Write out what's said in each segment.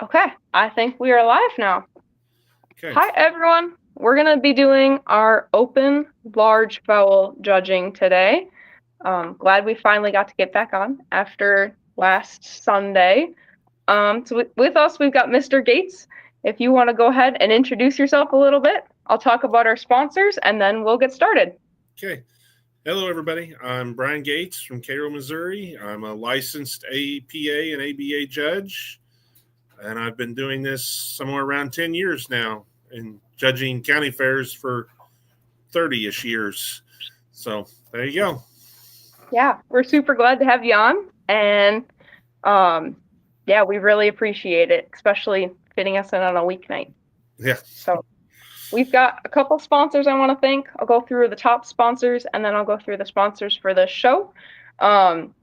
Okay, I think we are live now. Okay. Hi, everyone. We're going to be doing our open largefowl judging today. Glad we finally got to get back on after last Sunday. So with us, we've got Mr. Gates. If you want to go ahead and introduce yourself a little bit, I'll talk about our sponsors, and then we'll get started. Okay. Hello, everybody. I'm Brian Gates from Cairo, Missouri. I'm a licensed APA and ABA judge, and I've been doing this somewhere around 10 years now and judging county fairs for 30 ish years. So there you go. Yeah, we're super glad to have you on, and yeah, we really appreciate it, especially fitting us in on a weeknight. Yeah. So we've got a couple sponsors I want to thank. I'll go through the top sponsors and then I'll go through the sponsors for the show. Um,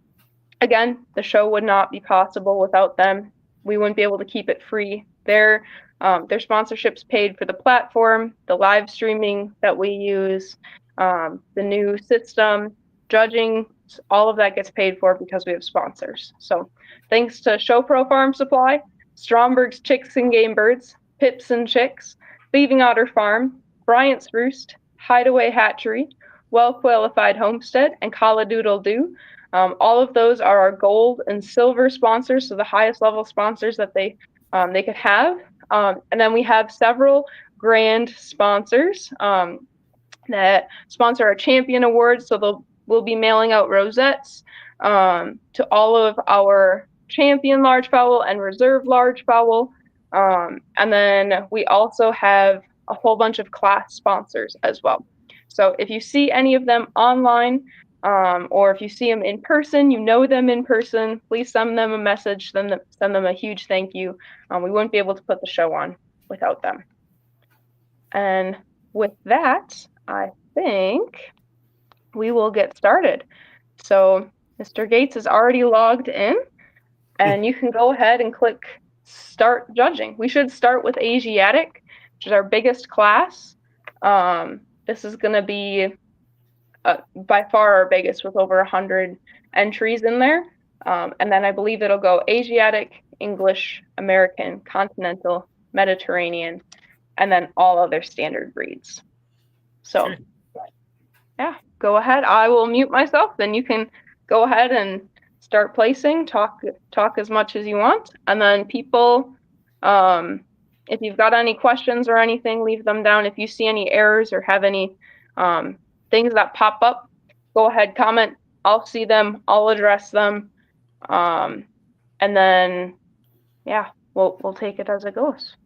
Again, the show would not be possible without them. We wouldn't be able to keep it free. Their sponsorships paid for the platform, the live streaming that we use, the new system, judging, all of that gets paid for because we have sponsors. So thanks to ShowPro Farm Supply, Stromberg's Chicks and Game Birds, Pips and Chicks, Thieving Otter Farm, Bryant's Roost, Hideaway Hatchery, Well Qualified Homestead, and Colladoodle Doo. All of those are our gold and silver sponsors, so the highest level sponsors that they could have. And then we have several grand sponsors that sponsor our champion awards. So we'll be mailing out rosettes to all of our champion largefowl and reserve largefowl. And then we also have a whole bunch of class sponsors as well. So if you see any of them online, or if you see them in person, you know them in person, please send them a message, send them a huge thank you. We wouldn't be able to put the show on without them. And with that, I think we will get started. So Mr. Gates is already logged in, and you can go ahead and click Start Judging. We should start with Asiatic, which is our biggest class. This is going to be by far our biggest with over 100 entries in there. And then I believe it'll go Asiatic, English, American, Continental, Mediterranean, and then all other standard breeds. So, Okay. yeah, go ahead. I will mute myself. Then you can go ahead and start placing. Talk as much as you want, and then people. If you've got any questions or anything, leave them down. If you see any errors or have any things that pop up, go ahead, comment. I'll see them. I'll address them. And then, yeah, we'll take it as it goes.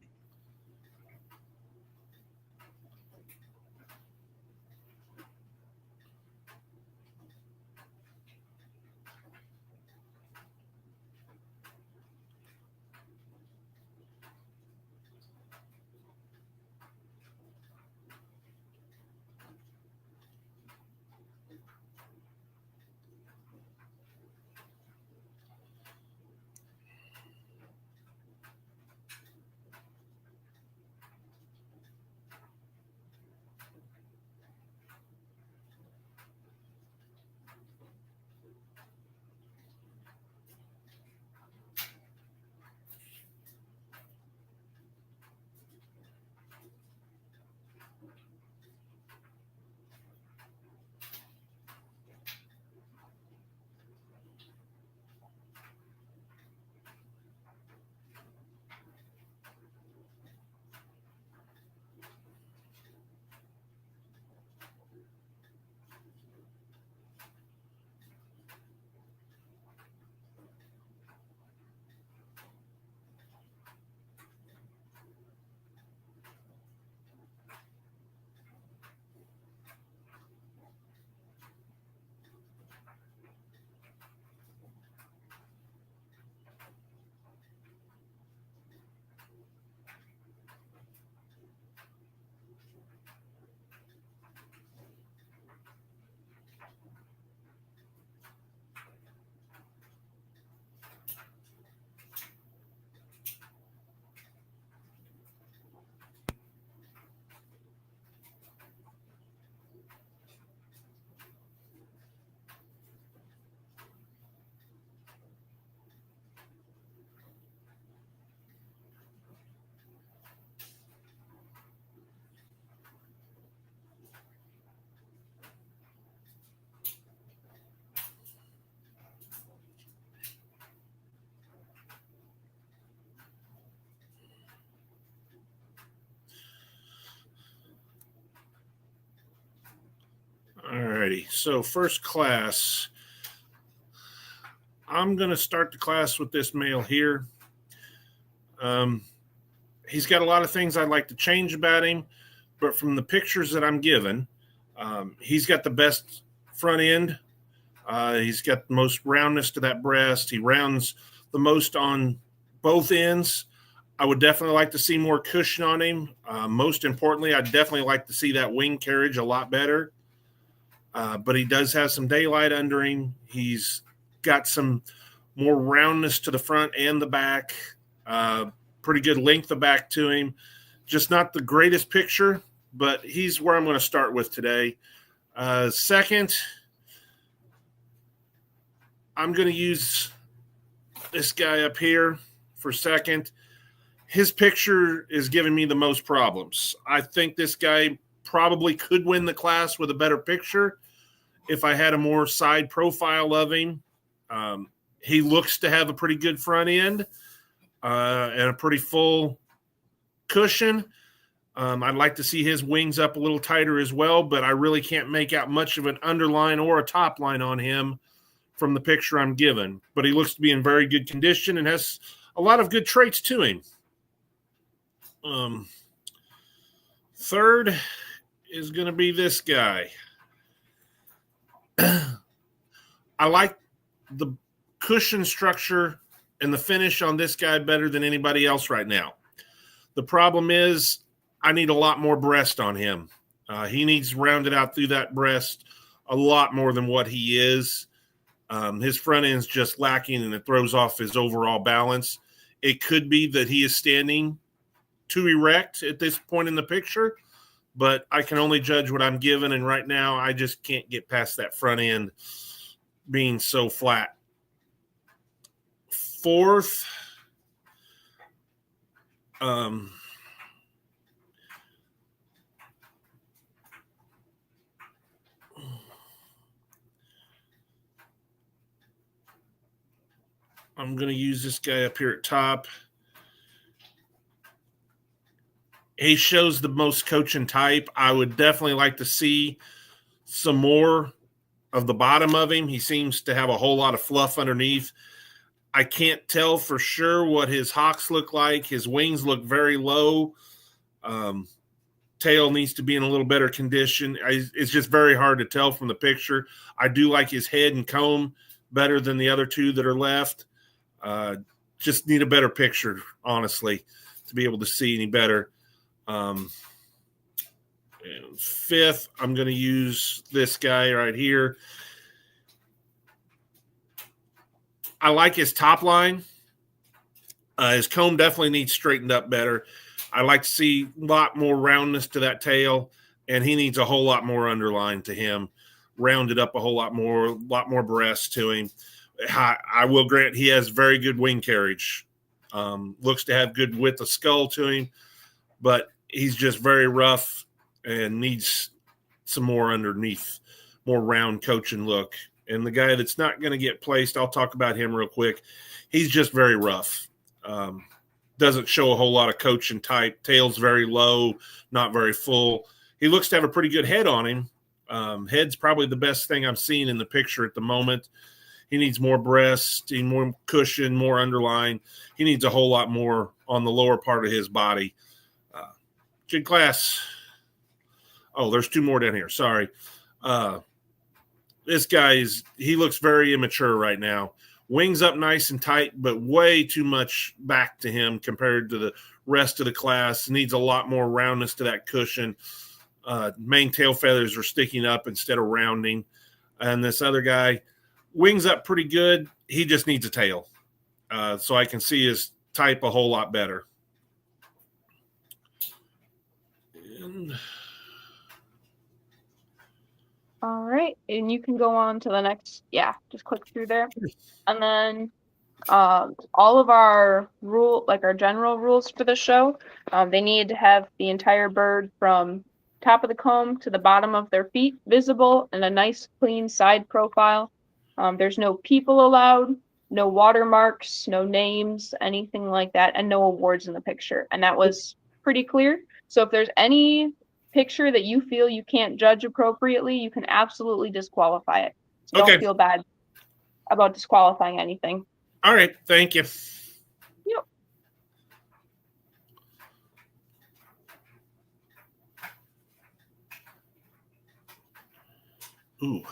righty. So first class, I'm going to start the class with this male here. He's got a lot of things I'd like to change about him, but from the pictures that I'm given, he's got the best front end. He's got the most roundness to that breast. He rounds the most on both ends. I would definitely like to see more cushion on him. Most importantly, I'd definitely like to see that wing carriage a lot better. But he does have some daylight under him. He's got some more roundness to the front and the back. Pretty good length of back to him. Just not the greatest picture, but he's where I'm going to start with today. Second, I'm going to use this guy up here for second. His picture is giving me the most problems. I think this guy probably could win the class with a better picture if I had a more side profile of him. He looks to have a pretty good front end and a pretty full cushion. I'd like to see his wings up a little tighter as well, but I really can't make out much of an underline or a top line on him from the picture I'm given. But he looks to be in very good condition and has a lot of good traits to him. Third is going to be this guy. I like the cushion structure and the finish on this guy better than anybody else right now. The problem is I need a lot more breast on him. He needs rounded out through that breast a lot more than what he is. His front end's just lacking and it throws off his overall balance. It could be that he is standing too erect at this point in the picture, but I can only judge what I'm given, and right now I just can't get past that front end being so flat. Fourth, I'm going to use this guy up here at top. He shows the most coaching type. I would definitely like to see some more of the bottom of him. He seems to have a whole lot of fluff underneath. I can't tell for sure what his hocks look like. His wings look very low. Tail needs to be in a little better condition. It's just very hard to tell from the picture. I do like his head and comb better than the other two that are left. Just need a better picture, honestly, to be able to see any better. And fifth, I'm going to use this guy right here. I like his top line. His comb definitely needs straightened up better. I like to see a lot more roundness to that tail, and he needs a whole lot more underline to him, rounded up a whole lot more breast to him. I will grant he has very good wing carriage. Looks to have good width of skull to him, but he's just very rough and needs some more underneath, more round coaching look. And the guy that's not going to get placed, I'll talk about him real quick. He's just very rough. Doesn't show a whole lot of coaching type. Tail's very low, not very full. He looks to have a pretty good head on him. Head's probably the best thing I'm seeing in the picture at the moment. He needs more breast, more cushion, more underline. He needs a whole lot more on the lower part of his body. Good class. Oh, there's two more down here. Sorry. This guy he looks very immature right now. Wings up nice and tight, but way too much back to him compared to the rest of the class. Needs a lot more roundness to that cushion. Main tail feathers are sticking up instead of rounding. And this other guy, wings up pretty good. He just needs a tail. So I can see his type a whole lot better. All right, and you can go on to the next. Yeah, just click through there, and then all of our our general rules for the show, they need to have the entire bird from top of the comb to the bottom of their feet visible and a nice clean side profile. There's no people allowed, no watermarks, no names, anything like that, and no awards in the picture. And that was pretty clear. So if there's any picture that you feel you can't judge appropriately, you can absolutely disqualify it. So Okay. don't feel bad about disqualifying anything. All right. Thank you. Yep. Ooh.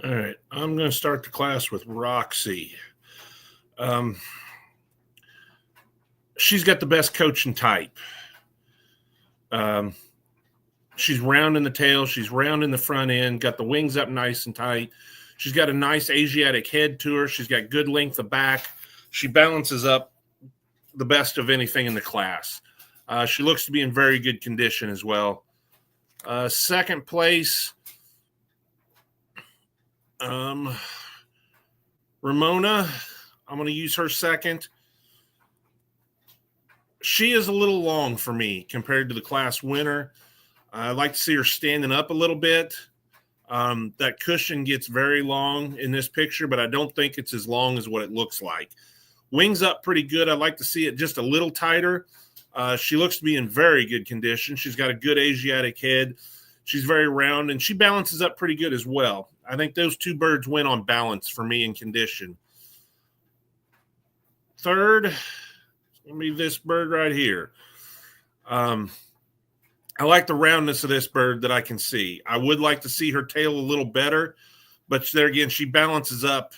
All right, I'm going to start the class with Roxy. She's got the best coaching type. She's round in the tail. She's round in the front end, got the wings up nice and tight. She's got a nice Asiatic head to her. She's got good length of back. She balances up the best of anything in the class. She looks to be in very good condition as well. Second place, Ramona. I'm going to use her second. She is a little long for me compared to the class winner. I like to see her standing up a little bit. That cushion gets very long in this picture, but I don't think it's as long as what it looks like. Wings up pretty good. I'd like to see it just a little tighter. She looks to be in very good condition. She's got a good Asiatic head. She's very round, and she balances up pretty good as well. I think those two birds win on balance for me in condition. Third, it's going to be this bird right here. I like the roundness of this bird that I can see. I would like to see her tail a little better, but there again, she balances up.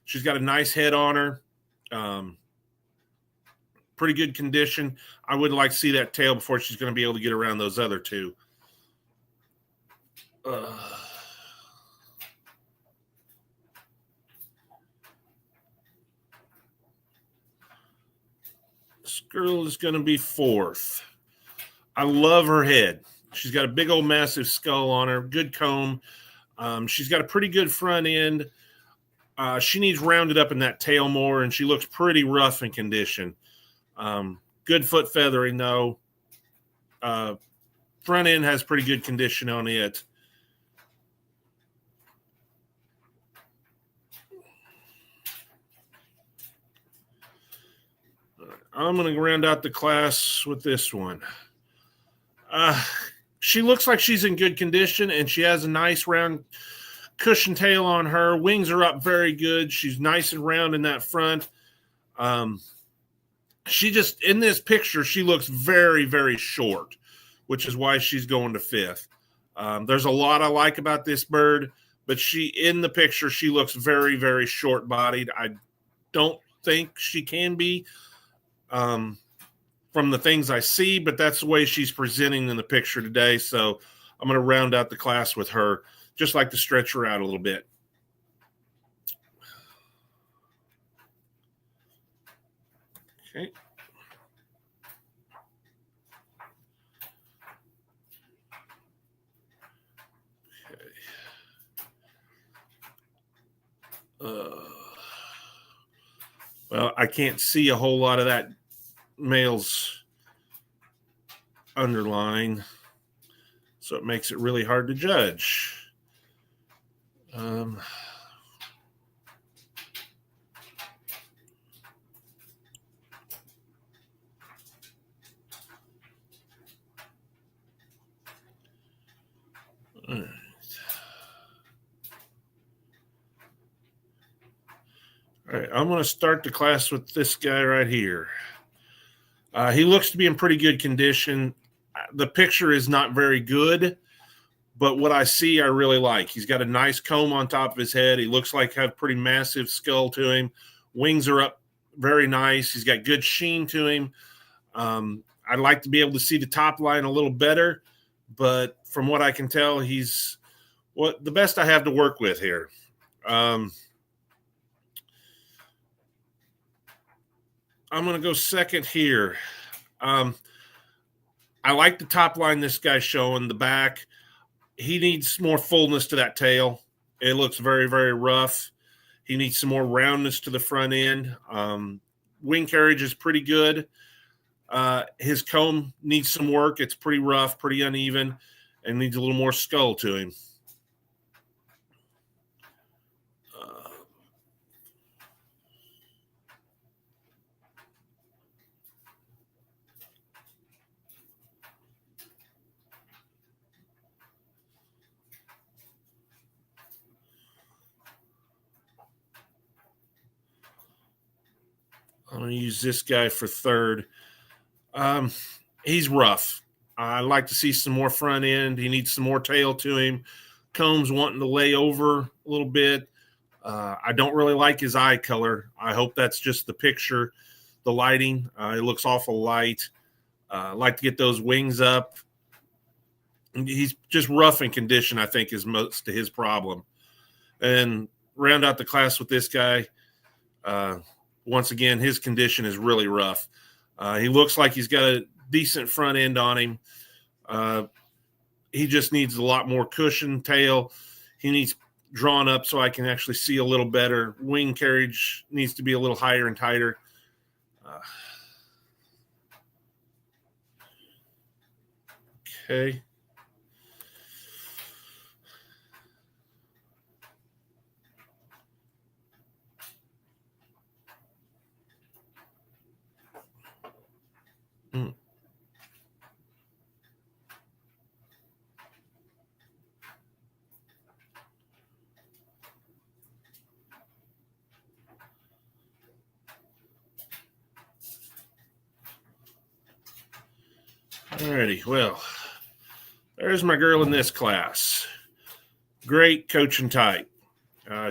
She's got a nice head on her. Pretty good condition. I would like to see that tail before she's going to be able to get around those other two. This girl is going to be fourth. I love her head. She's got a big old massive skull on her, good comb. She's got a pretty good front end. She needs rounded up in that tail more, and she looks pretty rough in condition. Good foot feathering, though. Front end has pretty good condition on it. I'm going to round out the class with this one. She looks like she's in good condition, and she has a nice round cushion tail on her. Wings are up very good. She's nice and round in that front. She just, in this picture, she looks very, very short, which is why she's going to fifth. There's a lot I like about this bird, but in the picture, she looks very, very short-bodied. I don't think she can be. from the things I see, but that's the way she's presenting in the picture today. So I'm going to round out the class with her, just like to stretch her out a little bit. Okay. Well, I can't see a whole lot of that male's underline, so it makes it really hard to judge. All right, I'm going to start the class with this guy right here. He looks to be in pretty good condition. The picture is not very good, but what I see, I really like. He's got a nice comb on top of his head. He looks like have pretty massive skull to him. Wings are up very nice. He's got good sheen to him. I'd like to be able to see the top line a little better, but from what I can tell, he's the best I have to work with here. I'm going to go second here. I like the top line this guy's showing, the back. He needs more fullness to that tail. It looks very, very rough. He needs some more roundness to the front end. Wing carriage is pretty good. His comb needs some work. It's pretty rough, pretty uneven, and needs a little more skull to him. I'm going to use this guy for third. He's rough. I'd like to see some more front end. He needs some more tail to him. Comb's wanting to lay over a little bit. I don't really like his eye color. I hope that's just the picture, the lighting. It looks awful light. I'd like to get those wings up. He's just rough in condition, I think, is most of his problem. And round out the class with this guy. Once again, his condition is really rough. He looks like he's got a decent front end on him. He just needs a lot more cushion, tail. He needs drawn up so I can actually see a little better. Wing carriage needs to be a little higher and tighter. Okay. Alrighty, well, there's my girl in this class. Great coaching type.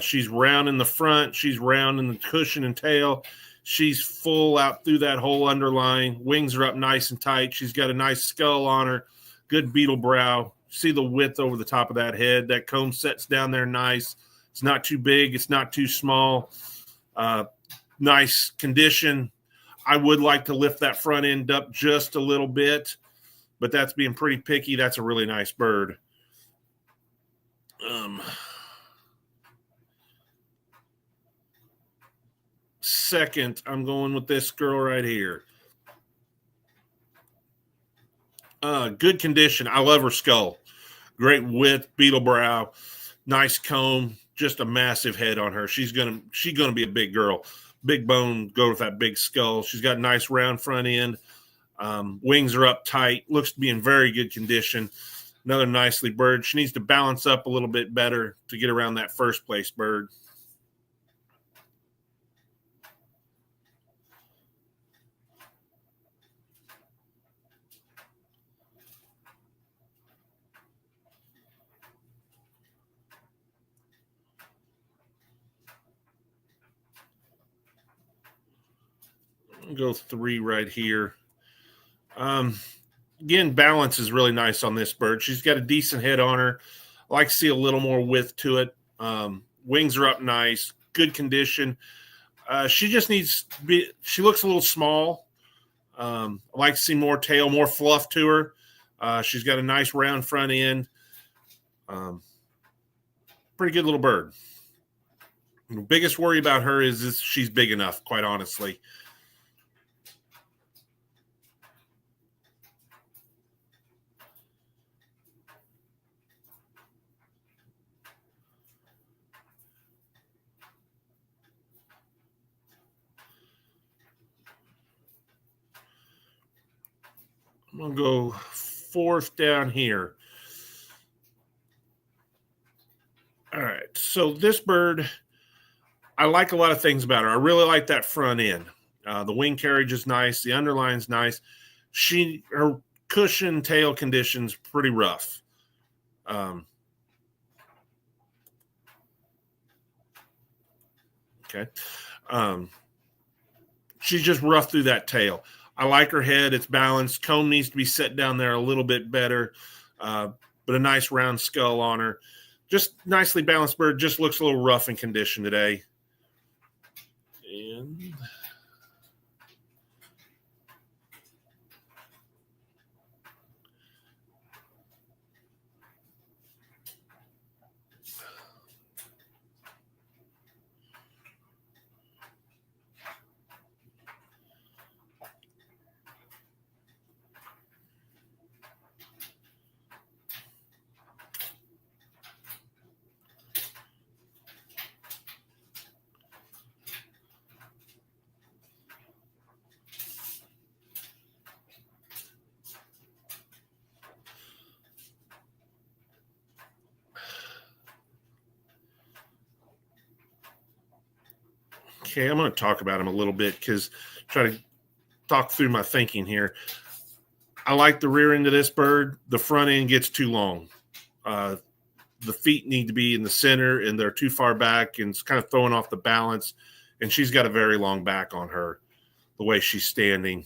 She's round in the front. She's round in the cushion and tail. She's full out through that whole underline. Wings are up nice and tight. She's got a nice skull on her. Good beetle brow. See the width over the top of that head. That comb sets down there nice. It's not too big. It's not too small. Nice condition. I would like to lift that front end up just a little bit, but that's being pretty picky. That's a really nice bird. Second, I'm going with this girl right here. Good condition. I love her skull. Great width, beetle brow, nice comb, just a massive head on her. She's gonna be a big girl. Big bone, go with that big skull. She's got a nice round front end. Wings are up tight. Looks to be in very good condition. Another nicely bird. She needs to balance up a little bit better to get around that first place bird. I'll go 3 right here. Again, balance is really nice on this bird. She's got a decent head on her. I like to see a little more width to it. Wings are up nice, good condition. She just needs to be, she looks a little small. I like to see more tail, more fluff to her. She's got a nice round front end. Pretty good little bird. The biggest worry about her is she's big enough, quite honestly. I'm going to go fourth down here. All right. So this bird, I like a lot of things about her. I really like that front end. The wing carriage is nice. The underline's nice. Her cushion tail condition's pretty rough. Okay. She's just rough through that tail. I like her head. It's balanced. Comb needs to be set down there a little bit better, but a nice round skull on her. Just nicely balanced bird. Just looks a little rough in condition today. And okay, I'm going to talk about him a little bit because try to talk through my thinking here. I like the rear end of this bird. The front end gets too long. The feet need to be in the center, and they're too far back, and it's kind of throwing off the balance. And she's got a very long back on her, the way she's standing.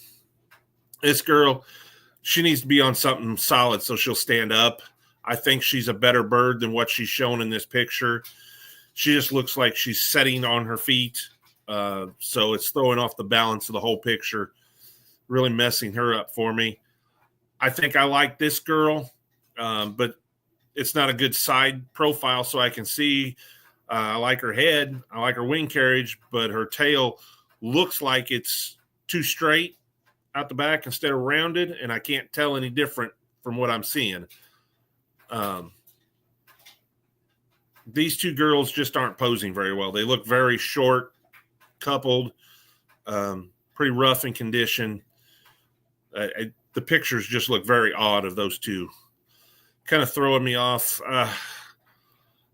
This girl, she needs to be on something solid so she'll stand up. I think she's a better bird than what she's shown in this picture. She just looks like she's setting on her feet. So it's throwing off the balance of the whole picture, really messing her up for me. I think I like this girl, but it's not a good side profile, so I can see. I like her head. I like her wing carriage, but her tail looks like it's too straight out the back instead of rounded, and I can't tell any different from what I'm seeing. These two girls just aren't posing very well. They look very short, coupled, pretty rough in condition. The pictures just look very odd of those two. Kind of throwing me off. I'm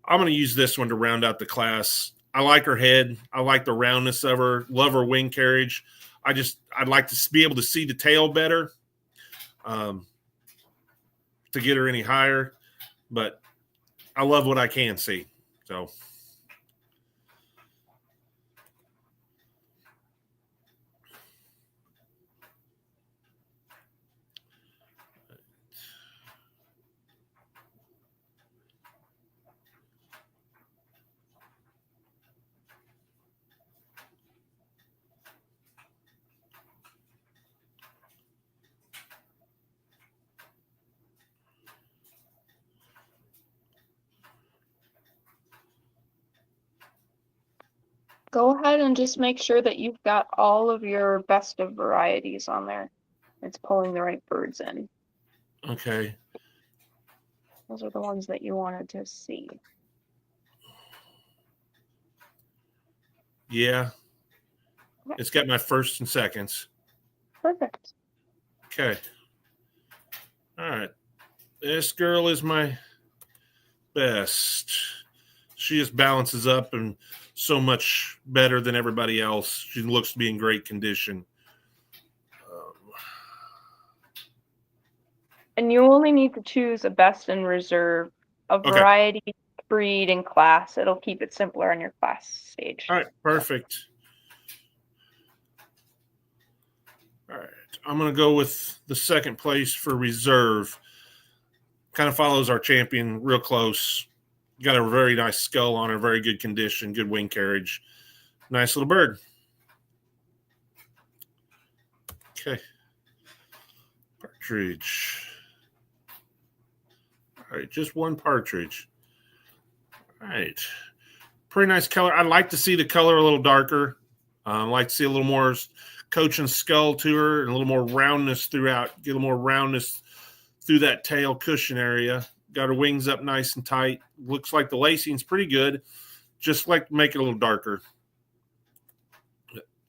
going to use this one to round out the class. I like her head. I like the roundness of her. Love her wing carriage. I'd like to be able to see the tail better to get her any higher. But I love what I can see. So. Go ahead and just make sure that you've got all of your best of varieties on there. It's pulling the right birds in. Okay. Those are the ones that you wanted to see. Yeah. Okay. It's got my firsts and seconds. Perfect. Okay. All right. This girl is my best. She just balances up and so much better than everybody else. She looks to be in great condition. And you only need to choose a best in reserve, a variety, breed, and class. It'll keep it simpler on your class stage. All right, perfect. All right. I'm going to go with the second place for reserve. Kind of follows our champion real close. Got a very nice skull on her, very good condition, good wing carriage. Nice little bird. Okay. Partridge. All right, just one partridge. All right. Pretty nice color. I'd like to see the color a little darker. I'd like to see a little more coaching skull to her and a little more roundness throughout. Get a little more roundness through that tail cushion area. Got her wings up nice and tight. Looks like the lacing's pretty good. Just like to make it a little darker.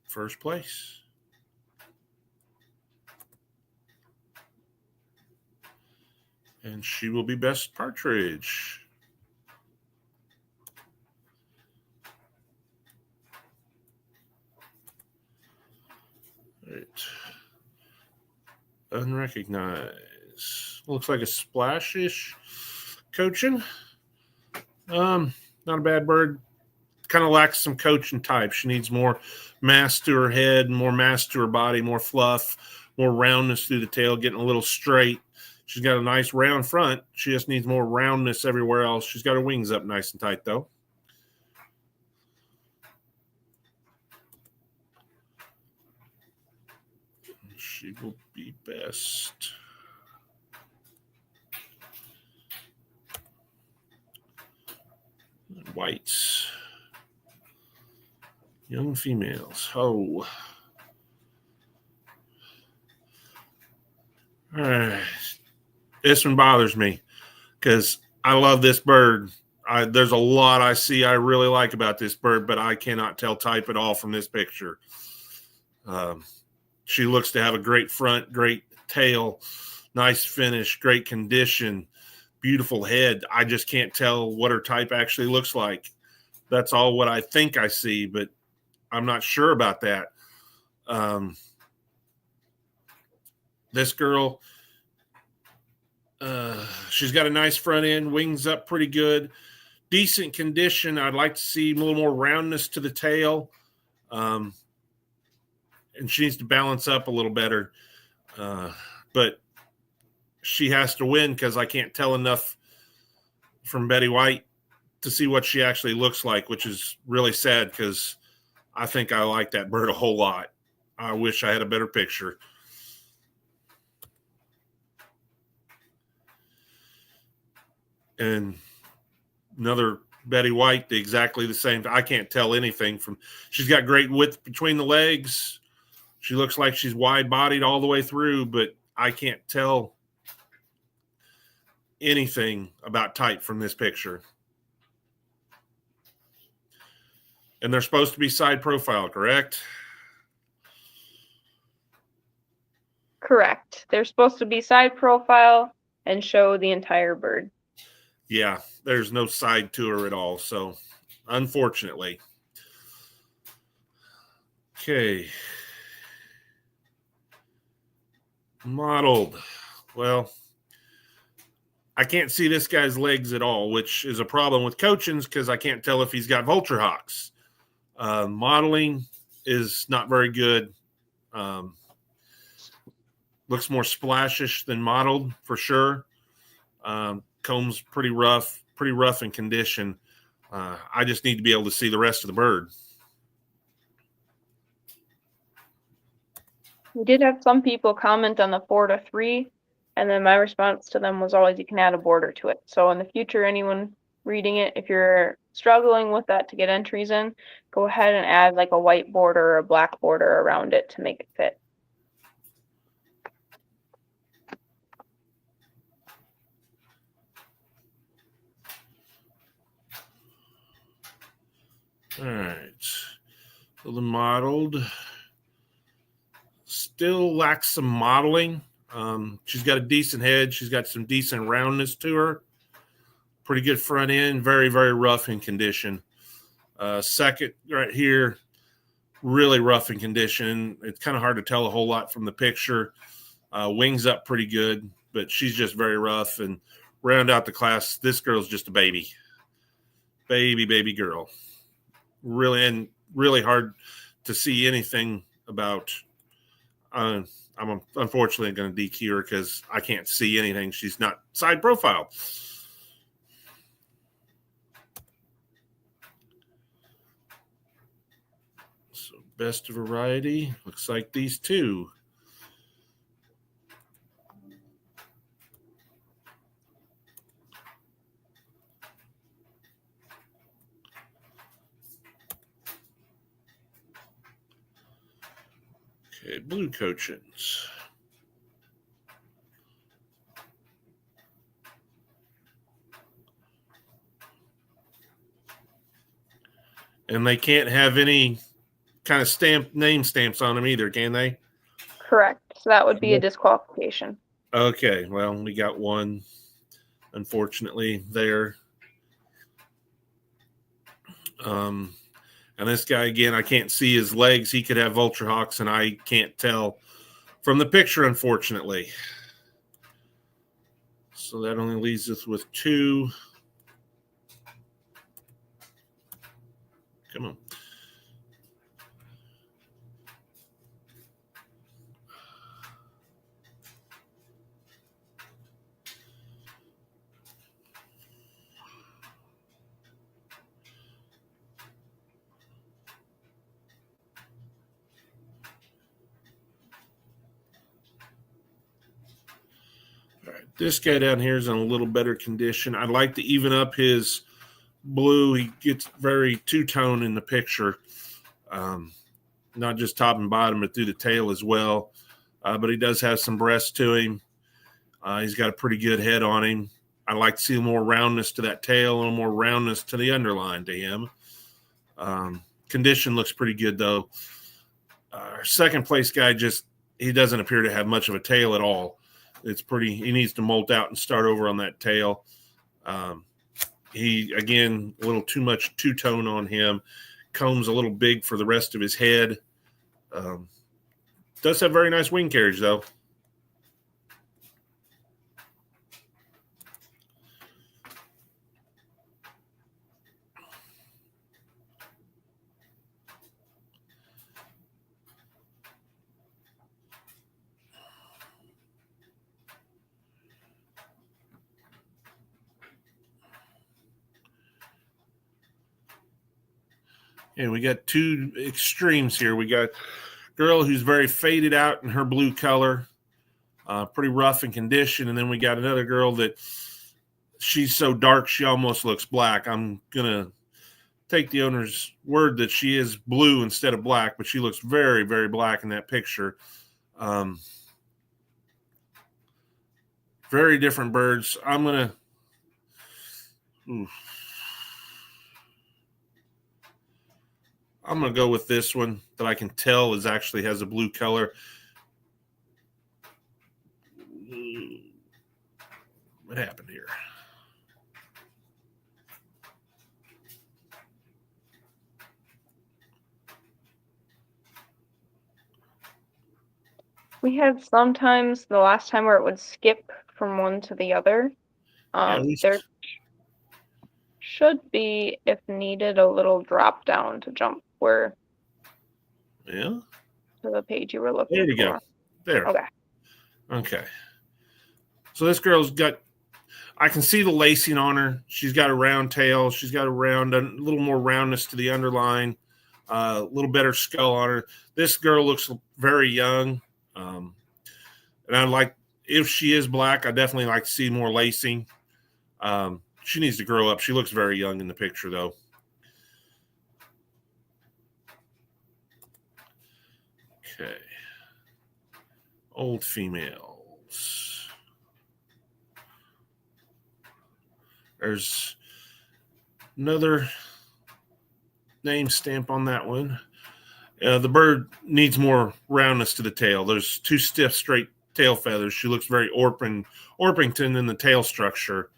First place. And she will be best partridge. Right. Unrecognized. Looks like a splashish coaching. Not a bad bird. Kind of lacks some coaching type. She needs more mass to her head, more mass to her body, more fluff, more roundness through the tail, getting a little straight. She's got a nice round front. She just needs more roundness everywhere else. She's got her wings up nice and tight, though. She will be best. Whites. Young females. Oh. All right. This one bothers me because I love this bird. There's a lot I see I really like about this bird, but I cannot tell type at all from this picture. She looks to have a great front, great tail, nice finish, great condition, beautiful head. I just can't tell what her type actually looks like. That's all what I think I see, but I'm not sure about that. This girl, she's got a nice front end, wings up pretty good, decent condition. I'd like to see a little more roundness to the tail. And she needs to balance up a little better. But she has to win because I can't tell enough from Betty White to see what she actually looks like, which is really sad because I think I like that bird a whole lot. I wish I had a better picture. And another Betty White, exactly the same. I can't tell anything from. She's got great width between the legs. She looks like she's wide-bodied all the way through, but I can't tell anything about type from this picture. And they're supposed to be side profile, correct? Correct. They're supposed to be side profile and show the entire bird. Yeah, there's no side to her at all, so unfortunately. Okay. Modeled. Well, I can't see this guy's legs at all, which is a problem with coachings because I can't tell if he's got vulture hocks. Modeling is not very good. Looks more splashish than modeled for sure. Comb's pretty rough in condition. I just need to be able to see the rest of the bird. We did have some people comment on the 4-3, and then my response to them was always you can add a border to it. So in the future, anyone reading it, if you're struggling with that to get entries in, go ahead and add like a white border or a black border around it to make it fit. All right. So the modeled still lacks some modeling. She's got a decent head. She's got some decent roundness to her. Pretty good front end. Very, very rough in condition. Second right here, really rough in condition. It's kind of hard to tell a whole lot from the picture. Wings up pretty good, but she's just very rough. And round out the class, this girl's just a baby. Baby girl. Really hard to see anything about I'm unfortunately going to DQ her because I can't see anything. She's not side profile. So best variety looks like these two. Okay, blue cochins. And they can't have any kind of name stamps on them either, can they? Correct. So that would be a disqualification. Okay, well, we got one, unfortunately, there. And this guy, again, I can't see his legs. He could have vulture hawks, and I can't tell from the picture, unfortunately. So that only leaves us with two. Come on. All right, this guy down here is in a little better condition. I'd like to even up his blue. He gets very two-tone in the picture, not just top and bottom, but through the tail as well. But he does have some breast to him. He's got a pretty good head on him. I'd like to see more roundness to that tail, a little more roundness to the underline to him. Condition looks pretty good, though. Our second place guy he doesn't appear to have much of a tail at all. He needs to molt out and start over on that tail. He, again, a little too much two-tone on him. Comb's a little big for the rest of his head. Does have very nice wing carriage, though. And we got two extremes here. We got a girl who's very faded out in her blue color, pretty rough in condition. And then we got another girl that she's so dark she almost looks black. I'm going to take the owner's word that she is blue instead of black, but she looks very, very black in that picture. Very different birds. I'm going to go with this one that I can tell actually has a blue color. What happened here? We had sometimes the last time where it would skip from one to the other. There should be, if needed, a little drop down to jump to the page you were looking for. There we go. There. Okay. So this girl's I can see the lacing on her. She's got a round tail. She's got a little more roundness to the underline, a little better skull on her. This girl looks very young. And if she is black, I definitely like to see more lacing. She needs to grow up. She looks very young in the picture, though. Okay. Old females. There's another name stamp on that one. The bird needs more roundness to the tail. There's two stiff, straight tail feathers. She looks very Orpington in the tail structure.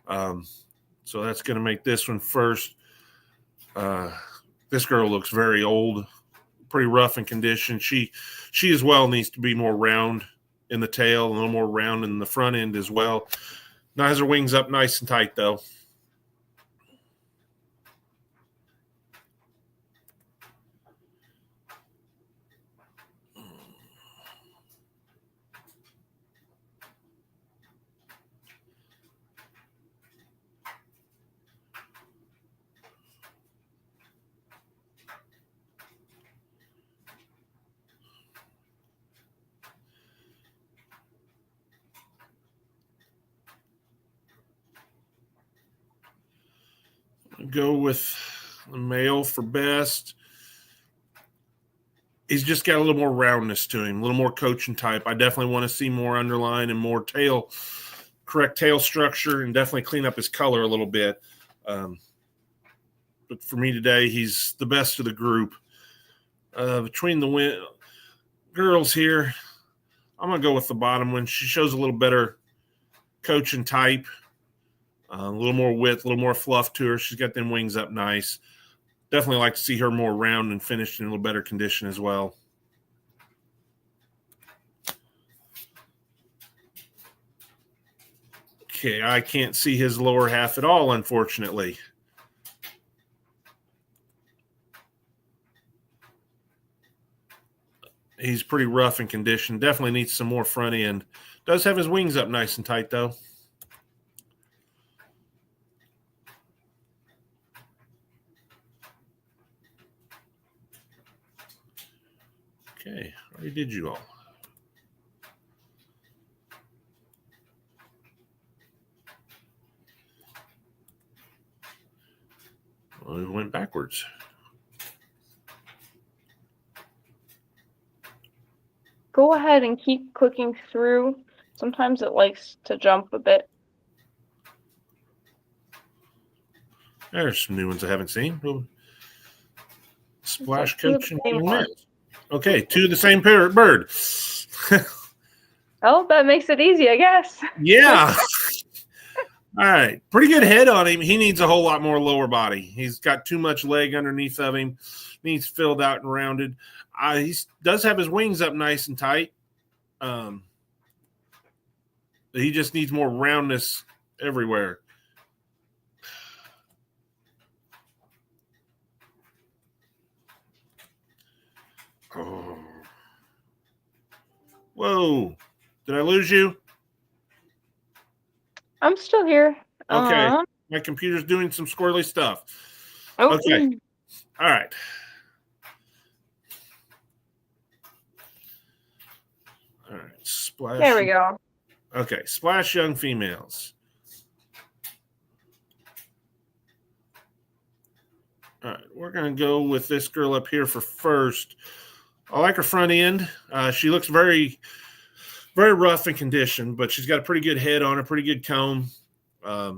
So that's going to make this one first. This girl looks very old, pretty rough in condition. She as well needs to be more round in the tail, a little more round in the front end as well. Now has her wings up nice and tight, though. Go with the male for best. He's just got a little more roundness to him, a little more coaching type. I definitely want to see more underline and more correct tail structure, and definitely clean up his color a little bit. But for me today, he's the best of the group. Between the girls here, I'm going to go with the bottom one. She shows a little better coaching type, a little more width, a little more fluff to her. She's got them wings up nice. Definitely like to see her more round and finished in a little better condition as well. Okay, I can't see his lower half at all, unfortunately. He's pretty rough in condition. Definitely needs some more front end. Does have his wings up nice and tight, though. Okay, already did you all. Well, we went backwards. Go ahead and keep clicking through. Sometimes it likes to jump a bit. There's some new ones I haven't seen. Splash Like two of coach the and same one. Okay, two of the same bird. Oh, that makes it easy, I guess. Yeah. All right. Pretty good head on him. He needs a whole lot more lower body. He's got too much leg underneath of him. Needs filled out and rounded. He does have his wings up nice and tight. He just needs more roundness everywhere. Oh. Whoa. Did I lose you? I'm still here. Okay. My computer's doing some squirrely stuff. Oh. Okay. All right. All right. Splash. There we go. Okay. Splash young females. All right. We're going to go with this girl up here for first. I like her front end. She looks very, very rough in condition, but she's got a pretty good head on her, pretty good comb. I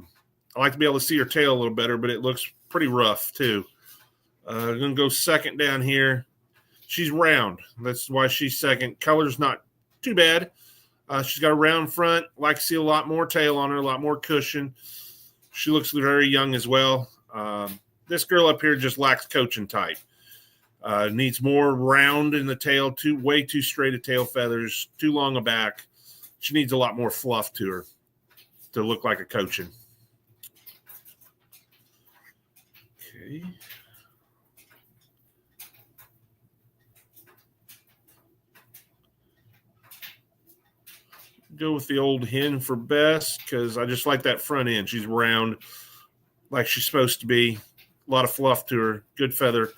like to be able to see her tail a little better, but it looks pretty rough too. I'm going to go second down here. She's round. That's why she's second. Color's not too bad. She's got a round front. Like to see a lot more tail on her, a lot more cushion. She looks very young as well. This girl up here just lacks coaching type. Needs more round in the tail, way too straight of tail feathers, too long a back. She needs a lot more fluff to her to look like a cochin. Okay. Go with the old hen for best because I just like that front end. She's round like she's supposed to be. A lot of fluff to her, good feather.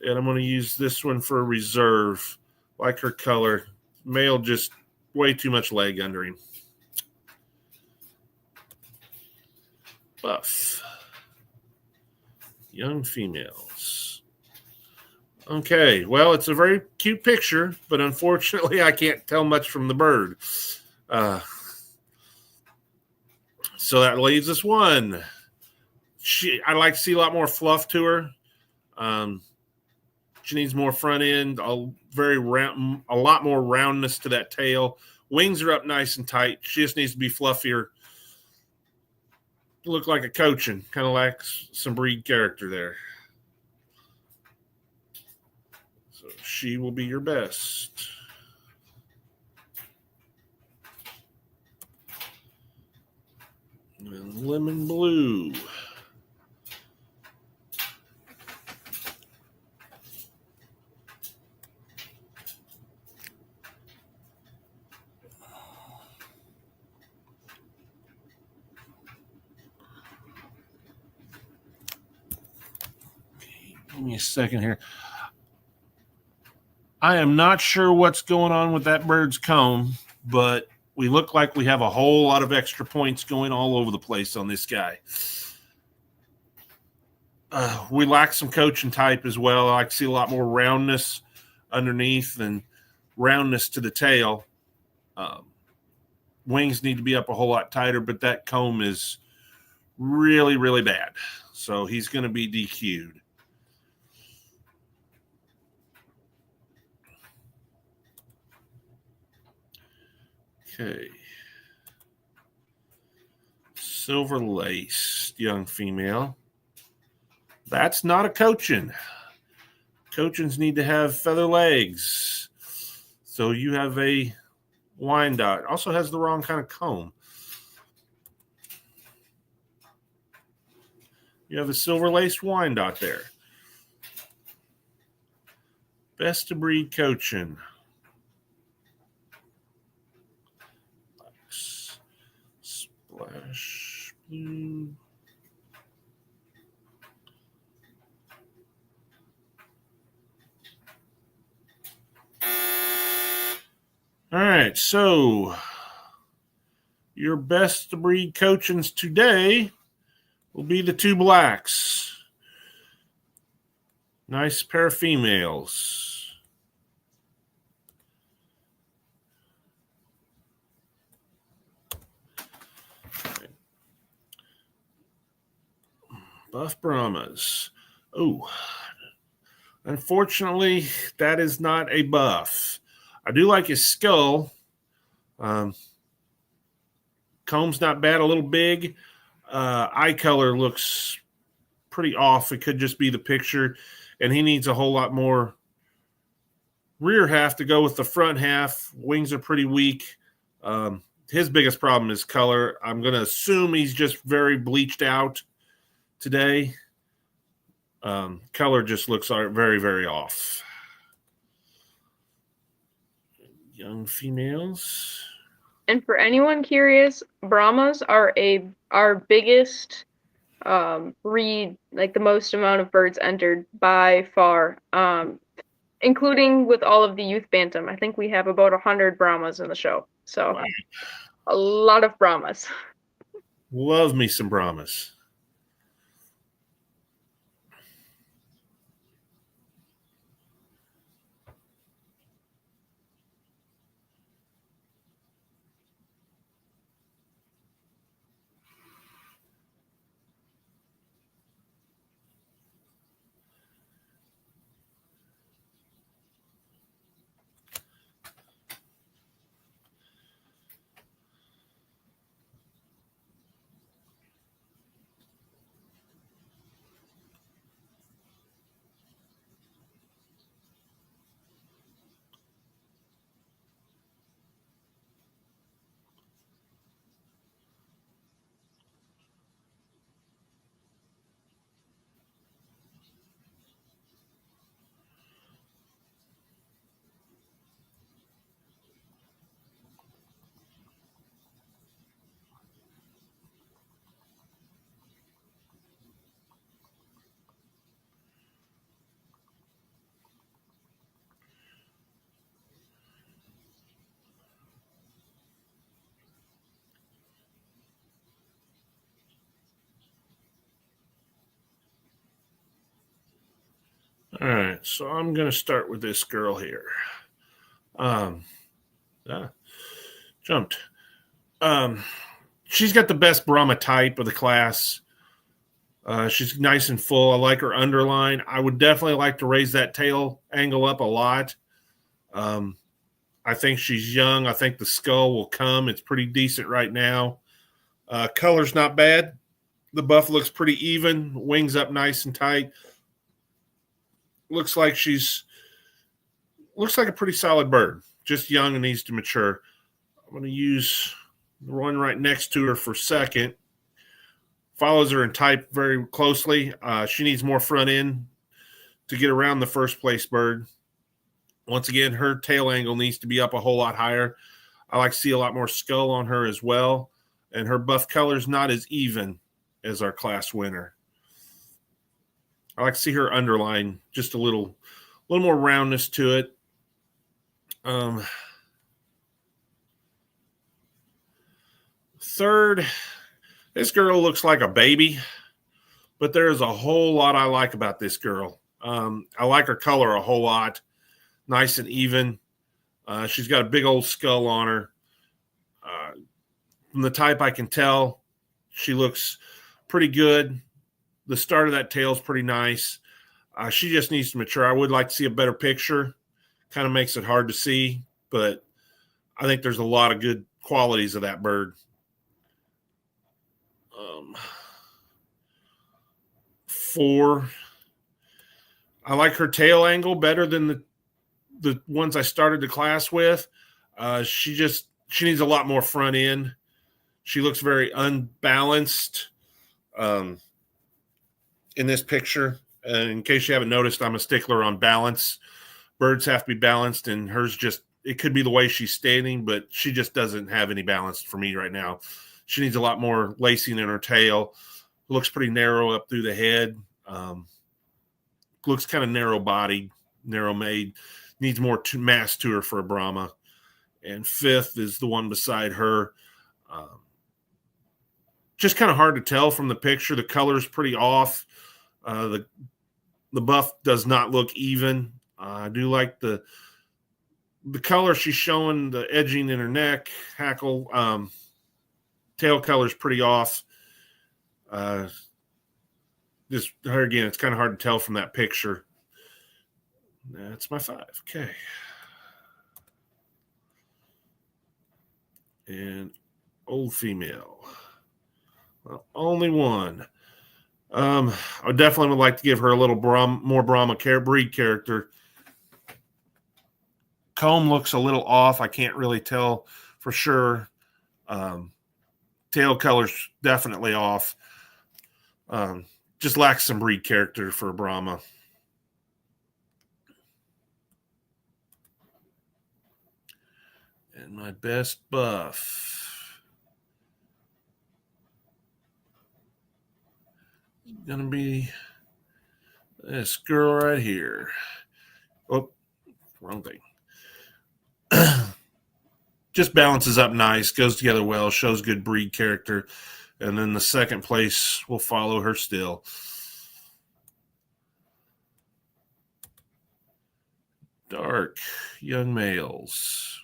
And I'm going to use this one for a reserve. Like her color. Male, just way too much leg under him. Buff. Young females. Okay, well, it's a very cute picture, but unfortunately I can't tell much from the bird. So that leaves us one. I'd like to see a lot more fluff to her. She needs more front end, a lot more roundness to that tail. Wings are up nice and tight. She just needs to be fluffier. Look like a cochin, kind of lacks some breed character there. So she will be your best. And lemon blue. Give me a second here. I am not sure what's going on with that bird's comb, but we look like we have a whole lot of extra points going all over the place on this guy. we lack some coaching type as well. I like to see a lot more roundness underneath and roundness to the tail. Wings need to be up a whole lot tighter, but that comb is really, really bad. So he's going to be DQ'd. Okay. Silver lace, young female. That's not a cochin. Cochins need to have feather legs. So you have a Wyandotte. Also has the wrong kind of comb. You have a silver laced Wyandotte there. Best of breed Cochin. Splash blue. All right, so your best of breed Cochins today will be the two blacks. Nice pair of females. Buff Brahmas. Oh, unfortunately, that is not a buff. I do like his skull. Comb's not bad, a little big. Eye color looks pretty off. It could just be the picture, and he needs a whole lot more rear half to go with the front half. Wings are pretty weak. His biggest problem is color. I'm going to assume he's just very bleached out today. Color just looks very, very off. Young females. And for anyone curious, Brahmas are our biggest breed, like the most amount of birds entered by far, including with all of the youth bantam. I think we have about 100 Brahmas in the show. So wow. A lot of Brahmas. Love me some Brahmas. All right, so I'm going to start with this girl here. Jumped. She's got the best Brahma type of the class. She's nice and full. I like her underline. I would definitely like to raise that tail angle up a lot. I think she's young. I think the skull will come. It's pretty decent right now. Color's not bad. The buff looks pretty even. Wings up nice and tight. Looks like a pretty solid bird. Just young and needs to mature. I'm going to use the one right next to her for second. Follows her in type very closely. She needs more front end to get around the first place bird. Once again, her tail angle needs to be up a whole lot higher. I like to see a lot more skull on her as well. And her buff color is not as even as our class winner. I like to see her underline just a little more roundness to it. Third, this girl looks like a baby. but there is a whole lot I like about this girl. I like her color a whole lot. Nice and even. She's got a big old skull on her. From the type I can tell, she looks pretty good. The start of that tail is pretty nice. She just needs to mature. I would like to see a better picture. Kind of makes it hard to see, but I think there's a lot of good qualities of that bird. Four. I like her tail angle better than the ones I started the class with. She needs a lot more front end. She looks very unbalanced in this picture. In case you haven't noticed, I'm a stickler on balance. Birds have to be balanced, and hers it could be the way she's standing, but she just doesn't have any balance for me right now. She needs a lot more lacing in her tail. Looks pretty narrow up through the head. Looks kind of narrow-bodied, narrow-made. Needs more mass to her for a Brahma. And fifth is the one beside her. Just kind of hard to tell from the picture. The color's pretty off. The buff does not look even. I do like the color she's showing, the edging in her neck, hackle. Tail color's pretty off. Just her again, it's kind of hard to tell from that picture. That's my 5. Okay. And old female. Well, only one. I definitely would like to give her a little more Brahma breed character. Comb looks a little off. I can't really tell for sure. Tail color's definitely off. Just lacks some breed character for a Brahma. And my best buff is going to be this girl right here. Oh, wrong thing. Just balances up nice, goes together well, shows good breed character. And then the second place will follow her still. Dark young males.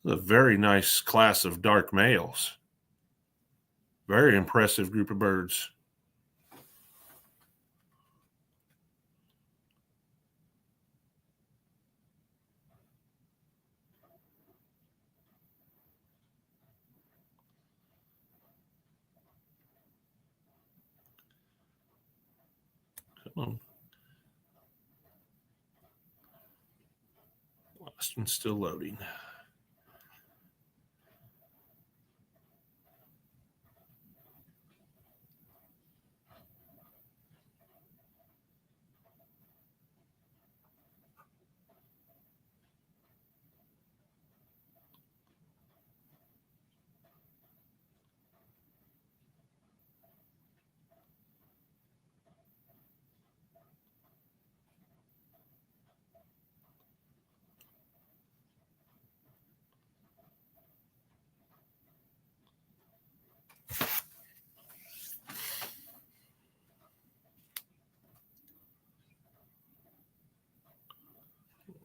A very nice class of dark males. Very impressive group of birds. Come on. Last one's still loading.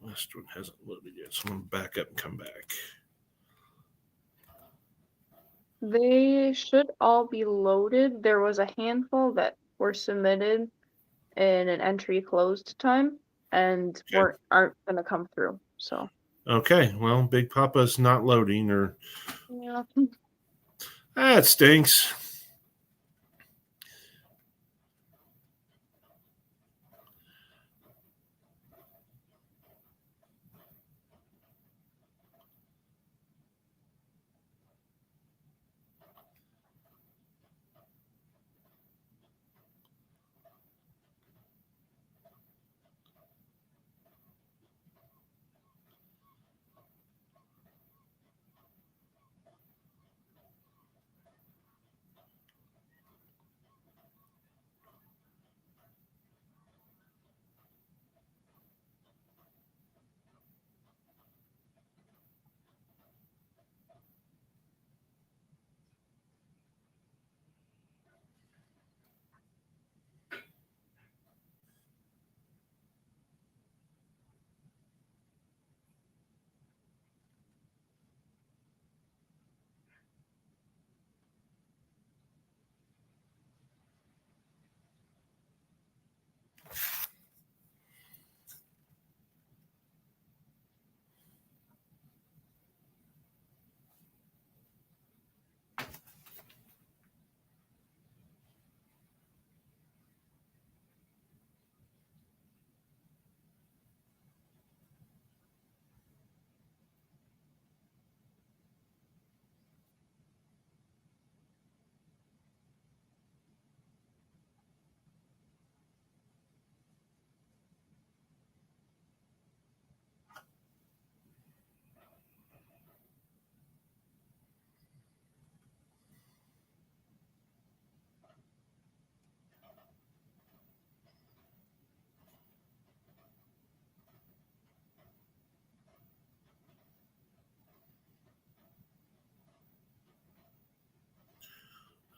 Last one hasn't loaded yet, so I'm going to back up and come back. They should all be loaded. There was a handful that were submitted in an entry closed time and aren't going to come through. So. Okay, well, Big Papa's not loading, or Yeah. That stinks.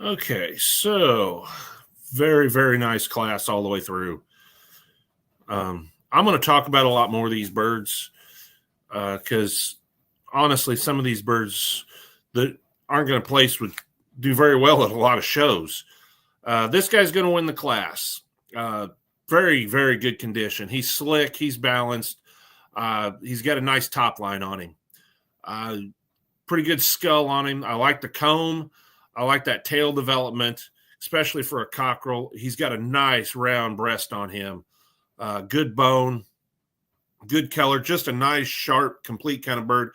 Okay, so very, very nice class all the way through. I'm going to talk about a lot more of these birds because honestly, some of these birds that aren't going to place would do very well at a lot of shows. This guy's going to win the class. Very, very good condition. He's slick. He's balanced. He's got a nice top line on him. Pretty good skull on him. I like the comb. I like that tail development, especially for a cockerel. He's got a nice round breast on him. Good bone, good color, just a nice, sharp, complete kind of bird.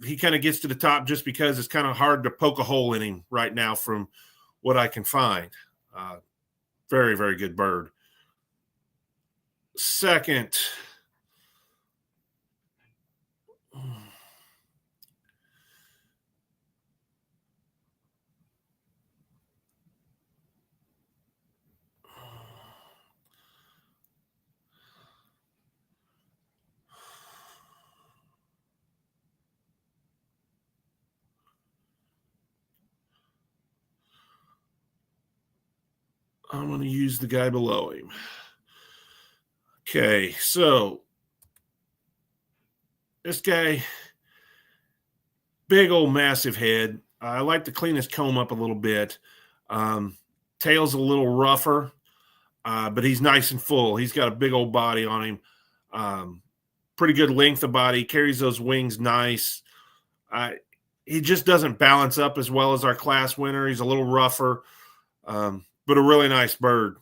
He kind of gets to the top just because it's kind of hard to poke a hole in him right now from what I can find. Very, very good bird. Second, I'm going to use the guy below him. Okay, so this guy, big old massive head. I like to clean his comb up a little bit. Tail's a little rougher, but he's nice and full. He's got a big old body on him. Pretty good length of body. Carries those wings nice. He just doesn't balance up as well as our class winner. He's a little rougher, but a really nice bird.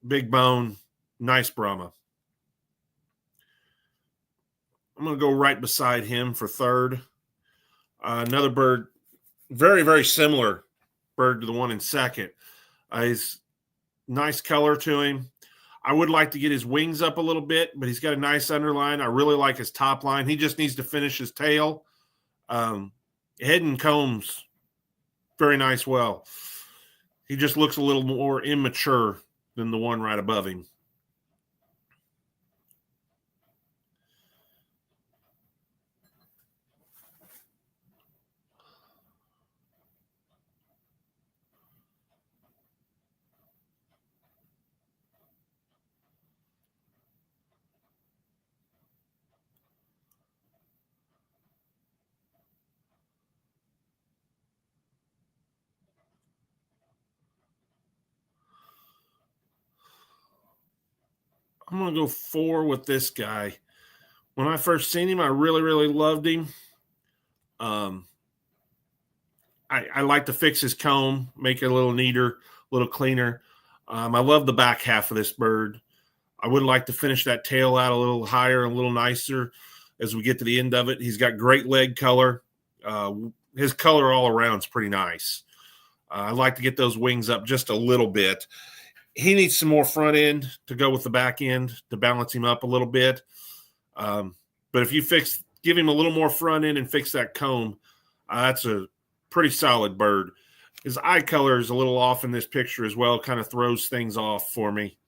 Big bone, nice Brahma. I'm going to go right beside him for third. Another bird, very, very similar bird to the one in second. He's nice color to him. I would like to get his wings up a little bit, but he's got a nice underline. I really like his top line. He just needs to finish his tail. Head and combs, very nice well. He just looks a little more immature than the one right above him. I'm going to go 4 with this guy. When I first seen him, I really, really loved him. I like to fix his comb, make it a little neater, a little cleaner. I love the back half of this bird. I would like to finish that tail out a little higher, a little nicer as we get to the end of it. He's got great leg color. His color all around is pretty nice. I'd like to get those wings up just a little bit. He needs some more front end to go with the back end to balance him up a little bit. But if you give him a little more front end and fix that comb, that's a pretty solid bird. His eye color is a little off in this picture as well, kind of throws things off for me.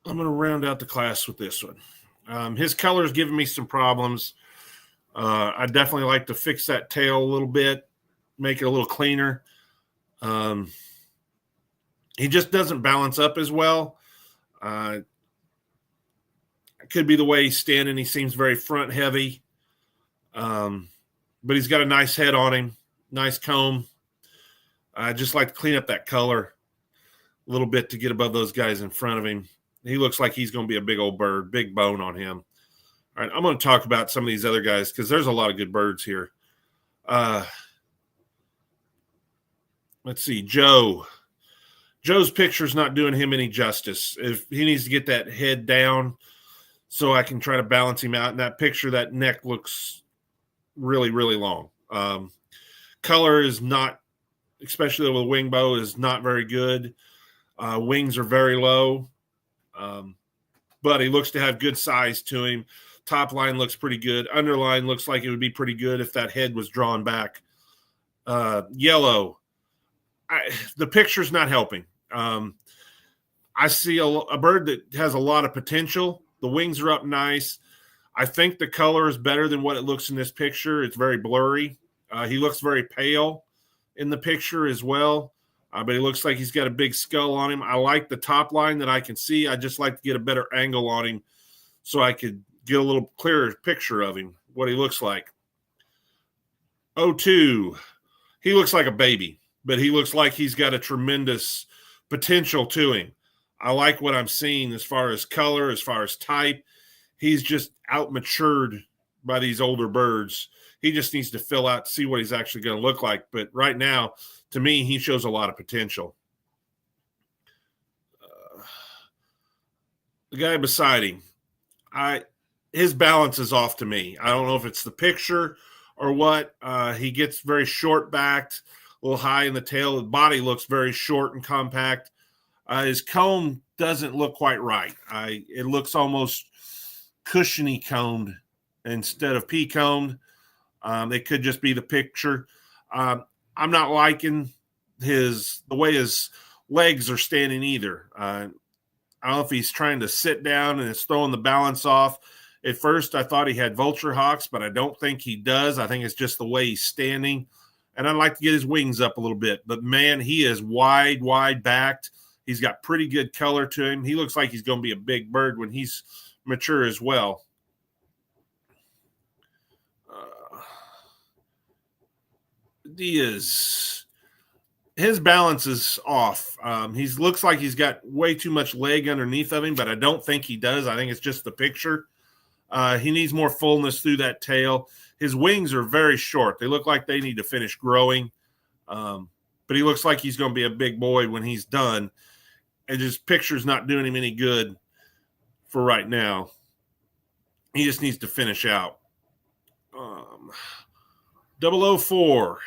I'm going to round out the class with this one. His color is giving me some problems. I definitely like to fix that tail a little bit, make it a little cleaner. He just doesn't balance up as well. It could be the way he's standing. He seems very front heavy. But he's got a nice head on him, nice comb. I just like to clean up that color a little bit to get above those guys in front of him. He looks like he's going to be a big old bird, big bone on him. All right, I'm going to talk about some of these other guys because there's a lot of good birds here. Let's see, Joe. Joe's picture's not doing him any justice. If he needs to get that head down so I can try to balance him out. In that picture, that neck looks really, really long. Color is not, especially with a wing bow, is not very good. Wings are very low. But he looks to have good size to him. Top line looks pretty good. Underline looks like it would be pretty good if that head was drawn back. Yellow. The picture's not helping. I see a bird that has a lot of potential. The wings are up nice. I think the color is better than what it looks in this picture. It's very blurry. He looks very pale in the picture as well, but he looks like he's got a big skull on him. I like the top line that I can see. I just like to get a better angle on him so I could get a little clearer picture of him, what he looks like. 02, he looks like a baby, but he looks like he's got a tremendous potential to him. I like what I'm seeing as far as color, as far as type. He's just out-matured by these older birds. He just needs to fill out, see what he's actually going to look like. But right now, to me, he shows a lot of potential. The guy beside him, his balance is off to me. I don't know if it's the picture or what. He gets very short-backed, a little high in the tail. The body looks very short and compact. His comb doesn't look quite right. It looks almost cushiony combed instead of pea-combed. It could just be the picture. I'm not liking the way his legs are standing either. I don't know if he's trying to sit down and it's throwing the balance off. At first, I thought he had vulture hocks, but I don't think he does. I think it's just the way he's standing. And I'd like to get his wings up a little bit. But, man, he is wide backed. He's got pretty good color to him. He looks like he's going to be a big bird when he's mature as well. His balance is off. He looks like he's got way too much leg underneath of him, but I don't think he does. I think it's just the picture. He needs more fullness through that tail. His wings are very short. They look like they need to finish growing. But he looks like he's going to be a big boy when he's done. And his picture's not doing him any good for right now. He just needs to finish out. 004.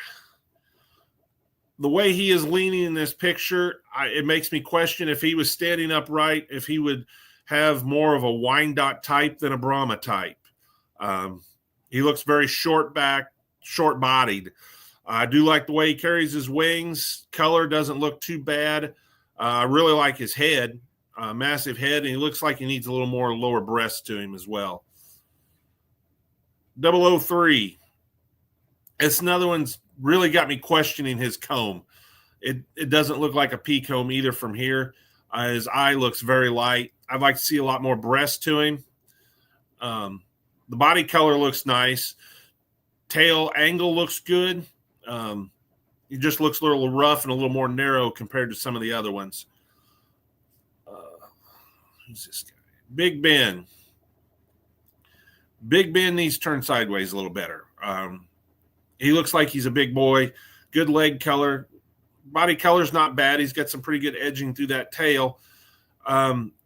The way he is leaning in this picture, it makes me question if he was standing upright, if he would have more of a Wyandotte type than a Brahma type. He looks very short-bodied. I do like the way he carries his wings. Color doesn't look too bad. I really like his head, massive head, and he looks like he needs a little more lower breast to him as well. 003. It's another one's really got me questioning his comb. It doesn't look like a pea comb either from here. His eye looks very light. I'd like to see a lot more breast to him. The body color looks nice. Tail angle looks good. He just looks a little rough and a little more narrow compared to some of the other ones. Who's this guy? Big Ben. Big Ben needs to turn sideways a little better. He looks like he's a big boy. Good leg color. Body color's not bad. He's got some pretty good edging through that tail.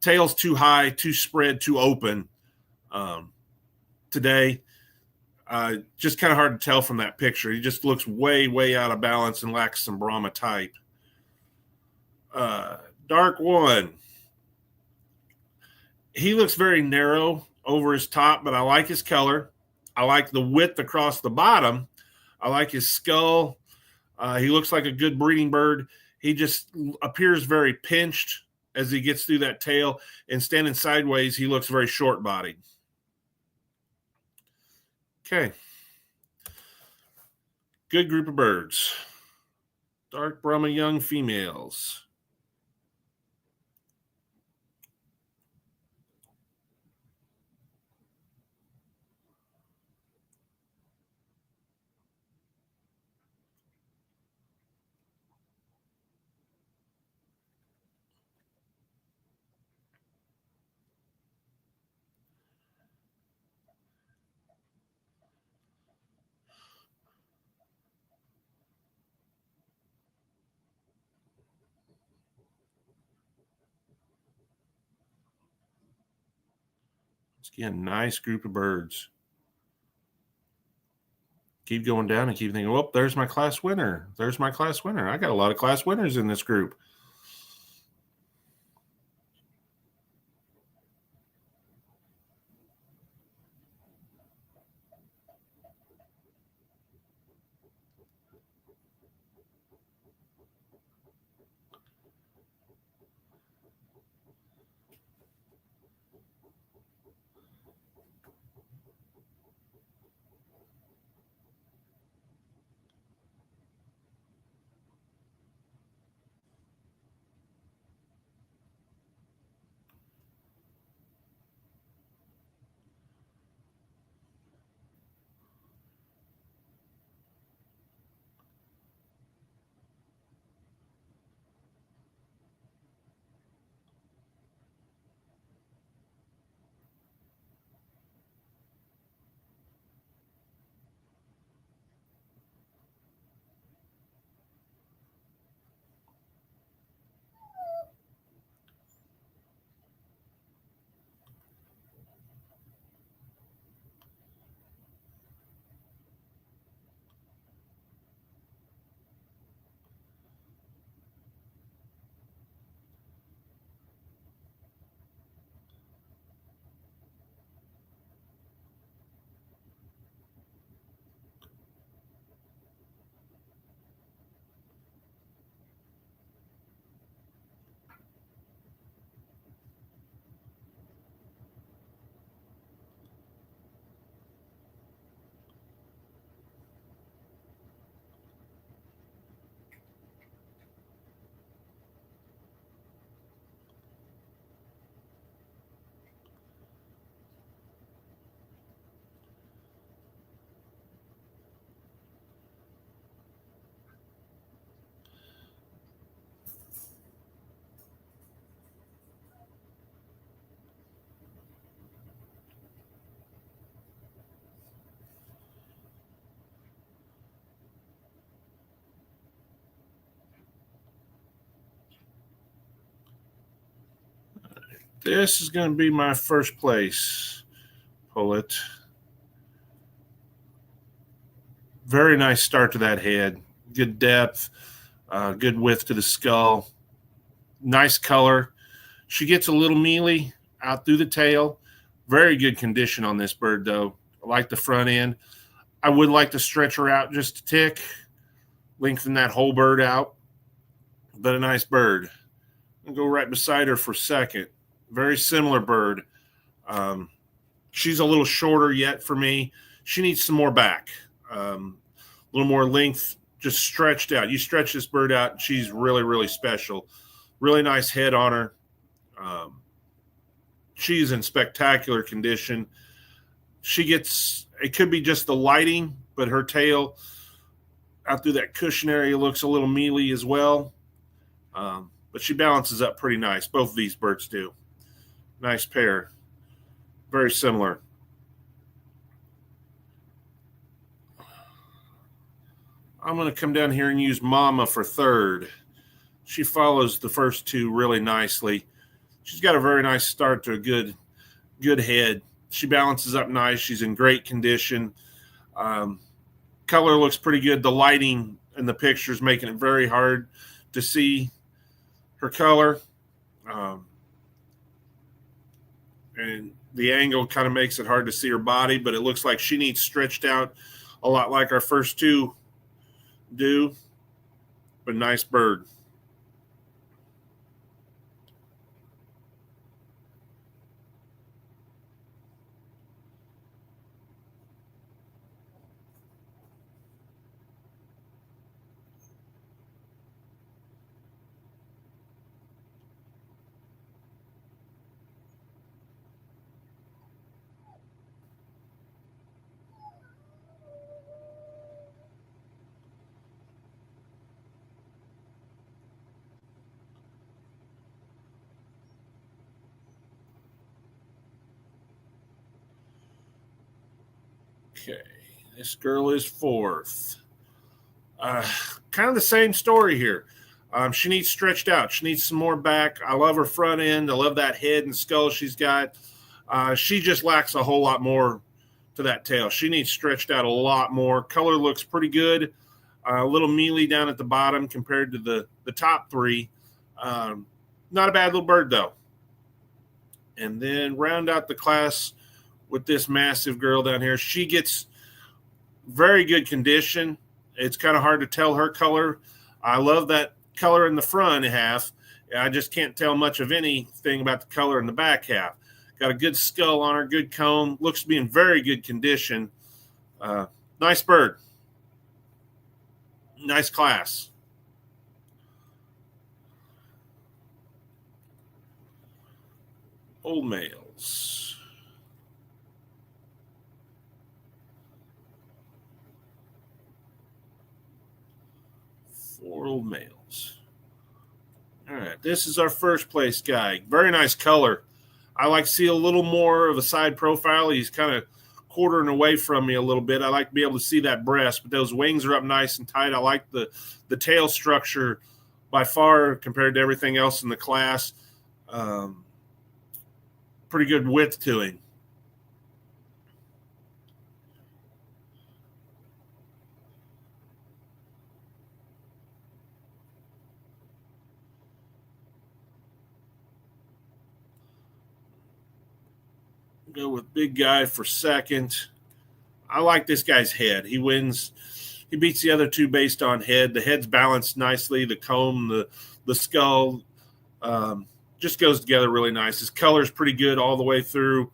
Tail's too high, too spread, too open today. Just kind of hard to tell from that picture. He just looks way out of balance and lacks some Brahma type. Dark One. He looks very narrow over his top, but I like his color. I like the width across the bottom. I like his skull. He looks like a good breeding bird. He just appears very pinched as he gets through that tail, and standing sideways, he looks very short-bodied. Okay. Good group of birds. Dark Brahma young females. Again, nice group of birds. Keep going down and keep thinking, well, there's my class winner. There's my class winner. I got a lot of class winners in this group. This is going to be my first place pullet. Very nice start to that head. Good depth, good width to the skull. Nice color. She gets a little mealy out through the tail. Very good condition on this bird, though. I like the front end. I would like to stretch her out just a tick, lengthen that whole bird out. But a nice bird. I'll go right beside her for second. Very similar bird. She's a little shorter yet for me. She needs some more back. A little more length, just stretched out. You stretch this bird out, and she's really, really special. Really nice head on her. She's in spectacular condition. She gets, it could be just the lighting, but her tail out through that cushion area looks a little mealy as well. But she balances up pretty nice. Both of these birds do. Nice pair. Very similar. I'm going to come down here and use Mama for third. She follows the first two really nicely. She's got a very nice start to a good head. She balances up nice. She's in great condition. Color looks pretty good. The lighting in the picture is making it very hard to see her color. And the angle kind of makes it hard to see her body, but it looks like she needs stretched out a lot like our first two do. But nice bird. Okay, this girl is fourth. Kind of the same story here. She needs stretched out. She needs some more back. I love her front end. I love that head and skull she's got. She just lacks a whole lot more to that tail. She needs stretched out a lot more. Color looks pretty good. A little mealy down at the bottom compared to the top three. Not a bad little bird, though. And then round out the class with this massive girl down here. She gets very good condition. It's kind of hard to tell her color. I love that color in the front half. I just can't tell much of anything about the color in the back half. Got a good skull on her, good comb. Looks to be in very good condition. Nice bird. Nice class. Old males. Four old males. All right, this is our first place guy. Very nice color. I like to see a little more of a side profile. He's kind of quartering away from me a little bit. I like to be able to see that breast, but those wings are up nice and tight. I like the tail structure by far compared to everything else in the class. Pretty good width to him. Go with big guy for second. I like this guy's head. He wins. He beats the other two based on head. The head's balanced nicely. The comb, the skull, just goes together really nice. His color's pretty good all the way through.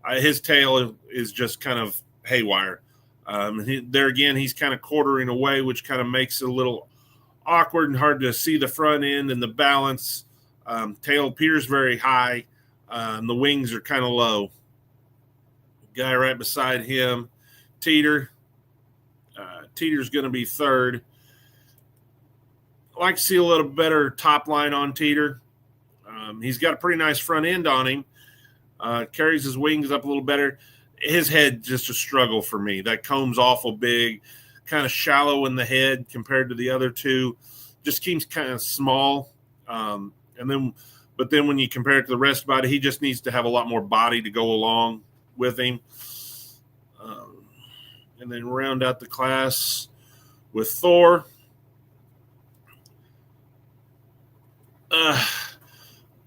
His tail is just kind of haywire. There again, he's kind of quartering away, which kind of makes it a little awkward and hard to see the front end and the balance. Tail appears very high. The wings are kind of low. Guy right beside him, Teeter. Teeter's going to be third. I like to see a little better top line on Teeter. He's got a pretty nice front end on him. Carries his wings up a little better. His head just a struggle for me. That comb's awful big, kind of shallow in the head compared to the other two. Just seems kind of small. But then when you compare it to the rest of the body, he just needs to have a lot more body to go along with him. And then round out the class with Thor.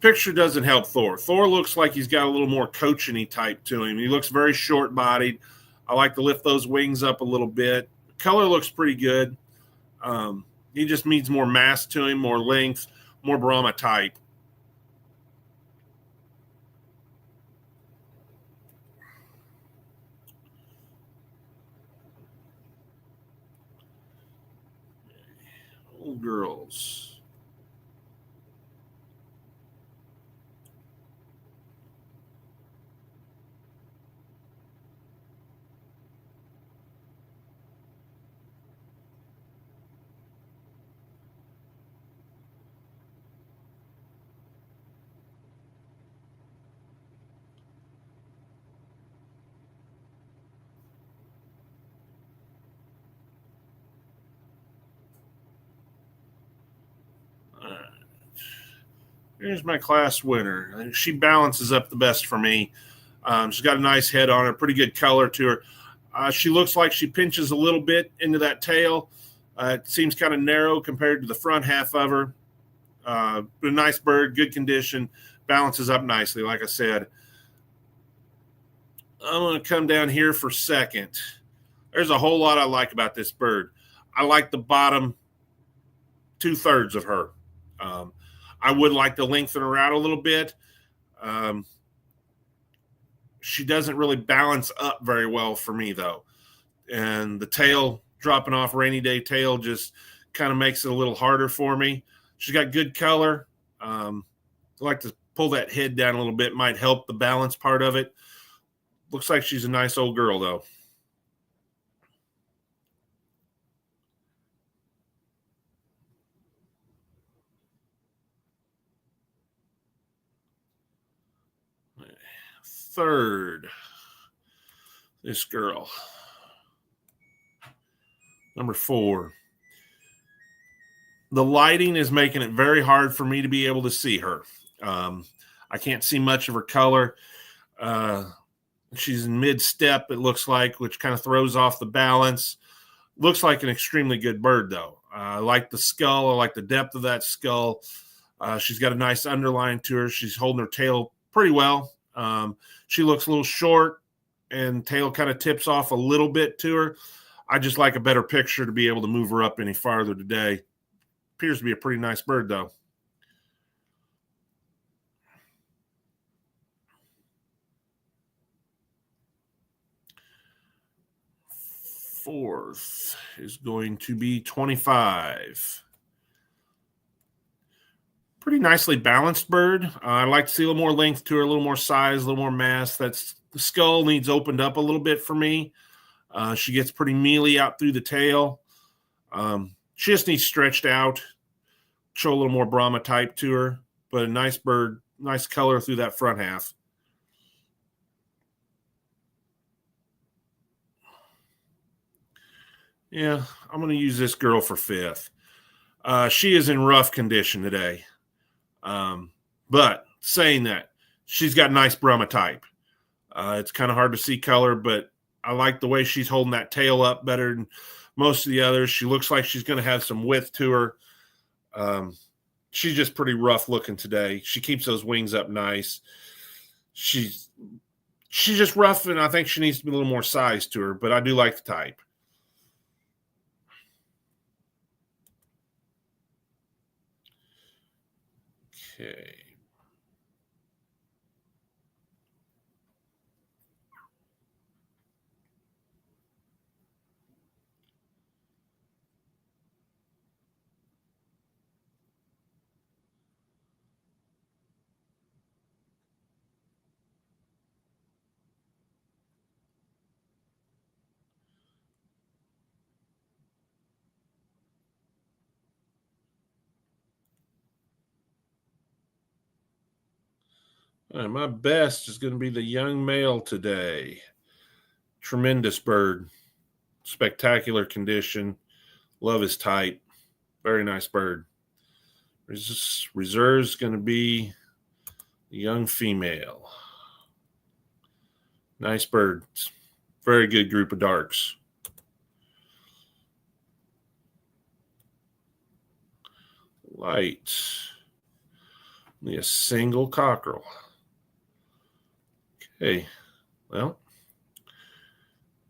Picture doesn't help Thor. Thor looks like he's got a little more coaching-y type to him. He looks very short-bodied. I like to lift those wings up a little bit. Color looks pretty good. He just needs more mass to him, more length, more Brahma type. Old girls. Here's my class winner. She balances up the best for me. She's got a nice head on her, pretty good color to her. She looks like she pinches a little bit into that tail. It seems kind of narrow compared to the front half of her. But a nice bird, good condition, balances up nicely, like I said. I'm going to come down here for second. There's a whole lot I like about this bird. I like the bottom 2/3 of her. I would like to lengthen her out a little bit. She doesn't really balance up very well for me, though. And the tail dropping off, rainy day tail, just kind of makes it a little harder for me. She's got good color. I like to pull that head down a little bit. Might help the balance part of it. Looks like she's a nice old girl, though. Third, this girl, number 4. The lighting is making it very hard for me to be able to see her. I can't see much of her color. She's in mid-step, it looks like, which kind of throws off the balance. Looks like an extremely good bird, though. I like the skull. I like the depth of that skull. She's got a nice underline to her. She's holding her tail pretty well. She looks a little short, and tail kind of tips off a little bit to her. I just like a better picture to be able to move her up any farther today. Appears to be a pretty nice bird, though. Fourth is going to be 25. Pretty nicely balanced bird. I like to see a little more length to her, a little more size, a little more mass. The skull needs opened up a little bit for me. She gets pretty mealy out through the tail. She just needs stretched out, show a little more Brahma type to her, but a nice bird, nice color through that front half. Yeah, I'm going to use this girl for fifth. She is in rough condition today. But saying that, she's got nice Brahma type. It's kind of hard to see color, but I like the way she's holding that tail up better than most of the others. She looks like she's going to have some width to her. She's just pretty rough looking today. She keeps those wings up nice. She's just rough, and I think she needs to be a little more size to her, but I do like the type. Okay. All right, my best is going to be the young male today. Tremendous bird. Spectacular condition. Love his type. Very nice bird. Reserve's going to be the young female. Nice bird. Very good group of darks. Light. Only a single cockerel. Okay, well,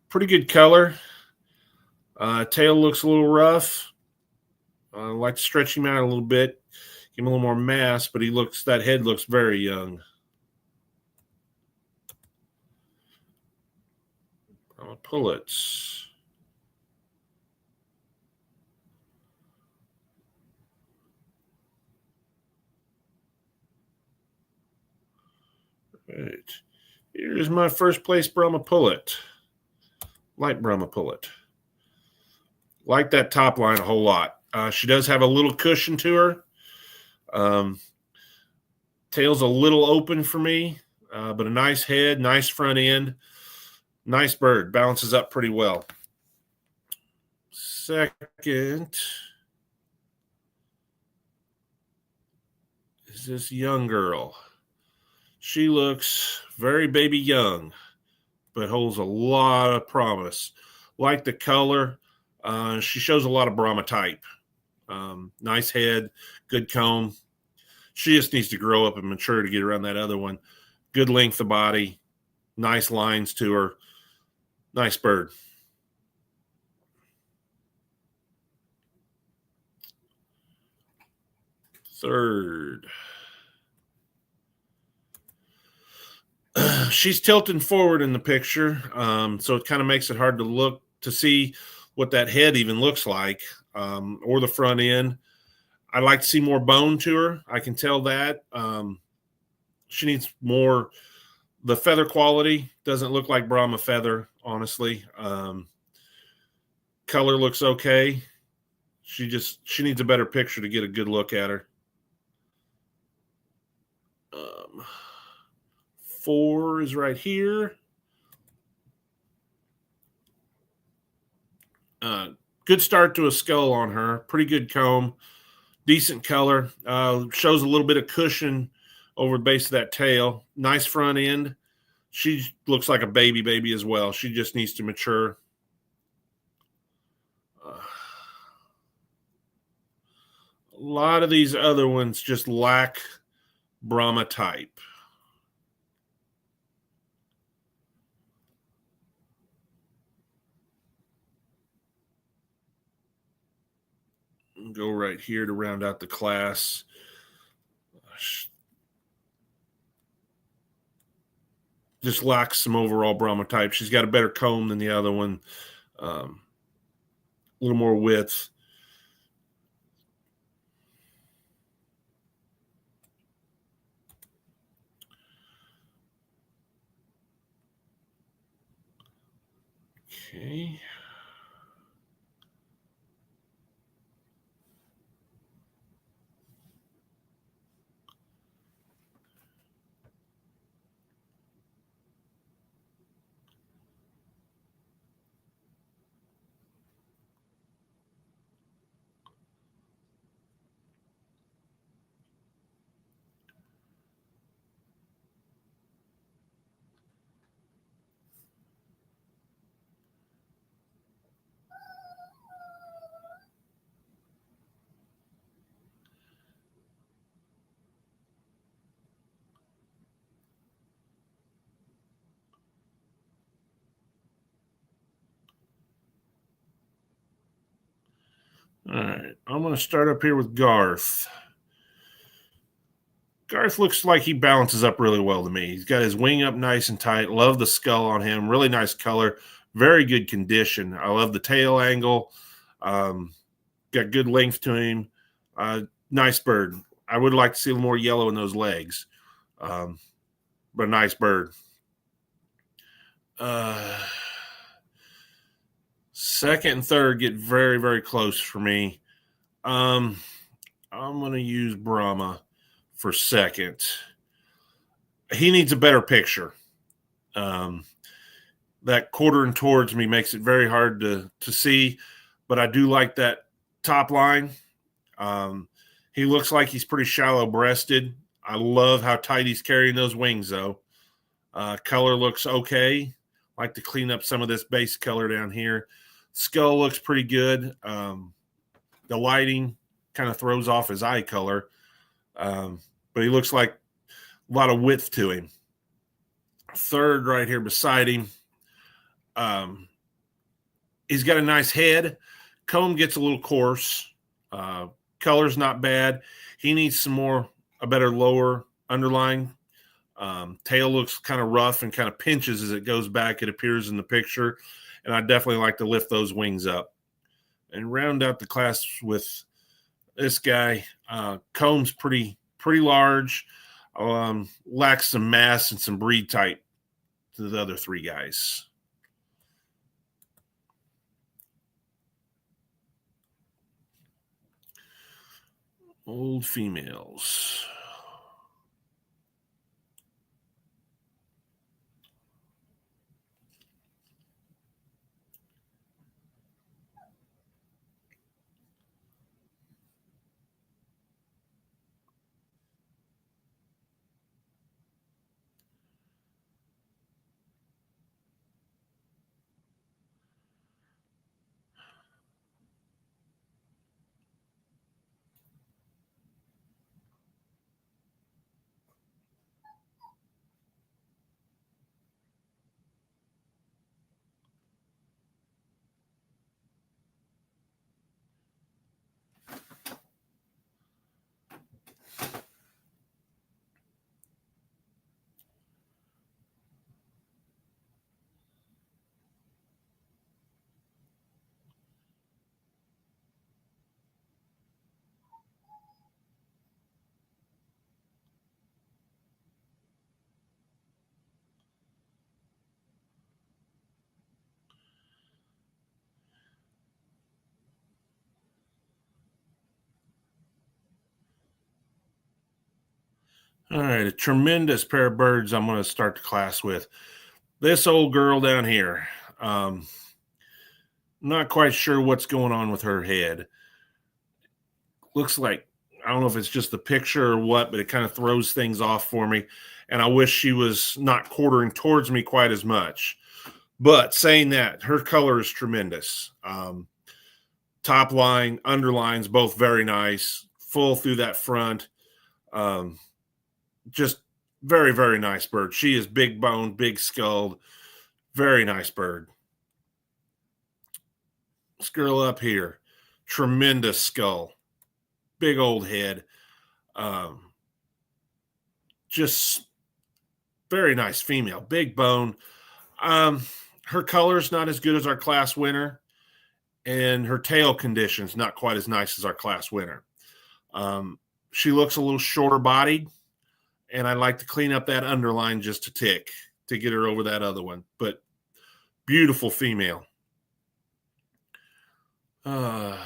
pretty good color. Tail looks a little rough. I like to stretch him out a little bit, give him a little more mass, but that head looks very young. I'm gonna pull it. Right. Here's my first place Brahma pullet. Light Brahma pullet. Like that top line a whole lot. She does have a little cushion to her. Tail's a little open for me, but a nice head, nice front end. Nice bird. Balances up pretty well. Second is this young girl. She looks very baby young, but holds a lot of promise. Like the color. She shows a lot of Brahma type. Nice head, good comb. She just needs to grow up and mature to get around that other one. Good length of body. Nice lines to her. Nice bird. Third. She's tilting forward in the picture, so it kind of makes it hard to see what that head even looks like, or the front end. I'd like to see more bone to her. I can tell that. She needs more. The feather quality doesn't look like Brahma feather, honestly. Color looks okay. She needs a better picture to get a good look at her. 4 is right here. Good start to a skull on her. Pretty good comb. Decent color. Shows a little bit of cushion over the base of that tail. Nice front end. She looks like a baby as well. She just needs to mature. A lot of these other ones just lack Brahma type. Go right here to round out the class. Just lacks some overall Brahma type. She's got a better comb than the other one. A little more width. Okay. All right, I'm going to start up here with Garth. Garth looks like he balances up really well to me. He's got his wing up nice and tight. Love the skull on him. Really nice color. Very good condition. I love the tail angle. Got good length to him. Nice bird. I would like to see a little more yellow in those legs. But a nice bird. Second and third get very, very close for me. I'm going to use Brahma for second. He needs a better picture. That quartering towards me makes it very hard to see, but I do like that top line. He looks like he's pretty shallow breasted. I love how tight he's carrying those wings, though. Color looks okay. Like to clean up some of this base color down here. Skull looks pretty good. The lighting kind of throws off his eye color. But he looks like a lot of width to him. Third right here beside him. He's got a nice head. Comb gets a little coarse. Color's not bad. He needs a better lower underline. Tail looks kind of rough and kind of pinches as it goes back. It appears in the picture. And I definitely like to lift those wings up. And round out the class with this guy. Comb's pretty large. Lacks some mass and some breed type to the other three guys. Old females. All right, a tremendous pair of birds I'm going to start the class with. This old girl down here. Not quite sure what's going on with her head. Looks like, I don't know if it's just the picture or what, but it kind of throws things off for me. and I wish she was not quartering towards me quite as much. But saying that, her color is tremendous. Top line, underlines, both very nice, full through that front. Just very, very nice bird. She is big boned, big skulled, very nice bird. This girl up here, tremendous skull, big old head. Just very nice female, big bone. Her color is not as good as our class winner, and her tail condition's not quite as nice as our class winner. She looks a little shorter bodied, and I'd like to clean up that underline just a tick to get her over that other one. But beautiful female. I'm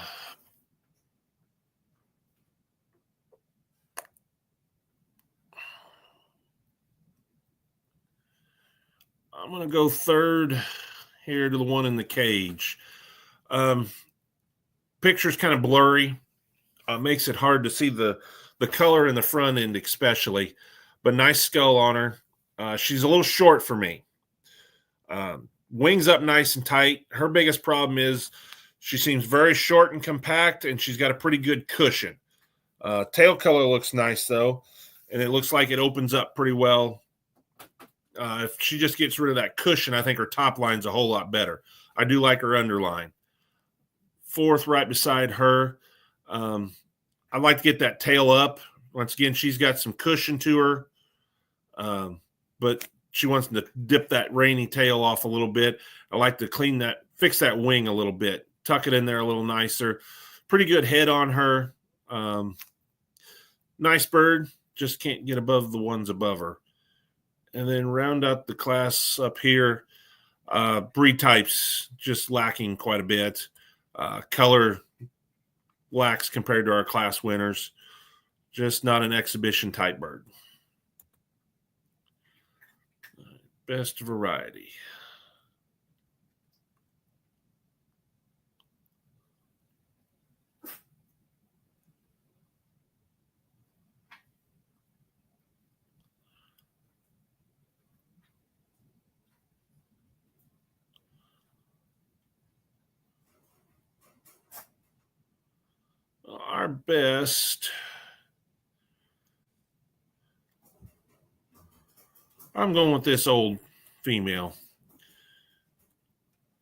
going to go third here to the one in the cage. Picture's kind of blurry. Makes it hard to see the color in the front end especially. But nice skull on her. She's a little short for me. Wings up nice and tight. Her biggest problem is she seems very short and compact, and she's got a pretty good cushion. Tail color looks nice, though, and it looks like it opens up pretty well. If she just gets rid of that cushion, I think her top line's a whole lot better. I do like her underline. Fourth, right beside her. I'd like to get that tail up. Once again, she's got some cushion to her, but she wants to dip that rainy tail off a little bit. I like to fix that wing a little bit, tuck it in there a little nicer. Pretty good head on her. Nice bird, just can't get above the ones above her. And then round out the class up here, breed types just lacking quite a bit. Color lacks compared to our class winners. Just not an exhibition type bird. Best variety. Our best. I'm going with this old female.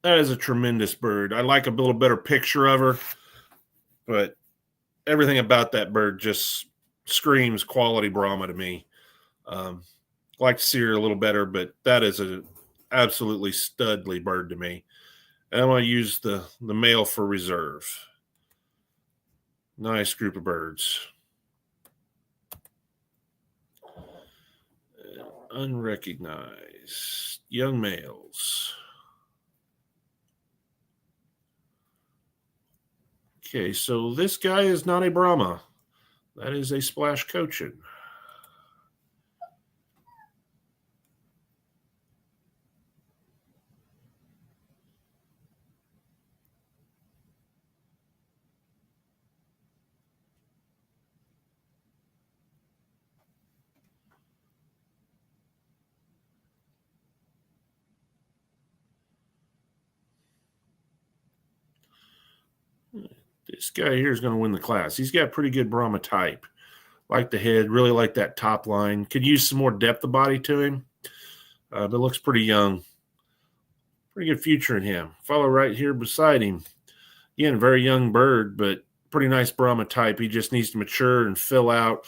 That is a tremendous bird. I like a little better picture of her, but everything about that bird just screams quality Brahma to me. Like to see her a little better, but that is an absolutely studly bird to me. And I'm going to use the male for reserve. Nice group of birds. Unrecognized young males. Okay, so this guy is not a Brahma. That is a splash cochin. This guy here is going to win the class. He's got pretty good Brahma type. Like the head, really like that top line. Could use some more depth of body to him, but looks pretty young. Pretty good future in him. Follow right here beside him. Again, very young bird, but pretty nice Brahma type. He just needs to mature and fill out.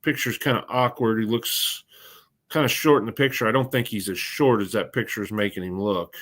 Picture's kind of awkward. He looks kind of short in the picture. I don't think he's as short as that picture is making him look.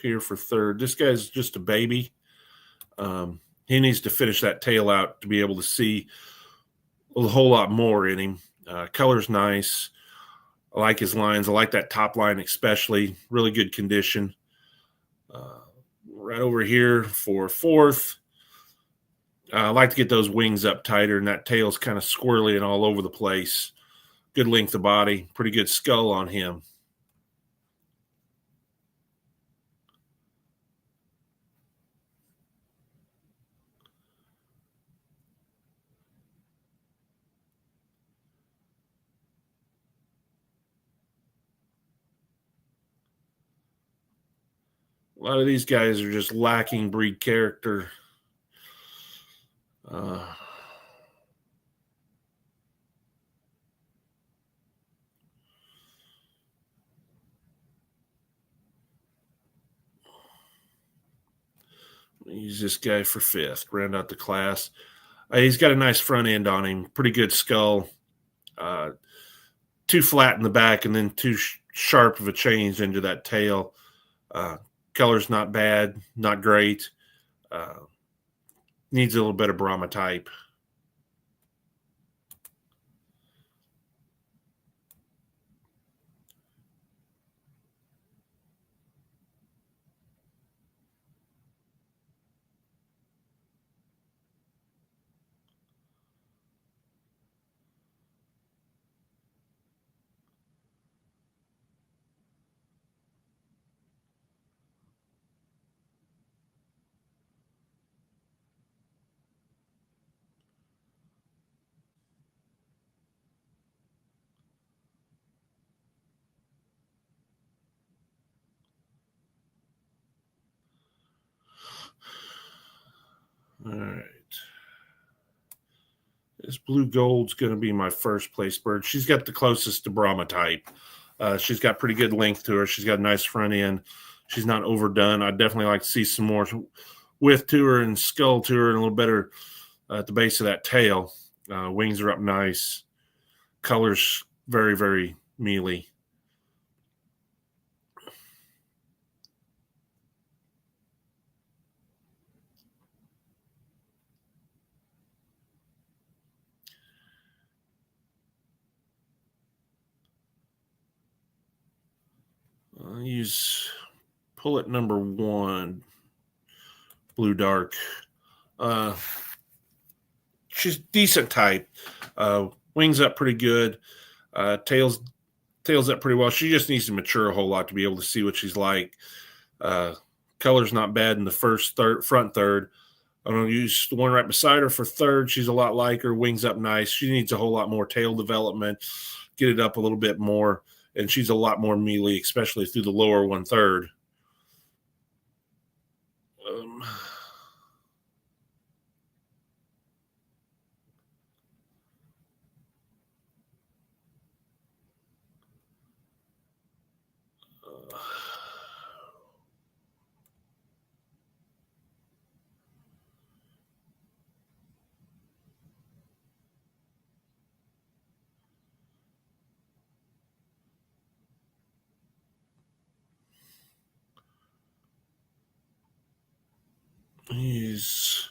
Here for third. This guy's just a baby. He needs to finish that tail out to be able to see a whole lot more in him. Color's nice. I like his lines. I like that top line especially. Really good condition. Right over here for fourth. I like to get those wings up tighter, and that tail's kind of squirrely and all over the place. Good length of body. Pretty good skull on him. A lot of these guys are just lacking breed character. Use this guy for fifth, round out the class. He's got a nice front end on him, pretty good skull. Too flat in the back and then too sharp of a change into that tail. Color's not bad, not great. Needs a little bit of Brahma type. All right. This blue gold's going to be my first place bird. She's got the closest to Brahma type. She's got pretty good length to her. She's got a nice front end. She's not overdone. I'd definitely like to see some more width to her and skull to her and a little better at the base of that tail. Wings are up nice. Color's very, very mealy. I'll use pullet number 1, blue dark. She's decent type. Wings up pretty good. Tails up pretty well. She just needs to mature a whole lot to be able to see what she's like. Color's not bad in the front third. I'm going to use the one right beside her for third. She's a lot like her. Wings up nice. She needs a whole lot more tail development. Get it up a little bit more. And she's a lot more mealy, especially through the lower 1/3. He's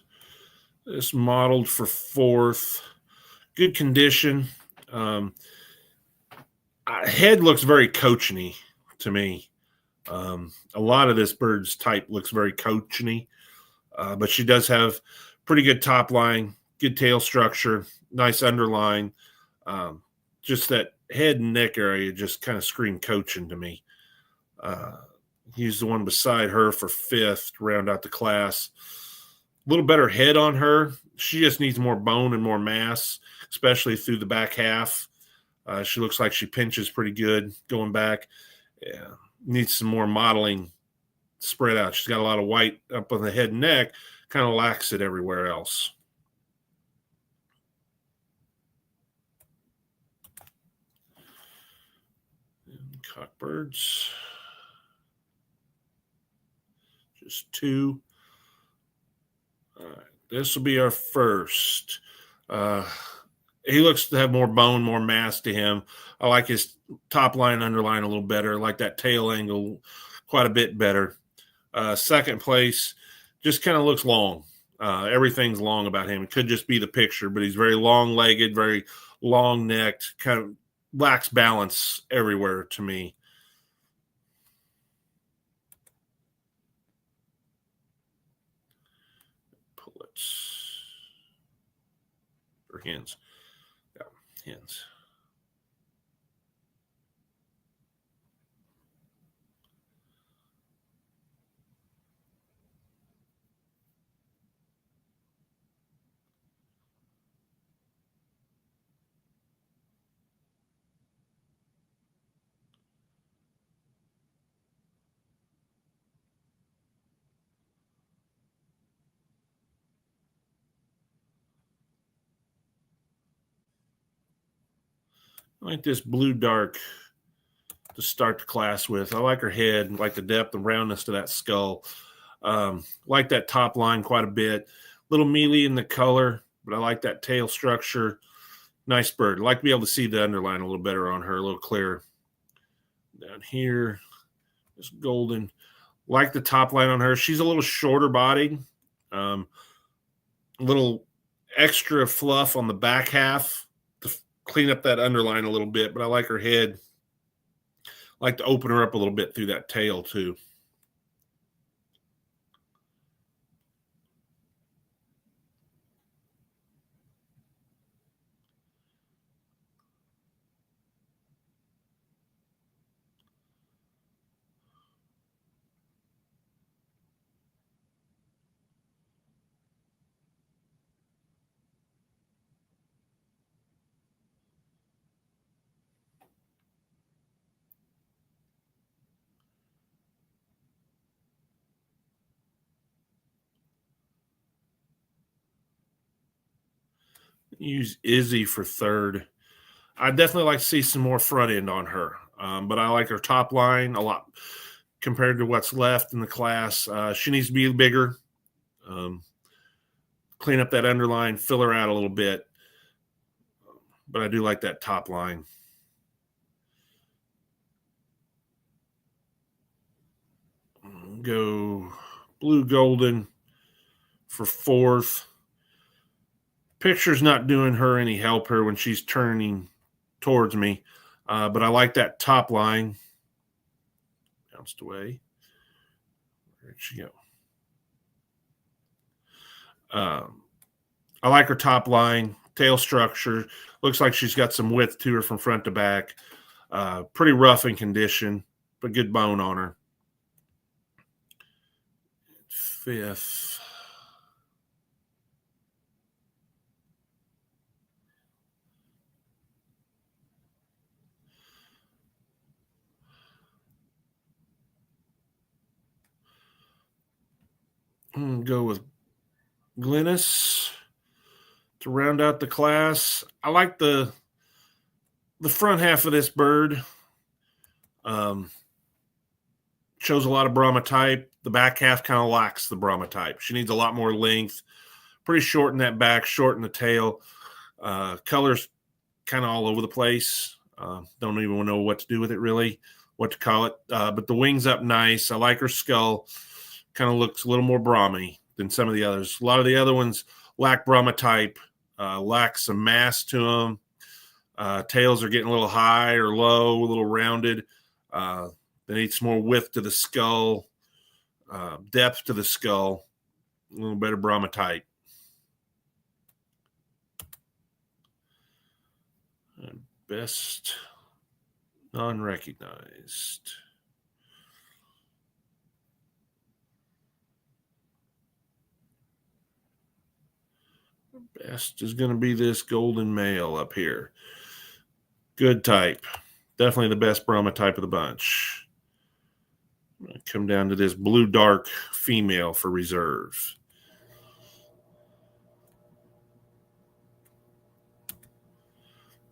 this modeled for fourth. Good condition. Head looks very cochiony to me. A lot of this bird's type looks very cochiony, but she does have pretty good top line, good tail structure, nice underline. Just that head and neck area just kind of scream coaching to me. Use the one beside her for fifth to round out the class. A little better head on her. She just needs more bone and more mass, especially through the back half. She looks like she pinches pretty good going back. Yeah, needs some more modeling spread out. She's got a lot of white up on the head and neck, kind of lacks it everywhere else. And cockbirds. Just 2. All right, this will be our first. He looks to have more bone, more mass to him. I like his top line, underline a little better. I like that tail angle quite a bit better. Second place just kind of looks long. Everything's long about him. It could just be the picture, but he's very long-legged, very long necked, kind of lacks balance everywhere to me. Pullets or hens. Yeah, hens. I like this blue dark to start the class with. I like her head, like the depth and roundness to that skull. Like that top line quite a bit. Little mealy in the color, but I like that tail structure. Nice bird. I like to be able to see the underline a little better on her, a little clearer. Down here, this golden. Like the top line on her. She's a little shorter bodied. A little extra fluff on the back half to clean up that underline a little bit, but I like her head. I like to open her up a little bit through that tail too. Use Izzy for third. I definitely like to see some more front end on her, but I like her top line a lot compared to what's left in the class. She needs to be bigger, clean up that underline, fill her out a little bit, but I do like that top line. Go blue golden for fourth. Picture's not doing her any help here when she's turning towards me, but I like that top line. Bounced away. Where'd she go? I like her top line, tail structure. Looks like she's got some width to her from front to back. Pretty rough in condition, but good bone on her. Fifth. I'm going to go with Glennis to round out the class. I like the front half of this bird. Shows a lot of Brahma type. The back half kind of lacks the Brahma type. She needs a lot more length. Pretty short in that back, short in the tail. Colors kind of all over the place. Don't even know what to do with it really, what to call it. But the wings up nice. I like her skull. Kind of looks a little more Brahmy than some of the others. A lot of the other ones lack Brahma type, lack some mass to them. Tails are getting a little high or low, a little rounded. They need some more width to the skull, depth to the skull, a little better Brahma type. Best non-recognized. Best is going to be this golden male up here. Good type. Definitely the best Brahma type of the bunch. I'm going to come down to this blue dark female for reserve.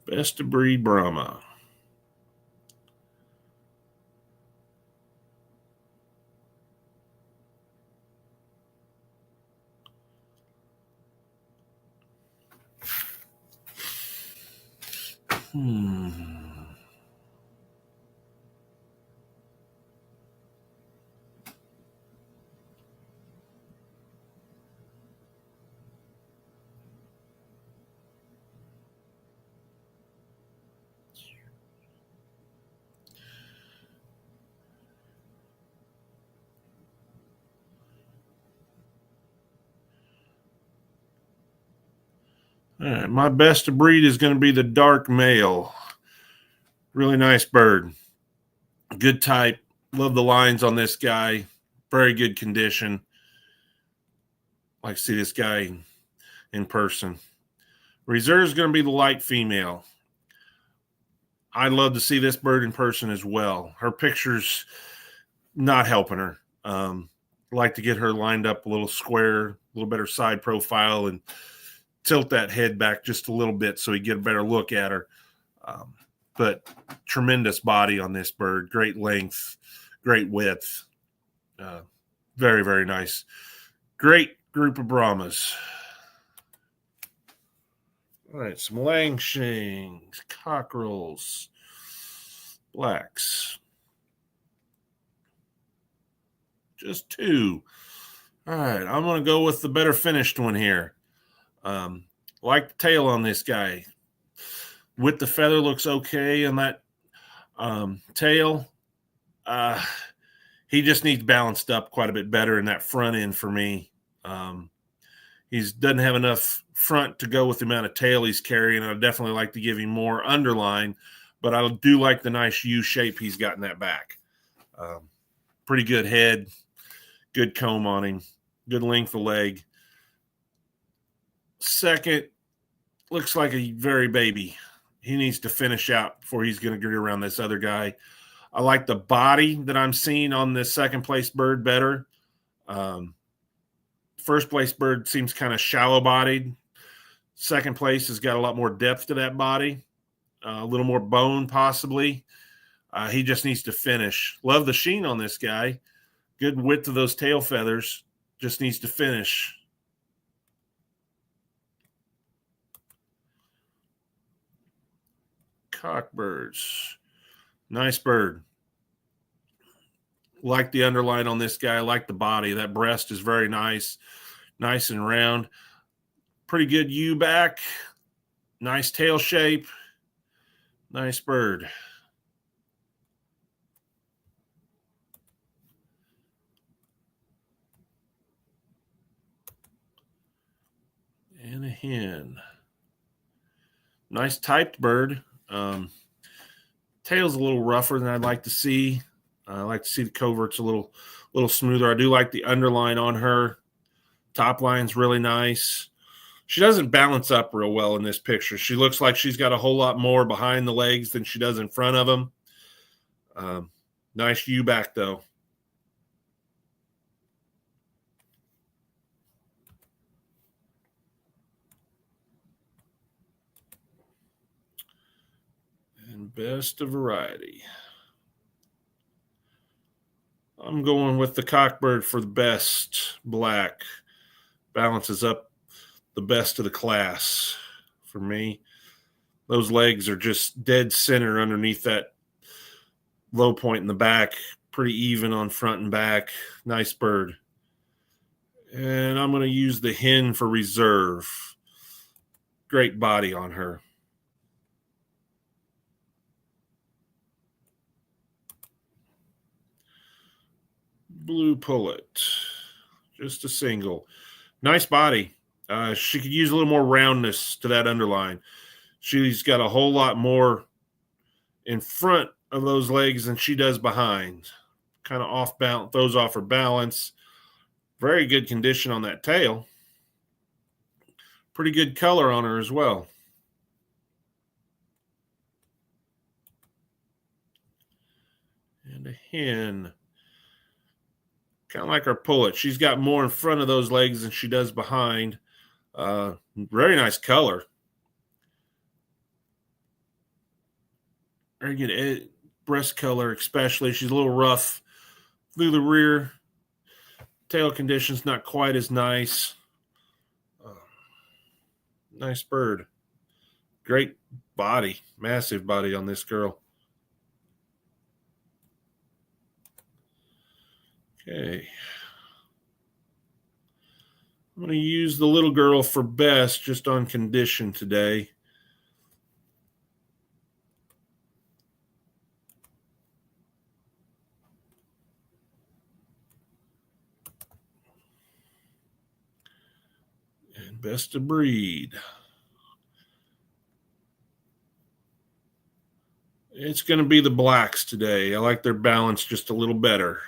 Best of breed Brahma. All right, my best of breed is going to be the dark male. Really nice bird. Good type. Love the lines on this guy. Very good condition. Like to see this guy in person. Reserve is going to be the light female. I'd love to see this bird in person as well. Her picture's not helping her. Like to get her lined up a little square, a little better side profile, and tilt that head back just a little bit so you get a better look at her. But tremendous body on this bird. Great length, great width. Very, very nice. Great group of Brahmas. All right, some Langshangs, cockerels, blacks. Just two. All right, I'm going to go with the better finished one here. Like the tail on this guy. With the feather looks okay, and that tail, he just needs balanced up quite a bit better in that front end for me. He doesn't have enough front to go with the amount of tail he's carrying. I'd definitely like to give him more underline, but I do like the nice U shape he's got in that back. Pretty good head, good comb on him, good length of leg. Second, looks like a very baby. He needs to finish out before he's going to get around this other guy. I like the body that I'm seeing on this second place bird better. First place bird seems kind of shallow bodied. Second place has got a lot more depth to that body, a little more bone possibly. He just needs to finish. Love the sheen on this guy. Good width of those tail feathers. Just needs to finish. Cockbirds. Nice bird. Like the underline on this guy. Like the body. That breast is very nice. Nice and round. Pretty good U back. Nice tail shape. Nice bird. And a hen. Nice typed bird. Tail's a little rougher than I'd like to see. I like to see the coverts a little smoother. I do like the underline on her. Top line's really nice. She doesn't balance up real well in this picture. She looks like she's got a whole lot more behind the legs than she does in front of them. Nice U back, though. And best of variety. I'm going with the cockbird for the best black. Balances up the best of the class for me. Those legs are just dead center underneath that low point in the back. Pretty even on front and back. Nice bird. And I'm going to use the hen for reserve. Great body on her. Blue pullet. Just a single. Nice body. She could use a little more roundness to that underline. She's got a whole lot more in front of those legs than she does behind. Kind of off balance, throws off her balance. Very good condition on that tail. Pretty good color on her as well. And a hen. Kind of like our pullet. She's got more in front of those legs than she does behind. Very nice color. Very good breast color, especially. She's a little rough through the rear. Tail condition's not quite as nice. Nice bird. Great body. Massive body on this girl. Okay. I'm going to use the little girl for best just on condition today. And best of breed. It's going to be the blacks today. I like their balance just a little better.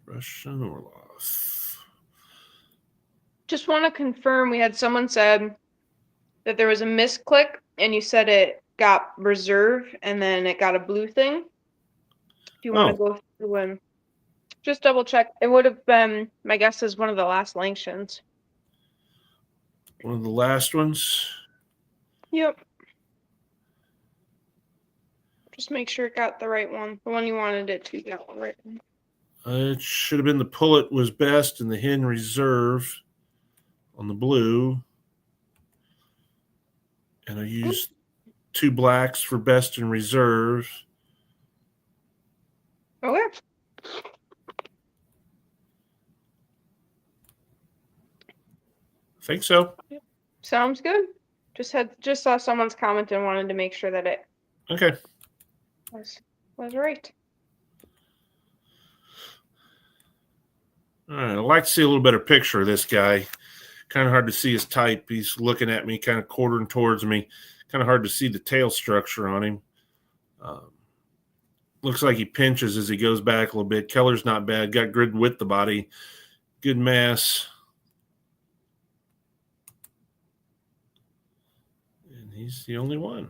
Russian Orlov. Just want to confirm, we had someone said that there was a misclick and you said it got reserve and then it got a blue thing. If you want to go through and just double check, it would have been, my guess is one of the last Langshtons. One of the last ones? Yep. Just make sure it got the right one. The one you wanted it to got the right one. It should have been the pullet was best and the hen reserve on the blue. And I used 2 blacks for best and reserve. Okay. I think so. Sounds good. Just saw someone's comment and wanted to make sure that it was right. All right, I'd like to see a little better picture of this guy. Kind of hard to see his type. He's looking at me, kind of quartering towards me. Kind of hard to see the tail structure on him. Looks like he pinches as he goes back a little bit. Color's not bad. Got grid with the body. Good mass. And he's the only one.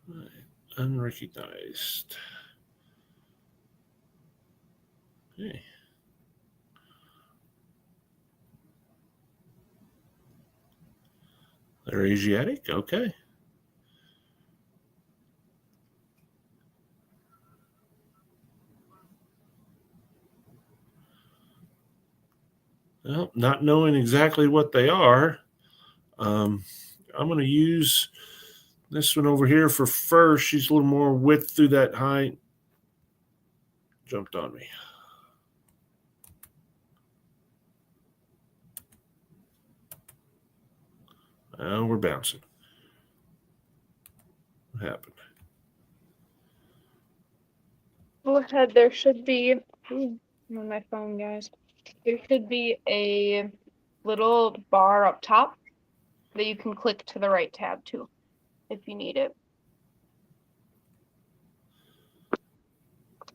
Right. Unrecognized. Okay. They're Asiatic? Okay. Well, not knowing exactly what they are, I'm going to use this one over here for first. She's a little more width through that height. Jumped on me. Now we're bouncing. What happened? Go ahead. There should be. I'm on my phone, guys. There should be a little bar up top that you can click to the right tab to if you need it.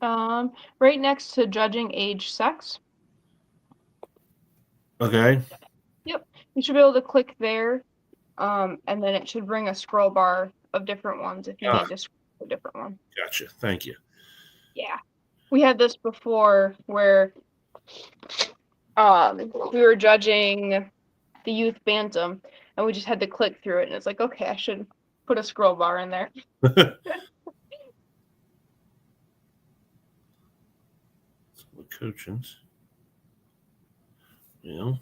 Right next to judging age, sex. Okay. Yep. You should be able to click there. And then it should bring a scroll bar of different ones if you need to scroll to a different one. Gotcha. Thank you. Yeah. We had this before where we were judging the youth bantam and we just had to click through it and it's like, okay, I should put a scroll bar in there. Coachins. Yeah.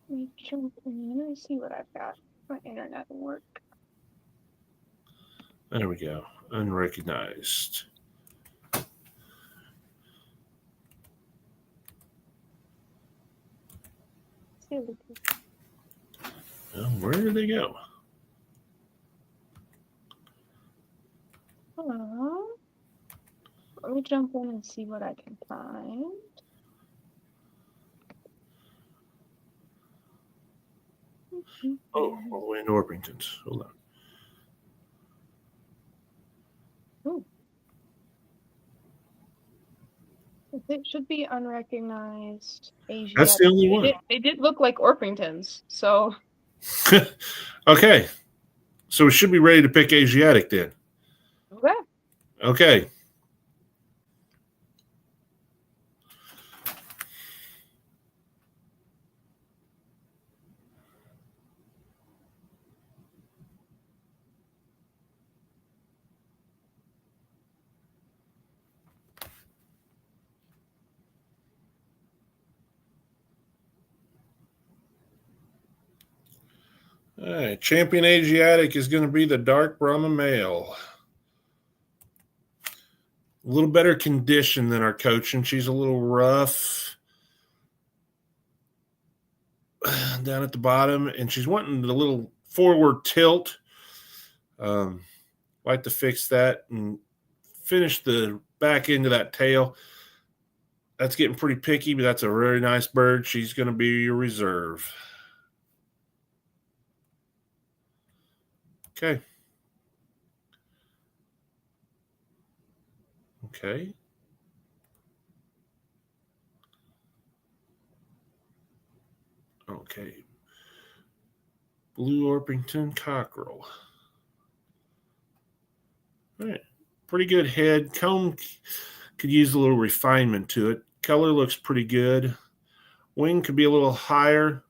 Let me jump in and see what I've got. My internet will work. There we go. Unrecognized. Well, where did they go? Hello. Let me jump in and see what I can find. Oh, all the way into Orpington's. Hold on. Ooh. It should be unrecognized Asiatic. That's the only one. They did look like Orpingtons, so. Okay. So we should be ready to pick Asiatic then. Okay. Okay. All right, champion Asiatic is going to be the dark Brahma male. A little better condition than our Cochin. She's a little rough down at the bottom, and she's wanting a little forward tilt. Like to fix that and finish the back end of that tail. That's getting pretty picky, but that's a very nice bird. She's going to be your reserve. Okay. Okay. Okay. Blue Orpington cockerel. All right. Pretty good head. Comb could use a little refinement to it. Color looks pretty good. Wing could be a little higher.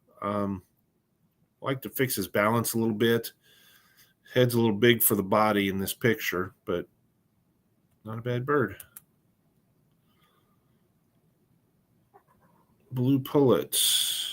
Like to fix his balance a little bit. Head's a little big for the body in this picture, but not a bad bird. Blue pullets.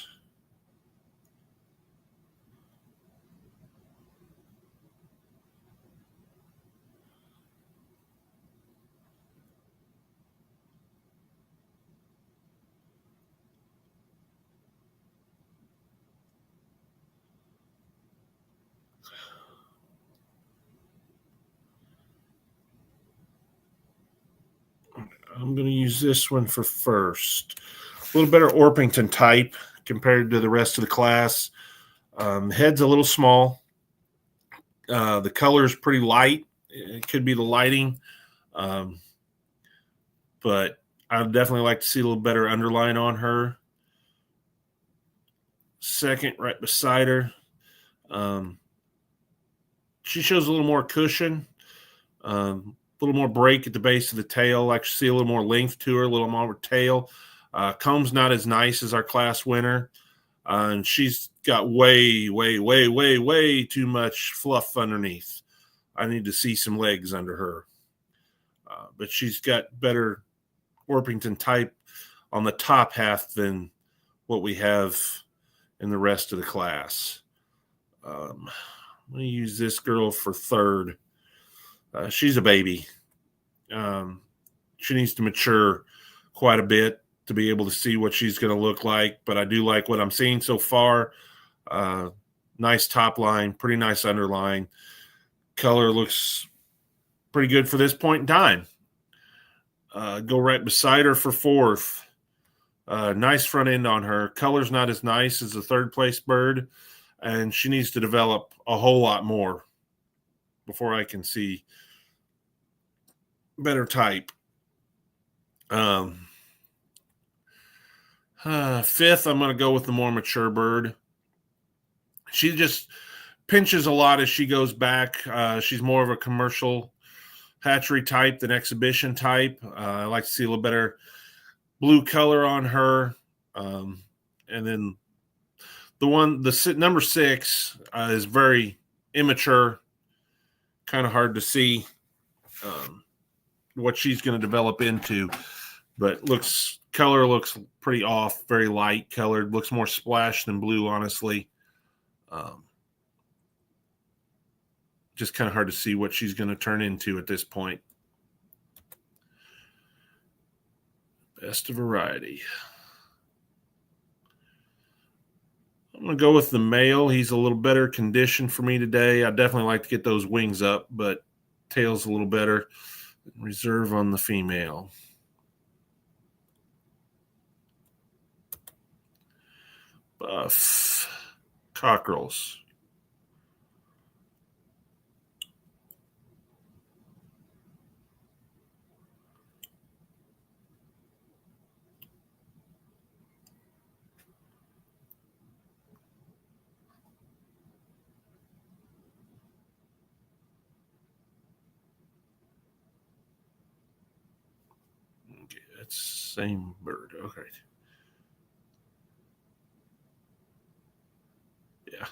I'm going to use this one for first. A little better Orpington type compared to the rest of the class. Head's a little small. The color is pretty light. It could be the lighting. But I'd definitely like to see a little better underline on her. Second, right beside her. She shows a little more cushion. A little more break at the base of the tail. I like to see a little more length to her, a little more tail. Comb's not as nice as our class winner. And she's got way too much fluff underneath. I need to see some legs under her. But she's got better Orpington type on the top half than what we have in the rest of the class. I'm going to use this girl for third. She's a baby. She needs to mature quite a bit to be able to see what she's going to look like. But I do like what I'm seeing so far. Nice top line, pretty nice underline. Color looks pretty good for this point in time. Go right beside her for fourth. Nice front end on her. Color's not as nice as the third place bird, and she needs to develop a whole lot more before I can see better type. Fifth, I'm going to go with the more mature bird. She just pinches a lot as she goes back. She's more of a commercial hatchery type than exhibition type. I like to see a little better blue color on her. And then the number 6 is very immature, kind of hard to see what she's going to develop into, but color looks pretty off, very light colored, looks more splash than blue, honestly. Just kind of hard to see what she's going to turn into at this point. Best of variety. I'm going to go with the male. He's a little better condition for me today. I definitely like to get those wings up, but tail's a little better. Reserve on the female. Buff. Cockerels. Okay, that's same bird. Okay. Yeah.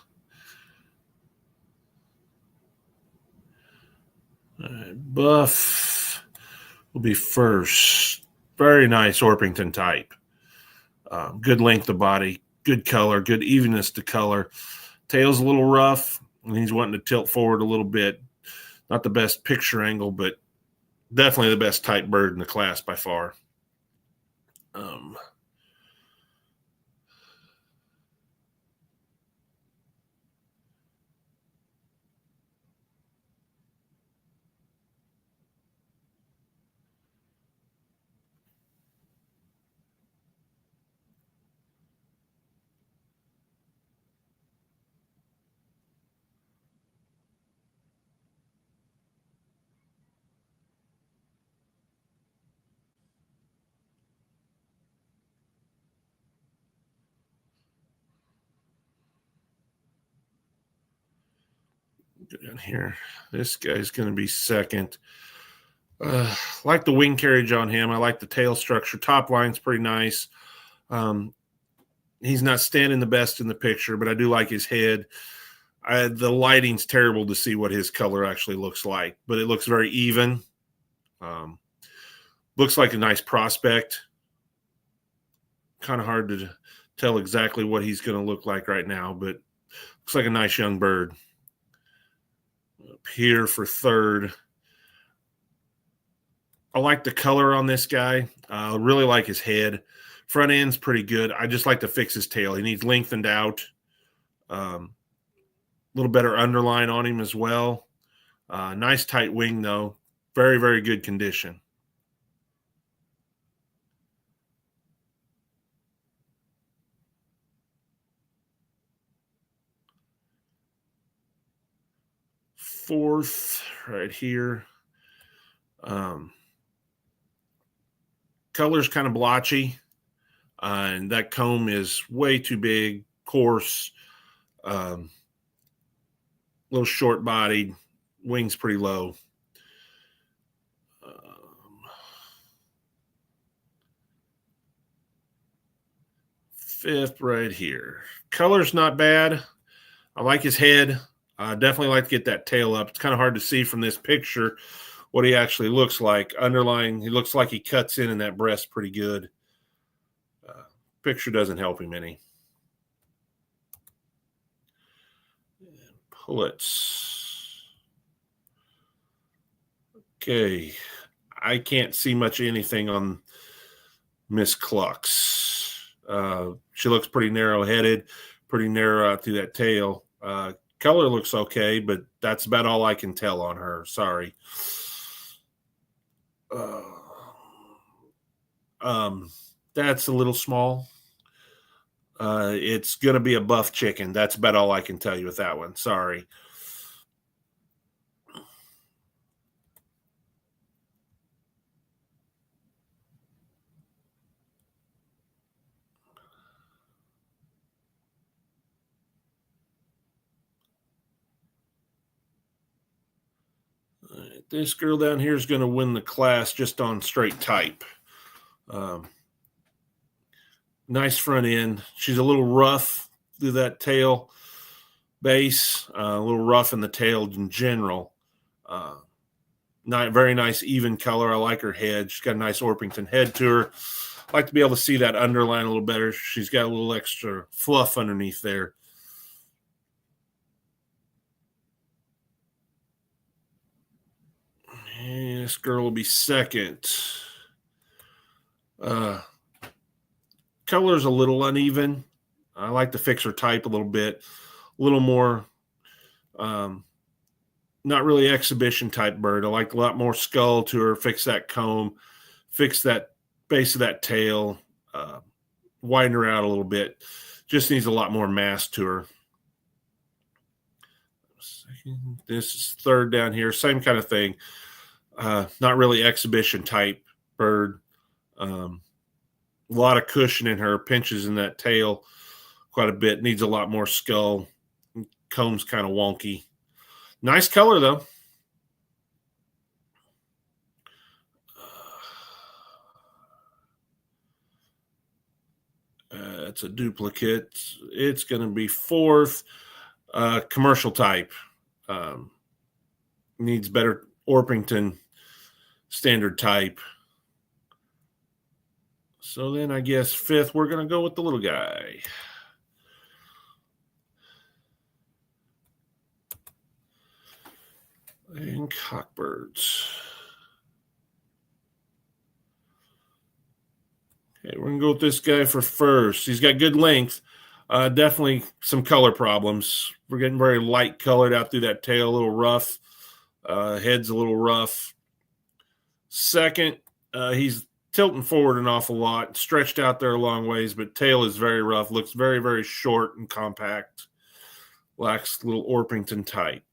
All right, Buff will be first. Very nice Orpington type. Good length of body, good color, good evenness to color. Tail's a little rough, and he's wanting to tilt forward a little bit. Not the best picture angle, but definitely the best type bird in the class by far. Um, Down here, this guy's going to be second. Like the wing carriage on him. I like the tail structure. Top line's pretty nice. He's not standing the best in the picture, but I do like his head. The lighting's terrible to see what his color actually looks like, but it looks very even. Looks like a nice prospect. Kind of hard to tell exactly what he's going to look like right now, but looks like a nice young bird. Up here for third. I like the color on this guy. I really like his head. Front end's pretty good. I just like to fix his tail. He needs lengthened out. A little better underline on him as well. Nice tight wing, though. Very, very good condition. Fourth, right here. Color's kind of blotchy, and that comb is way too big, coarse, little short-bodied, wings pretty low. Fifth right here. Color's not bad. I like his head. I definitely like to get that tail up. It's kind of hard to see from this picture what he actually looks like. Underlying, he looks like he cuts in that breast pretty good. Picture doesn't help him any. Pullets. Okay. I can't see much of anything on Miss Clucks. She looks pretty narrow-headed, pretty narrow out through that tail. Color looks okay, but that's about all I can tell on her. Sorry. That's a little small. It's going to be a buff chicken. That's about all I can tell you with that one. Sorry. This girl down here is going to win the class just on straight type. Nice front end. She's a little rough through that tail base, a little rough in the tail in general. Not very nice, even color. I like her head. She's got a nice Orpington head to her. I like to be able to see that underline a little better. She's got a little extra fluff underneath there. And this girl will be second. Color's a little uneven. I like to fix her type a little bit. A little more, not really exhibition type bird. I like a lot more skull to her. Fix that comb. Fix that base of that tail. Widen her out a little bit. Just needs a lot more mass to her. This is third down here. Same kind of thing. Not really exhibition type bird. A lot of cushion in her. Pinches in that tail quite a bit. Needs a lot more skull. Comb's kind of wonky. Nice color, though. It's a duplicate. It's going to be fourth. Commercial type. Needs better Orpington standard type. So then I guess fifth, we're going to go with the little guy. And cockbirds. Okay, we're going to go with this guy for first. He's got good length. Definitely some color problems. We're getting very light colored out through that tail, a little rough. Head's a little rough. Second, he's tilting forward an awful lot, stretched out there a long ways, but tail is very rough, looks very, very short and compact, lacks little Orpington type.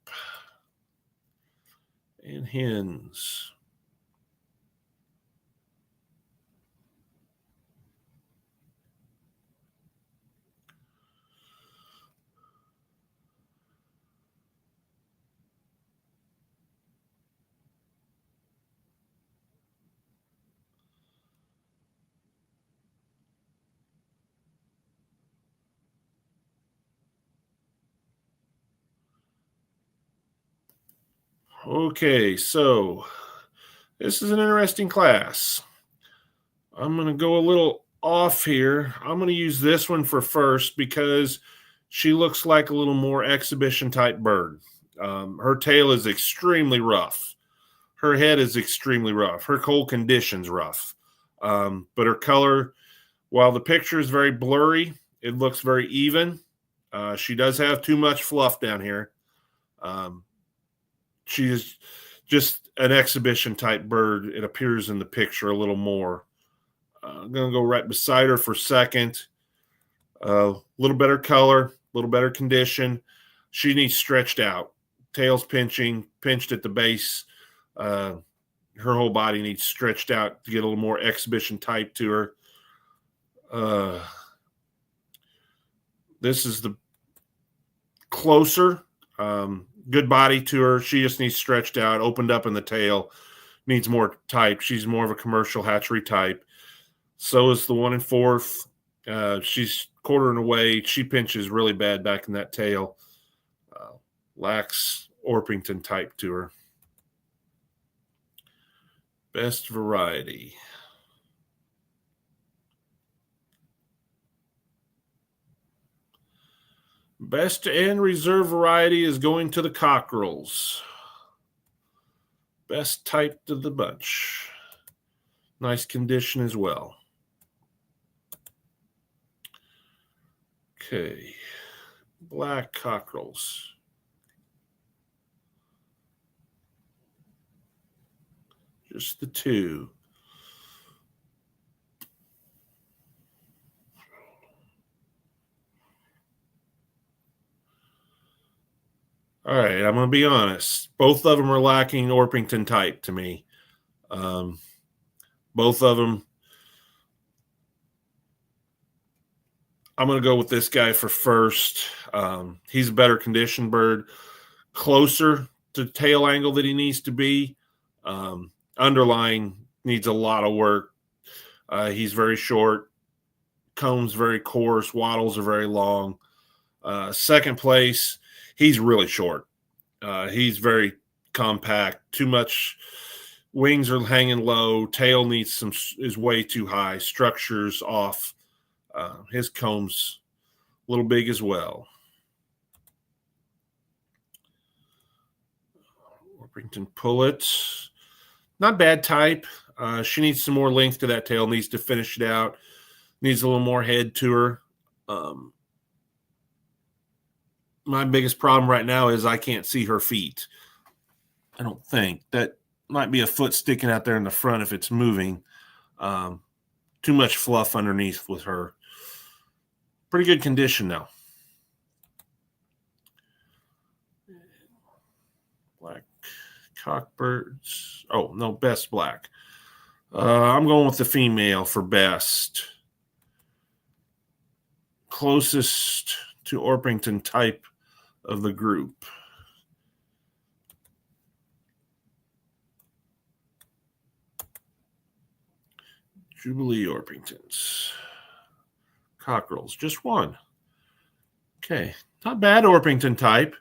And hens. Okay, so this is an interesting class. I'm going to go a little off here. I'm going to use this one for first because she looks like a little more exhibition type bird. Her tail is extremely rough. Her head is extremely rough. Her whole condition's rough. But her color, while the picture is very blurry, it looks very even. She does have too much fluff down here. She is just an exhibition type bird. It appears in the picture a little more. I'm going to go right beside her for second. A little better color, a little better condition. She needs stretched out. Tail's pinched at the base. Her whole body needs stretched out to get a little more exhibition type to her. This is the closer. Good body to her. She just needs stretched out, opened up in the tail, needs more type. She's more of a commercial hatchery type. So is the one in fourth. She's quartering away. She pinches really bad back in that tail. Lacks Orpington type to her. Best variety. Best and reserve variety is going to the cockerels. Best type to the bunch. Nice condition as well. Okay. Black cockerels. Just the two. All right, I'm going to be honest. Both of them are lacking Orpington type to me. Both of them. I'm going to go with this guy for first. He's a better conditioned bird. Closer to tail angle that he needs to be. Underlying needs a lot of work. He's very short. Combs very coarse. Wattles are very long. Second place, he's really short. He's very compact. Too much. Wings are hanging low. Tail is way too high. Structure's off. His comb's a little big as well. Orpington Pullet. Not bad type. She needs some more length to that tail. Needs to finish it out. Needs a little more head to her. My biggest problem right now is I can't see her feet. I don't think. That might be a foot sticking out there in the front if it's moving. Too much fluff underneath with her. Pretty good condition though. Black cockbirds. Oh, no, best black. I'm going with the female for best. Closest to Orpington type of the group. Jubilee Orpingtons. Cockerels, just one. Okay, not bad Orpington type.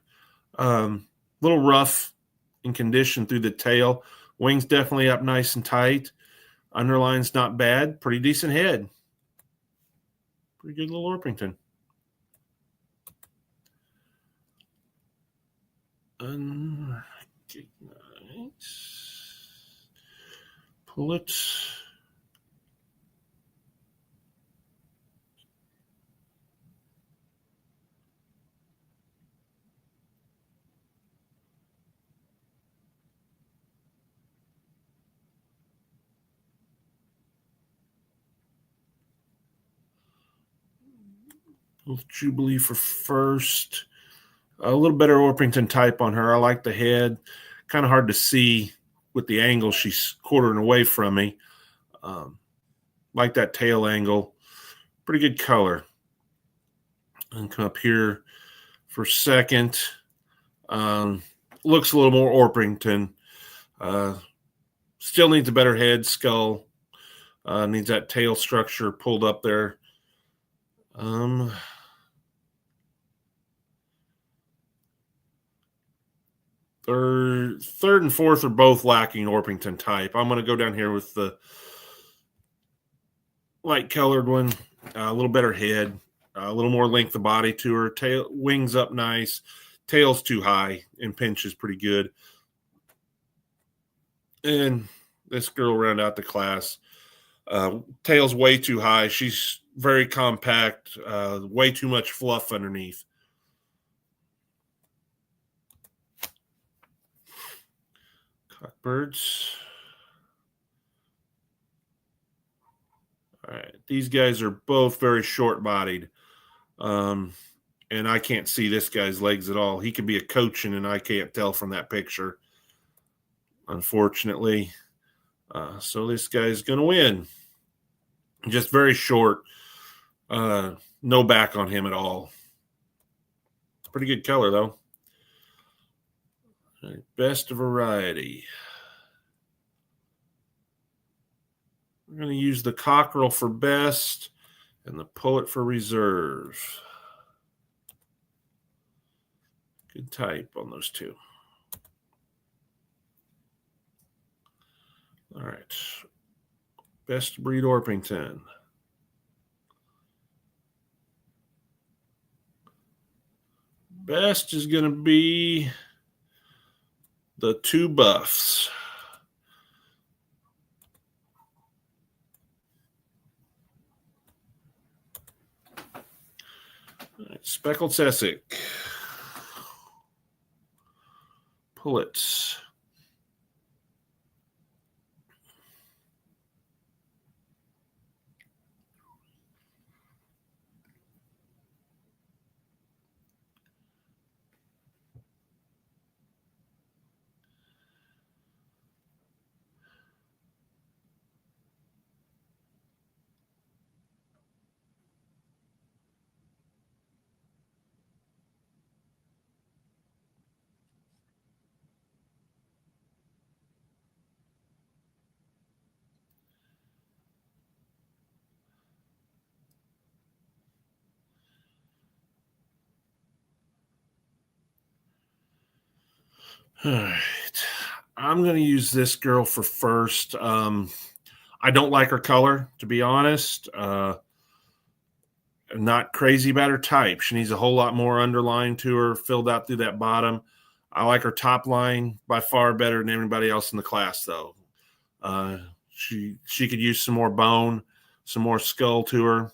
Little rough in condition through the tail. Wings definitely up nice and tight. Underline's not bad. Pretty decent head. Pretty good little Orpington. Unrecognized. Pull it. With Jubilee for first. A little better Orpington type on her. I like the head. Kind of hard to see with the angle she's quartering away from me. Like that tail angle. Pretty good color. And come up here for second. Looks a little more Orpington. Still needs a better head, skull. Needs that tail structure pulled up there. Third and fourth are both lacking Orpington type. I'm going to go down here with the light colored one. A little better head. A little more length of body to her. Tail, wings up nice. Tail's too high and pinches pretty good. And this girl round out the class. Tail's way too high. She's very compact. Way too much fluff underneath. Cockbirds. All right. These guys are both very short-bodied. And I can't see this guy's legs at all. He could be a coaching, and I can't tell from that picture, unfortunately. So this guy's going to win. Just very short. No back on him at all. Pretty good color, though. All right, best variety. We're going to use the cockerel for best and the pullet for reserve. Good type on those two. All right. Best breed Orpington. Best is going to be the two buffs. All right, speckled Sessick. Pullets. All right. I'm going to use this girl for first. I don't like her color, to be honest. I'm not crazy about her type. She needs a whole lot more underline to her, filled out through that bottom. I like her top line by far better than everybody else in the class, though. She could use some more bone, some more skull to her.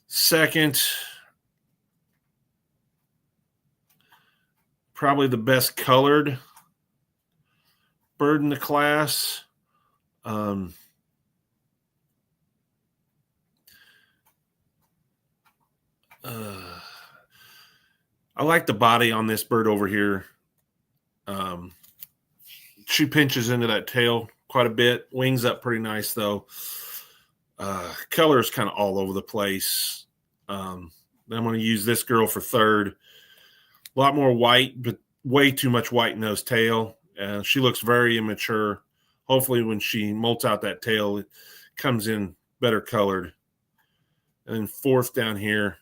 Second, probably the best colored bird in the class. I like the body on this bird over here. She pinches into that tail quite a bit. Wings up pretty nice, though. Color is kind of all over the place. I'm going to use this girl for third. A lot more white, but way too much white in those tail. She looks very immature. Hopefully when she molts out that tail, it comes in better colored. And then fourth down here,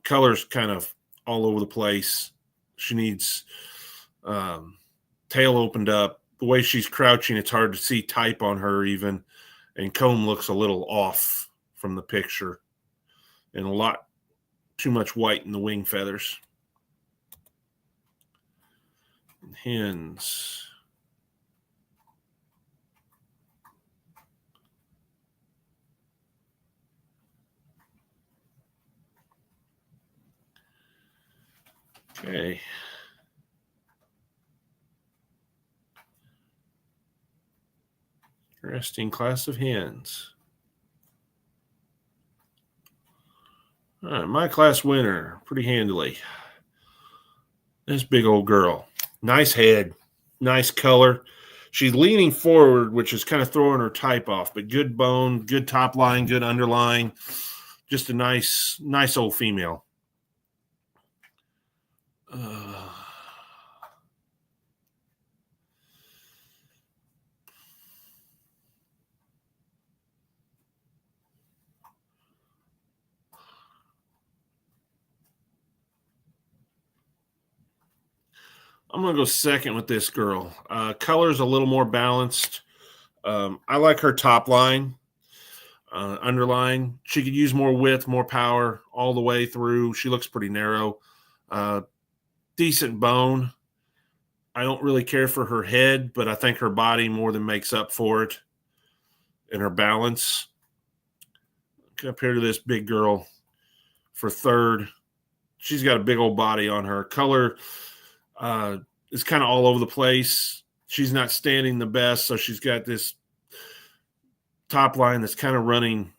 color's kind of all over the place. She needs tail opened up. The way she's crouching, it's hard to see type on her even. And comb looks a little off from the picture. And a lot too much white in the wing feathers. And hens. Okay. Interesting class of hens. All right, my class winner, pretty handily. This big old girl. Nice head, nice color. She's leaning forward, which is kind of throwing her type off, but good bone, good top line, good underline. Just a nice old female. I'm going to go second with this girl. Color's a little more balanced. I like her top line, underline. She could use more width, more power all the way through. She looks pretty narrow. Decent bone. I don't really care for her head, but I think her body more than makes up for it. And her balance. Compared to this big girl for third, she's got a big old body on her. Color is kind of all over the place. She's not standing the best, so she's got this top line that's kind of running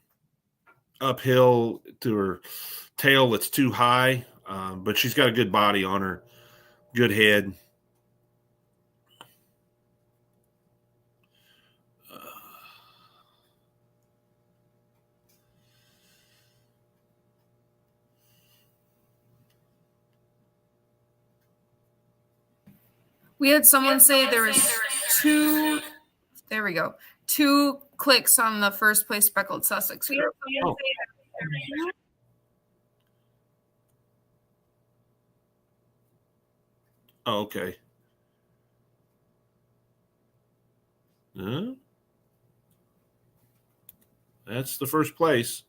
uphill to her tail that's too high, but she's got a good body on her, good head. We had someone say there was two. There we go. 2 clicks on the first place speckled Sussex group. Oh. Oh, okay. That's the first place.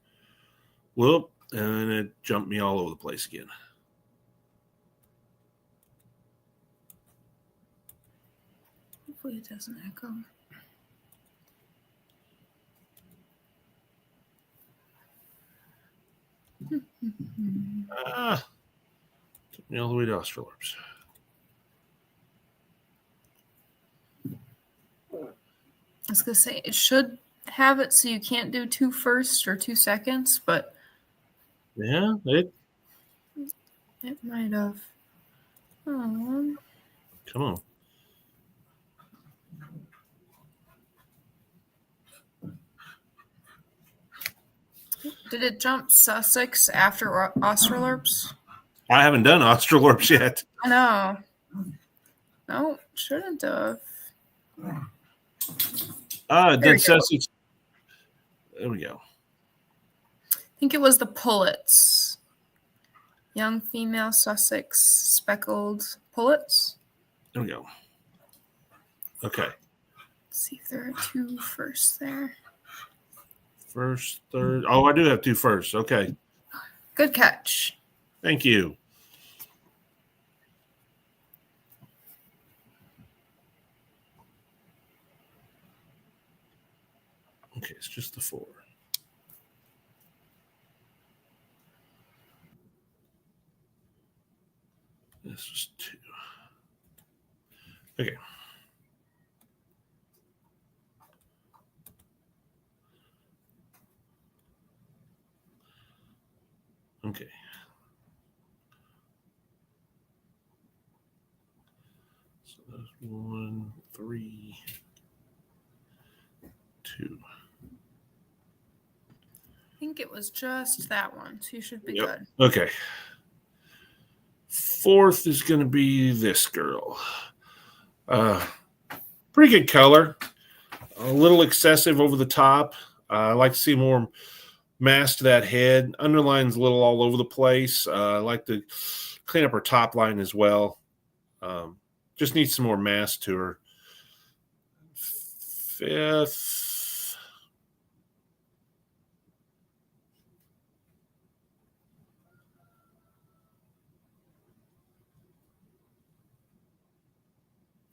Whoop, and it jumped me all over the place again. Hopefully it doesn't echo. Took me all the way to Australorps. I was gonna say it should have it so you can't do 2 firsts or 2 seconds, but Yeah, it might have. Oh. Come on. Did it jump Sussex after Australorps? I haven't done Australorps yet. I know. No, shouldn't have. Did Sussex. There we go. I think it was the pullets. Young female Sussex speckled pullets. There we go. Okay. Let's see if there are 2 firsts there. First, third. Oh, I do have 2 firsts. Okay. Good catch. Thank you. Okay, it's just the 4. This is 2. Okay. Okay. So that's 1, 3, 2. I think it was just that one, so you should be good. Okay. 4th is going to be this girl. Pretty good color. A little excessive over the top. I like to see more mass to that head. Underline's a little all over the place. I like to clean up her top line as well. Just needs some more mass to her. 5th.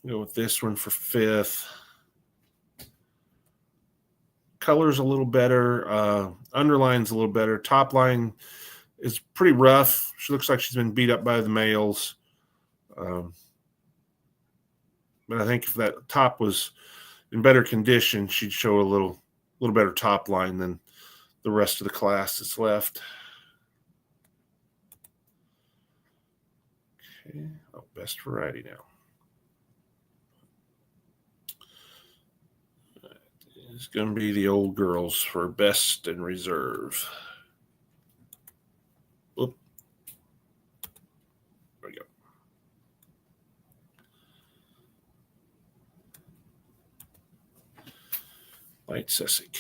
Go with this one for 5th. Color's a little better. Underline's a little better. Top line is pretty rough. She looks like she's been beat up by the males. But I think if that top was in better condition, she'd show a little better top line than the rest of the class that's left. Okay. Oh, best variety now. It's going to be the old girls for best and reserve. Oop. There we go. Light Sussex.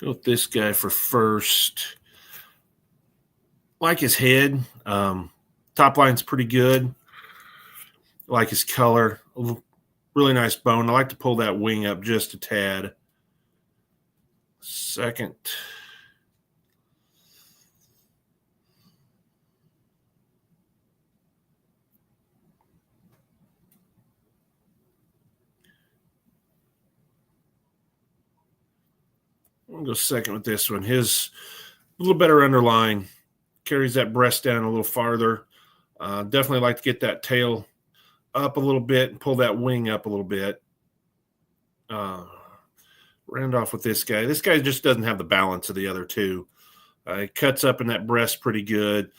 Go with this guy for first. Like his head. Top line's pretty good. Like his color. Really nice bone. I like to pull that wing up just a tad. Second. I'm going to go second with this one. His a little better underlying. Carries that breast down a little farther. Definitely like to get that tail up a little bit and pull that wing up a little bit. Round off with this guy. This guy just doesn't have the balance of the other two. It cuts up in that breast pretty good.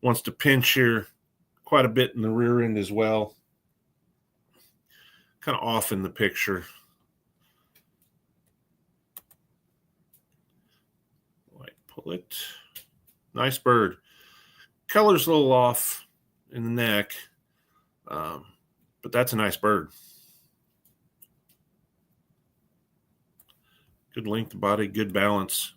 Wants to pinch here quite a bit in the rear end as well. Kind of off in the picture. White pullet. Nice bird. Color's a little off in the neck, but that's a nice bird. Good length of body, good balance.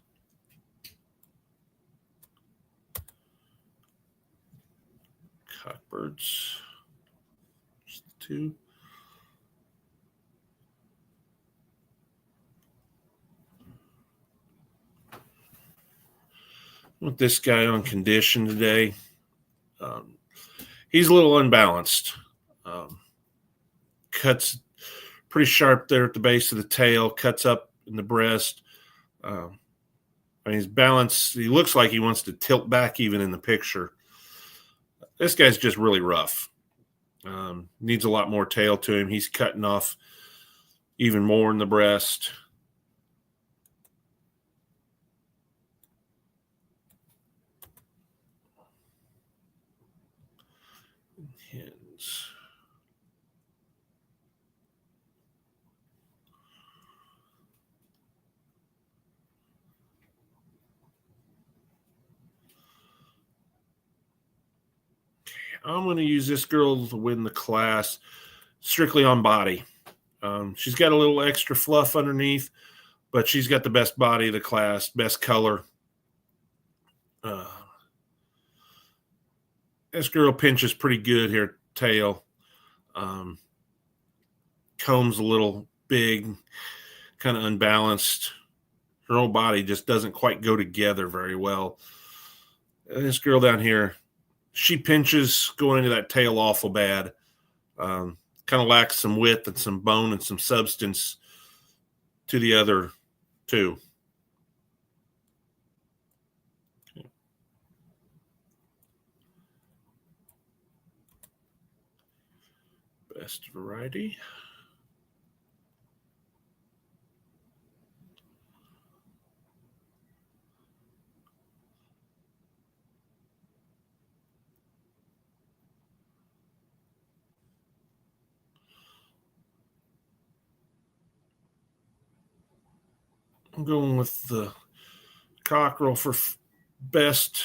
Cockbirds. Just the two. With this guy on condition today, he's a little unbalanced. Cuts pretty sharp there at the base of the tail, cuts up in the breast. I mean, his balance, he looks like he wants to tilt back even in the picture. This guy's just really rough. Needs a lot more tail to him. He's cutting off even more in the breast. Hens. I'm going to use this girl to win the class strictly on body. She's got a little extra fluff underneath, but she's got the best body of the class, best color. This girl pinches pretty good here, tail. Comb's a little big, kind of unbalanced. Her whole body just doesn't quite go together very well. And this girl down here, she pinches going into that tail awful bad. Kind of lacks some width and some bone and some substance to the other two. Best variety. I'm going with the cockerel for best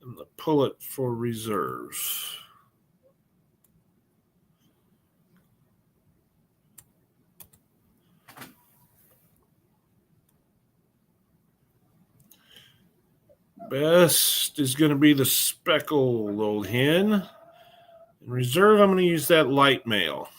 and the pullet for reserve. Best is going to be the speckled old hen. In reserve, I'm going to use that light male.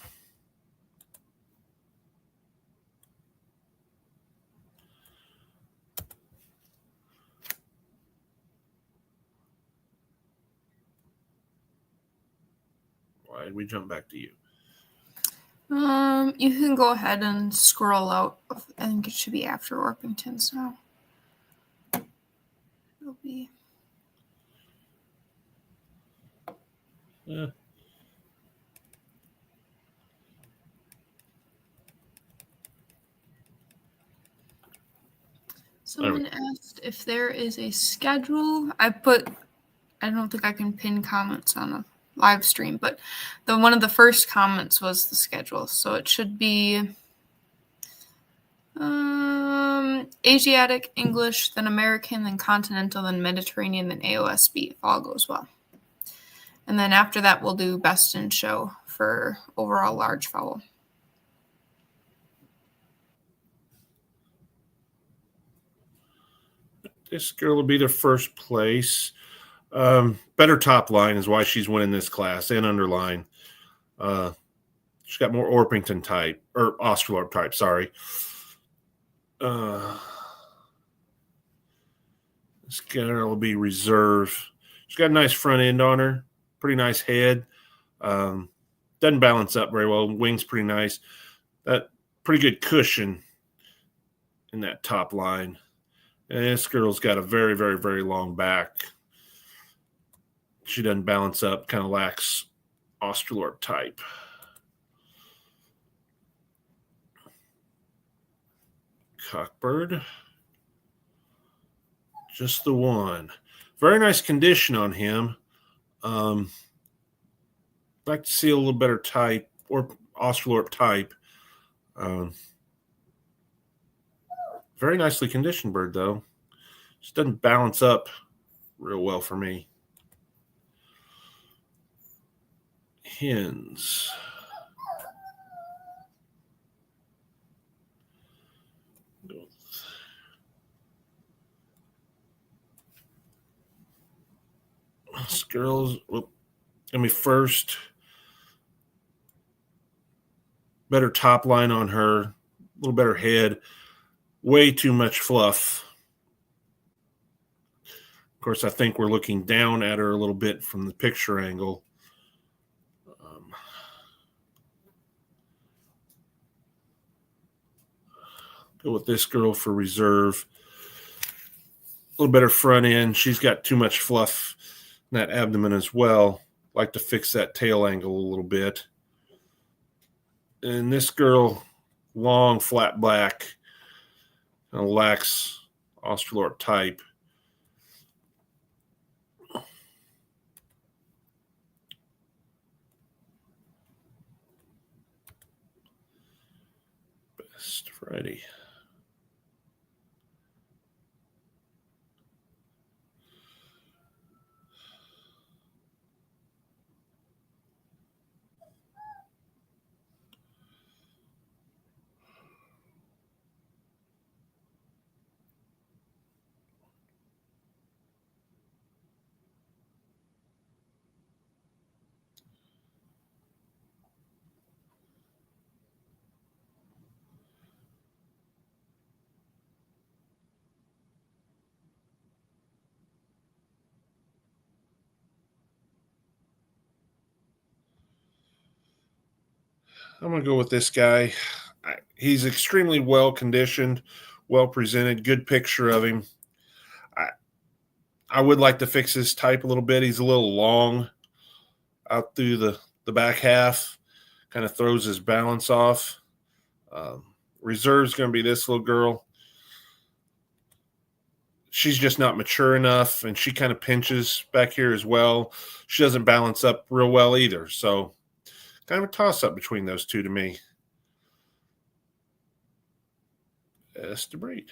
Why did we jump back to you? You can go ahead and scroll out. I think it should be after Orpingtons now. be. Yeah. Someone asked if there is a schedule. I don't think I can pin comments on a live stream, but one of the first comments was the schedule. So it should be Asiatic, English, then American, then Continental, then Mediterranean, then AOSB if all goes well. And then after that, we'll do Best in Show for overall large fowl. This girl will be the first place. Better top line is why she's winning this class, and underline. She's got more Orpington type, or Australorp type, sorry. This girl will be reserve. She's got a nice front end on her, pretty nice head. Doesn't balance up very well. Wings pretty nice. That pretty good cushion in that top line. And this girl's got a very, very, very long back. She doesn't balance up, kind of lacks Australorp type. Cockbird. Just the one. Very nice condition on him. Like to see a little better type or Australorp type. Very nicely conditioned bird, though. Just doesn't balance up real well for me. Hens. This girl's gonna be first. Better top line on her, a little better head. Way too much fluff. Of course, I think we're looking down at her a little bit from the picture angle. Go with this girl for reserve. A little better front end. She's got too much fluff in that abdomen as well. Like to fix that tail angle a little bit. And this girl, long, flat black, and lacks Australorp type. Best Friday. I'm going to go with this guy. He's extremely well conditioned, well presented, good picture of him. I would like to fix his type a little bit. He's a little long out through the back half, kind of throws his balance off. Reserve's going to be this little girl. She's just not mature enough, and she kind of pinches back here as well. She doesn't balance up real well either, so kind of a toss-up between those two to me. Best to breed.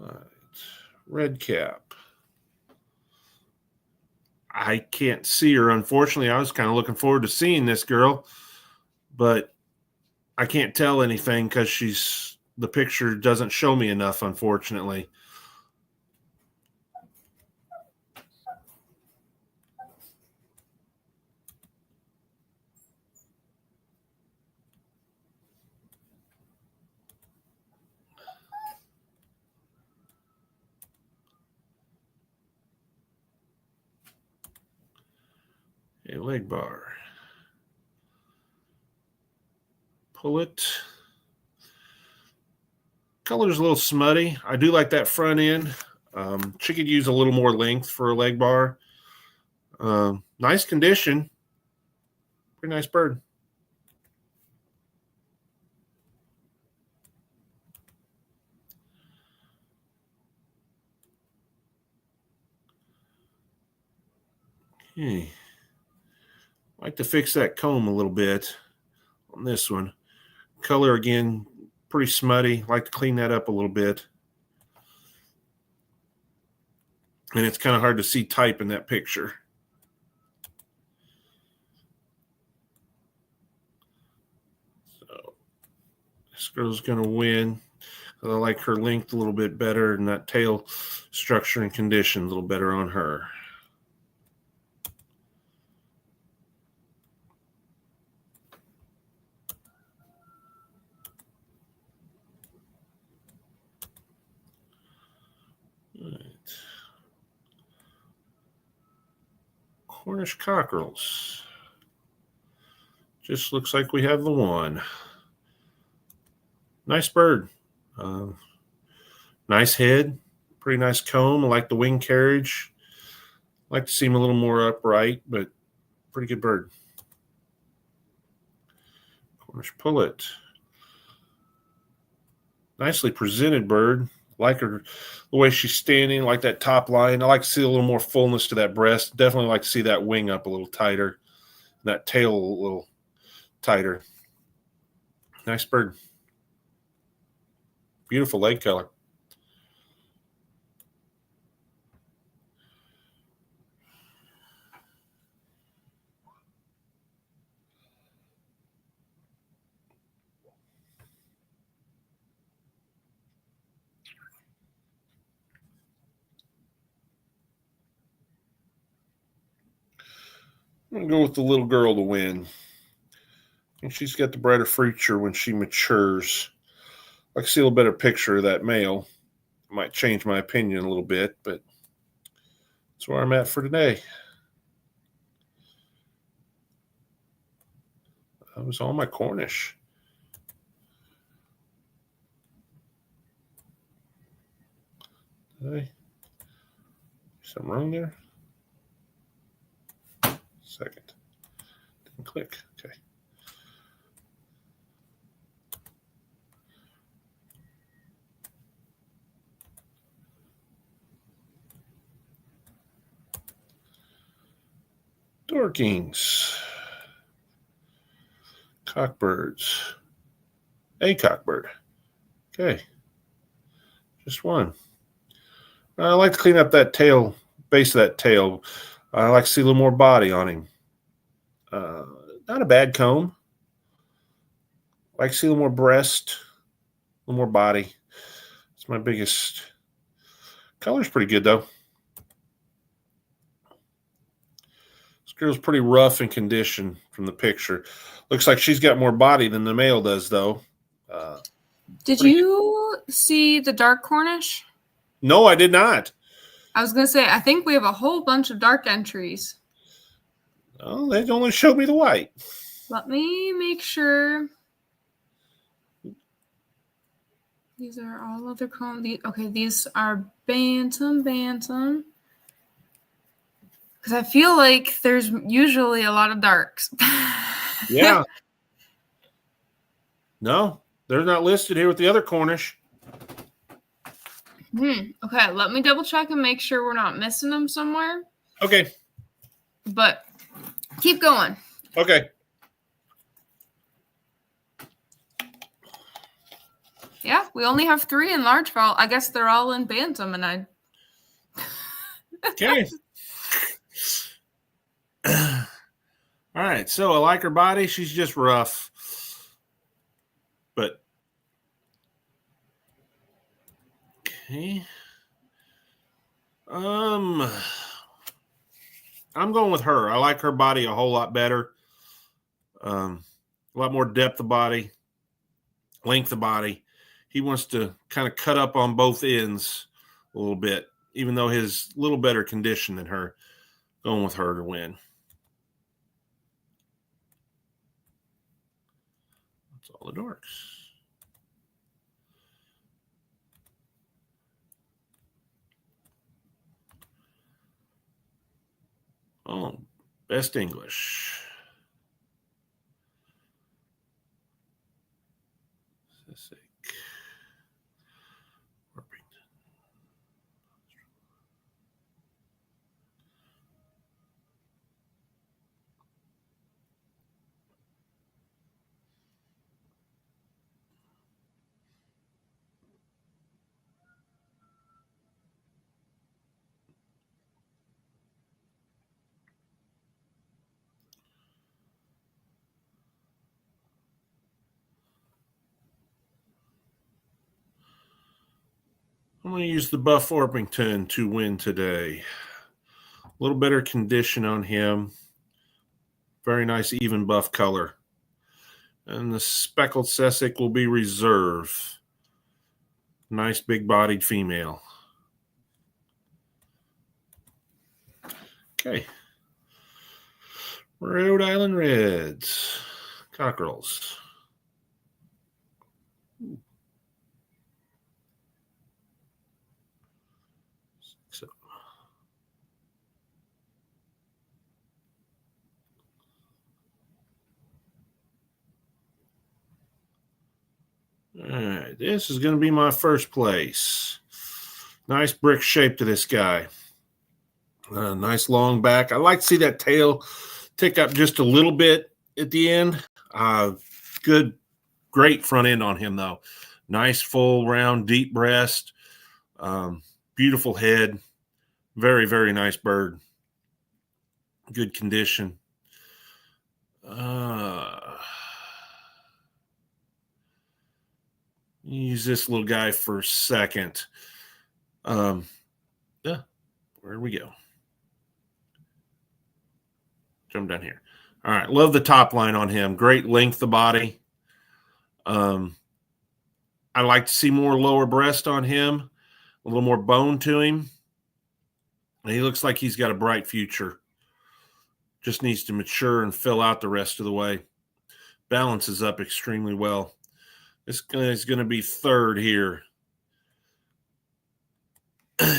All right. Red cap. I can't see her, unfortunately. I was kind of looking forward to seeing this girl, but I can't tell anything because the picture doesn't show me enough, unfortunately. A leg bar. pull it. Color's a little smutty. I do like that front end. She could use a little more length for a leg bar. Nice condition. Pretty nice bird. Okay. Like to fix that comb a little bit on this one. Color again, pretty smutty. Like to clean that up a little bit. And it's kind of hard to see type in that picture. So this girl's going to win. I like her length a little bit better and that tail structure and condition a little better on her. Cornish cockerels. Just looks like we have the one. Nice bird. Nice head. Pretty nice comb. I like the wing carriage. Like to see him a little more upright, but pretty good bird. Cornish pullet. Nicely presented bird. Like her, the way she's standing, like that top line. I like to see a little more fullness to that breast. Definitely like to see that wing up a little tighter, that tail a little tighter. Nice bird. Beautiful leg color. I'm going to go with the little girl to win. And she's got the brighter future when she matures. I can see a little better picture of that male. Might change my opinion a little bit, but that's where I'm at for today. That was all my Cornish. Okay. Something wrong there? Second. Didn't click. Okay. Dorkings. Cockbirds. A cockbird. Okay. Just one. I like to clean up that tail, base of that tail. I like to see a little more body on him. Not a bad comb. I like to see a little more breast, a little more body. It's my biggest. Color's pretty good, though. This girl's pretty rough in condition from the picture. Looks like she's got more body than the male does, though. Did you see the dark Cornish? No, I did not. I was going to say, I think we have a whole bunch of dark entries. Oh, they only showed me the white. Let me make sure. These are all other combs. Okay, these are bantam. Because I feel like there's usually a lot of darks. Yeah. No, they're not listed here with the other Cornish. Okay, let me double check and make sure we're not missing them somewhere. Okay. But keep going. Okay. Yeah, we only have 3 in Largefowl. I guess they're all in bantam, and I. Okay. All right. So I like her body. She's just rough. But. Okay. I'm going with her. I like her body a whole lot better. A lot more depth of body, length of body. He wants to kind of cut up on both ends a little bit, even though he's a little better condition than her. Going with her to win. That's all the dorks. Oh, best English. I'm going to use the Buff Orpington to win today. A little better condition on him. Very nice even buff color. And the speckled Sussex will be reserve. Nice big-bodied female. Okay. Rhode Island Reds. Cockerels. So. All right, this is going to be my first place. Nice brick shape to this guy. Nice long back. I like to see that tail tick up just a little bit at the end. Good, great front end on him, though. Nice, full, round, deep breast. Beautiful head. Very, very nice bird. Good condition. Use this little guy for a second. Yeah, where do we go? Jump down here. All right, love the top line on him. Great length of body. I like to see more lower breast on him, a little more bone to him. And he looks like he's got a bright future. Just needs to mature and fill out the rest of the way. Balances up extremely well. This guy is going to be third here.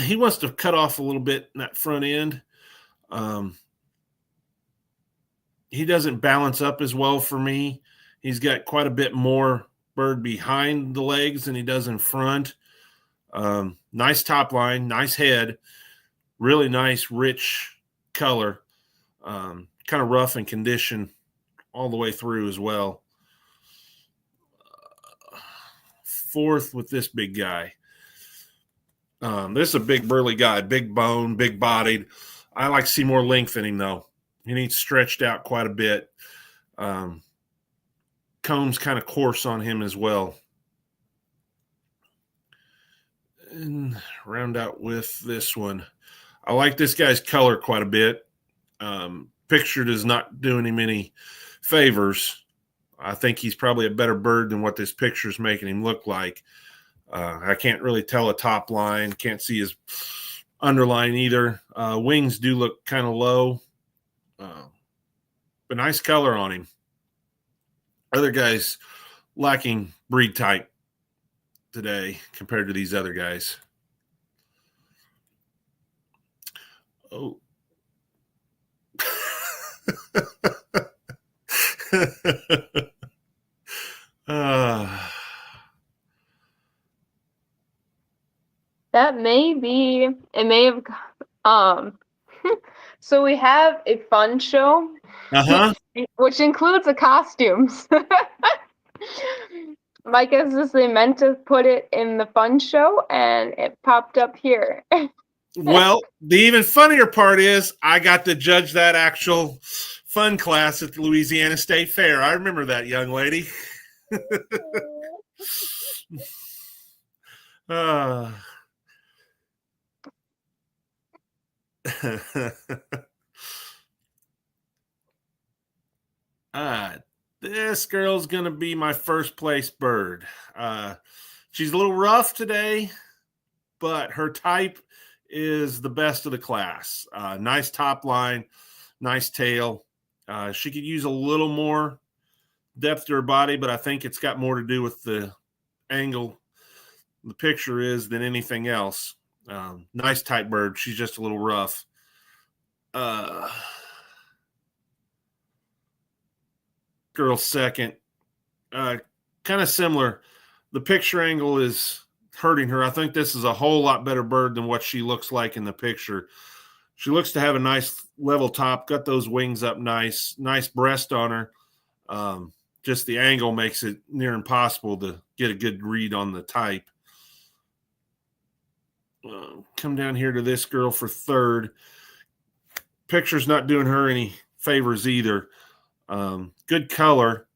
He wants to cut off a little bit in that front end. He doesn't balance up as well for me. He's got quite a bit more bird behind the legs than he does in front. Nice top line, nice head, really nice, rich color, kind of rough in condition all the way through as well. Fourth with this big guy. This is a big burly guy, big bone, big bodied. I like to see more length in him though. He needs stretched out quite a bit. Comb's kind of coarse on him as well. And round out with this one. I like this guy's color quite a bit. Picture does not doing him any favors. I think he's probably a better bird than what this picture is making him look like. I can't really tell a top line. Can't see his underline either. Wings do look kind of low. But nice color on him. Other guys lacking breed type today compared to these other guys. Oh. That may be, it may have, so we have a fun show, which includes the costumes. My guess is they meant to put it in the fun show and it popped up here. Well, the even funnier part is I got to judge that actual fun class at the Louisiana State Fair. I remember that young lady. This girl's going to be my first place bird. She's a little rough today, but her type is the best of the class. Nice top line, nice tail. She could use a little more depth to her body, but I think it's got more to do with the angle the picture is than anything else. Nice tight bird. She's just a little rough. Girl second. Kind of similar. The picture angle is hurting her. I think this is a whole lot better bird than what she looks like in the picture. She looks to have a nice level top, got those wings up nice breast on her. Just the angle makes it near impossible to get a good read on the type. Come down here to this girl for third. Picture's not doing her any favors either. Good color.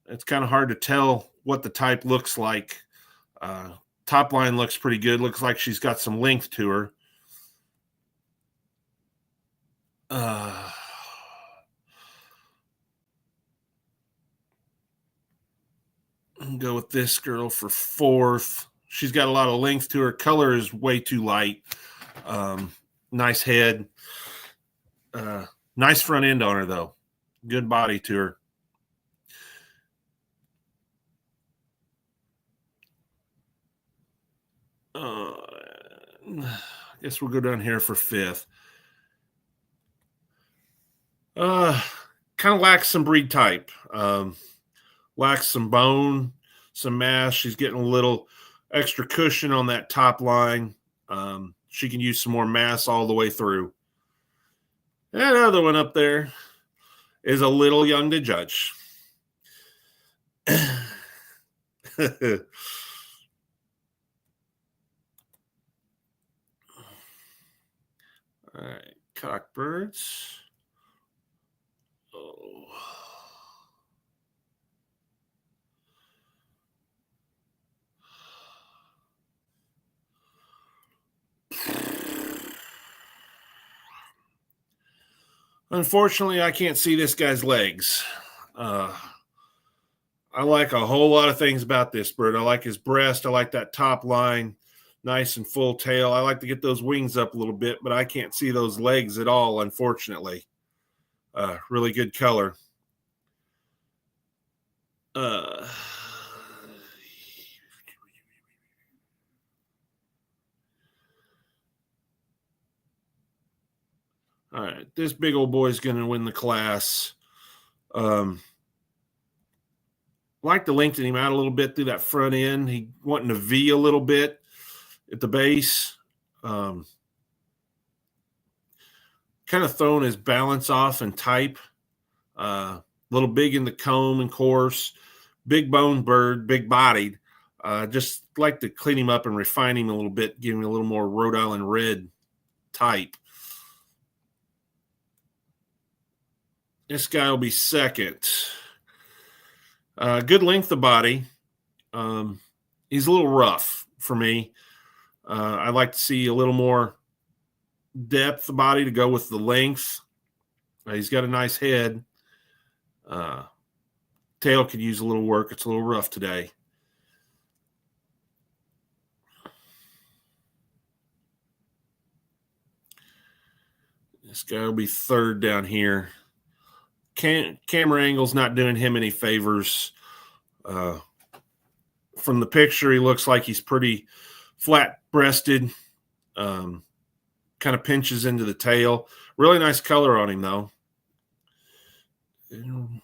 It's kind of hard to tell what the type looks like. Top line looks pretty good. Looks like she's got some length to her. Go with this girl for fourth. She's got a lot of length to her. Color is way too light. Nice head. Nice front end on her, though. Good body to her. I guess we'll go down here for fifth. Kind of lacks some breed type. Lacks some bone, some mass. She's getting a little extra cushion on that top line. She can use some more mass all the way through. That other one up there is a little young to judge. All right, cockbirds. Oh. Unfortunately, I can't see this guy's legs. I like a whole lot of things about this bird. I like his breast. I like that top line, nice and full tail. I like to get those wings up a little bit, but I can't see those legs at all, unfortunately. Really good color. All right, this big old boy is going to win the class. Like to lengthen him out a little bit through that front end. He wanting to V a little bit at the base. Kind of throwing his balance off and type. A little big in the comb and course. Big bone bird, big bodied. Just like to clean him up and refine him a little bit, give him a little more Rhode Island red type. This guy will be second. Good length of body. He's a little rough for me. I'd like to see a little more depth of body to go with the length. He's got a nice head. Tail could use a little work. It's a little rough today. This guy will be third down here. Camera angle's not doing him any favors. From the picture, he looks like he's pretty flat-breasted. Kind of pinches into the tail. Really nice color on him, though.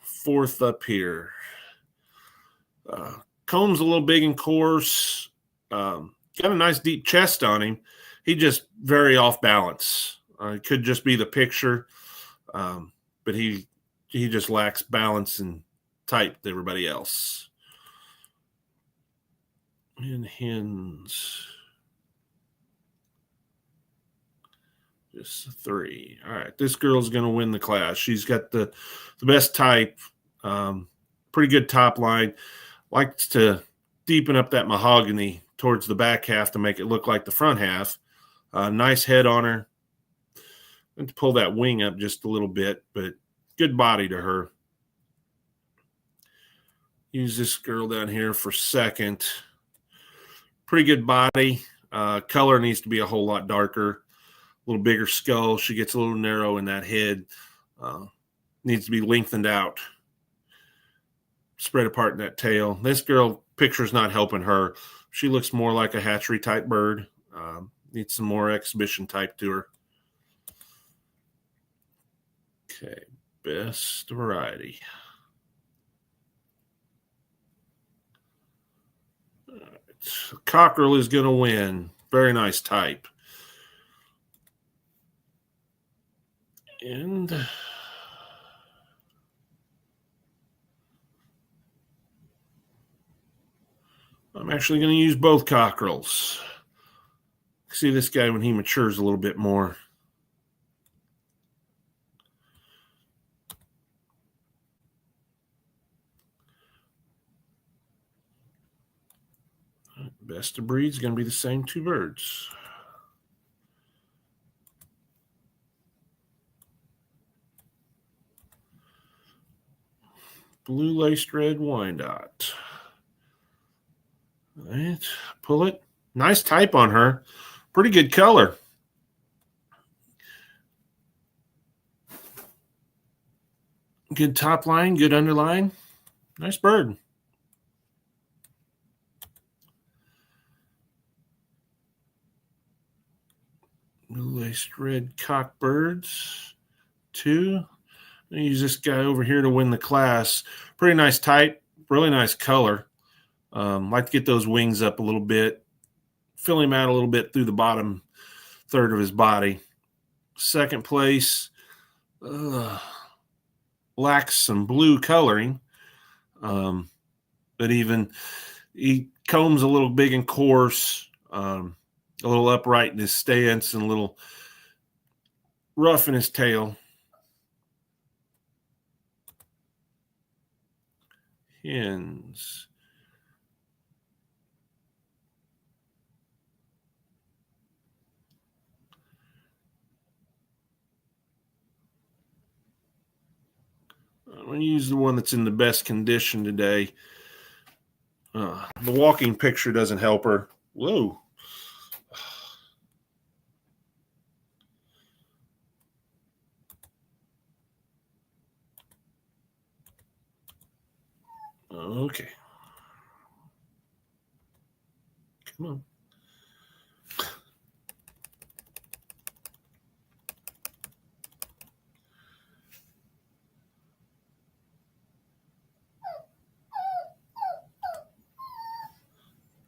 Fourth up here. Comb's a little big and coarse. Got a nice deep chest on him. He just very off balance. It could just be the picture, but he just lacks balance and type to everybody else. And hens. Just 3. All right, this girl's going to win the class. She's got the best type, pretty good top line. Likes to deepen up that mahogany towards the back half to make it look like the front half. Nice head on her. And to pull that wing up just a little bit, but good body to her. Use this girl down here for second. Pretty good body. Color needs to be a whole lot darker. A little bigger skull. She gets a little narrow in that head. Needs to be lengthened out. spread apart in that tail. This girl picture's not helping her. She looks more like a hatchery type bird. Needs some more exhibition type to her. Okay, best variety. All right. Cockerel is going to win. Very nice type. And I'm actually going to use both cockerels. See this guy when he matures a little bit more. Best of breed is going to be the same two birds. Blue laced red Wyandotte. All right, pull it. Nice type on her. Pretty good color. Good top line, good underline. Nice bird. Blue laced red cockbirds. 2. I'm going to use this guy over here to win the class. Pretty nice type. Really nice color. Like to get those wings up a little bit. Fill him out a little bit through the bottom third of his body. Second place. Lacks some blue coloring. But even he combs a little big and coarse. A little upright in his stance and a little rough in his tail. Hens. I'm going to use the one that's in the best condition today. The walking picture doesn't help her. Whoa. Okay. Come on.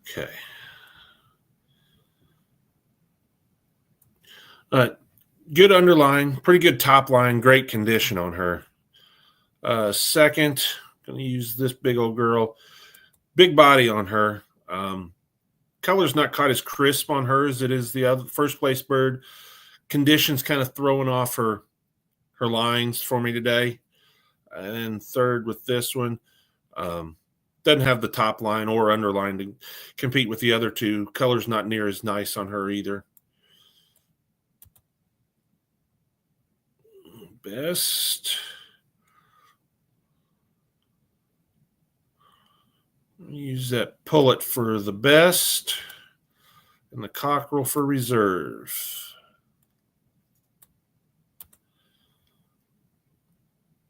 Okay. Good underline, pretty good top line, great condition on her. Second, going to use this big old girl. Big body on her. Color's not quite as crisp on her as it is the other first place bird. Conditions kind of throwing off her lines for me today. And third with this one, doesn't have the top line or underline to compete with the other two. Color's not near as nice on her either. Best. Use that pullet for the best and the cockerel for reserve.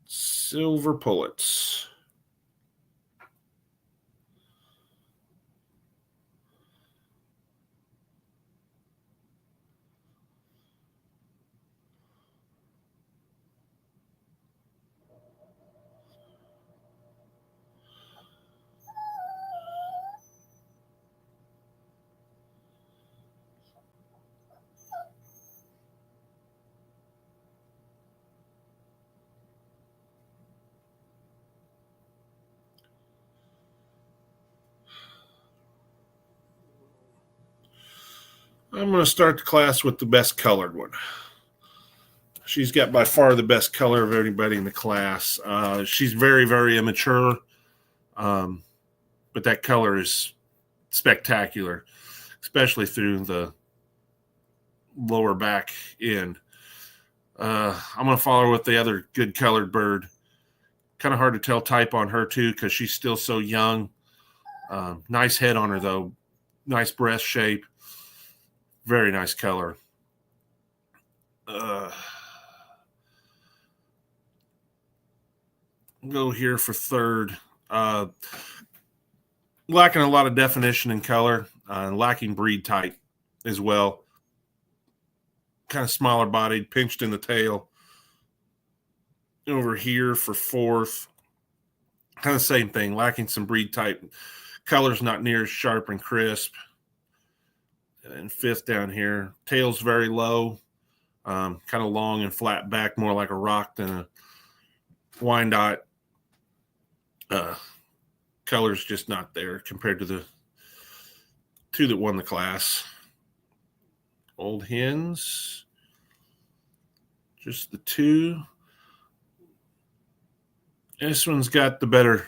Silver pullets. I'm going to start the class with the best colored one. She's got by far the best color of everybody in the class. She's very, very immature, but that color is spectacular, especially through the lower back end. I'm going to follow her with the other good colored bird. Kind of hard to tell type on her, too, because she's still so young. Nice head on her, though. Nice breast shape. Very nice color. Go here for third. Lacking a lot of definition and color, lacking breed type as well. Kind of smaller bodied, pinched in the tail. Over here for fourth, kind of same thing, lacking some breed type. Color's not near as sharp and crisp. And fifth down here, tail's very low, kind of long and flat back, more like a rock than a Wyandotte. Color's just not there compared to the two that won the class. Old hens, just the two. This one's got the better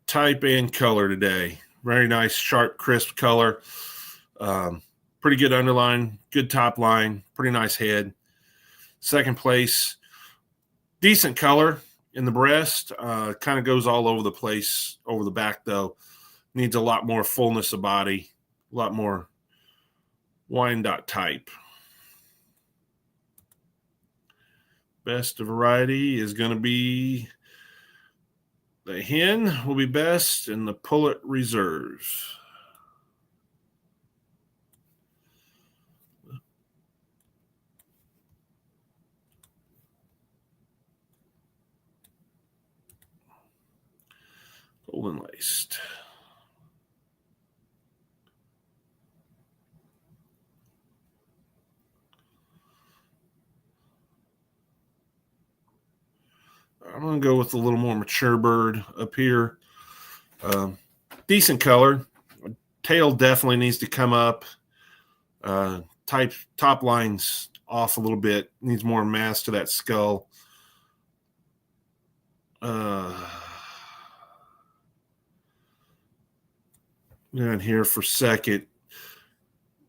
type and color today. Very nice, sharp, crisp color. Pretty good underline, good top line, pretty nice head. Second place, decent color in the breast. Kind of goes all over the place over the back, though. Needs a lot more fullness of body, a lot more Wyandotte type. Best of variety is going to be the hen will be best and the pullet reserves. Golden laced. I'm going to go with a little more mature bird up here. Decent color. Tail definitely needs to come up. Top line's off a little bit. Needs more mass to that skull. Down here for second.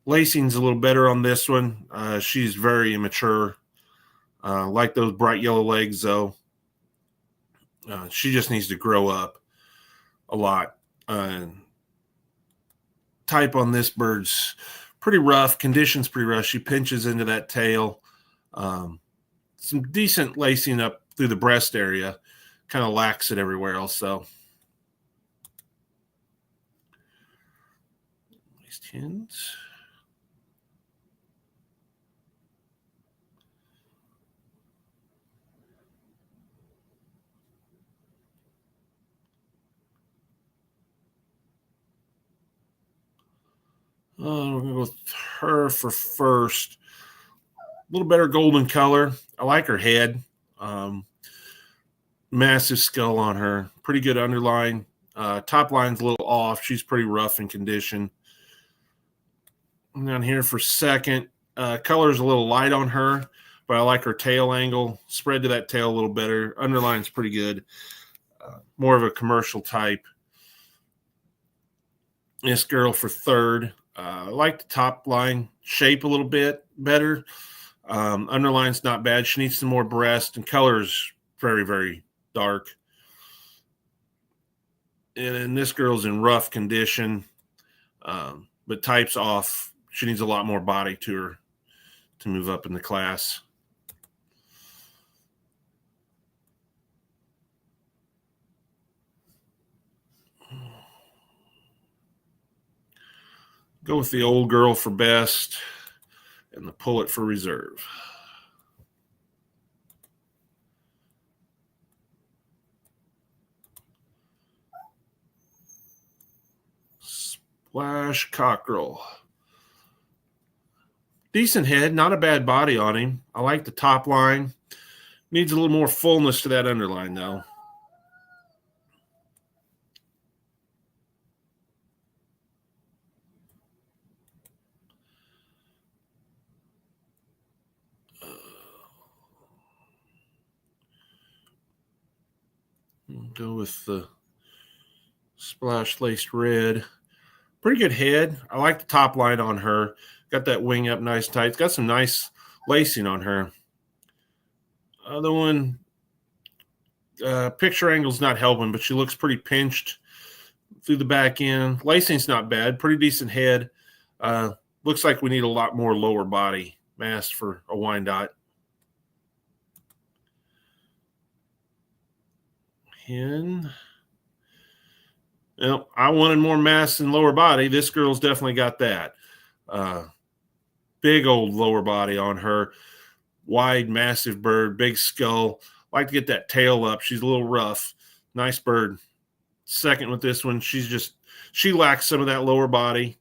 Lacing's a little better on this one. She's very immature. Like those bright yellow legs, though. She just needs to grow up a lot. Type on this bird's pretty rough. Condition's pretty rough. She pinches into that tail. Some decent lacing up through the breast area. Kind of lacks it everywhere else, though. These hens. We're going to go with her for first. A little better golden color. I like her head. Massive skull on her. Pretty good underline. Top line's a little off. She's pretty rough in condition. And down here for second. Color's a little light on her, but I like her tail angle. Spread to that tail a little better. Underline's pretty good. More of a commercial type. This girl for third. I like the top line shape a little bit better. Underline's not bad. She needs some more breast, and color's very, very dark. And this girl's in rough condition, but type's off. She needs a lot more body to her to move up in the class. Go with the old girl for best and the pullet for reserve. Splash cockerel. Decent head, not a bad body on him. I like the top line. Needs a little more fullness to that underline, though. Go with the splash laced red. Pretty good head. I like the top line on her. Got that wing up nice tight. It's got some nice lacing on her. Other one, picture angle's not helping, but she looks pretty pinched through the back end. Lacing's not bad. Pretty decent head. Looks like we need a lot more lower body mass for a Wyandotte. Hen. Well, I wanted more mass in lower body. This girl's definitely got that. Big old lower body on her. Wide, massive bird, big skull. Like to get that tail up. She's a little rough. Nice bird. Second with this one, she lacks some of that lower body.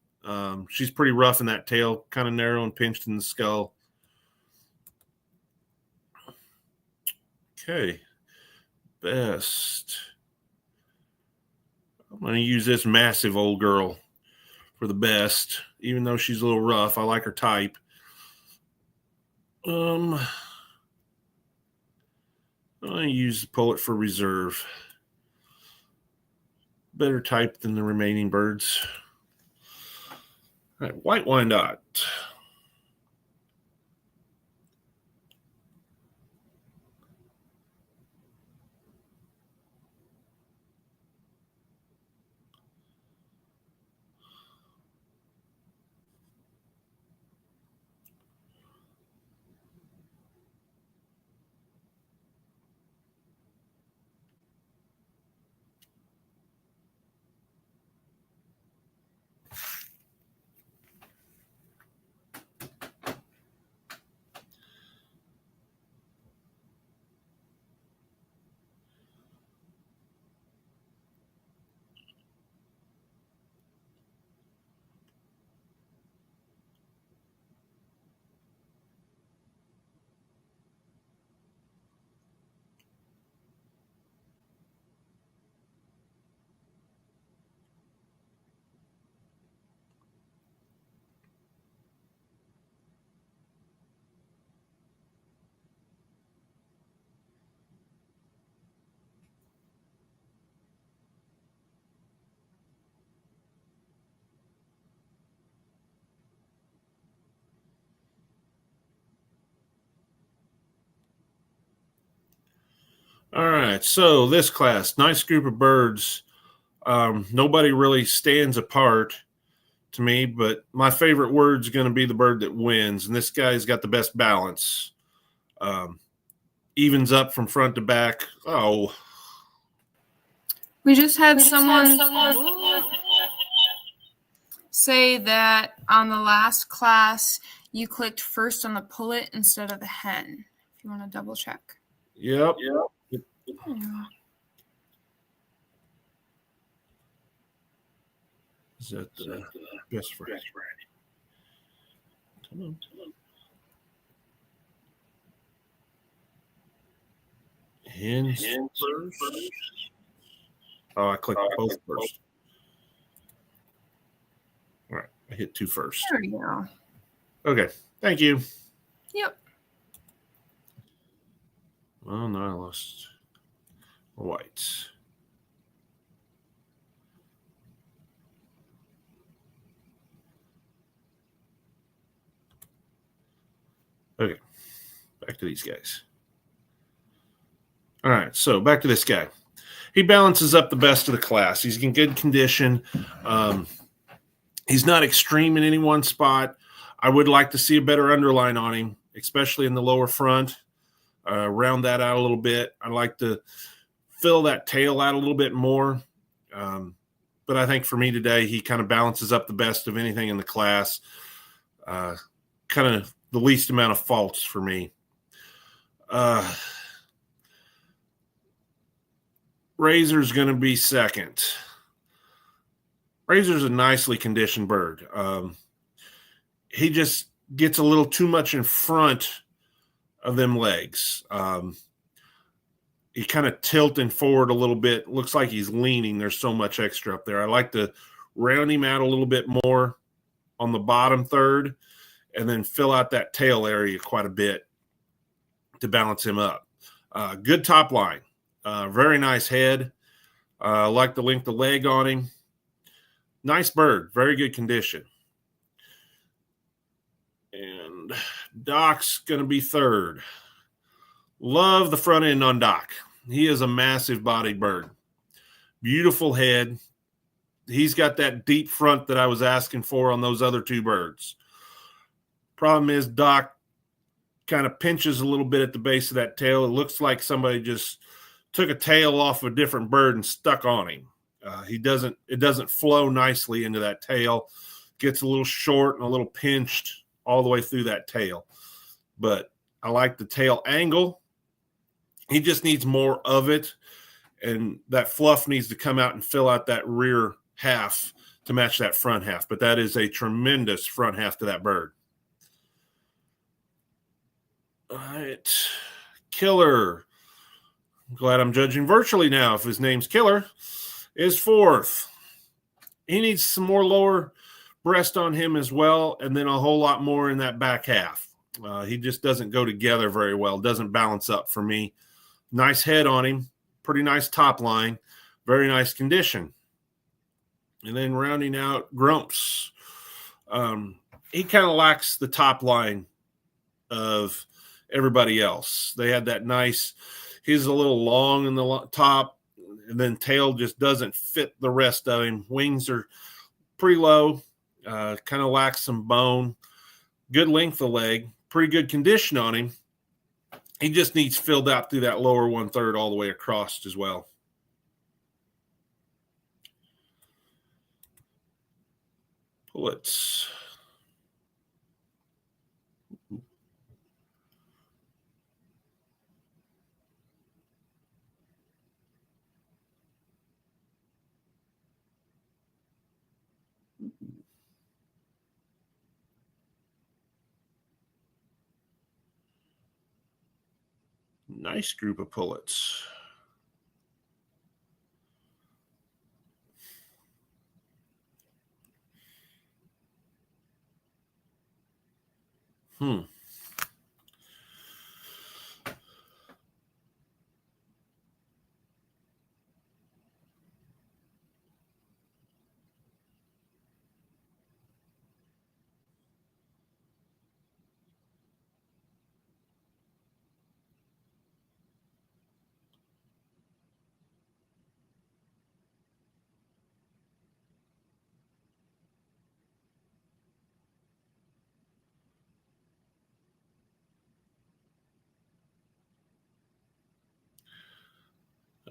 She's pretty rough in that tail, kind of narrow and pinched in the skull. Okay. Best. I'm going to use this massive old girl for the best, even though she's a little rough. I like her type. I'm going to use the pullet for reserve. Better type than the remaining birds. All right, White Wyandotte. All right, so this class, nice group of birds. Nobody really stands apart to me, but my favorite word's going to be the bird that wins, and this guy's got the best balance. Evens up from front to back. Oh. We just had someone say that on the last class, you clicked first on the pullet instead of the hen. If you want to double check. Yep. Yeah. Is that the best friend? Come on. Hens first. Oh, I clicked both first. All right, I hit 2 first. There we go. Okay, thank you. Yep. Well, no, I lost whites. Okay, back to these guys. All right, so back to this guy. He balances up the best of the class. He's in good condition. He's not extreme in any one spot. I would like to see a better underline on him, especially in the lower front. Round that out a little bit. I'd like to fill that tail out a little bit more. But I think for me today, he kind of balances up the best of anything in the class. Kind of the least amount of faults for me. Razor's going to be second. Razor's a nicely conditioned bird. He just gets a little too much in front of them legs. He kind of tilting forward a little bit. Looks like he's leaning. There's so much extra up there. I like to round him out a little bit more on the bottom third and then fill out that tail area quite a bit to balance him up. Good top line. Very nice head. Like the length of leg on him. Nice bird. Very good condition. And Doc's going to be third. Love the front end on Doc. He is a massive bodied bird. Beautiful head. He's got that deep front that I was asking for on those other 2 birds. Problem is Doc kind of pinches a little bit at the base of that tail. It looks like somebody just took a tail off a different bird and stuck on him. It doesn't flow nicely into that tail. Gets a little short and a little pinched all the way through that tail. But I like the tail angle. He just needs more of it, and that fluff needs to come out and fill out that rear half to match that front half. But that is a tremendous front half to that bird. All right, Killer. I'm glad I'm judging virtually now. If his name's Killer, is fourth. He needs some more lower breast on him as well, and then a whole lot more in that back half. He just doesn't go together very well. Doesn't balance up for me. Nice head on him. Pretty nice top line. Very nice condition. And then rounding out Grumps. He kind of lacks the top line of everybody else. They had that nice, he's a little long in the top, and then tail just doesn't fit the rest of him. Wings are pretty low, kind of lacks some bone. Good length of leg, pretty good condition on him. He just needs filled out through that lower 1/3 all the way across as well. Pullets. Nice group of pullets.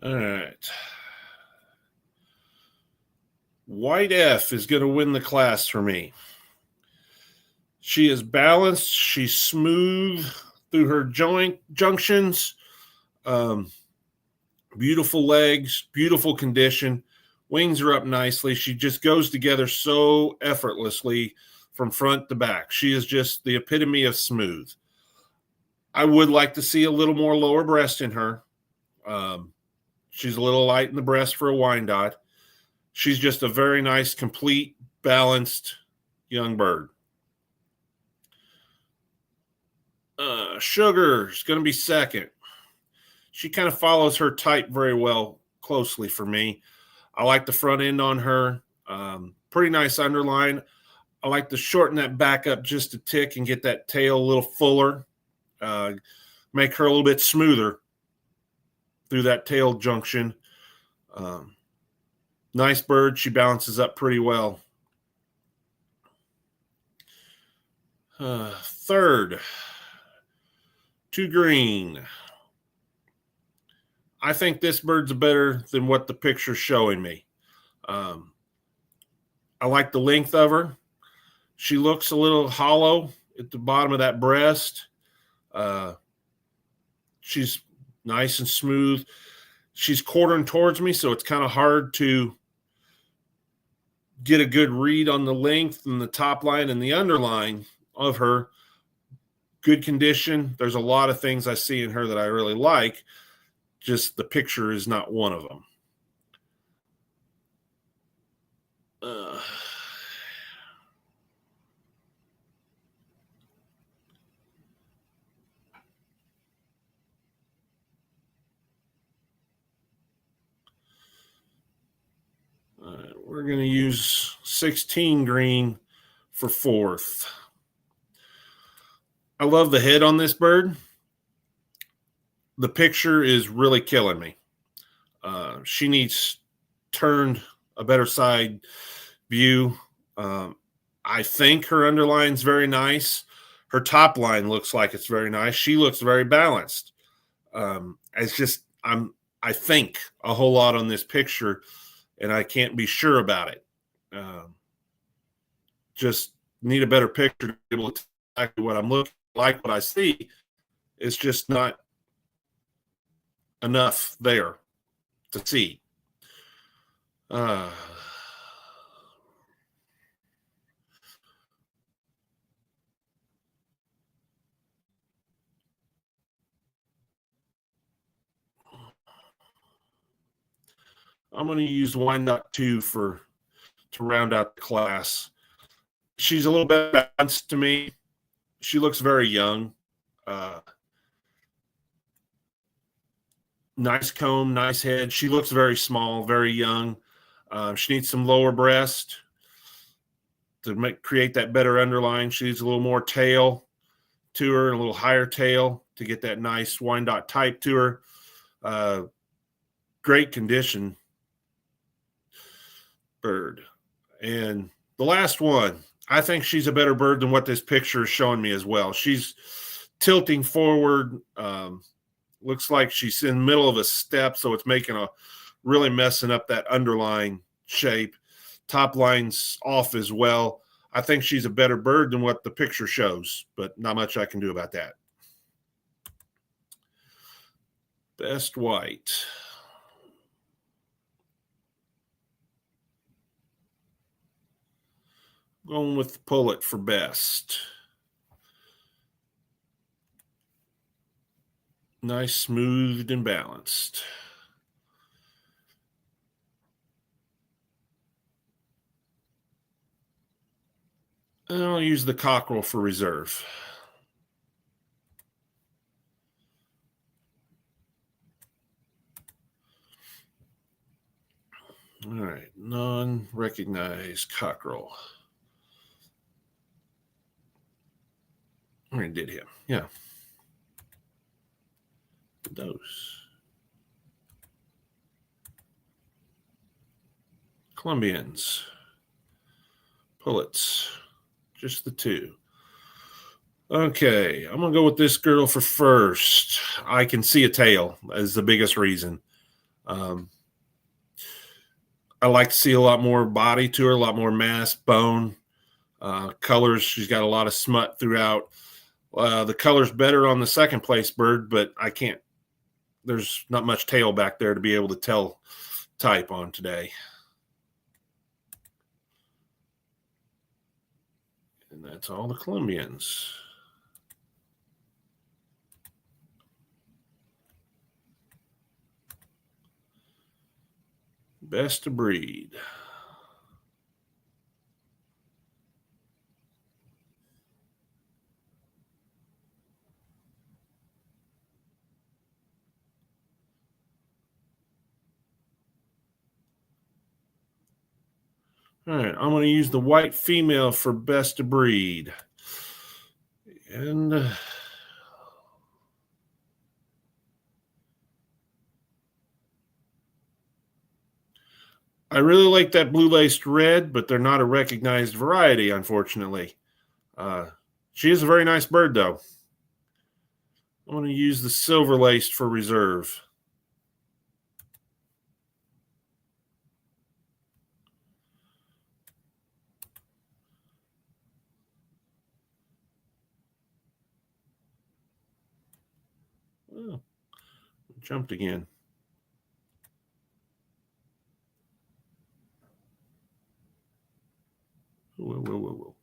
All right. White F is going to win the class for me. She is balanced. She's smooth through her junctions. Beautiful legs, beautiful condition. Wings are up nicely. She just goes together so effortlessly from front to back. She is just the epitome of smooth. I would like to see a little more lower breast in her. She's a little light in the breast for a Wyandotte. She's just a very nice, complete, balanced young bird. Sugar is going to be second. She kind of follows her type very well, closely for me. I like the front end on her. Pretty nice underline. I like to shorten that back up just a tick and get that tail a little fuller. Make her a little bit smoother through that tail junction. Nice bird. She balances up pretty well. Third, 2 green. I think this bird's better than what the picture's showing me. I like the length of her. She looks a little hollow at the bottom of that breast. She's nice and smooth. She's quartering towards me, so it's kind of hard to get a good read on the length and the top line and the underline of her. Good condition. There's a lot of things I see in her that I really like. Just the picture is not one of them. We're going to use 16 green for fourth. I love the head on this bird. The picture is really killing me. She needs turned a better side view. I think her underline's very nice. Her top line looks like it's very nice. She looks very balanced. It's just I think a whole lot on this picture, and I can't be sure about it. Just need a better picture to be able to tell exactly what I'm looking like. What I see, it's just not enough there to see. I'm going to use Wine.2 to round out the class. She's a little bit balanced to me. She looks very young. Nice comb, nice head. She looks very small, very young. She needs some lower breast to create that better underline. She needs a little more tail to her, and a little higher tail to get that nice Wyandotte type to her. Great condition bird. And the last one, I think she's a better bird than what this picture is showing me as well. She's tilting forward. Looks like she's in the middle of a step, so it's really messing up that underlying shape. Top line's off as well. I think she's a better bird than what the picture shows, but not much I can do about that. Best white. Going with the pullet for best. Nice, smoothed, and balanced. And I'll use the cockerel for reserve. All right, non-recognized cockerel. I did him, yeah. Those. Colombians. Pullets. Just the two. Okay, I'm going to go with this girl for first. I can see a tail as the biggest reason. I like to see a lot more body to her, a lot more mass, bone, colors. She's got a lot of smut throughout. The color's better on the second place bird, but I can't. There's not much tail back there to be able to tell type on today. And that's all the Colombians. Best of breed. All right, I'm going to use the white female for best of breed. And I really like that blue-laced red, but they're not a recognized variety, unfortunately. She is a very nice bird, though. I'm going to use the silver-laced for reserve. Oh, jumped again. Whoa.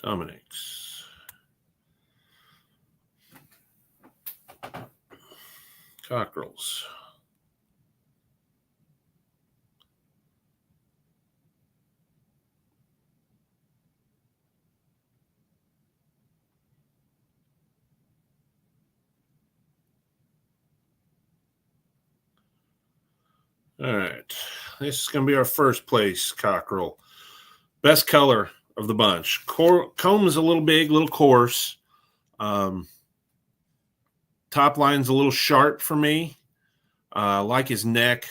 Dominix. Cockerels. All right. This is going to be our first place cockerel. Best color of the bunch. Comb is a little big, a little coarse. Top line's a little sharp for me. Like his neck.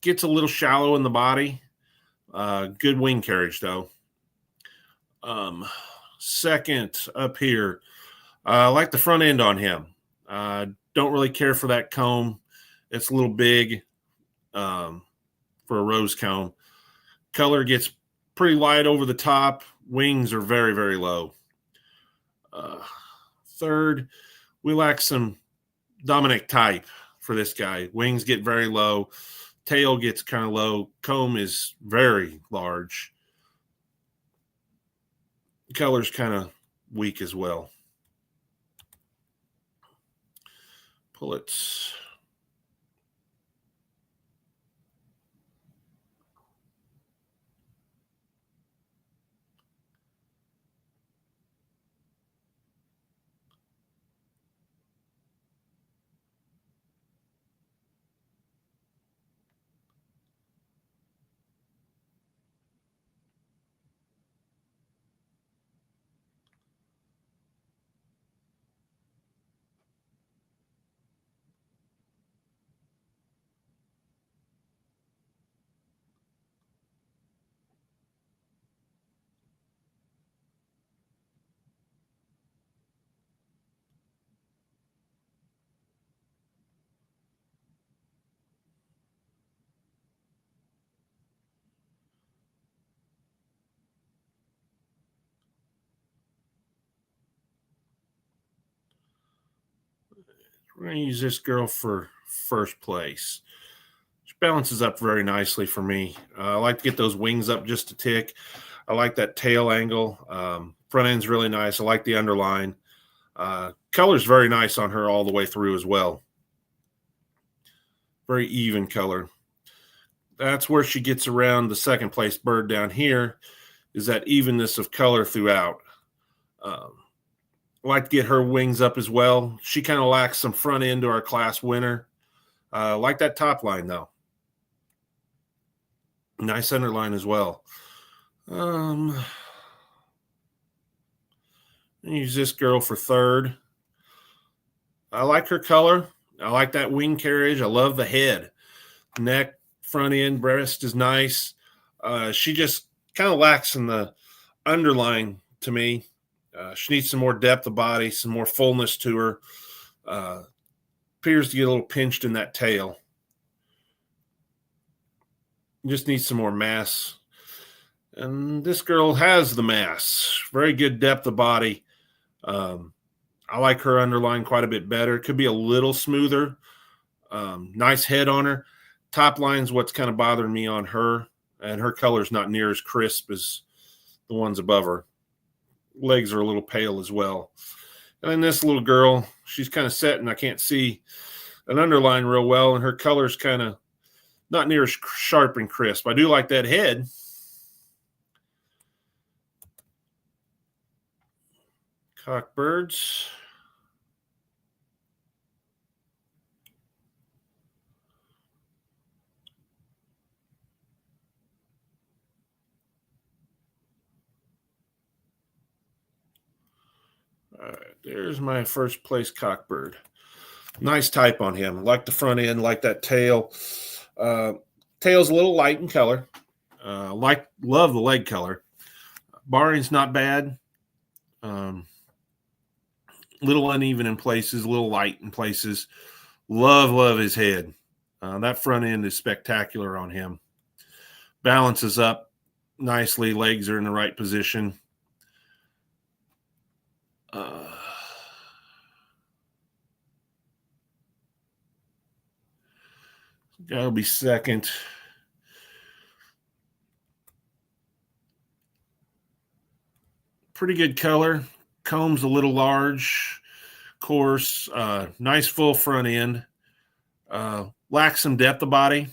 Gets a little shallow in the body. Good wing carriage, though. Second up here, I like the front end on him. Don't really care for that comb. It's a little big for a rose comb. Color gets pretty light over the top. Wings are very, very low. Third, we lack some Dominic type for this guy. Wings get very low. Tail gets kind of low. Comb is very large. Color's kind of weak as well. Pullets. We're going to use this girl for first place. She balances up very nicely for me. I like to get those wings up just a tick. I like that tail angle. Front end's really nice. I like the underline. Color's very nice on her all the way through as well. Very even color. That's where she gets around the second place bird down here, is that evenness of color throughout. I like to get her wings up as well. She kind of lacks some front end to our class winner. Like that top line, though. Nice underline as well. Use this girl for third. I like her color. I like that wing carriage. I love the head. Neck, front end, breast is nice. She just kind of lacks in the underline to me. She needs some more depth of body, some more fullness to her. Appears to get a little pinched in that tail. Just needs some more mass. And this girl has the mass. Very good depth of body. I like her underline quite a bit better. Could be a little smoother. Nice head on her. Top line's what's kind of bothering me on her. And her color's not near as crisp as the ones above her. Legs are a little pale as well. And then this little girl, she's kind of set and I can't see an underline real well, and her color's kind of not near as sharp and crisp. I do like that head. Cockbirds. All right, there's my first place cockbird. Nice type on him. Like the front end, like that tail. Tail's a little light in color. Love the leg color. Barring's not bad. Little uneven in places, a little light in places. Love his head. That front end is spectacular on him. Balances up nicely. Legs are in the right position. That'll be second. Pretty good color. Comb's a little large, coarse, nice full front end. Lacks some depth of body,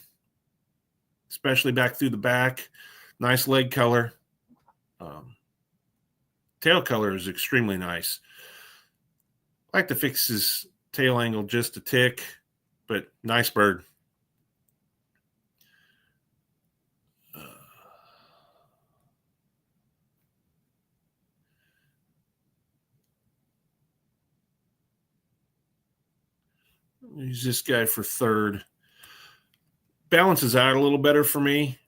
especially back through the back. Nice leg color. Tail color is extremely nice. I like to fix his tail angle just a tick, but nice bird. Use this guy for third. Balances out a little better for me.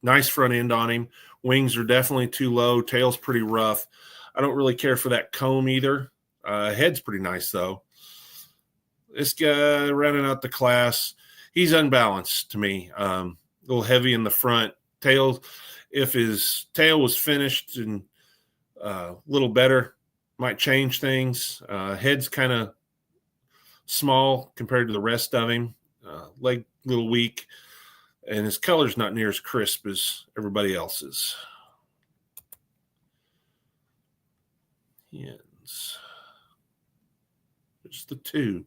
Nice front end on him. Wings are definitely too low. Tail's pretty rough. I don't really care for that comb either. Head's pretty nice, though. This guy running out the class, he's unbalanced to me. A little heavy in the front. Tail, if his tail was finished and a little better, might change things. Head's kind of small compared to the rest of him. Leg a little weak. And his color's not near as crisp as everybody else's. Hens. There's the two.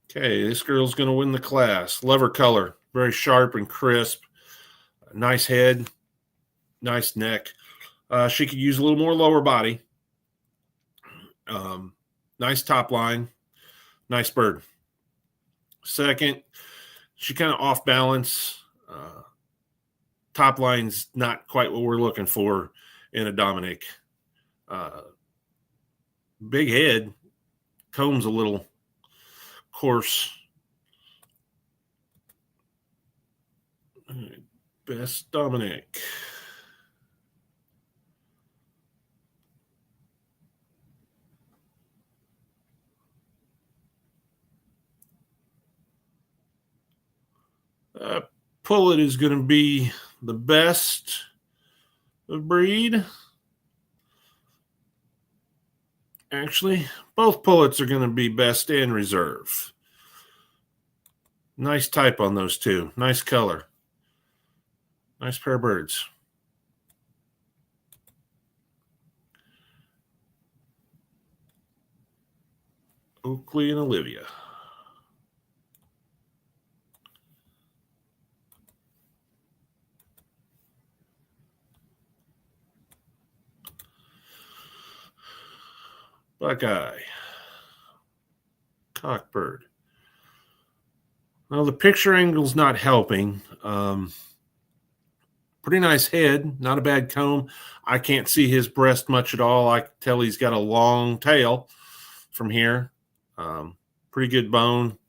Okay, this girl's going to win the class. Love her color. Very sharp and crisp. Nice head. Nice neck. She could use a little more lower body. Nice top line. Nice bird. Second, she kind of off balance. Top line's not quite what we're looking for in a Dominic. Big head. Comb's a little coarse. Best Dominic. Pullet is going to be the best of breed. Actually, both pullets are going to be best and reserve. Nice type on those two. Nice color. Nice pair of birds. Oakley and Olivia. Buckeye. Cockbird. Well, the picture angle's not helping. Pretty nice head. Not a bad comb. I can't see his breast much at all. I can tell he's got a long tail from here. Pretty good bone.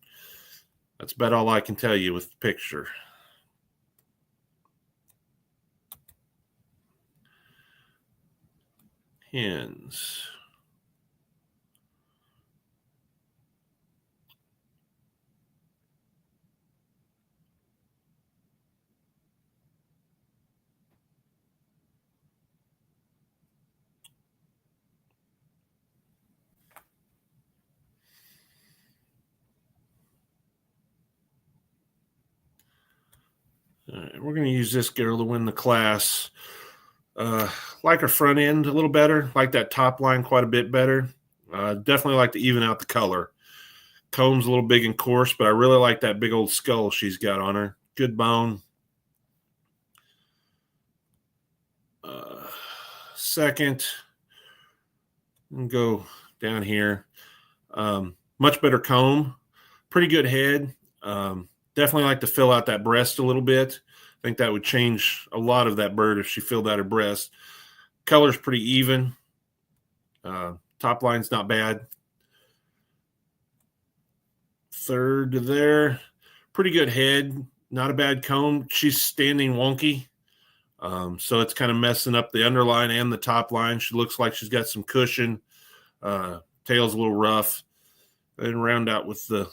That's about all I can tell you with the picture. Hens. All right, we're going to use this girl to win the class. Like her front end a little better. Like that top line quite a bit better. Definitely like to even out the color. Comb's a little big and coarse, but I really like that big old skull she's got on her. Good bone. Second, and go down here. Much better comb. Pretty good head. Definitely like to fill out that breast a little bit. I think that would change a lot of that bird if she filled out her breast. Color's pretty even. Top line's not bad. Third to there. Pretty good head. Not a bad comb. She's standing wonky. So it's kind of messing up the underline and the top line. She looks like she's got some cushion. Tail's a little rough. And round out with the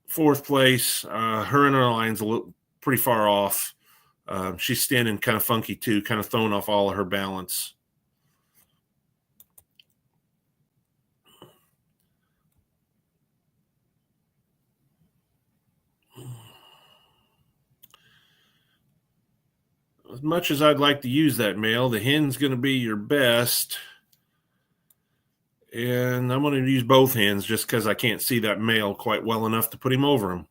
fourth place. Her underline's pretty far off. She's standing kind of funky too, kind of throwing off all of her balance. As much as I'd like to use that male, the hen's going to be your best. And I'm going to use both hens just because I can't see that male quite well enough to put him over him.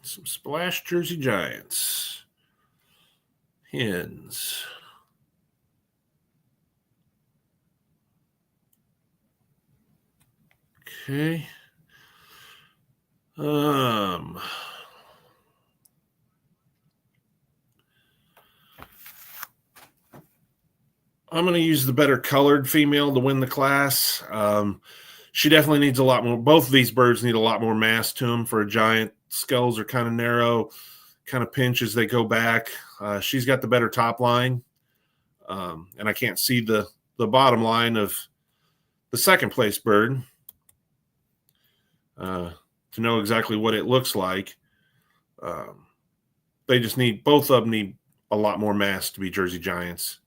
Some Splash Jersey Giants. Hens. Okay. I'm going to use the better colored female to win the class. She definitely needs a lot more. Both of these birds need a lot more mass to them for a giant. Skulls are kind of narrow, kind of pinch as they go back. She's got the better top line. And I can't see the bottom line of the second place bird to know exactly what it looks like. They just need, both of them need a lot more mass to be Jersey Giants.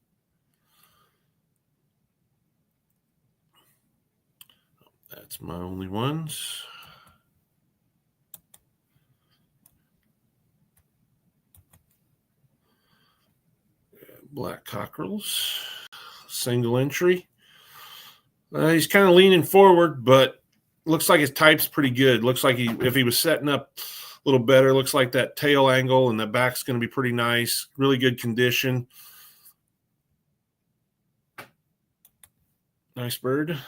That's my only ones. Black cockerels, single entry. He's kind of leaning forward, but looks like his type's pretty good. Looks like if he was setting up a little better, looks like that tail angle and the back's going to be pretty nice. Really good condition. Nice bird.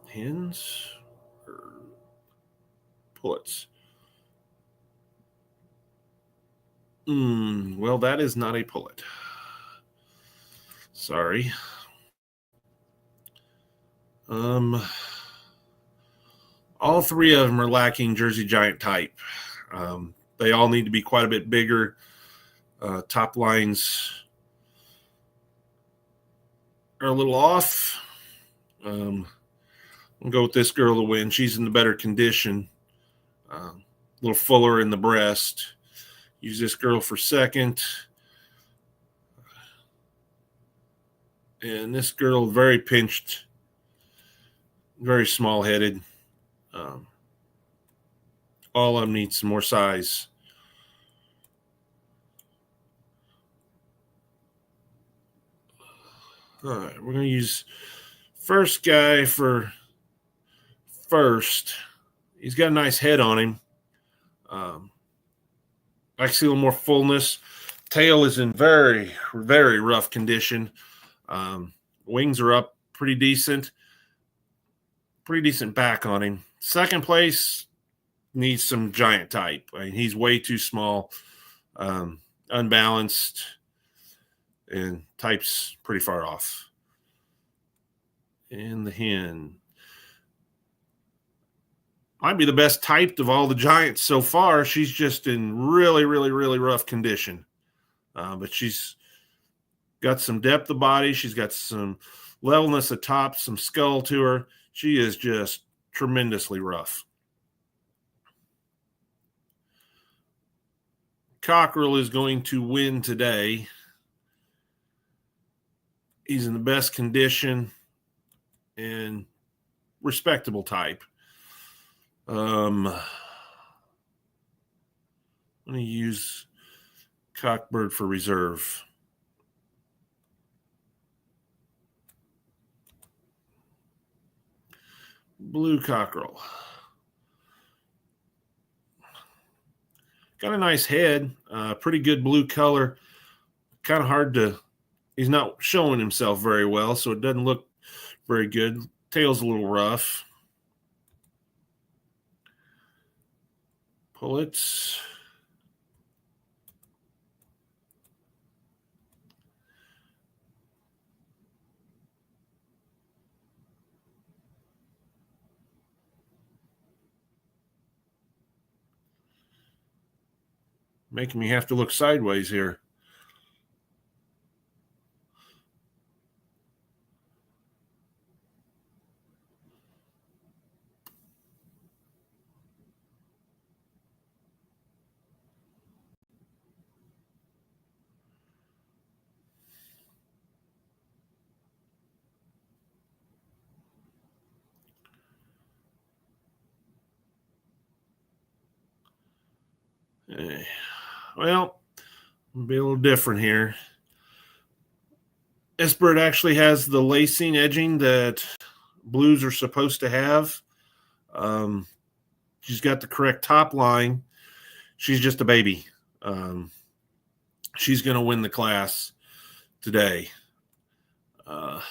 Hens or pullets? Well, that is not a pullet. Sorry. All three of them are lacking Jersey Giant type. They all need to be quite a bit bigger. Top lines are a little off. I'll go with this girl to win. She's in the better condition. A little fuller in the breast. Use this girl for second. And this girl, very pinched, very small-headed. All of them need some more size. All right, we're going to use first guy for first. He's got a nice head on him. I see a little more fullness. Tail is in very, very rough condition. Wings are up pretty decent. Pretty decent back on him. Second place needs some giant type. I mean, he's way too small, unbalanced, and type's pretty far off. And the hen might be the best typed of all the giants so far. She's just in really, really, really rough condition. But she's got some depth of body. She's got some levelness at top, some skull to her. She is just tremendously rough. Cockerel is going to win today. He's in the best condition and respectable type. I'm going to use Cockbird for reserve. Blue cockerel. Got a nice head, pretty good blue color. Kind of hard to, he's not showing himself very well, so it doesn't look very good. Tail's a little rough. Pullets. Making me have to look sideways here. Well, it'll be a little different here. This bird actually has the lacing edging that blues are supposed to have. She's got the correct top line. She's just a baby. She's going to win the class today. I'm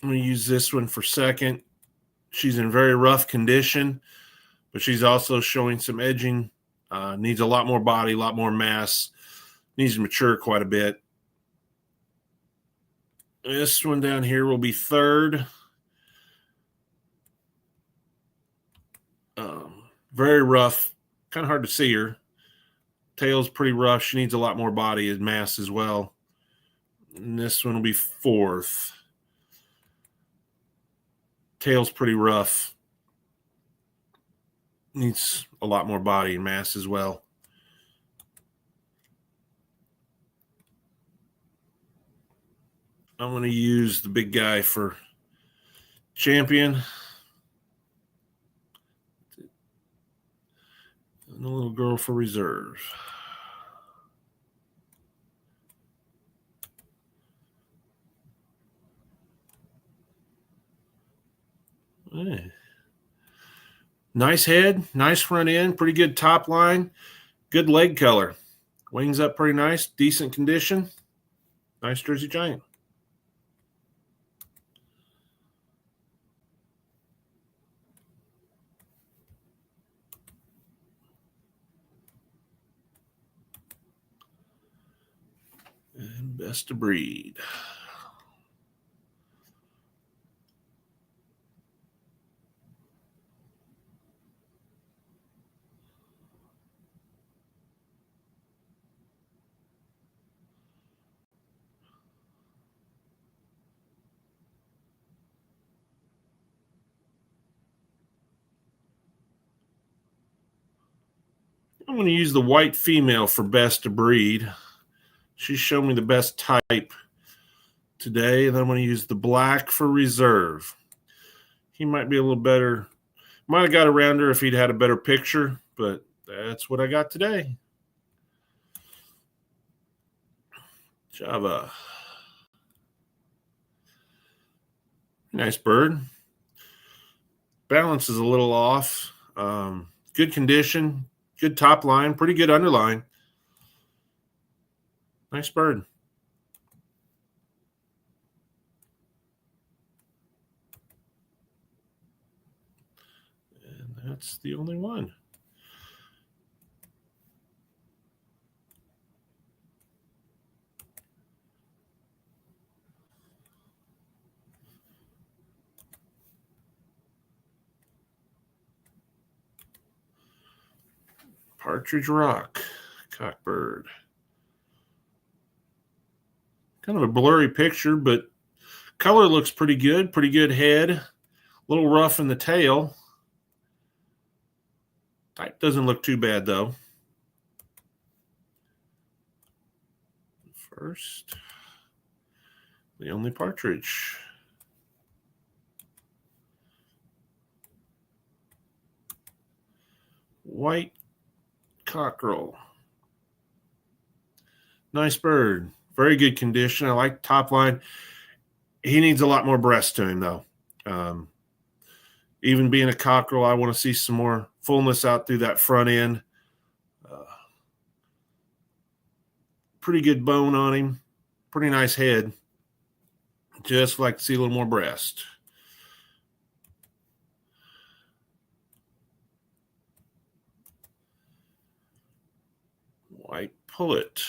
going to use this one for second. She's in very rough condition, but she's also showing some edging. Needs a lot more body, a lot more mass. Needs to mature quite a bit. This one down here will be third. Very rough. Kind of hard to see her. Tail's pretty rough. She needs a lot more body and mass as well. And this one will be fourth. Tail's pretty rough. Needs a lot more body and mass as well. I'm going to use the big guy for champion. And the little girl for reserve. Hey. Nice head, nice front end, pretty good top line, good leg color. Wings up pretty nice, decent condition. Nice Jersey Giant. And best of breed. I'm going to use the white female for best of breed. She's shown me the best type today, and I'm going to use the black for reserve. He might be a little better. Might have got around her if he'd had a better picture, but that's what I got today. Java. Nice bird. Balance is a little off. Good condition. Good top line. Pretty good underline. Nice bird. And that's the only one. Partridge Rock, cockbird. Kind of a blurry picture, but color looks pretty good. Pretty good head. A little rough in the tail. Type doesn't look too bad, though. First, the only partridge. White cockerel. Nice bird. Very good condition. I like top line. He needs a lot more breast to him, though. Even being a cockerel, I want to see some more fullness out through that front end. Pretty good bone on him. Pretty nice head. Just like to see a little more breast. White pullet.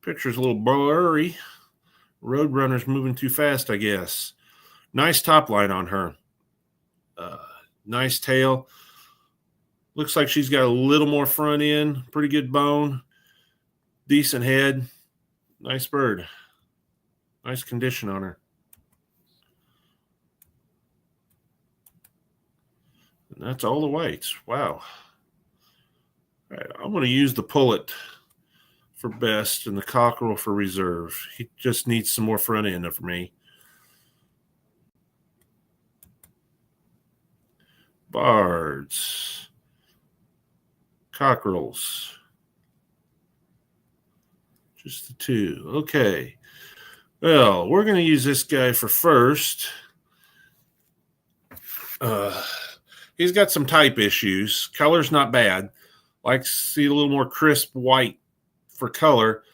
Picture's a little blurry. Roadrunner's moving too fast, I guess. Nice top line on her. Nice tail. Looks like she's got a little more front end. Pretty good bone. Decent head. Nice bird. Nice condition on her. And that's all the whites. Wow. All right, I'm going to use the pullet for best and the cockerel for reserve. He just needs some more front end for me. Bards. Cockerels. Just the two. Okay. Well, we're going to use this guy for first. He's got some type issues. Color's not bad. Like to see a little more crisp white for color.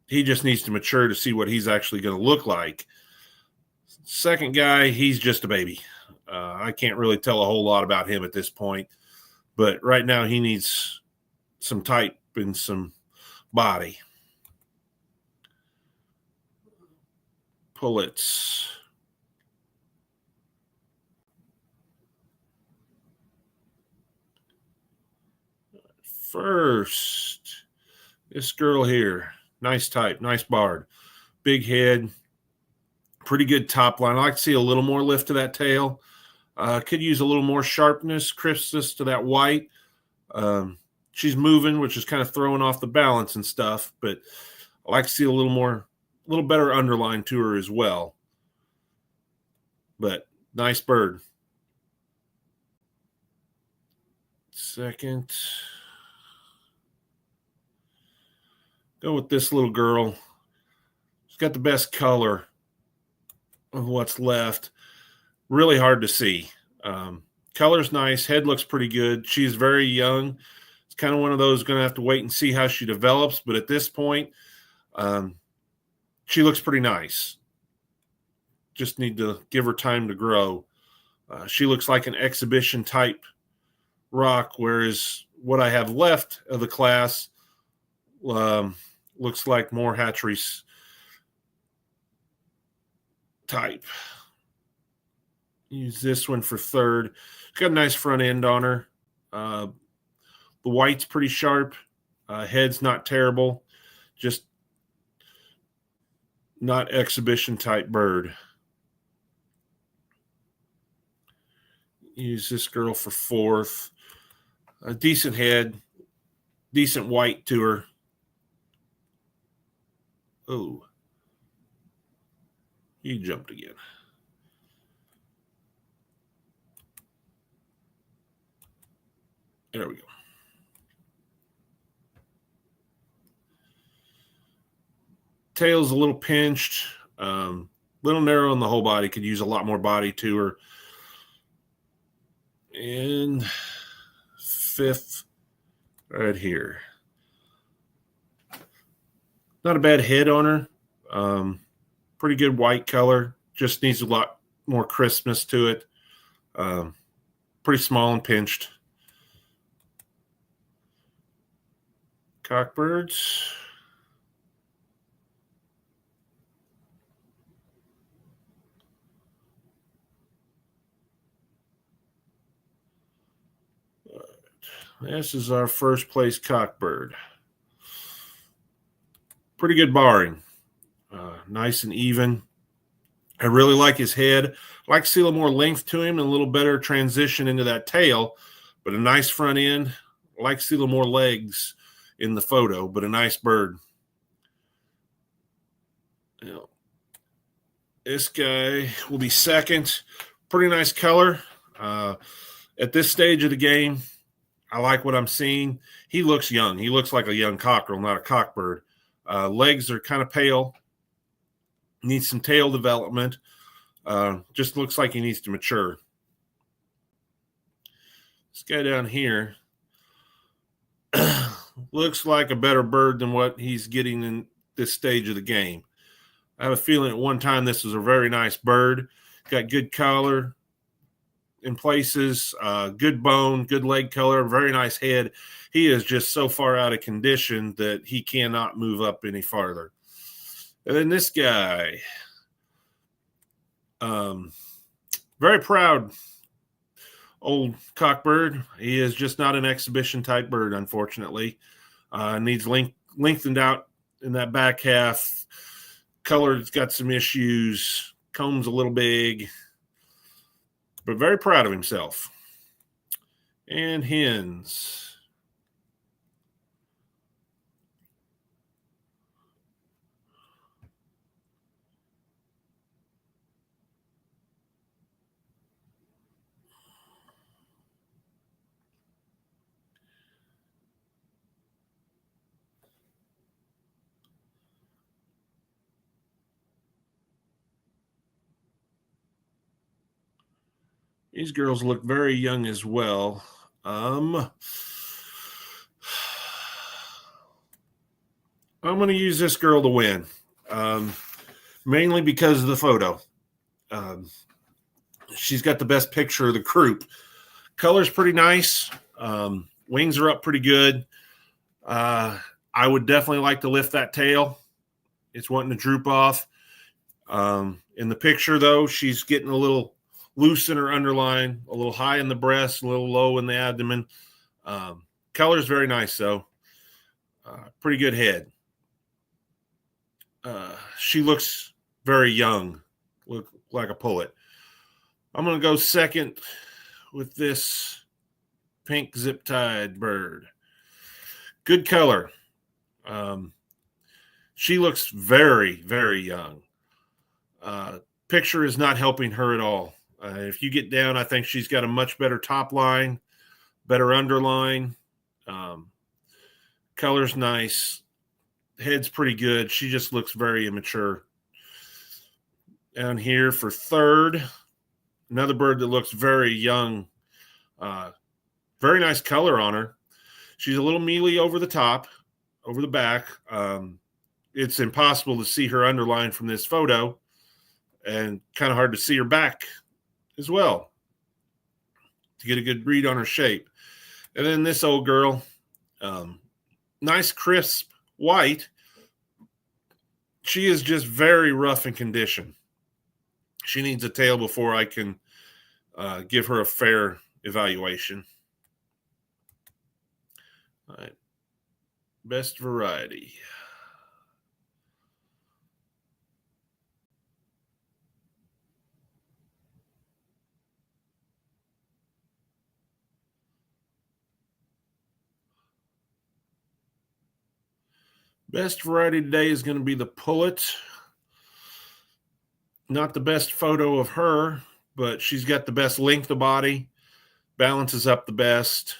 He just needs to mature to see what he's actually going to look like. Second guy, he's just a baby. I can't really tell a whole lot about him at this point, but right now he needs some type and some body. Pullets. First, this girl here, nice type, nice barred, big head, pretty good top line. I like to see a little more lift to that tail. Could use a little more sharpness, crispness to that white. She's moving, which is kind of throwing off the balance and stuff, but I like to see a little better underline to her as well. But nice bird. Second. Go with this little girl. She's got the best color of what's left. Really hard to see. Color's nice. Head looks pretty good. She's very young. It's kind of one of those going to have to wait and see how she develops. But at this point, she looks pretty nice. Just need to give her time to grow. She looks like an exhibition type rock, whereas what I have left of the class looks like more hatcheries type. Use this one for third. It's got a nice front end on her. The white's pretty sharp. Head's not terrible. Just not exhibition type bird. Use this girl for fourth. A decent head. Decent white to her. Oh. He jumped again. There we go. Tail's a little pinched. Little narrow on the whole body. Could use a lot more body to her. And fifth, right here. Not a bad head on her. Pretty good white color. Just needs a lot more crispness to it. Pretty small and pinched. Cockbirds. This is our first place cockbird. Pretty good barring. Nice and even. I really like his head. I like to see a little more length to him and a little better transition into that tail, but a nice front end. I like to see a little more legs in the photo, but a nice bird. You know, this guy will be second. Pretty nice color. At this stage of the game, I like what I'm seeing. He looks young. He looks like a young cockerel, not a cockbird. Legs are kind of pale. Needs some tail development. Just looks like he needs to mature. This guy down here looks like a better bird than what he's getting in this stage of the game. I have a feeling at one time this was a very nice bird. Got good color in places, good bone, good leg color, very nice head. He is just so far out of condition that he cannot move up any farther. And then this guy, very proud old cockbird. He is just not an exhibition type bird, unfortunately. Needs lengthened out in that back half. Color's got some issues. Comb's a little big, but very proud of himself. And hens. These girls look very young as well. I'm going to use this girl to win, mainly because of the photo. She's got the best picture of the group. Color's pretty nice. Wings are up pretty good. I would definitely like to lift that tail. It's wanting to droop off. In the picture, though, she's getting a little loose in her underline, a little high in the breast, a little low in the abdomen. Color's very nice, though. Pretty good head. She looks very young, look like a pullet. I'm going to go second with this pink zip-tied bird. Good color. She looks very, very young. Picture is not helping her at all. If you get down, I think she's got a much better top line, better underline. Color's nice. Head's pretty good. She just looks very immature. Down here for third, another bird that looks very young. Very nice color on her. She's a little mealy over the top, over the back. It's impossible to see her underline from this photo, and kind of hard to see her back as well to get a good read on her shape. And then this old girl, nice crisp white. She is just very rough in condition. She needs a tail before I can give her a fair evaluation. All right. Best variety. Best variety today is going to be the pullet. Not the best photo of her, but she's got the best length of body, balances up the best,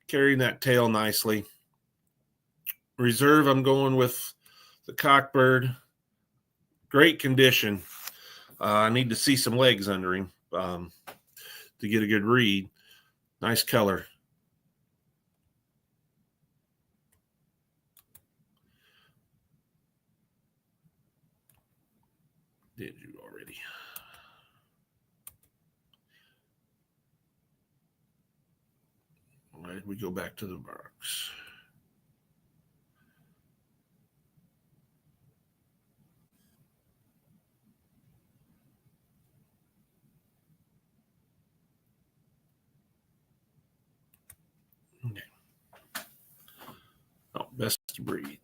carrying that tail nicely. Reserve, I'm going with the cockbird. Great condition. I need to see some legs under him to get a good read. Nice color. Did you already? All right, we go back to the box. Okay. Oh, best breed.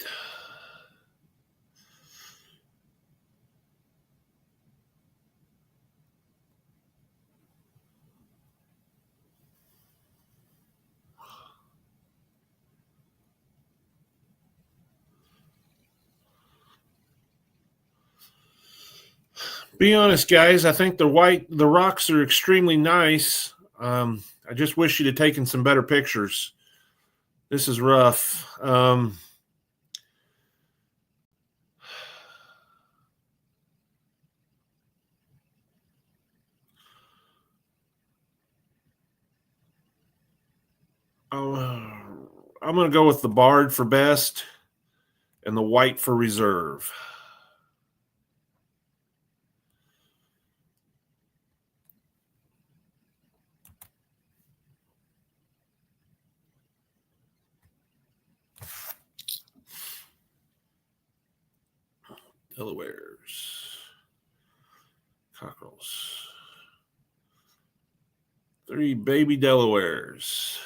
Be honest, guys. I think the rocks are extremely nice. I just wish you'd have taken some better pictures. This is rough. I'm going to go with the barred for best and the white for reserve. Delawares. Cockerels. 3 baby Delawares.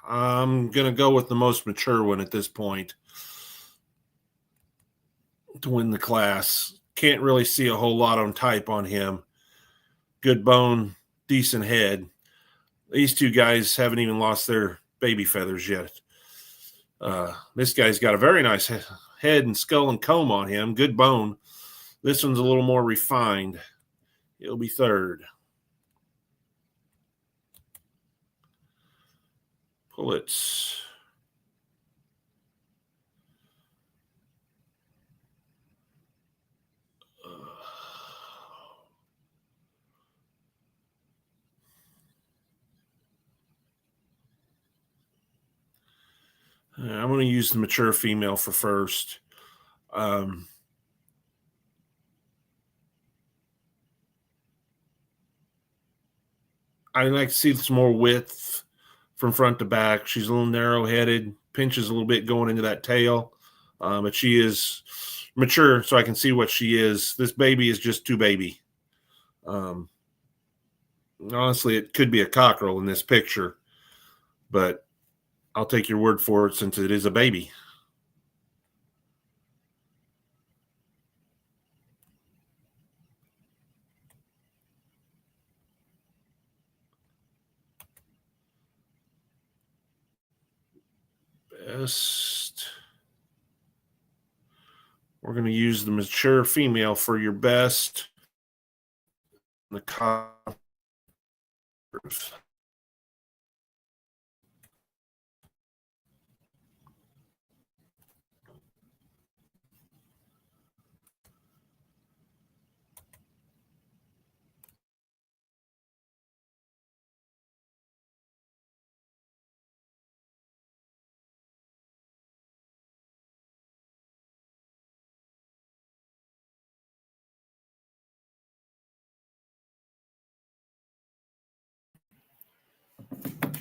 I'm going to go with the most mature one at this point to win the class. Can't really see a whole lot on type on him. Good bone, decent head. These two guys haven't even lost their baby feathers yet. This guy's got a very nice head and skull and comb on him. Good bone. This one's a little more refined. It'll be third. Pullets. I'm going to use the mature female for first. I like to see some more width from front to back. She's a little narrow-headed, pinches a little bit going into that tail, but she is mature, so I can see what she is. This baby is just too baby. Honestly, it could be a cockerel in this picture, but I'll take your word for it since it is a baby. Best. We're going to use the mature female for your best. The cockerel.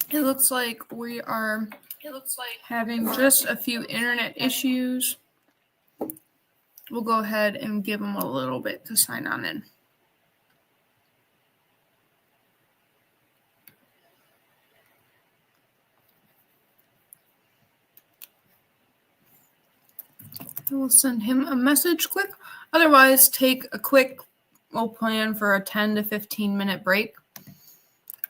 It looks like we are having just a few internet issues. We'll go ahead and give them a little bit to sign on in. We'll send him a message quick. Otherwise, we'll plan for a 10 to 15 minute break.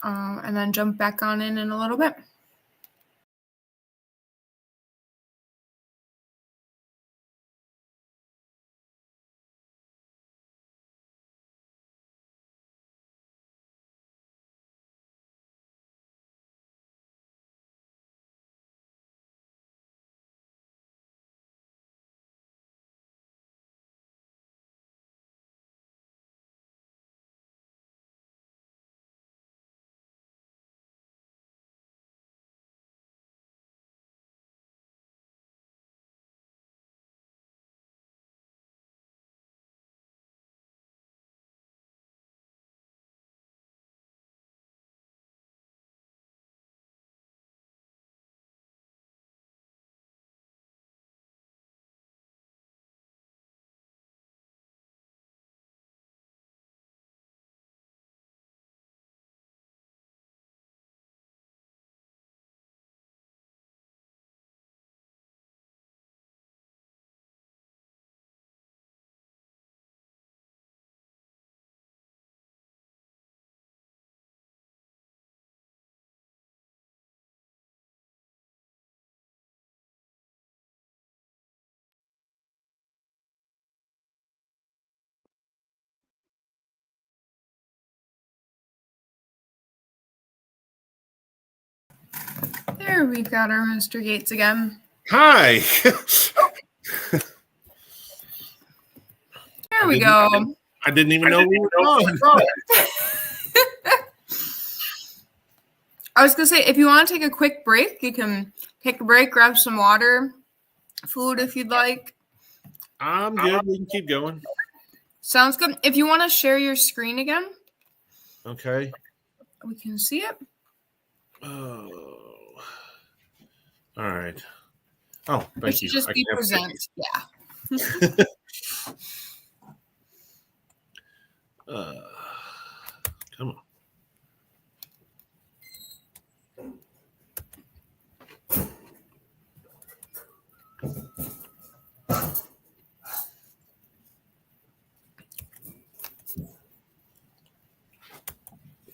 And then jump back on in a little bit. There, we've got our Mr. Gates again. Hi. There we go. I didn't even know we were on. I was going to say, if you want to take a quick break, you can take a break, grab some water, food if you'd like. I'm good. We can keep going. Sounds good. If you want to share your screen again. Okay. We can see it. Oh. All right. Oh, thank you. Just be present. Yeah. Come on.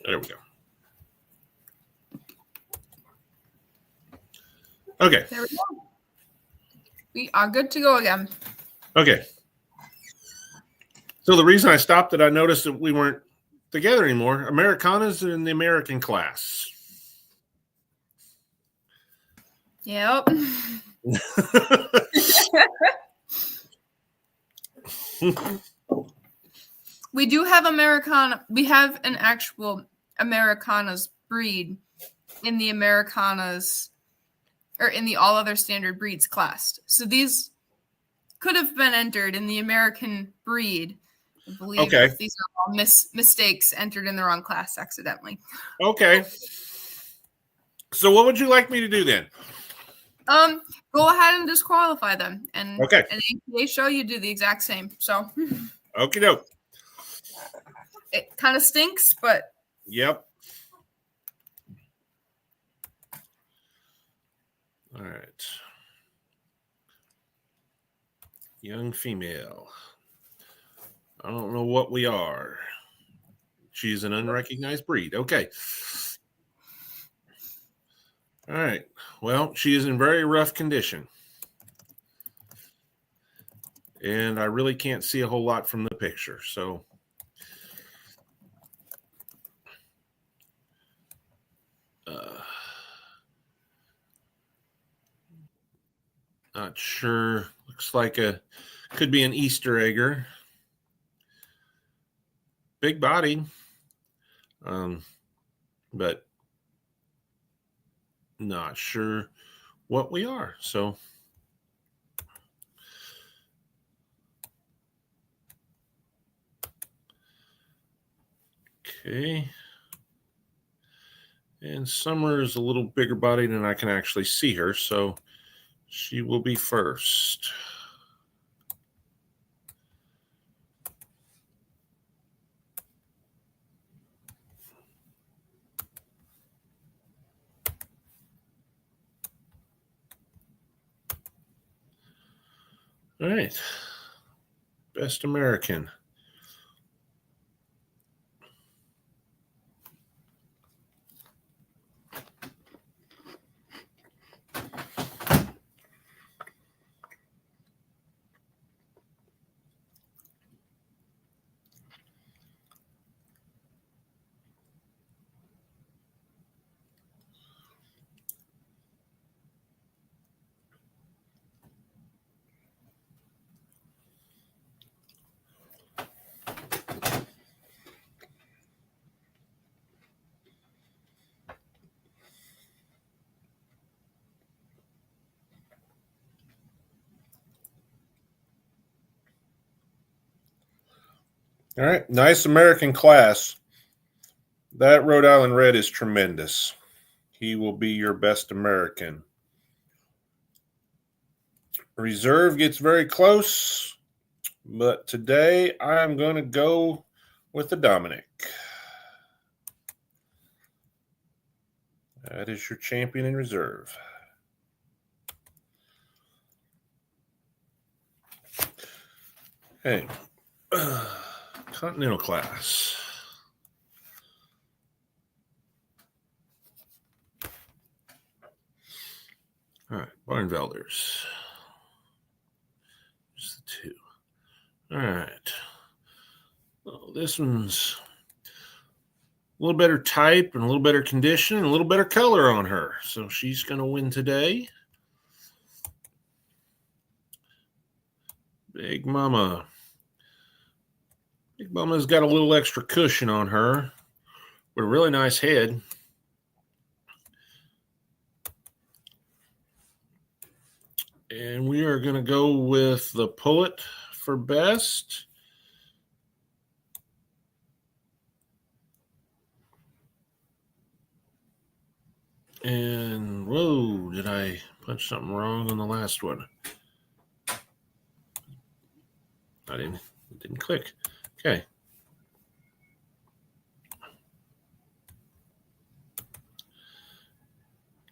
There we go. Okay. There we go. We are good to go again. Okay. So the reason I stopped it, I noticed that we weren't together anymore. Americanas in the American class. Yep. We do have Americana. We have an actual Americanas breed in the Americanas, or in the all other standard breeds class. So these could have been entered in the American breed. I believe these are all mistakes entered in the wrong class accidentally. Okay. So what would you like me to do then? Go ahead and disqualify them. And okay. an APA show, you do the exact same. So okie doke. It kind of stinks, but yep. All right. Young female. I don't know what we are. She's an unrecognized breed. Okay. All right. Well, she is in very rough condition. And I really can't see a whole lot from the picture. So not sure. Looks like could be an Easter egger. Big body. But not sure what we are. So okay. And Summer is a little bigger body than I can actually see her, so she will be first. All right. Best American. All right, nice American class. That Rhode Island Red is tremendous. He will be your best American. Reserve gets very close, but today I'm going to go with the Dominic. That is your champion in reserve. Hey, Continental class. All right, Barnvelders. Just the two. All right. Well, this one's a little better type and a little better condition and a little better color on her. So she's going to win today. Big Mama. Big Mama's got a little extra cushion on her with a really nice head. And we are going to go with the Poet for best. And, whoa, did I punch something wrong on the last one? It didn't click. Okay.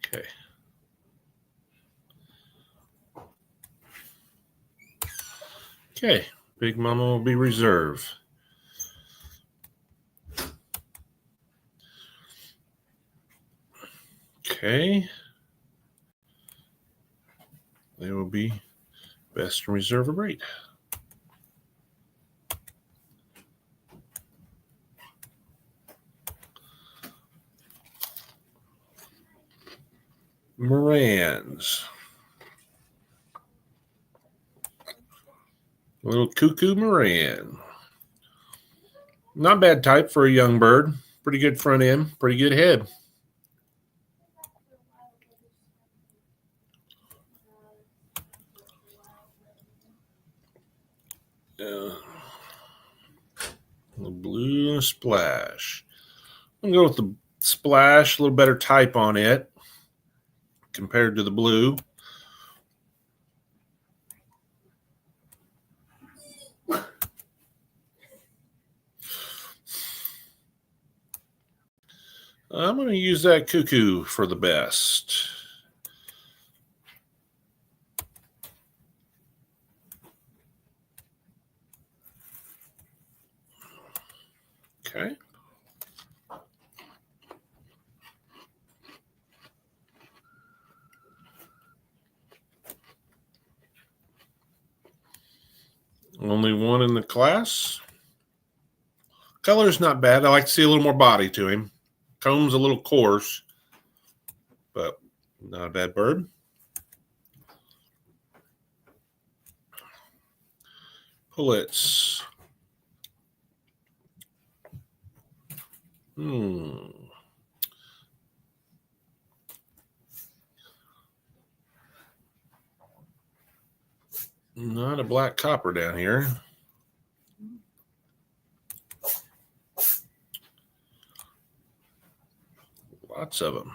Okay. Okay. Big Mama will be reserve. Okay. They will be best in reserve of breed. Morans. Little Cuckoo Moran. Not bad type for a young bird. Pretty good front end, pretty good head. The blue splash. I'm going to go with the splash, a little better type on it compared to the blue. I'm going to use that cuckoo for the best. Okay. Only one in the class. Color's not bad. I like to see a little more body to him. Comb's a little coarse, but not a bad bird. Pullets. Not a black copper down here. Lots of them.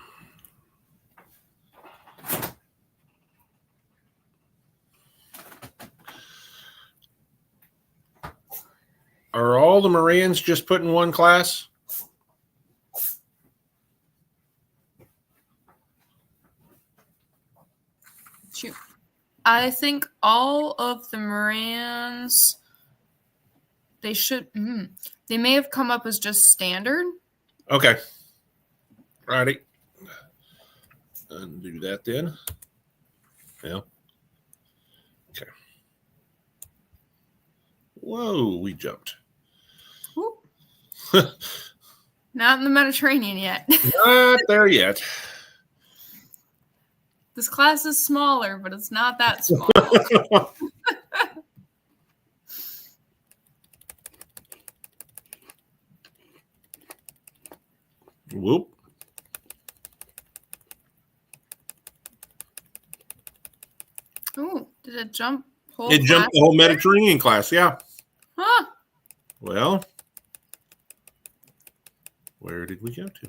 Are all the Marines just put in one class? Shoot. I think all of the Marans, they should, they may have come up as just standard. Okay. Righty. Undo that then. Yeah. Okay. Whoa, we jumped. Not in the Mediterranean yet. Not there yet. This class is smaller, but it's not that small. Whoop. Oh, did it jump? It jumped the whole Mediterranean class, yeah. Huh. Well, where did we go to?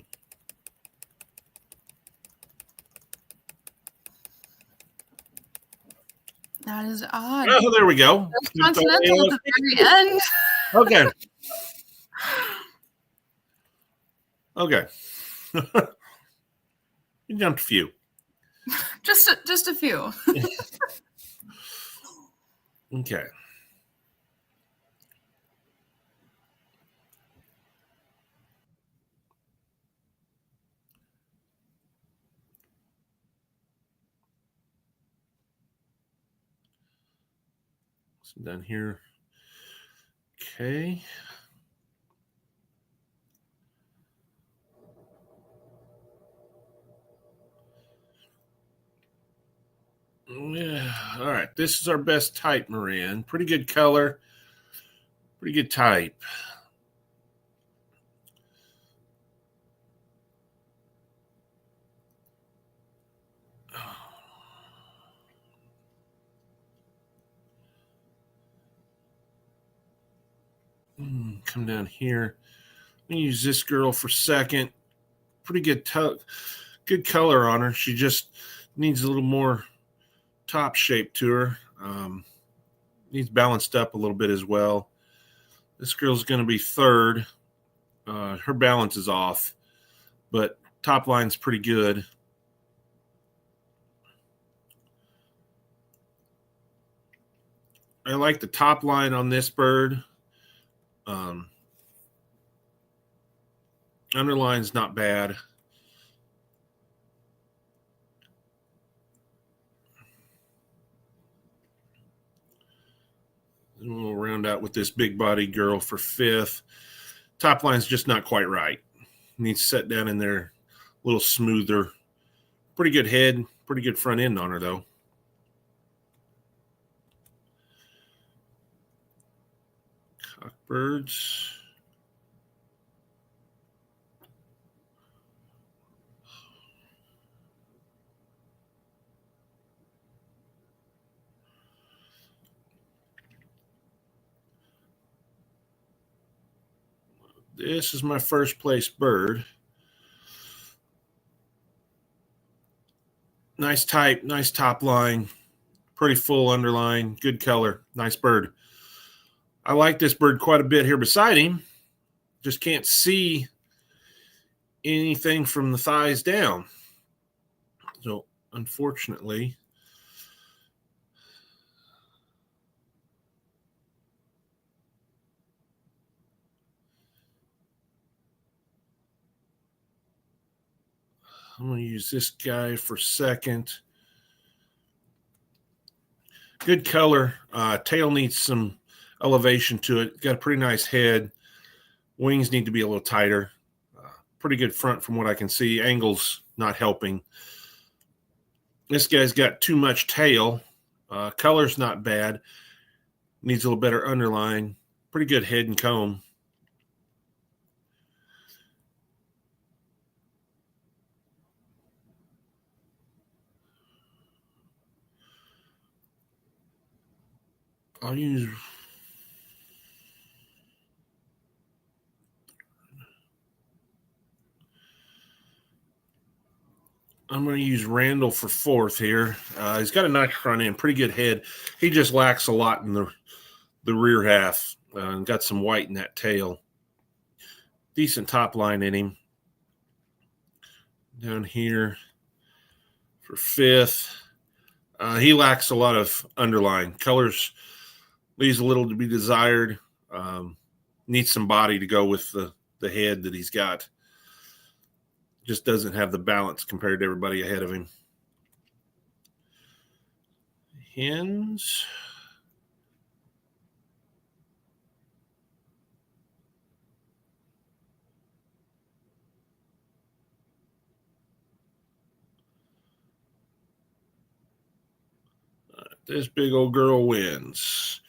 That is odd. Oh, there we go. Continental at the very end. Okay. Okay. You jumped a few. Just a few. Okay. So down here. Okay. Yeah. All right. This is our best type, Marin. Pretty good color. Pretty good type. Come down here. Let me use this girl for second. Pretty good good color on her. She just needs a little more top shape to her. Needs balanced up a little bit as well. This girl's going to be third. Her balance is off, but top line's pretty good. I like the top line on this bird. Underline's not bad. And we'll round out with this big body girl for fifth. Top line's just not quite right. Needs to set down in there a little smoother. Pretty good head, pretty good front end on her though. Cockbirds. This is my first place bird. Nice type, nice top line, pretty full underline, good color, nice bird. I like this bird quite a bit here beside him. Just can't see anything from the thighs down. So unfortunately, I'm going to use this guy for second. Good color. Tail needs some elevation to it. Got a pretty nice head. Wings need to be a little tighter. Pretty good front from what I can see. Angle's not helping. This guy's got too much tail. Color's not bad. Needs a little better underline. Pretty good head and comb. I'm going to use Randall for fourth here. He's got a nice front end, pretty good head. He just lacks a lot in the rear half. Got some white in that tail. Decent top line in him. Down here for fifth. He lacks a lot of underline. Colors leaves a little to be desired. Needs some body to go with the head that he's got. Just doesn't have the balance compared to everybody ahead of him. Hens. This big old girl wins.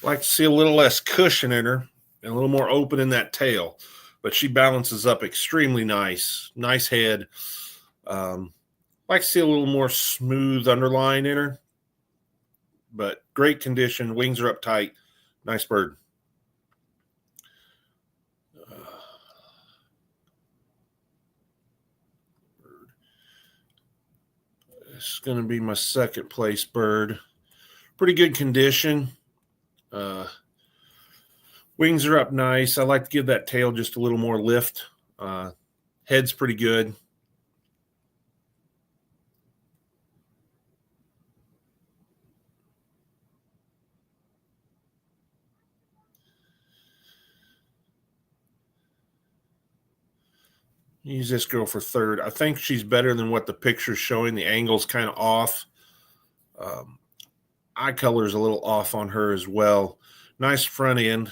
Like to see a little less cushion in her and a little more open in that tail. But she balances up extremely nice. Nice head. Like to see a little more smooth underline in her. But great condition. Wings are up tight. Nice bird. This is going to be my second place bird. Pretty good condition. Wings are up nice. I like to give that tail just a little more lift. Head's pretty good. Use this girl for third. I think she's better than what the picture's showing. The angle's kind of off. Eye color is a little off on her as well. Nice front end.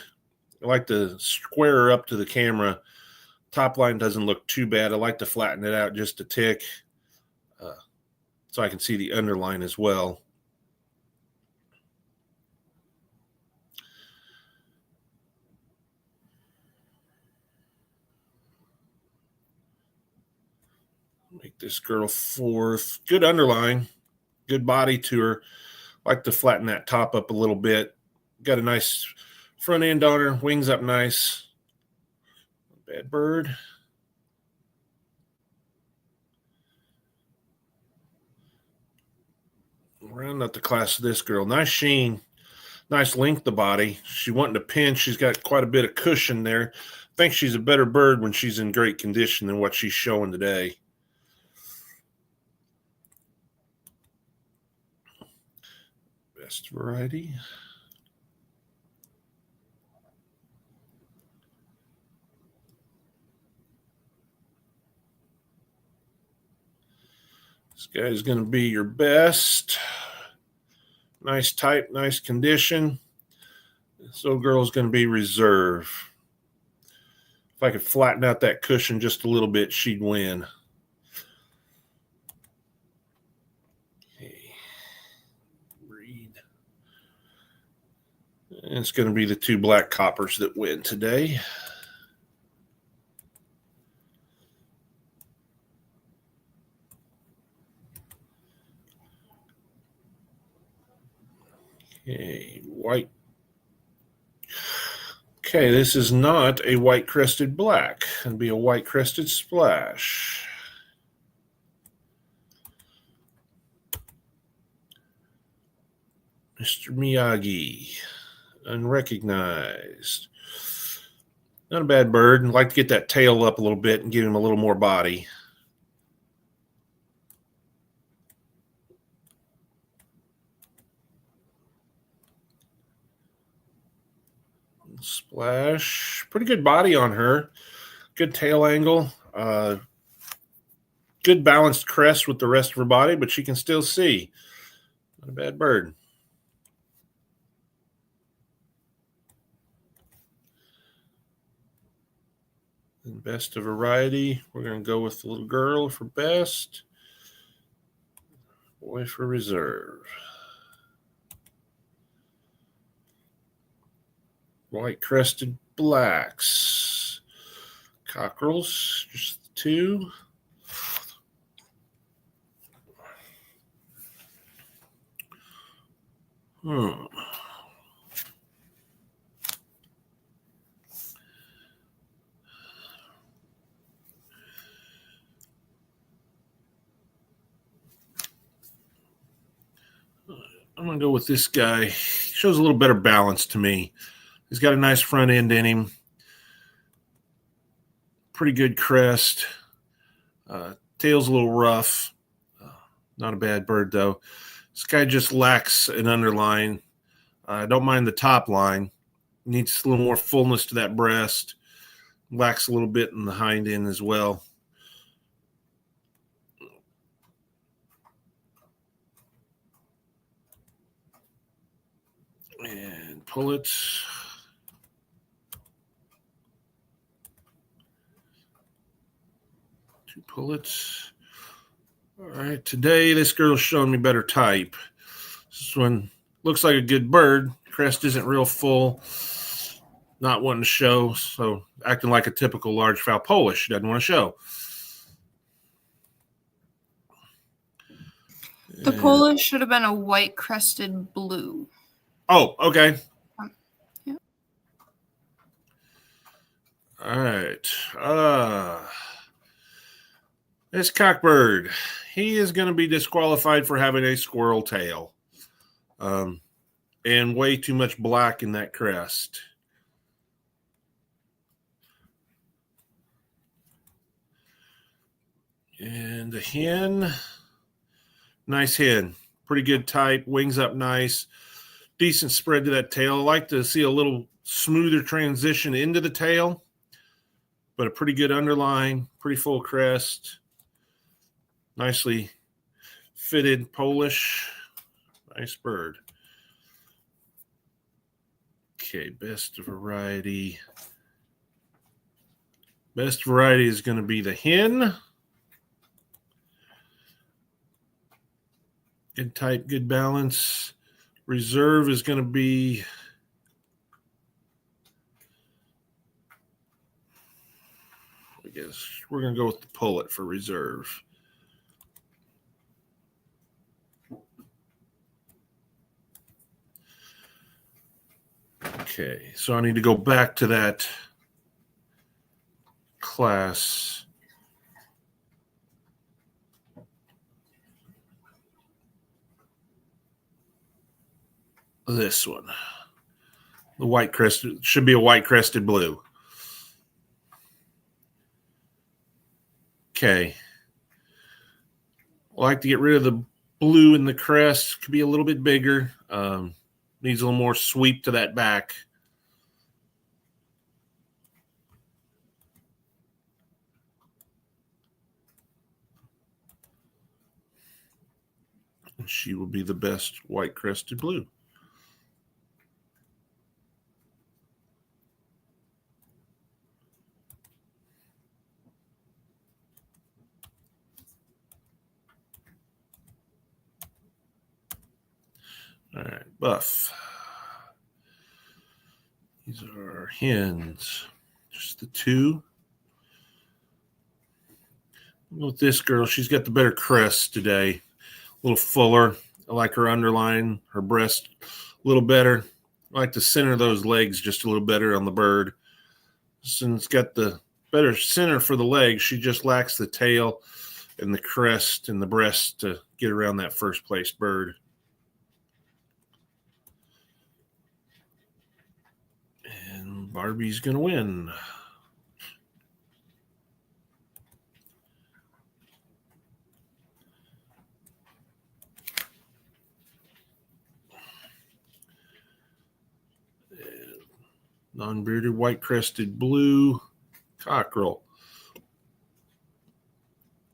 I like to square her up to the camera. Top line doesn't look too bad. I like to flatten it out just a tick so I can see the underline as well. Make this girl fourth. Good underline. Good body to her. Like to flatten that top up a little bit. Got a nice front end on her. Wings up nice. Bad bird. Round out the class of this girl. Nice sheen. Nice length of body. She wanting to pinch. She's got quite a bit of cushion there. I think she's a better bird when she's in great condition than what she's showing today. Best variety. This guy's going to be your best. Nice type, nice condition. This little girl's going to be reserve. If I could flatten out that cushion just a little bit, she'd win. Okay. Breed. And it's going to be the two black coppers that win today. Okay, white. Okay, this is not a white-crested black. It'll be a white-crested splash. Mr. Miyagi, unrecognized. Not a bad bird. I'd like to get that tail up a little bit and give him a little more body. Splash. Pretty good body on her. Good tail angle. Good balanced crest with the rest of her body, but she can still see. Not a bad bird. And best of variety, we're going to go with the little girl for best. Boy for reserve. White crested blacks. Cockerels, just the two. I'm going to go with this guy. He shows a little better balance to me. He's got a nice front end in him. Pretty good crest. Tail's a little rough. Not a bad bird, though. This guy just lacks an underline. I don't mind the top line. Needs a little more fullness to that breast. Lacks a little bit in the hind end as well. And pull it. Two pullets. All right, today this girl's showing me better type. This one looks like a good bird. Crest isn't real full. Not wanting to show, so acting like a typical largefowl Polish. Doesn't want to show. The Polish should have been a white crested blue. Oh, okay. Yeah. All right. This cockbird, he is going to be disqualified for having a squirrel tail. And way too much black in that crest. And the hen, nice hen. Pretty good type, wings up nice. Decent spread to that tail. I like to see a little smoother transition into the tail, but a pretty good underline, pretty full crest. Nicely fitted Polish. Nice bird. Okay, best variety. Best variety is going to be the hen. Good type, good balance. Reserve is going to be I guess we're going to go with the pullet for reserve. Okay, so I need to go back to that class. This one. The white crested should be a white crested blue. Okay. I like to get rid of the blue in the crest. Could be a little bit bigger. Needs a little more sweep to that back. And she will be the best white crested blue. All right, buff. These are our hens. Just the two. With this girl, she's got the better crest today. A little fuller. I like her underline, her breast a little better. I like to center those legs just a little better on the bird. Since it's got the better center for the legs, she just lacks the tail and the crest and the breast to get around that first place bird. And Barbie's going to win. Non-bearded, white-crested blue cockerel.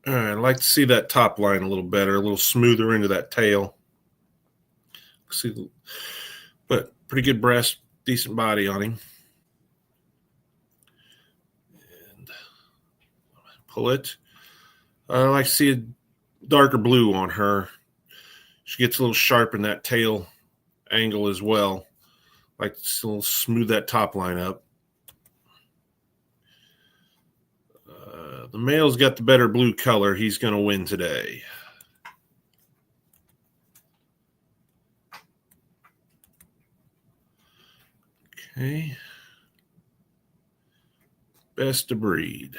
All right, I'd like to see that top line a little better, a little smoother into that tail. See, but pretty good breast, decent body on him. And pull it. I like to see a darker blue on her. She gets a little sharp in that tail angle as well. Like to smooth that top line up. The male's got the better blue color. He's going to win today. Okay. Best of breed.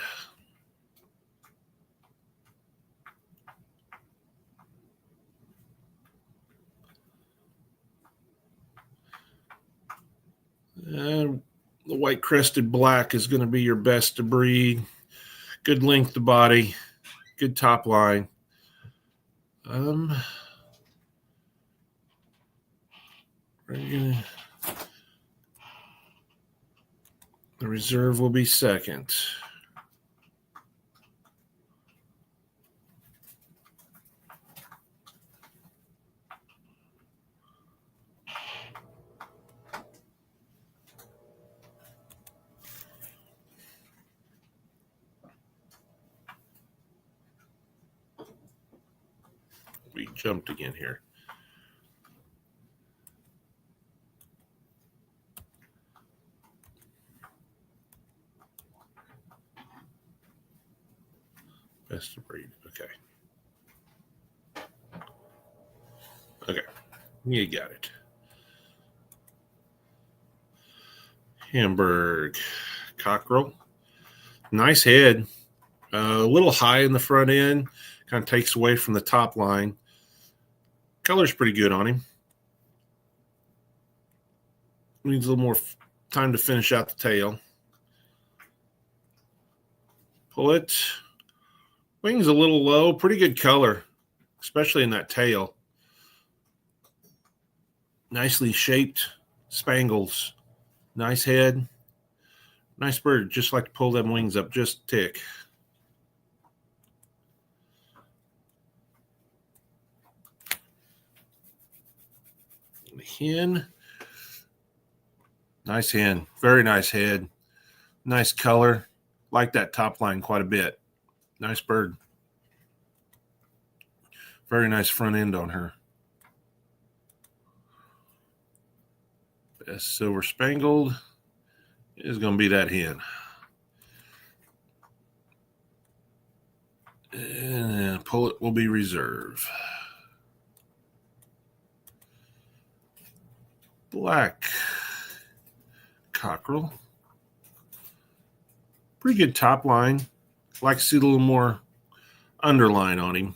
The white-crested black is going to be your best of breed. Good length of body. Good top line. The reserve will be second. We jumped again here. Best of breed. Okay. Okay. You got it. Hamburg cockerel. Nice head. A little high in the front end. Kind of takes away from the top line. Color's pretty good on him. Needs a little more time to finish out the tail. Pull it. Wings a little low. Pretty good color, especially in that tail. Nicely shaped spangles. Nice head. Nice bird. Just like to pull them wings up just a tick. The hen. Nice hen. Very nice head. Nice color. Like that top line quite a bit. Nice bird. Very nice front end on her. Best silver spangled is going to be that hen. And pullet will be reserve. Black cockerel. Pretty good top line. Like to see a little more underline on him.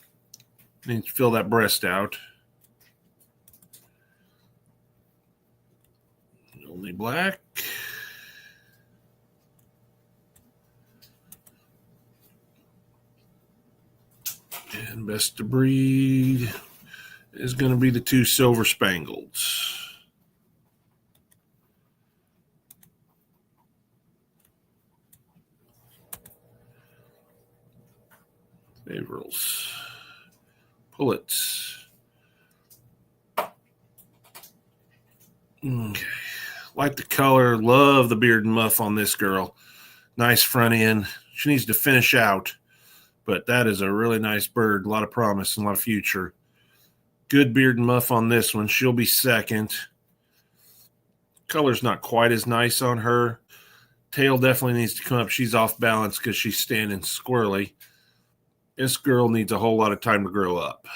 Need to fill that breast out. Only black. And best of breed is going to be the two silver spangleds. Averils. Pullets. Okay. Like the color. Love the beard and muff on this girl. Nice front end. She needs to finish out. But that is a really nice bird. A lot of promise and a lot of future. Good beard and muff on this one. She'll be second. Color's not quite as nice on her. Tail definitely needs to come up. She's off balance because she's standing squirrely. This girl needs a whole lot of time to grow up.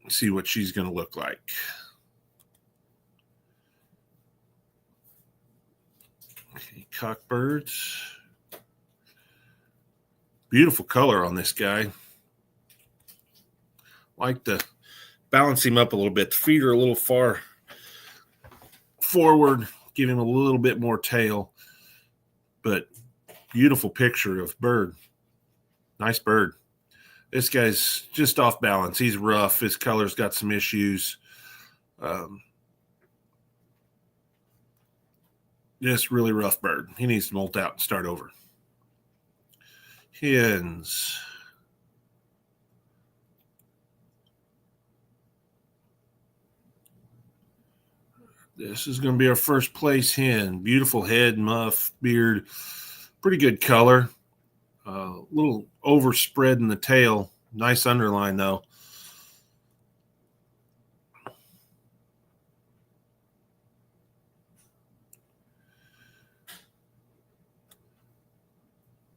See what she's going to look like. Cock birds. Beautiful color on this guy. Like to balance him up a little bit. The feet are a little far forward, give him a little bit more tail. But beautiful picture of bird. Nice bird. This guy's just off balance. He's rough. His color's got some issues. Just really rough bird. He needs to molt out and start over. Hens. This is going to be our first place hen. Beautiful head, muff, beard. Pretty good color. A little overspread in the tail. Nice underline, though.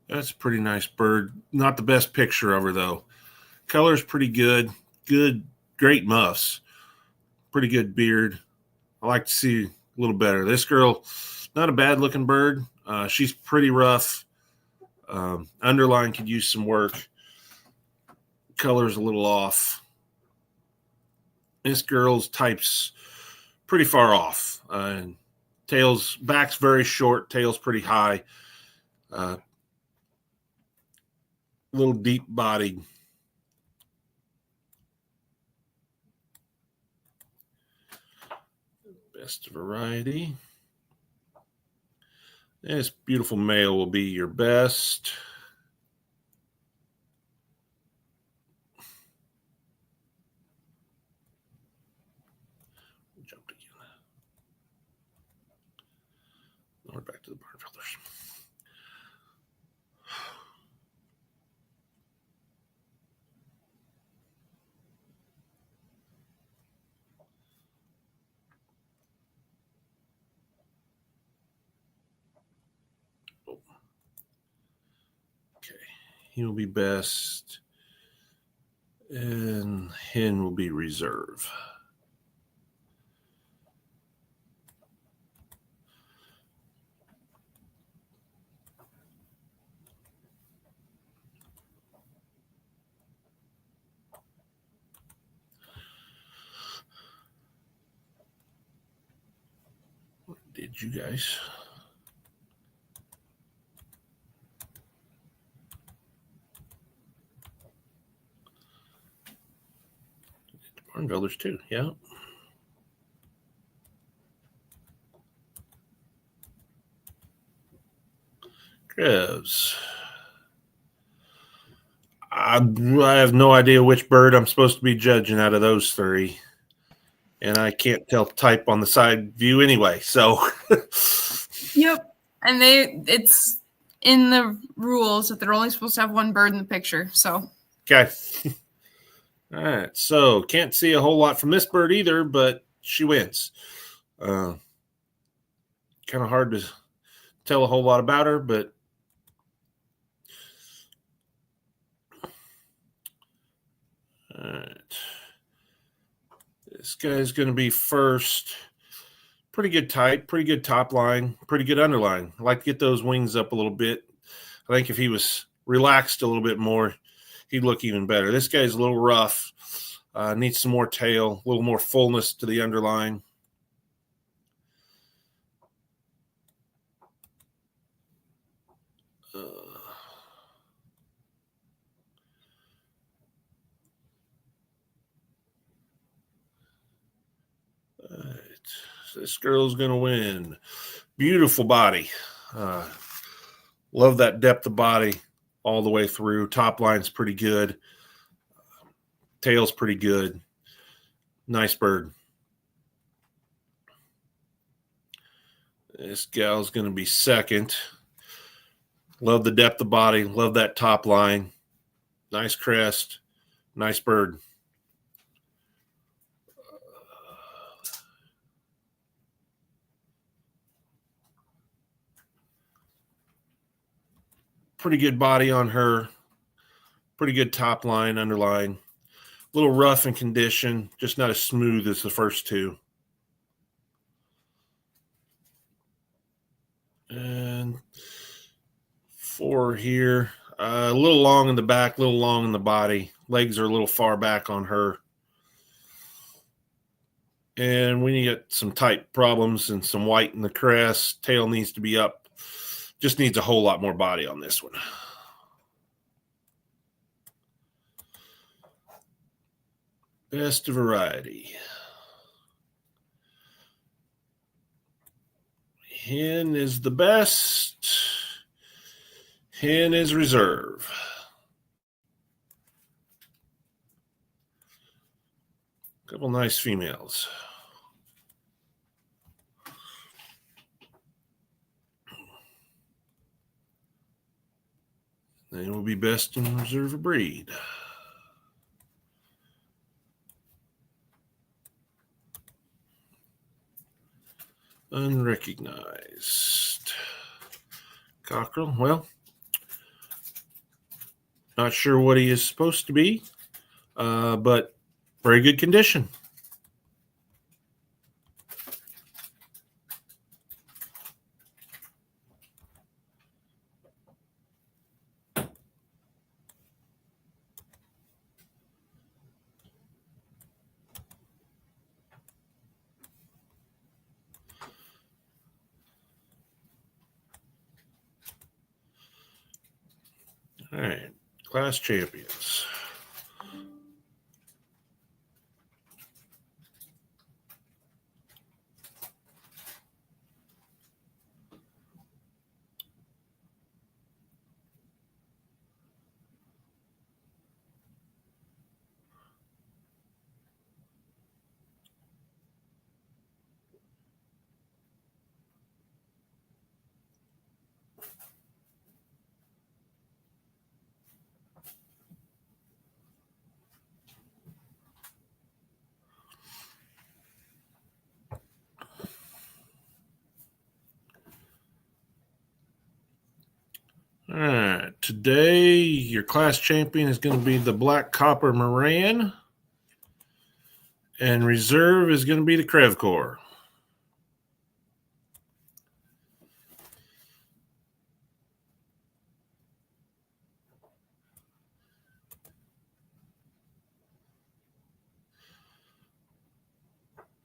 That's a pretty nice bird. Not the best picture of her, though. Color's pretty good. Great muffs. Pretty good beard. I like to see a little better. This girl, not a bad-looking bird. She's pretty rough. Underline could use some work. Color's a little off. This girl's type's pretty far off. Back's very short. Tail's pretty high. Little deep bodied. Best variety. This beautiful male will be your best. Jumped again. Now we're back to the barn filters. Okay, he will be best, and hen will be reserve. What did you guys? Barn builders too, yeah. Cribs. I have no idea which bird I'm supposed to be judging out of those three. And I can't tell type on the side view anyway, so. Yep. And it's in the rules that they're only supposed to have one bird in the picture, so. Okay. All right, so can't see a whole lot from this bird either, but she wins. Kind of hard to tell a whole lot about her, but all right. This guy's going to be first. Pretty good type, pretty good top line, pretty good underline. I like to get those wings up a little bit. I think if he was relaxed a little bit more, he'd look even better. This guy's a little rough. Needs some more tail, a little more fullness to the underline. All right. So this girl's going to win. Beautiful body. Love that depth of body all the way through. Top line's pretty good. Tail's pretty good. Nice bird. This gal's going to be second. Love the depth of body. Love that top line. Nice crest. Nice bird. Pretty good body on her. Pretty good top line, underline. A little rough in condition, just not as smooth as the first two. And 4 here. A little long in the back, a little long in the body. Legs are a little far back on her. And we get some type problems and some white in the crest. Tail needs to be up. Just needs a whole lot more body on this one. Best of variety. Hen is the best. Hen is reserve. Couple nice females. They will be best in reserve of breed. Unrecognized. Cockerel, well, not sure what he is supposed to be, but very good condition. All right, class champions. All right, today your class champion is going to be the Black Copper Moran, and reserve is going to be the Crevcore.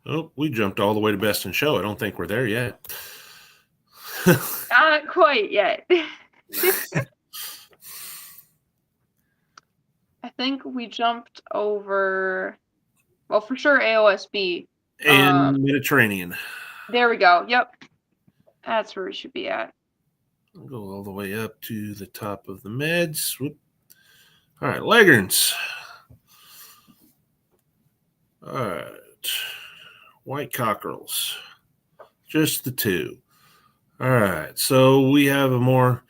Oh, we jumped all the way to best in show. I don't think we're there yet. Not quite yet. I think we jumped over, well, for sure AOSB. And Mediterranean. There we go. Yep. That's where we should be at. I'll go all the way up to the top of the meds. Whoop. All right, Leghorns. All right. White cockerels. Just the two. All right, so we have a more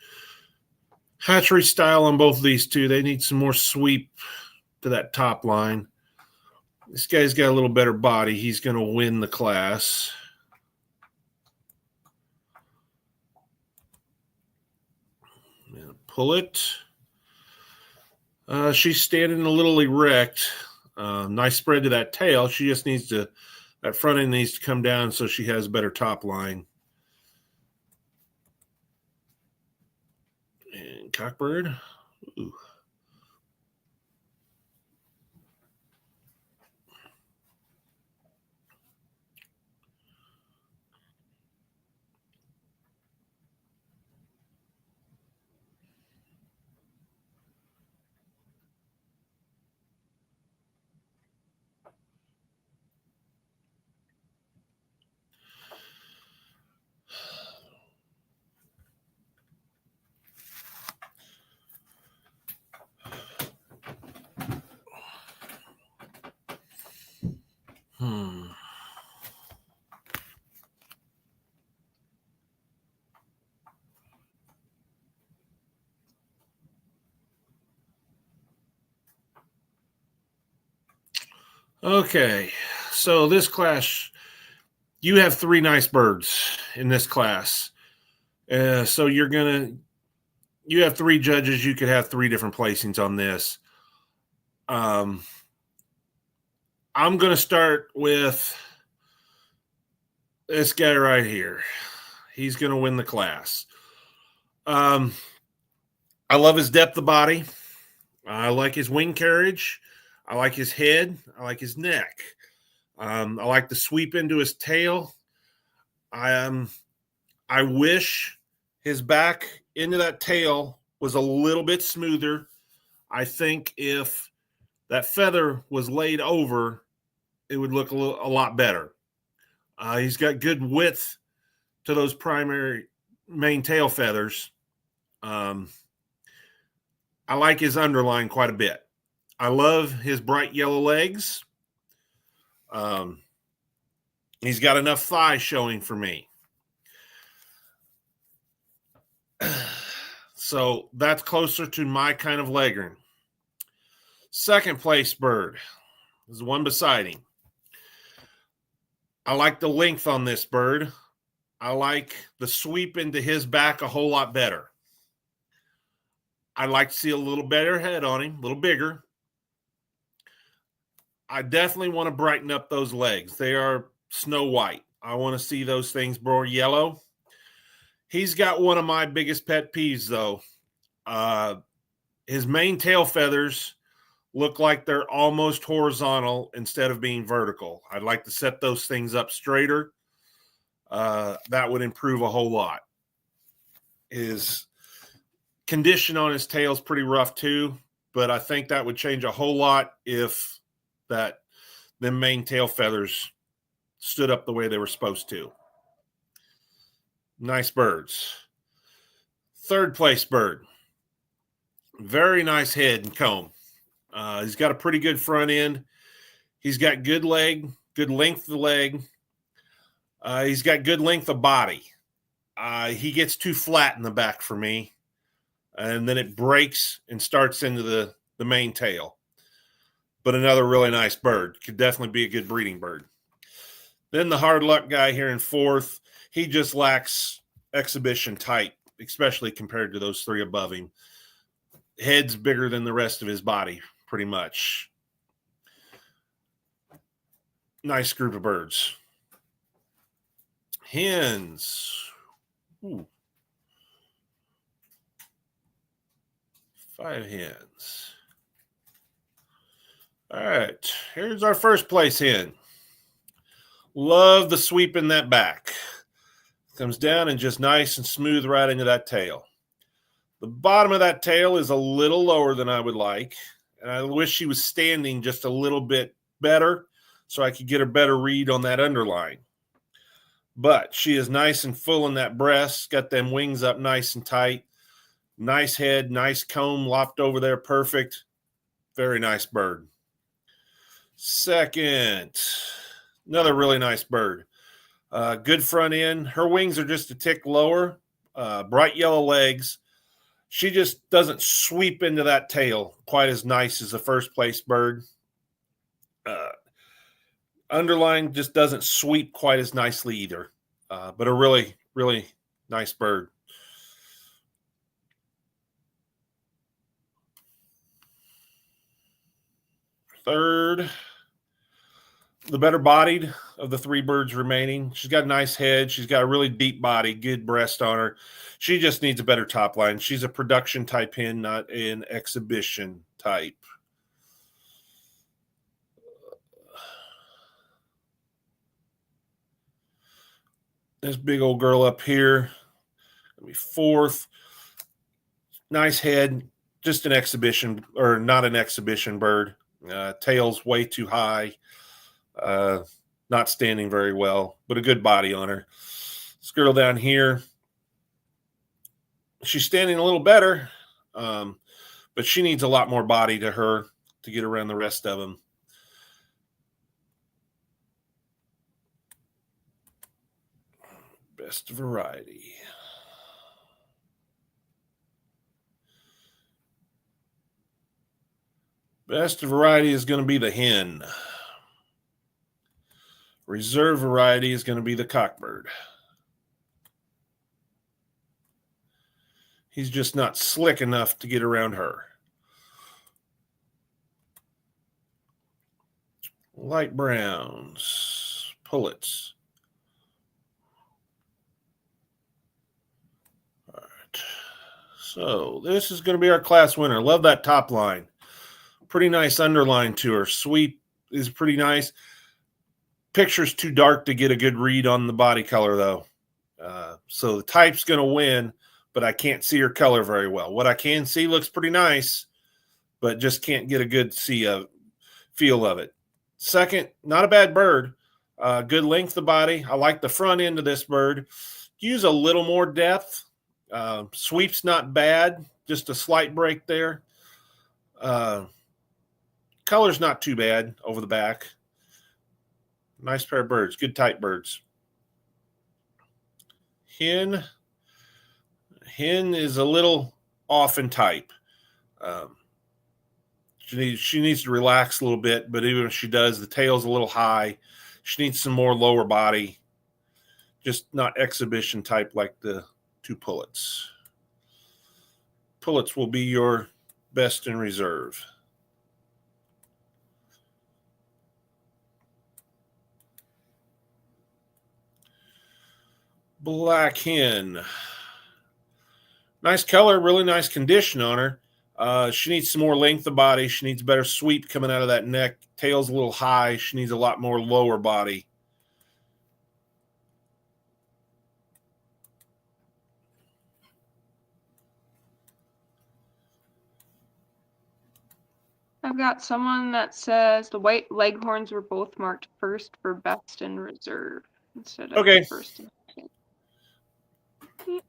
hatchery style on both of these two. They need some more sweep to that top line. This guy's got a little better body. He's going to win the class. I'm going to pull it. She's standing a little erect. Nice spread to that tail. She just needs to, that front end needs to come down so she has a better top line. And cockbird. Ooh. Okay, so this class, you have 3 nice birds in this class. So you have 3 judges. You could have 3 different placings on this. I'm going to start with this guy right here. He's going to win the class. I love his depth of body. I like his wing carriage. I like his head. I like his neck. I like the sweep into his tail. I wish his back into that tail was a little bit smoother. I think if that feather was laid over, it would look a lot better. He's got good width to those primary main tail feathers. I like his underline quite a bit. I love his bright yellow legs. He's got enough thigh showing for me. So that's closer to my kind of leghorn. Second place bird is the one beside him. I like the length on this bird. I like the sweep into his back a whole lot better. I'd like to see a little better head on him, a little bigger. I definitely want to brighten up those legs. They are snow white. I want to see those things more yellow. He's got one of my biggest pet peeves, though. His main tail feathers look like they're almost horizontal instead of being vertical. I'd like to set those things up straighter. That would improve a whole lot. His condition on his tail is pretty rough too, but I think that would change a whole lot if the main tail feathers stood up the way they were supposed to. Nice birds. Third place bird. Very nice head and comb. He's got a pretty good front end. He's got good leg, good length of leg. He's got good length of body. He gets too flat in the back for me, and then it breaks and starts into the main tail. But another really nice bird. Could definitely be a good breeding bird. Then the hard luck guy here in fourth, he just lacks exhibition type, especially compared to those three above him. Head's bigger than the rest of his body, pretty much. Nice group of birds. Hens. Ooh. 5 hens. All right, here's our first place hen. Love the sweep in that back. Comes down and just nice and smooth right into that tail. The bottom of that tail is a little lower than I would like, and I wish she was standing just a little bit better so I could get a better read on that underline. But she is nice and full in that breast, got them wings up nice and tight. Nice head, nice comb lopped over there, perfect. Very nice bird. Second, another really nice bird. Good front end. Her wings are just a tick lower, bright yellow legs. She just doesn't sweep into that tail quite as nice as the first place bird. Underline just doesn't sweep quite as nicely either, but a really, really nice bird. Third, the better bodied of the three birds remaining. She's got a nice head. She's got a really deep body, good breast on her. She just needs a better top line. She's a production type hen, not an exhibition type. This big old girl up here, gonna be fourth. Nice head, just an exhibition, or not an exhibition bird. Tail's way too high. Not standing very well, but a good body on her. This girl down here, she's standing a little better, but she needs a lot more body to her to get around the rest of them. Best variety. Best variety is going to be the hen. Reserve variety is going to be the cockbird. He's just not slick enough to get around her. Light browns, pullets. So this is going to be our class winner. Love that top line. Pretty nice underline to her. Sweep is pretty nice. Picture's too dark to get a good read on the body color, though. So the type's going to win, but I can't see her color very well. What I can see looks pretty nice, but just can't get a good feel of it. Second, not a bad bird. Good length of body. I like the front end of this bird. Use a little more depth. Sweep's not bad. Just a slight break there. Color's not too bad over the back. Nice pair of birds. Good type birds. Hen is a little off in type. She needs to relax a little bit, but even if she does, the tail's a little high. She needs some more lower body. Just not exhibition type like the two pullets. Pullets will be your best in reserve. Black hen. Nice color, really nice condition on her. She needs some more length of body. She needs better sweep coming out of that neck. Tail's a little high. She needs a lot more lower body. I've got someone that says the white leghorns were both marked first for best in reserve instead of Okay. first and second. Yeah,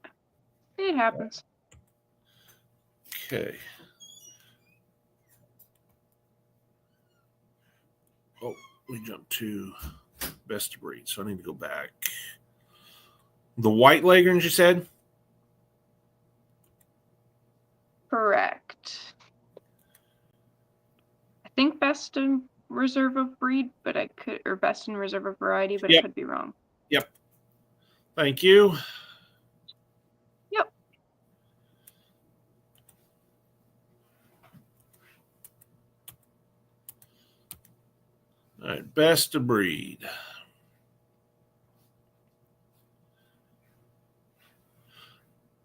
it happens. Okay. Oh, we jumped to best of breed, so I need to go back. The white leghorns, you said? Correct. I think best in reserve of breed, but I could, or best in reserve of variety, but Yep. I could be wrong. Yep. Thank you. Yep. All right, best of breed.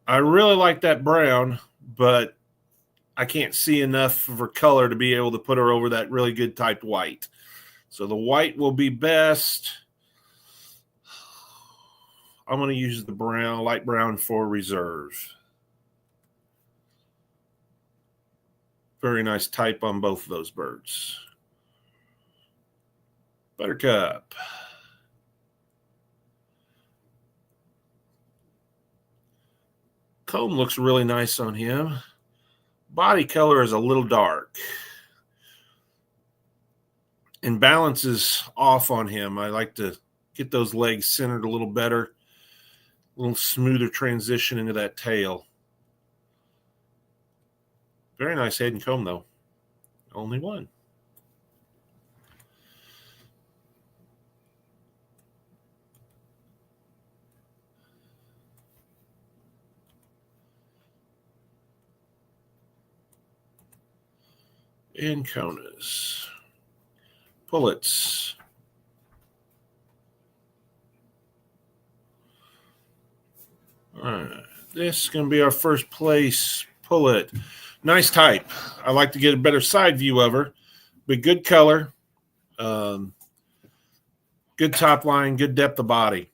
I really like that brown, but I can't see enough of her color to be able to put her over that really good type white. So the white will be best. I'm going to use the brown, light brown for reserve. Very nice type on both of those birds. Buttercup. Comb looks really nice on him. Body color is a little dark. And balance is off on him. I like to get those legs centered a little better. A little smoother transition into that tail. Very nice head and comb, though. Only one. Anconas. Pullets. All right. This is going to be our first place pullet. Nice type. I like to get a better side view of her, but good color. Good top line, good depth of body.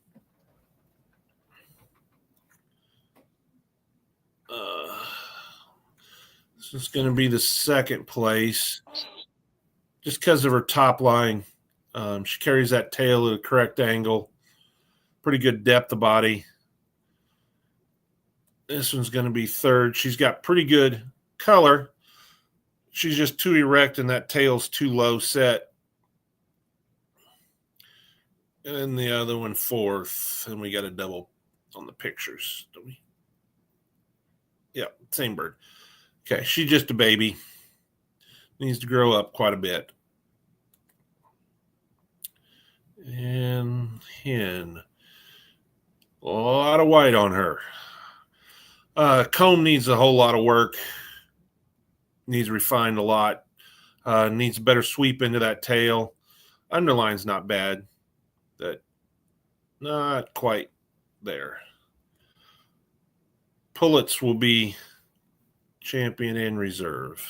This is going to be the second place just because of her top line. She carries that tail at a correct angle. Pretty good depth of body. This one's going to be third. She's got pretty good color. She's just too erect and that tail's too low set. And then the other one fourth. And we got a double on the pictures, don't we? Yeah, same bird. Okay, she's just a baby. Needs to grow up quite a bit. And hen. A lot of white on her. Comb needs a whole lot of work. Needs refined a lot. Needs a better sweep into that tail. Underline's not bad. That not quite there. Pullets will be champion, and reserve.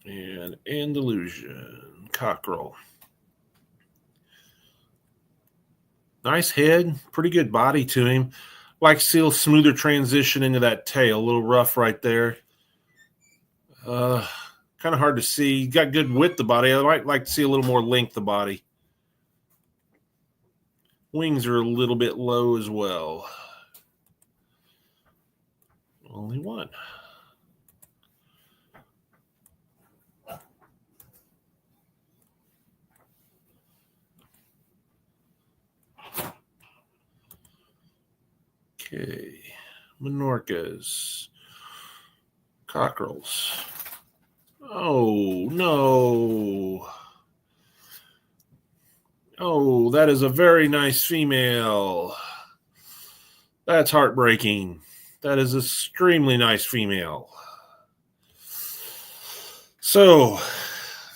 And Andalusian cockerel. Nice head, pretty good body to him. Like to see a smoother transition into that tail. A little rough right there. Kind of hard to see. Got good width of body. I might like to see a little more length of body. Wings are a little bit low as well. Only one. Okay, Menorcas, cockerels. Oh, no. Oh, that is a very nice female. That's heartbreaking. That is extremely nice female. So,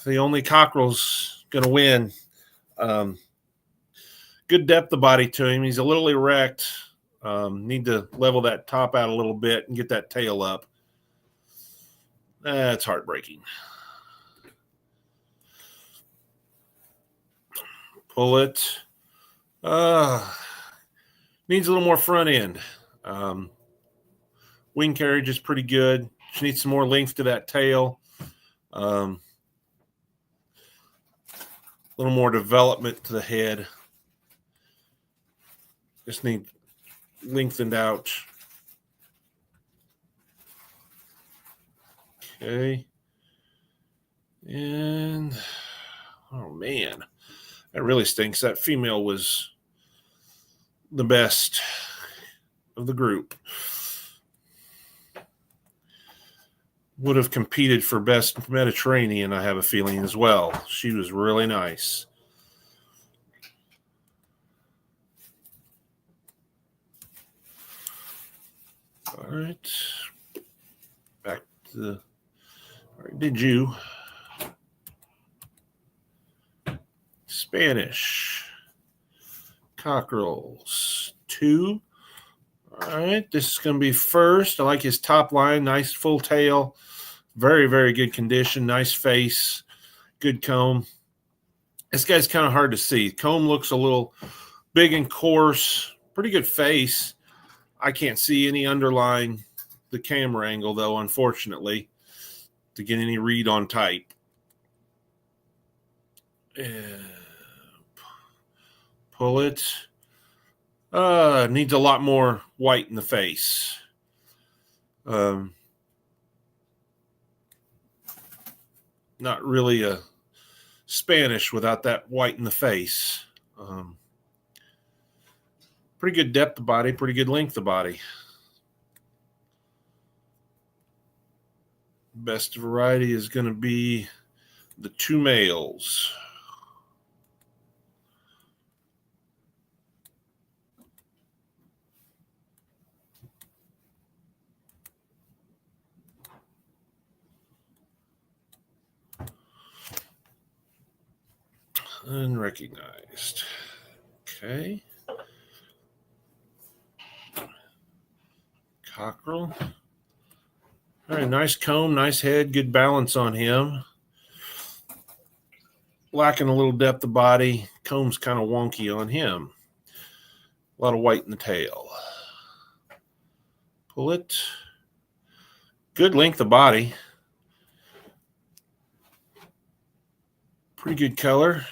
the only cockerel's going to win. Good depth of body to him. He's a little erect. Need to level that top out a little bit and get that tail up. That's heartbreaking. Pull it. Needs a little more front end. Wing carriage is pretty good. She needs some more length to that tail. A little more development to the head. Just need lengthened out. Okay. And, oh man, that really stinks. That female was the best of the group. Would have competed for best Mediterranean, I have a feeling, as well. She was really nice. All right. Back to the, all right, did you? Spanish. Cockerels. 2. All right. This is going to be first. I like his top line. Nice full tail. Very, very good condition. Nice face. Good comb. This guy's kind of hard to see. Comb looks a little big and coarse. Pretty good face. I can't see any underlying the camera angle, though, unfortunately, to get any read on type. Pull it. Needs a lot more white in the face. Not really a Spanish without that white in the face. Pretty good depth of body, pretty good length of body. Best variety is going to be the 2 males. Unrecognized. Okay. Cockerel. All right, nice comb, nice head, good balance on him. Lacking a little depth of body. Comb's kind of wonky on him. A lot of white in the tail. Pull it. Good length of body. Pretty good color.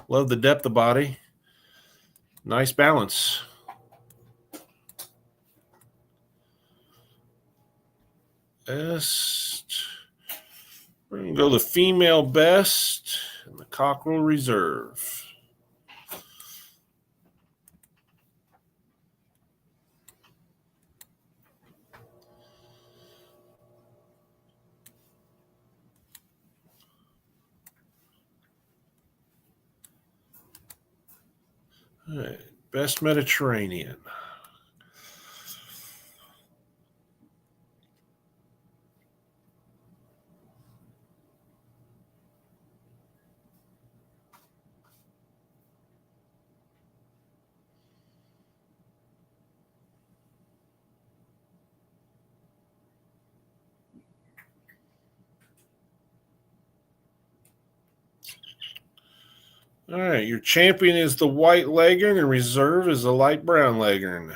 Love the depth of body. Nice balance. Best. We're going to go the female best and the cockerel reserve. All right, best Mediterranean. All right, your champion is the white leghorn and reserve is the light brown leghorn.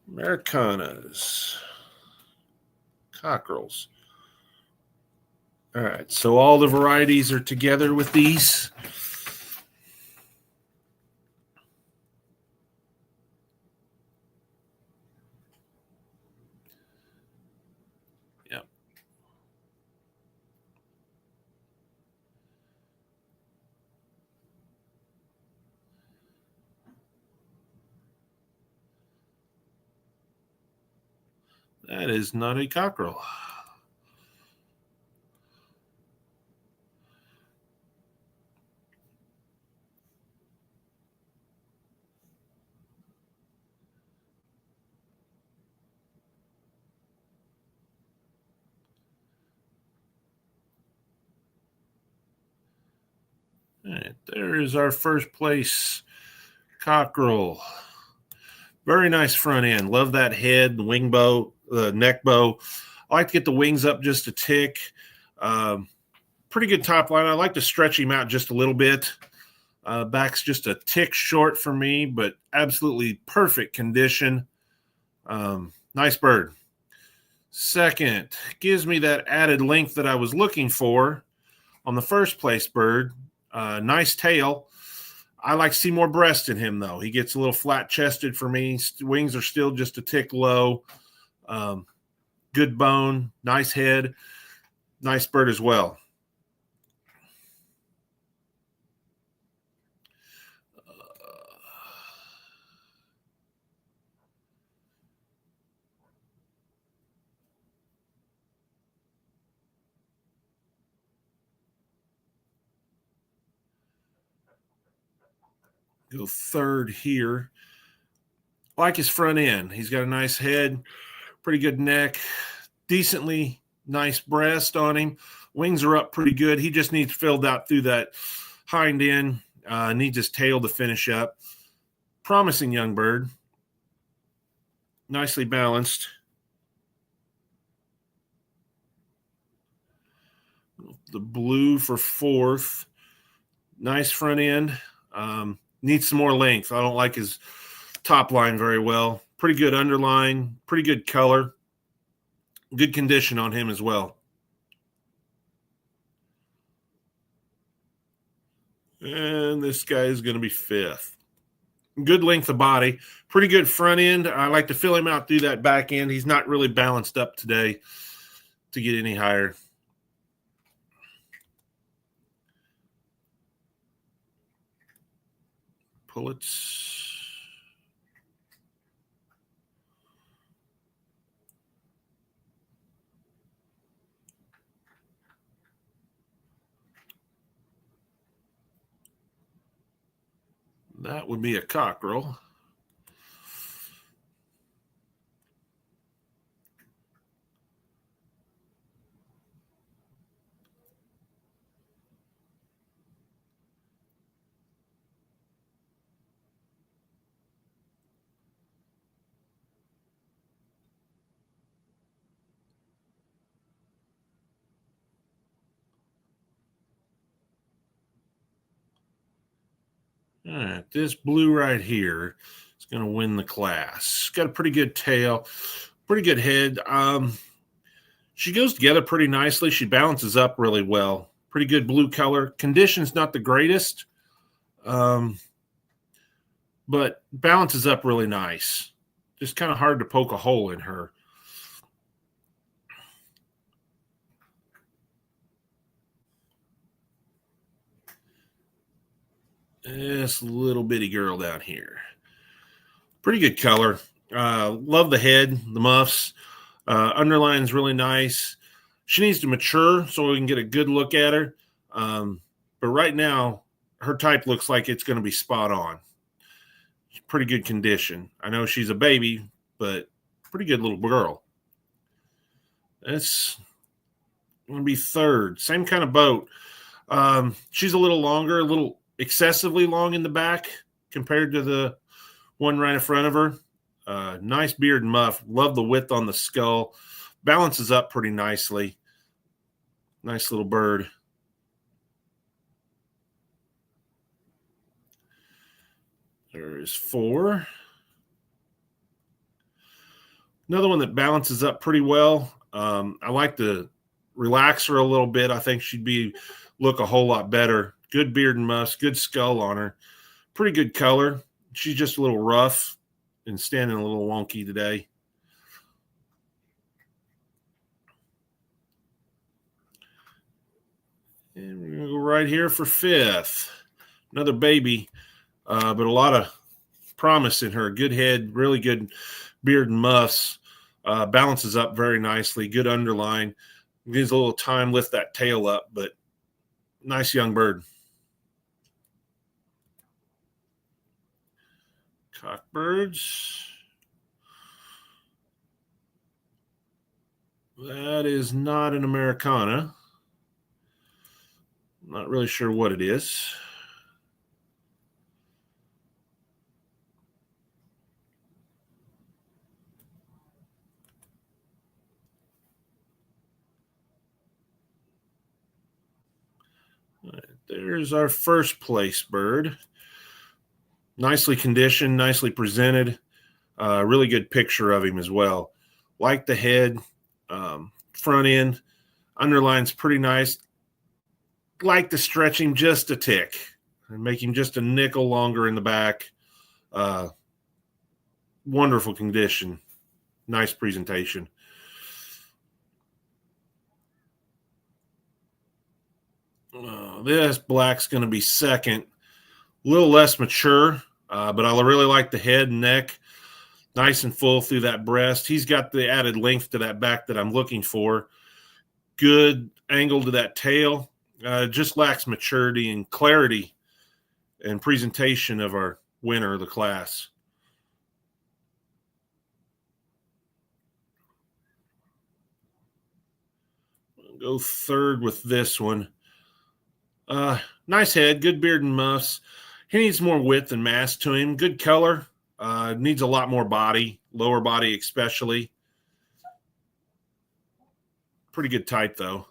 Americanas. Cockerels. All right, so all the varieties are together with these. Yep. That is not a cockerel. All right, there is our first place cockerel. Very nice front end. Love that head, the wing bow, the neck bow. I like to get the wings up just a tick. Pretty good top line. I like to stretch him out just a little bit. Back's just a tick short for me, but absolutely perfect condition. Nice bird. Second, gives me that added length that I was looking for on the first place bird. Nice tail. I like to see more breast in him, though. He gets a little flat-chested for me. Wings are still just a tick low. Good bone, nice head, nice bird as well. Go third here. I like his front end. He's got a nice head, pretty good neck, decently nice breast on him. Wings are up pretty good. He just needs filled out through that hind end. Needs his tail to finish up. Promising young bird. Nicely balanced. The blue for fourth. Nice front end. Needs some more length. I don't like his top line very well. Pretty good underline, pretty good color. Good condition on him as well. And this guy is going to be fifth. Good length of body. Pretty good front end. I like to fill him out through that back end. He's not really balanced up today to get any higher. Pullets. That would be a cockerel. All right, this blue right here is going to win the class. Got a pretty good tail, pretty good head. She goes together pretty nicely. She balances up really well. Pretty good blue color. Condition's not the greatest, but balances up really nice. Just kind of hard to poke a hole in her. This little bitty girl down here. Pretty good color. Love the head, the muffs. Underline's really nice. She needs to mature so we can get a good look at her. But right now, her type looks like it's going to be spot on. Pretty good condition. I know she's a baby, but pretty good little girl. That's going to be third. Same kind of boat. She's a little longer, a little excessively long in the back compared to the one right in front of her. Nice beard and muff. Love the width on the skull. balances up pretty nicely. Nice little bird. There is 4. Another one that balances up pretty well. I like to relax her a little bit. I think she'd look a whole lot better. Good beard and muffs, good skull on her. Pretty good color. She's just a little rough and standing a little wonky today. And we're going to go right here for 5th. Another baby, but a lot of promise in her. Good head, really good beard and muffs. Balances up very nicely. Good underline. Needs a little time, lift that tail up, but nice young bird. Cockbirds. That is not an Americana. Not really sure what it is. All right, there's our first place bird. Nicely conditioned, nicely presented. Really good picture of him as well. Like the head, front end, underline's pretty nice. Like to stretch him just a tick and make him just a nickel longer in the back. Wonderful condition. Nice presentation. This black's going to be second. A little less mature, but I really like the head and neck. Nice and full through that breast. He's got the added length to that back that I'm looking for. Good angle to that tail. Just lacks maturity and clarity and presentation of our winner of the class. I'll go third with this one. Nice head, good beard and muffs. He needs more width and mass to him. Good color. Needs a lot more body, lower body especially. Pretty good type, though.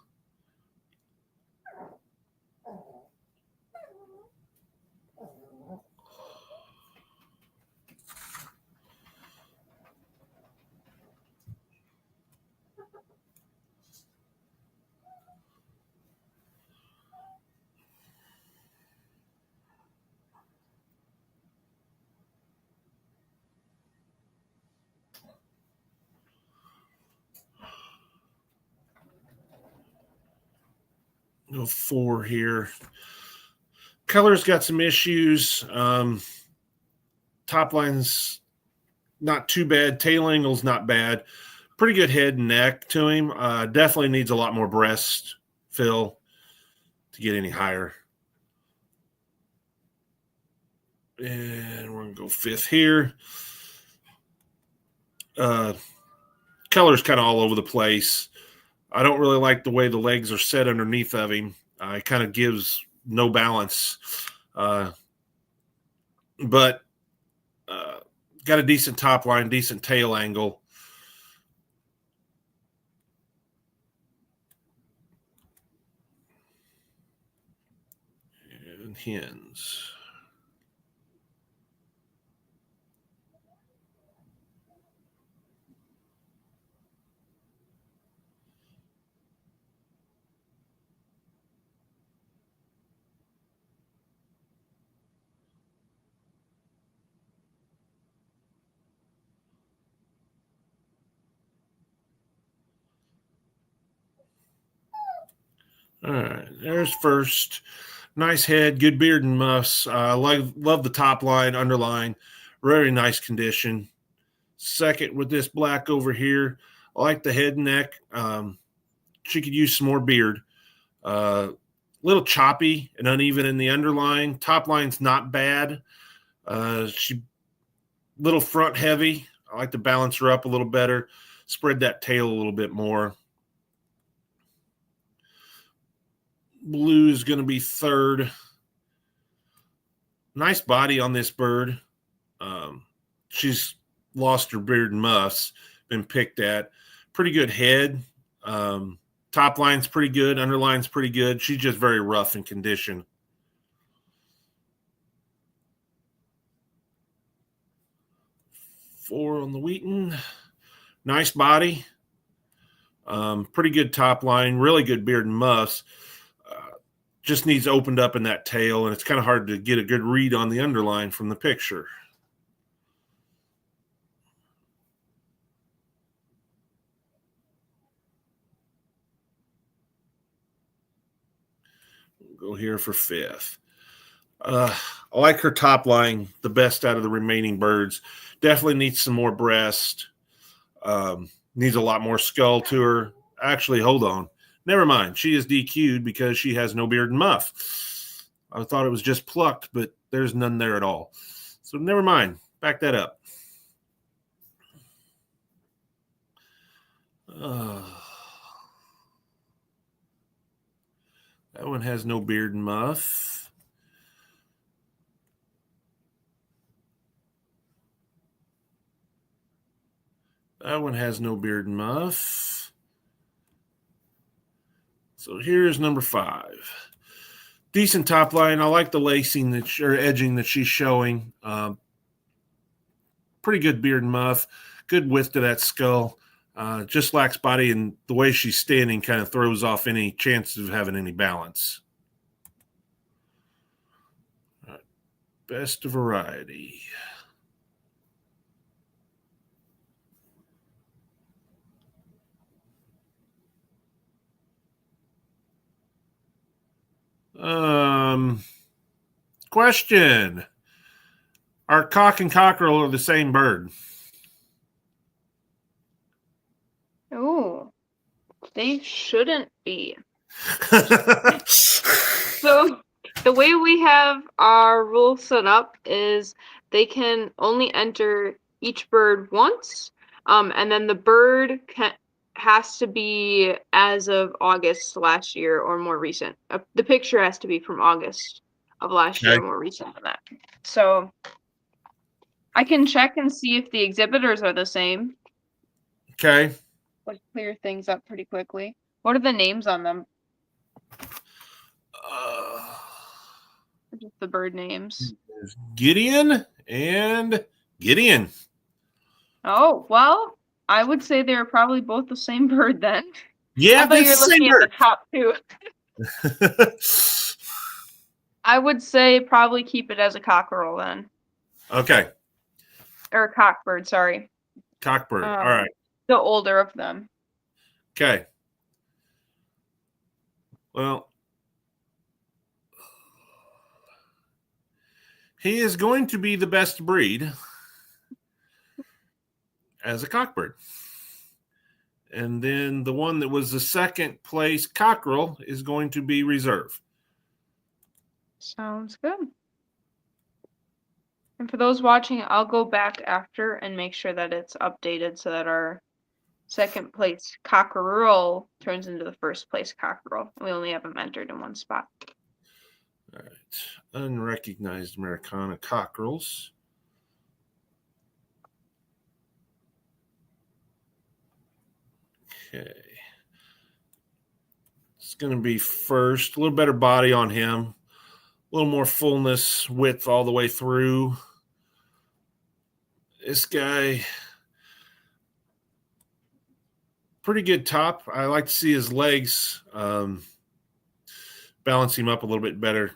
Go 4 here. Color's got some issues. Top line's not too bad. Tail angle's not bad. Pretty good head and neck to him. Definitely needs a lot more breast fill to get any higher. And we're going to go 5th here. Color's kind of all over the place. I don't really like the way the legs are set underneath of him. It kind of gives no balance. But got a decent top line, decent tail angle. And hens. All right, there's first. Nice head, good beard and muffs. Love the top line, underline. Very nice condition. Second with this black over here. I like the head and neck. She could use some more beard. Little choppy and uneven in the underline. Top line's not bad. She little front heavy. I like to balance her up a little better. Spread that tail a little bit more. Blue is going to be third. Nice body on this bird. She's lost her beard and muffs, been picked at. Pretty good head. Top line's pretty good. Underline's pretty good. She's just very rough in condition. Four on the Wheaton. Nice body. Pretty good top line. Really good beard and muffs. Just needs opened up in that tail, and it's kind of hard to get a good read on the underline from the picture. We'll go here for fifth. I like her top line the best out of the remaining birds. Definitely needs some more breast. Needs a lot more skull to her. Actually, hold on. Never mind. She is DQ'd because she has no beard and muff. I thought it was just plucked, but there's none there at all. So never mind. Back that up. That one has no beard and muff. That one has no beard and muff. So here's number 5. Decent top line. I like the lacing or edging that she's showing. Pretty good beard and muff. Good width to that skull. Just lacks body, and the way she's standing kind of throws off any chances of having any balance. All right. Best of variety. Question. Are cock and cockerel the same bird? Oh, they shouldn't be. So the way we have our rules set up is they can only enter each bird once, and then the bird has to be as of August last year or more recent. The picture has to be from August of last year or more recent than that. So I can check and see if the exhibitors are the same. Okay. Would clear things up pretty quickly. What are the names on them? Just the bird names. Gideon and Gideon. Oh, well, I would say they're probably both the same bird then. Yeah, I thought you were looking at the top two. bird. I would say probably keep it as a cockerel then. Okay. Or a cockbird, sorry. Cockbird. All right. The older of them. Okay. Well, he is going to be the best breed as a cockbird. And then the one that was the second place cockerel is going to be reserve. Sounds good. And for those watching, I'll go back after and make sure that it's updated so that our second place cockerel turns into the first place cockerel. We only have them entered in one spot. All right. Unrecognized Americana cockerels. Okay. It's going to be first. A little better body on him. A little more fullness, width all the way through. This guy, pretty good top. I like to see his legs. Balance him up a little bit better.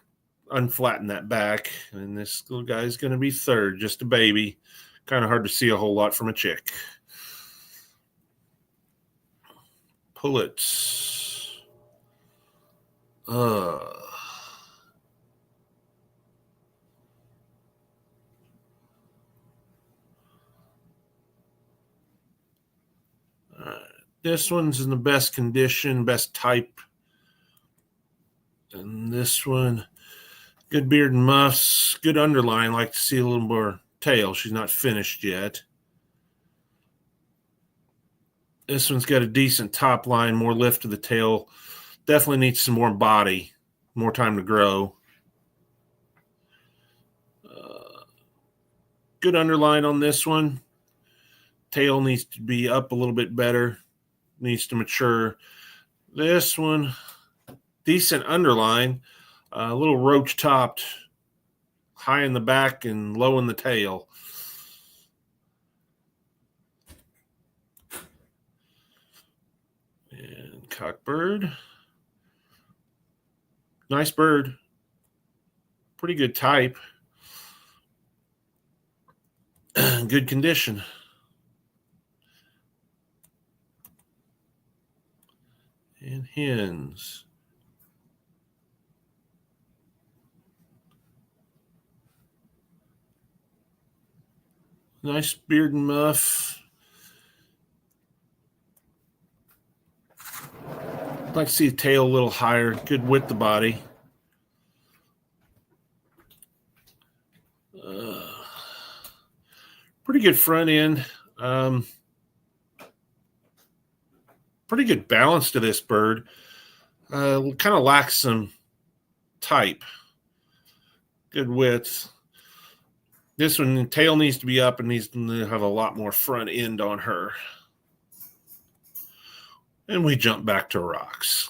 Unflatten that back. And this little guy is going to be third, just a baby. Kind of hard to see a whole lot from a chick. Pullets. This one's in the best condition, best type. And this one, good beard and muffs, good underline. Like to see a little more tail. She's not finished yet. This one's got a decent top line, more lift to the tail. Definitely needs some more body, more time to grow. Good underline on this one. Tail needs to be up a little bit better. needs to mature. This one, decent underline, a little roach topped, high in the back and low in the tail. And cockbird. Nice bird. Pretty good type. Good condition. And hens. Nice beard and muff. I'd like to see the tail a little higher. Good width of body. Pretty good front end. Pretty good balance to this bird. Kind of lacks some type. Good width. This one, the tail needs to be up and needs to have a lot more front end on her. And we jump back to rocks.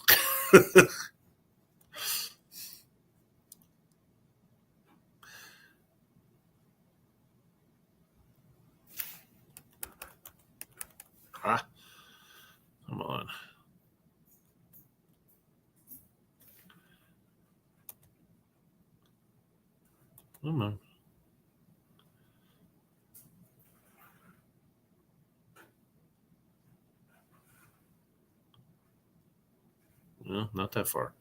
Come on. Come on. No, not that far.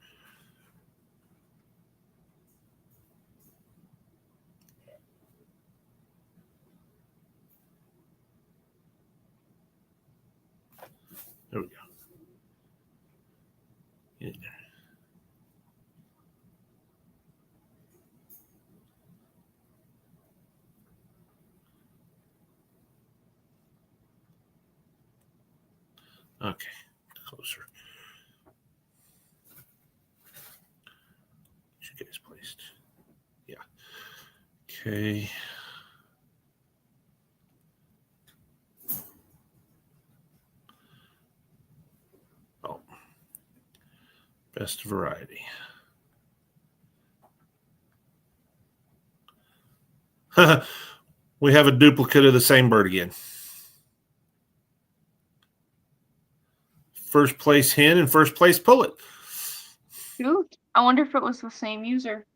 There we go. Yeah. Okay, closer. You guys placed. Yeah. Okay. Oh. Best variety. We have a duplicate of the same bird again. First place hen and first place pullet. Shoot. I wonder if it was the same user.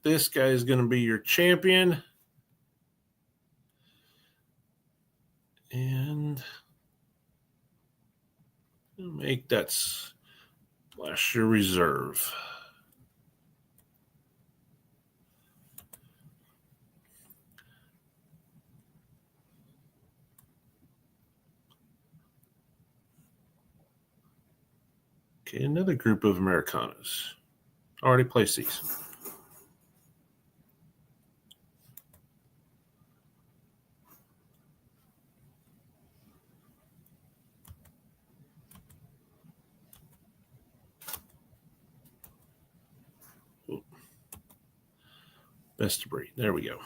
This guy is going to be your champion. And make that last year reserve. Okay, another group of Americanas. Already placed these. Ooh. Best of breed. There we go.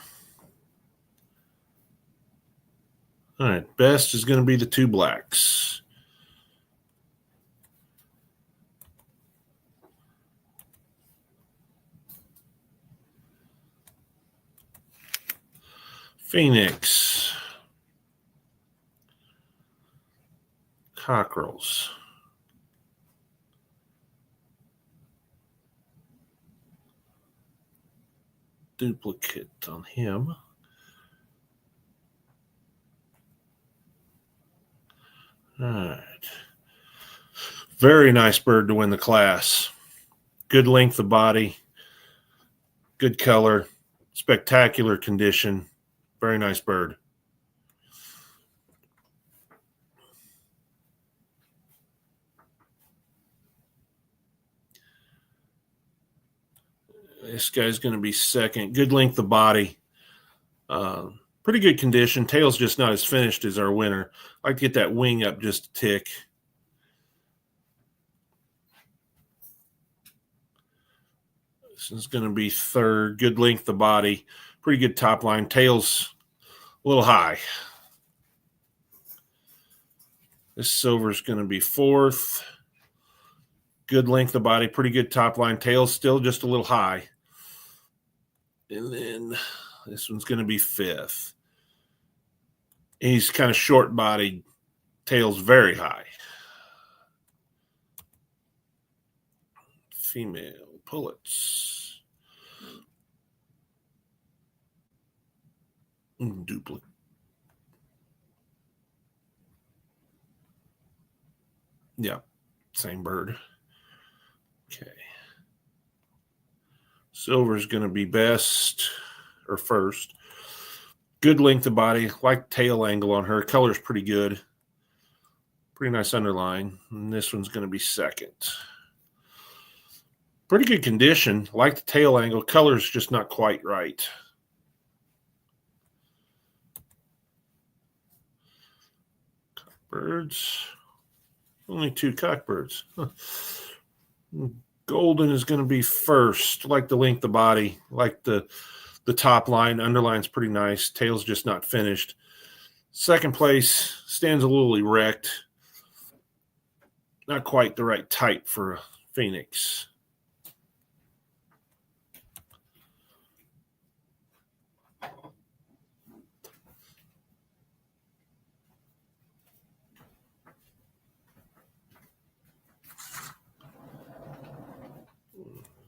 All right, best is going to be the two blacks. Phoenix. Cockerels. Duplicate on him. All right. Very nice bird to win the class. Good length of body. Good color. Spectacular condition. Very nice bird. This guy's going to be second. Good length of body. Pretty good condition. Tail's just not as finished as our winner. I like to get that wing up just a tick. This is going to be third. Good length of body. Pretty good top line. Tail's a little high. This silver is going to be 4th. Good length of body, pretty good top line. Tail's still just a little high. And then this one's going to be 5th. He's kind of short bodied. Tail's very high. Female pullets. Duplicate. Yeah, same bird. Okay. Silver's going to be best or first. Good length of body. Like tail angle on her. Color's pretty good. Pretty nice underline. And this one's going to be 2nd. Pretty good condition. Like the tail angle. Color's just not quite right. Birds. Only 2 cockbirds. Huh. Golden is going to be first. Like the length of body. Like the top line. Underline's pretty nice. Tail's just not finished. 2nd place. Stands a little erect. Not quite the right type for a phoenix.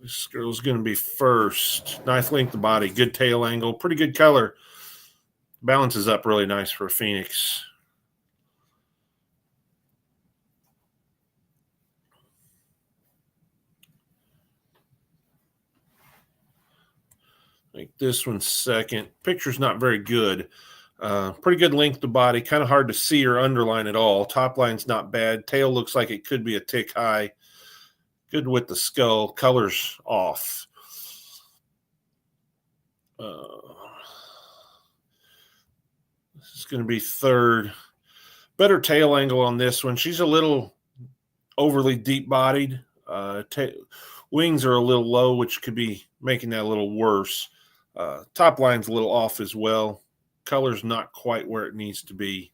This girl's going to be first. Nice length of body, good tail angle, pretty good color. Balances up really nice for a phoenix. I think this one's 2nd. Picture's not very good. Pretty good length of body, kind of hard to see or underline at all. Top line's not bad. Tail looks like it could be a tick high. Good with the skull. Color's off. This is going to be 3rd. Better tail angle on this one. She's a little overly deep-bodied. Wings are a little low, which could be making that a little worse. Top line's a little off as well. Color's not quite where it needs to be.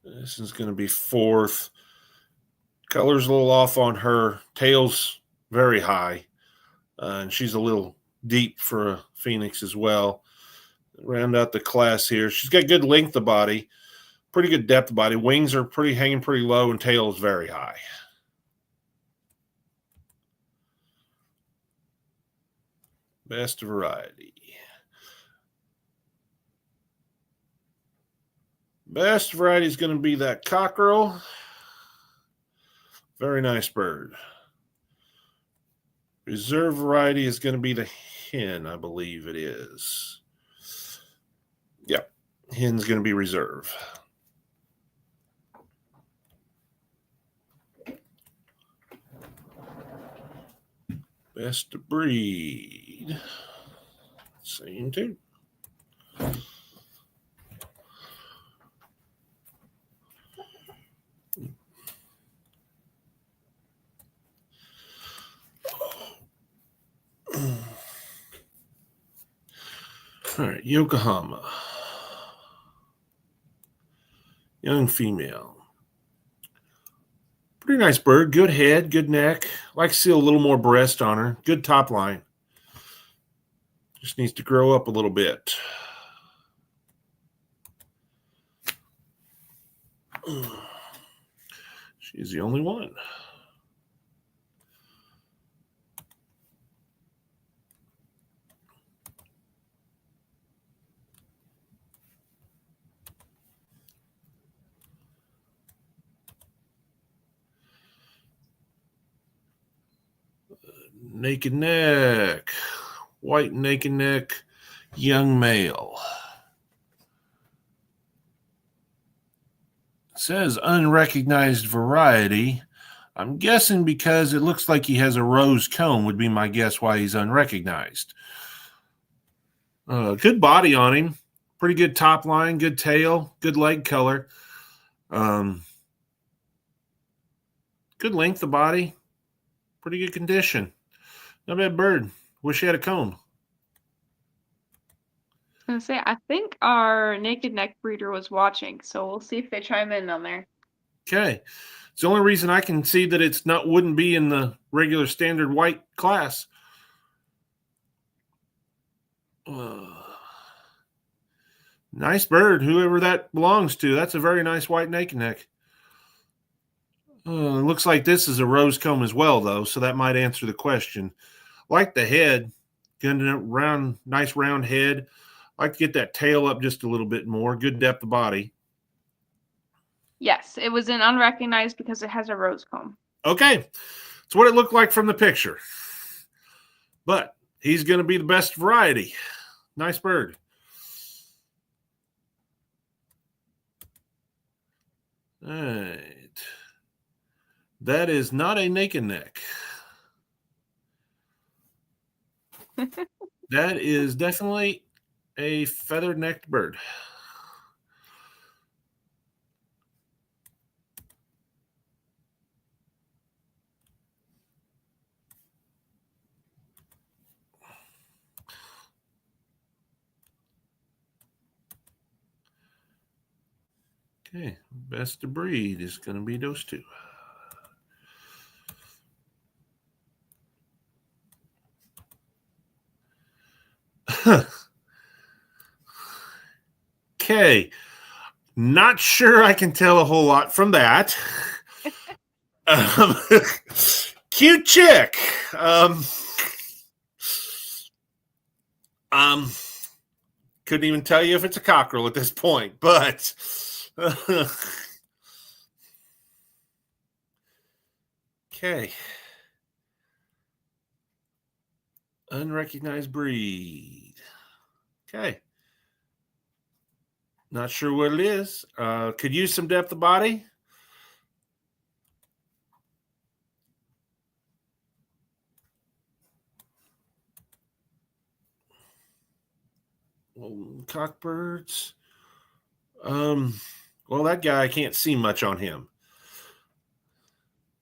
This is going to be 4th. Color's a little off on her. Tail's very high. And she's a little deep for a phoenix as well. Round out the class here. She's got good length of body. Pretty good depth of body. Wings are hanging pretty low, and tail is very high. Best variety. Best variety is going to be that cockerel. Very nice bird. Reserve variety is going to be the hen, I believe it is. Yep, hen's going to be reserve. Best of breed. Same too. All right, Yokohama. Young female. Pretty nice bird. Good head, good neck. Like to see a little more breast on her. Good top line. Just needs to grow up a little bit. She's the only one. Naked neck, white naked neck, young male. It says unrecognized variety. I'm guessing because it looks like he has a rose comb would be my guess why he's unrecognized. Good body on him. Pretty good top line, good tail, good leg color. Good length of body. Pretty good condition. Not a bad bird. Wish he had a comb. gonna say, I think our naked neck breeder was watching, so we'll see if they chime in on there. Okay. It's the only reason I can see that it's not wouldn't be in the regular standard white class. Nice bird, whoever that belongs to. That's a very nice white naked neck. It looks like this is a rose comb as well, though, so that might answer the question. Like the head, getting a round, nice round head. Like to get that tail up just a little bit more. Good depth of body. Yes, it was an unrecognized because it has a rose comb. Okay, it's what it looked like from the picture. But he's going to be the best variety. Nice bird. All right. That is not a naked neck. That is definitely a feather-necked bird. Okay, best of breed is going to be those two. Okay, not sure I can tell a whole lot from that. Cute chick. Couldn't even tell you if it's a cockerel at this point, but okay. Unrecognized breed. Okay. Not sure what it is. Could use some depth of body. Cockbirds. Well, that guy, I can't see much on him.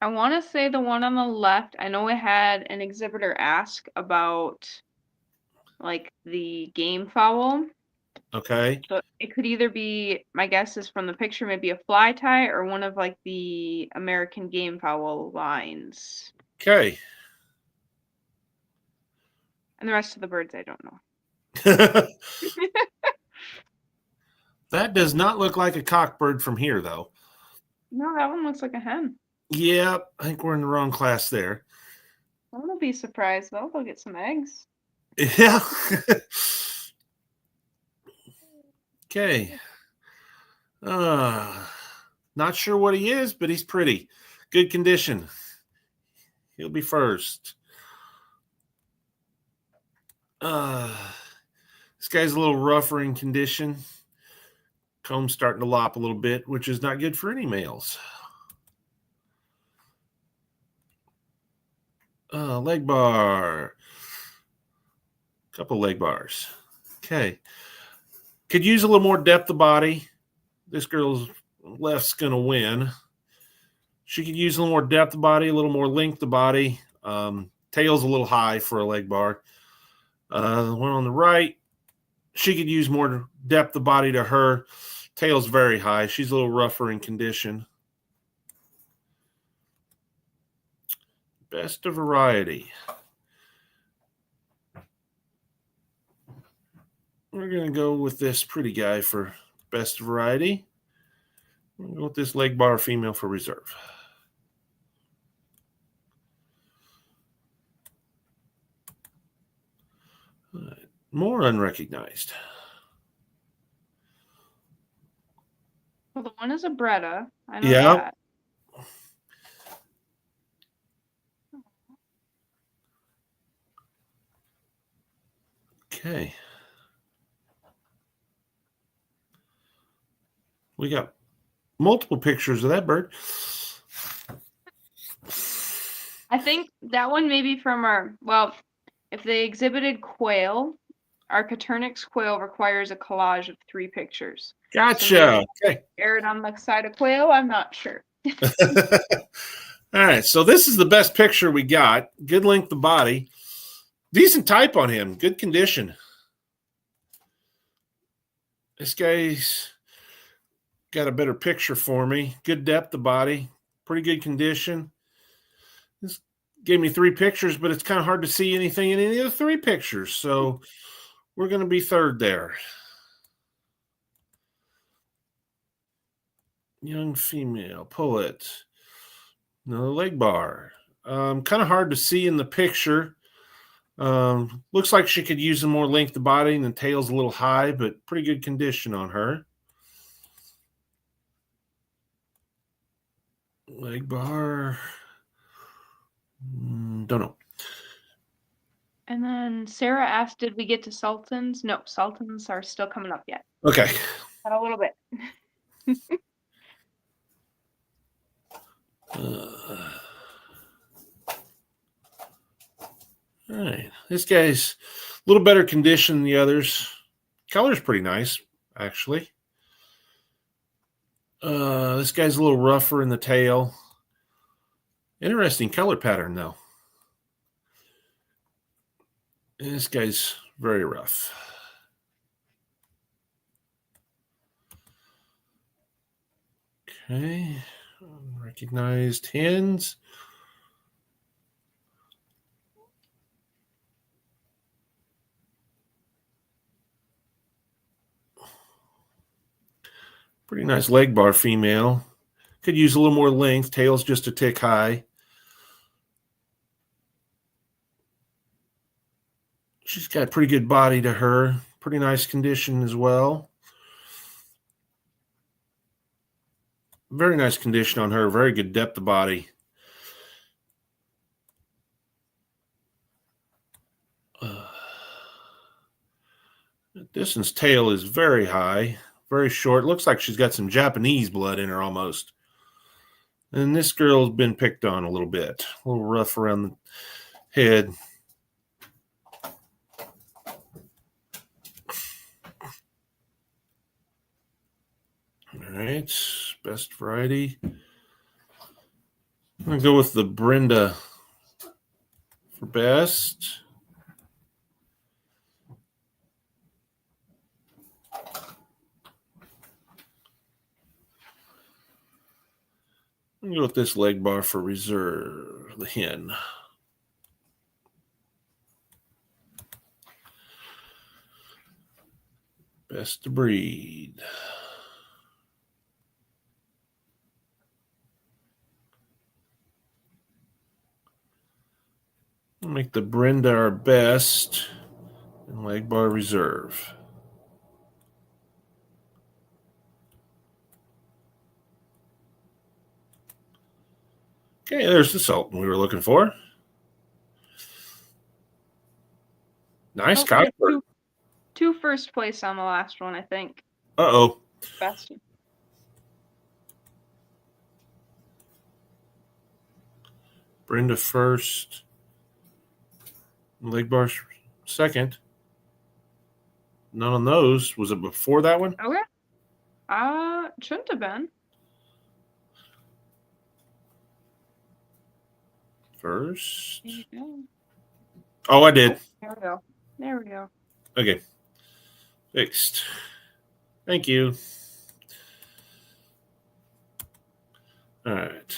I want to say the one on the left, I know it had an exhibitor ask about like the game fowl. Okay. So it could either be, my guess is from the picture, maybe a fly tie or one of like the American game fowl lines. Okay. And the rest of the birds, I don't know. That does not look like a cockbird from here, though. No, that one looks like a hen. Yeah, I think we're in the wrong class there. I won't be surprised though. They'll get some eggs. Yeah. Okay. Not sure what he is, but he's pretty. Good condition. He'll be first. This guy's a little rougher in condition. Comb's starting to lop a little bit, which is not good for any males. Leg bar. Couple leg bars. Okay. Could use a little more depth of body. This girl's left's going to win. She could use a little more depth of body, a little more length of body. Tail's a little high for a leg bar. The one on the right, she could use more depth of body to her. Tail's very high. She's a little rougher in condition. Best of variety. We're going to go with this pretty guy for best of variety. We'll go with this leg bar female for reserve. All right. More unrecognized. Well, the one is a Bretta. I know Yeah. that. Okay. We got multiple pictures of that bird. I think that one may be from our, well, if they exhibited quail, our Caternix quail requires a collage of 3 pictures. Gotcha. Okay. Aired on the side of quail, I'm not sure. All right. So this is the best picture we got. Good length of body. Decent type on him. Good condition. This guy's got a better picture for me. Good depth of body, pretty good condition. This gave me 3 pictures, but it's kind of hard to see anything in any of the 3 pictures. So we're going to be third there. Young female, pullet. No leg bar. Kind of hard to see in the picture. Looks like she could use some more length of body, and the tail's a little high, but pretty good condition on her. Leg bar. Don't know. And then Sarah asked, did we get to Sultans? No, Sultans are still coming up yet. Okay. Got a little bit. All right. This guy's a little better condition than the others. Color's pretty nice, actually. This guy's a little rougher in the tail. Interesting color pattern, though. And this guy's very rough. Okay. Recognized hens. Pretty nice leg bar female. Could use a little more length. Tail's just a tick high. She's got pretty good body to her. Pretty nice condition as well. Very nice condition on her. Very good depth of body. Distance tail is very high, very short. Looks like she's got some Japanese blood in her almost. And this girl's been picked on a little bit. A little rough around the head. All right, best variety. I'm going to go with the Brenda for best. I'm going to go with this leg bar for reserve, the hen. Best to breed. We'll make the Brenda our best and leg bar reserve. Okay, there's the Sultan we were looking for. Nice copper. Two first place on the last one, I think. Uh-oh. Best. Brenda first. Leg bar second. None on those. Was it before that one? Okay. It shouldn't have been. First. Oh, I did. There we go. There we go. Okay. Fixed. Thank you. All right.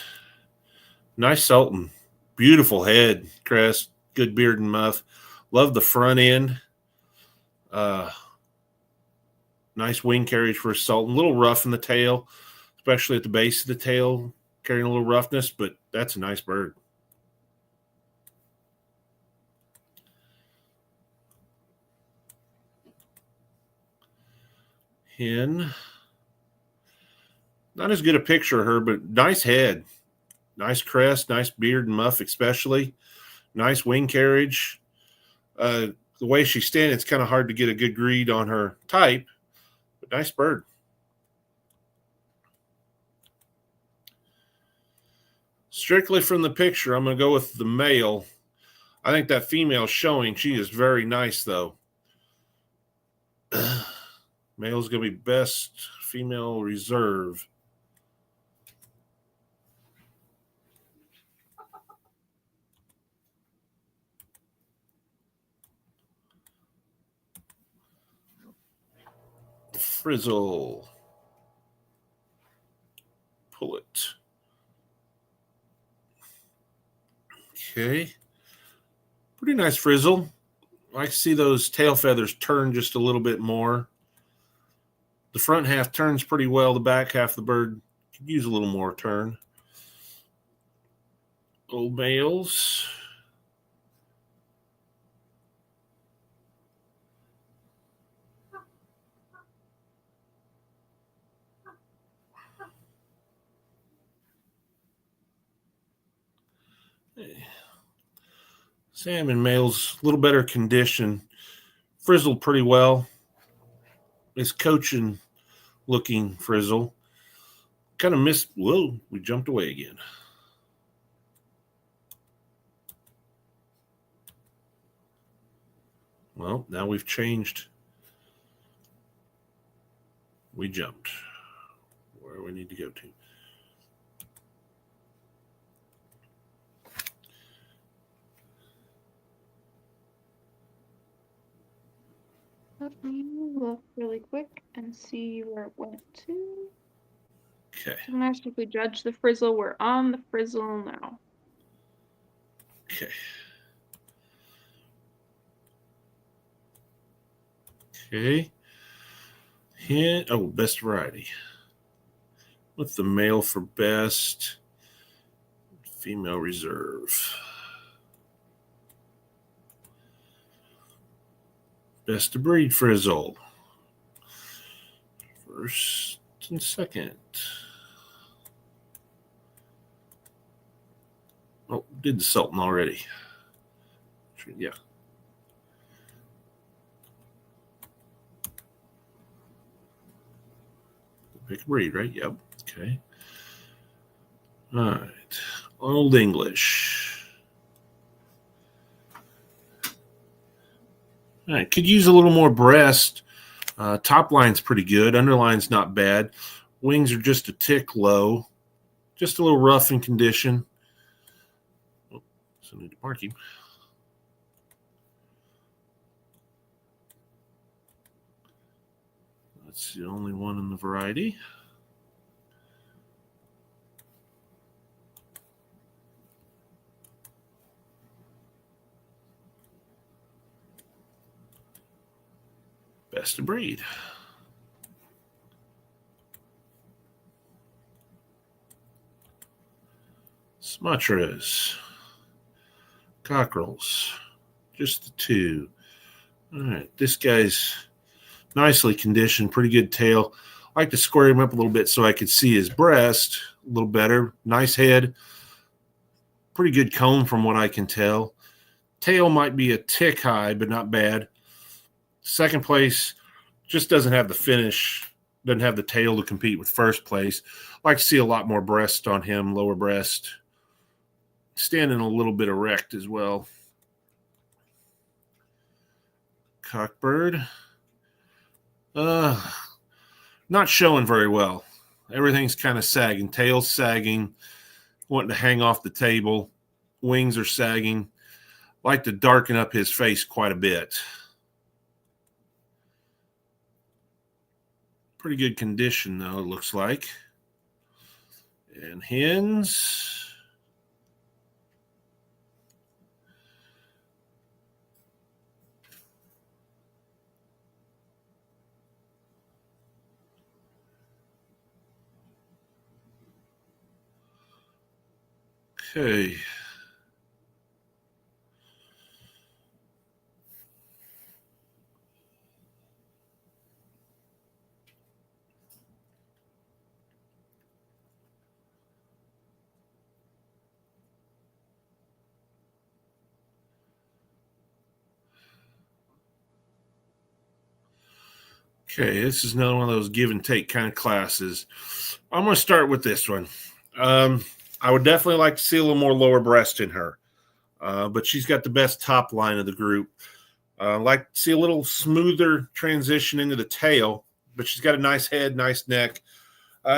Nice Sultan. Beautiful head, crest, good beard and muff. Love the front end. Nice wing carriage for a Sultan. A little rough in the tail, especially at the base of the tail, carrying a little roughness, but that's a nice bird. Hen. Not as good a picture of her, but nice head. Nice crest, nice beard and muff especially. Nice wing carriage. The way she's standing, it's kind of hard to get a good read on her type, but nice bird. Strictly from the picture, I'm going to go with the male. I think that female showing, she is very nice, though. Male's going to be best female reserve. Frizzle. Pull it. Okay. Pretty nice frizzle. I like to see those tail feathers turn just a little bit more. The front half turns pretty well. The back half of the bird could use a little more turn. Old males. Salmon males, a little better condition. Frizzled pretty well. It's coaching looking frizzle. Kind of missed. Whoa, we jumped away again. Well, now we've changed. We jumped. Where do we need to go to? Let me look really quick and see where it went to. Okay. Gymnastically judge the frizzle. We're on the frizzle now. Okay. Okay. Hint. Oh, best variety. With the male for best. Female reserve. Best of breed frizzle. First and second. Oh, did the Sultan already. Yeah. Pick a breed, right? Yep. Okay. All right. Old English. All right. Could use a little more breast. Top line's pretty good. Underline's not bad. Wings are just a tick low. Just a little rough in condition. Oh, so I need to mark him. That's the only one in the variety. Best of breed. Sumatras. Cockerels. Just the two. All right. This guy's nicely conditioned. Pretty good tail. I like to square him up a little bit so I could see his breast a little better. Nice head. Pretty good comb from what I can tell. Tail might be a tick high, but not bad. Second place just doesn't have the finish, doesn't have the tail to compete with first place. I like to see a lot more breast on him, lower breast. Standing a little bit erect as well. Cockbird. Not showing very well. Everything's kind of sagging. Tail's sagging. Wanting to hang off the table. Wings are sagging. Like to darken up his face quite a bit. Pretty good condition, though, it looks like. And hens. Okay. Okay, this is another one of those give and take kind of classes. I'm going to start with this one. I would definitely like to see a little more lower breast in her, but she's got the best top line of the group. Like to see a little smoother transition into the tail, but she's got a nice head, nice neck.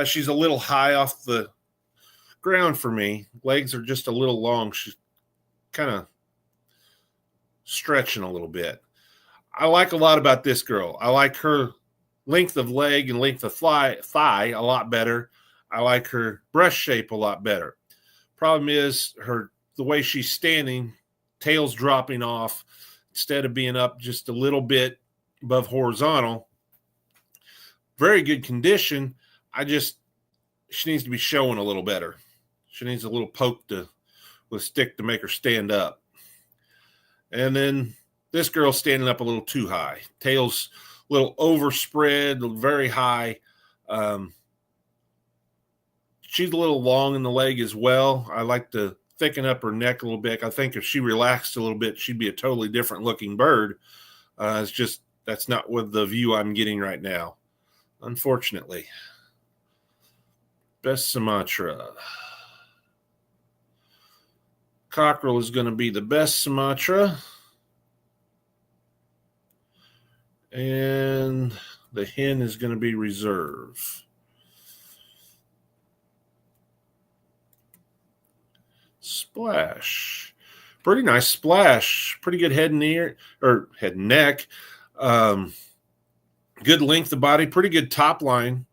She's a little high off the ground for me. Legs are just a little long. She's kind of stretching a little bit. I like a lot about this girl. I like her length of leg and length of thigh a lot better. I like her breast shape a lot better. Problem is the way she's standing, tail's dropping off instead of being up just a little bit above horizontal. Very good condition. She needs to be showing a little better. She needs a little poke with a stick to make her stand up. And then this girl's standing up a little too high. Tail's a little overspread, very high. She's a little long in the leg as well. I like to thicken up her neck a little bit. I think if she relaxed a little bit, she'd be a totally different looking bird. It's just that's not what the view I'm getting right now, unfortunately. Best Sumatra. Cockerel is going to be the best Sumatra. And the hen is going to be reserve. Splash. Pretty nice splash. Pretty good head and ear, or head and neck. Good length of body. Pretty good top line.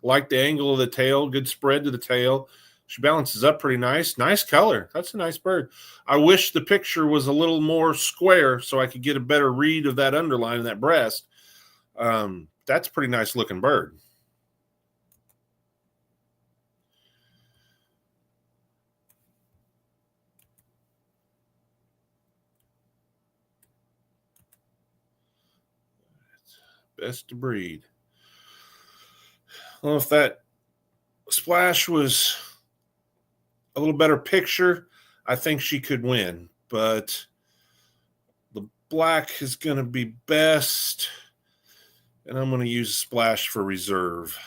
Like the angle of the tail. Good spread to the tail. She balances up pretty nice. Nice color. That's a nice bird. I wish the picture was a little more square so I could get a better read of that underline and that breast. That's a pretty nice looking bird. Best of breed. I don't know if that splash was a little better picture. I think she could win, but the black is going to be best, and I'm going to use splash for reserve.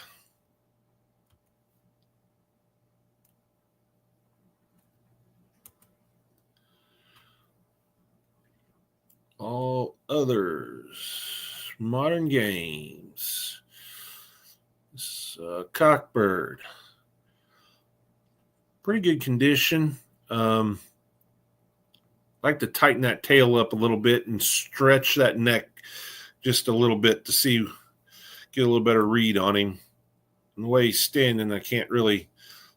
All others. Modern games. This cockbird. Pretty good condition. Like to tighten that tail up a little bit and stretch that neck just a little bit to get a little better read on him. And the way he's standing, I can't really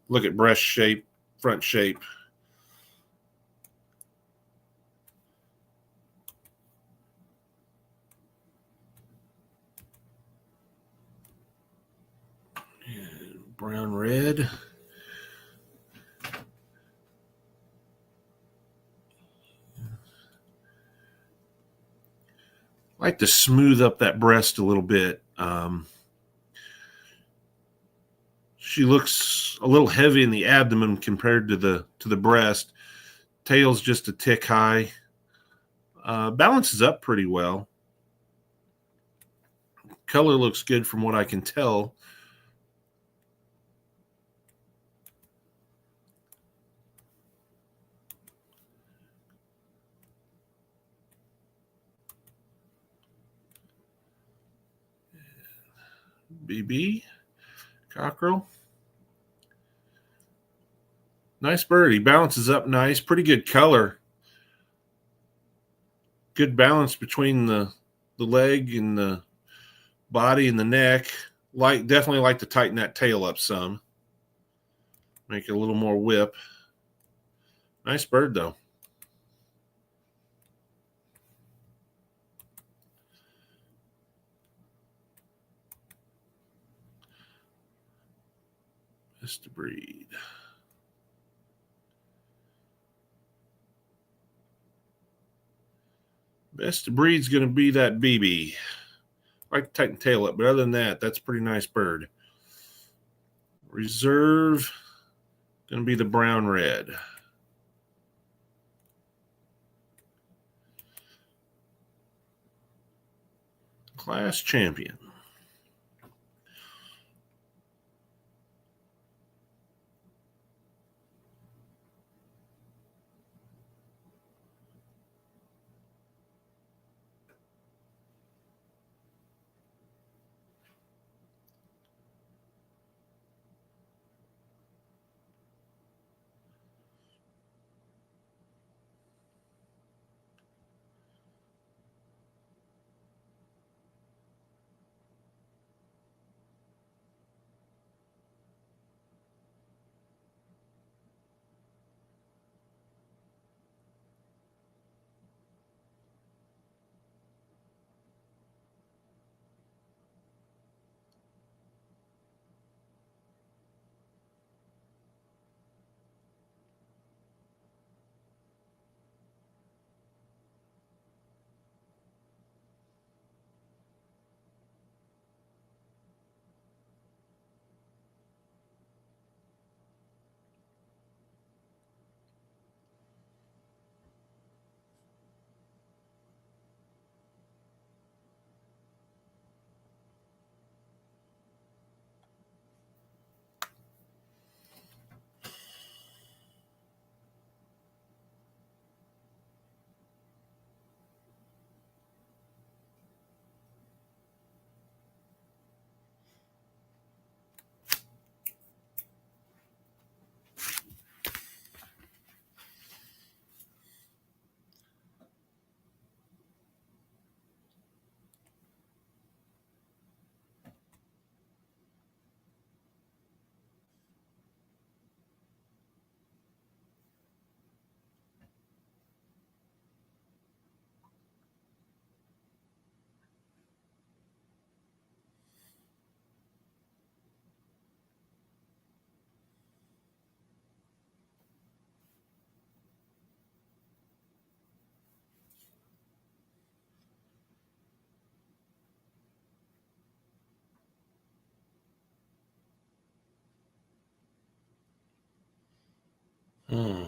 look at breast shape, front shape. Brown red. I like to smooth up that breast a little bit. She looks a little heavy in the abdomen compared to the breast. Tail's just a tick high. Balances up pretty well. Color looks good from what I can tell. BB, cockerel. Nice bird. He balances up nice. Pretty good color. Good balance between the leg and the body and the neck. Definitely like to tighten that tail up some. Make it a little more whip. Nice bird, though. Best of breed. Best of breed's going to be that BB. I like to tighten tail up, but other than that, that's a pretty nice bird. Reserve, going to be the brown red. Class champion. Hmm.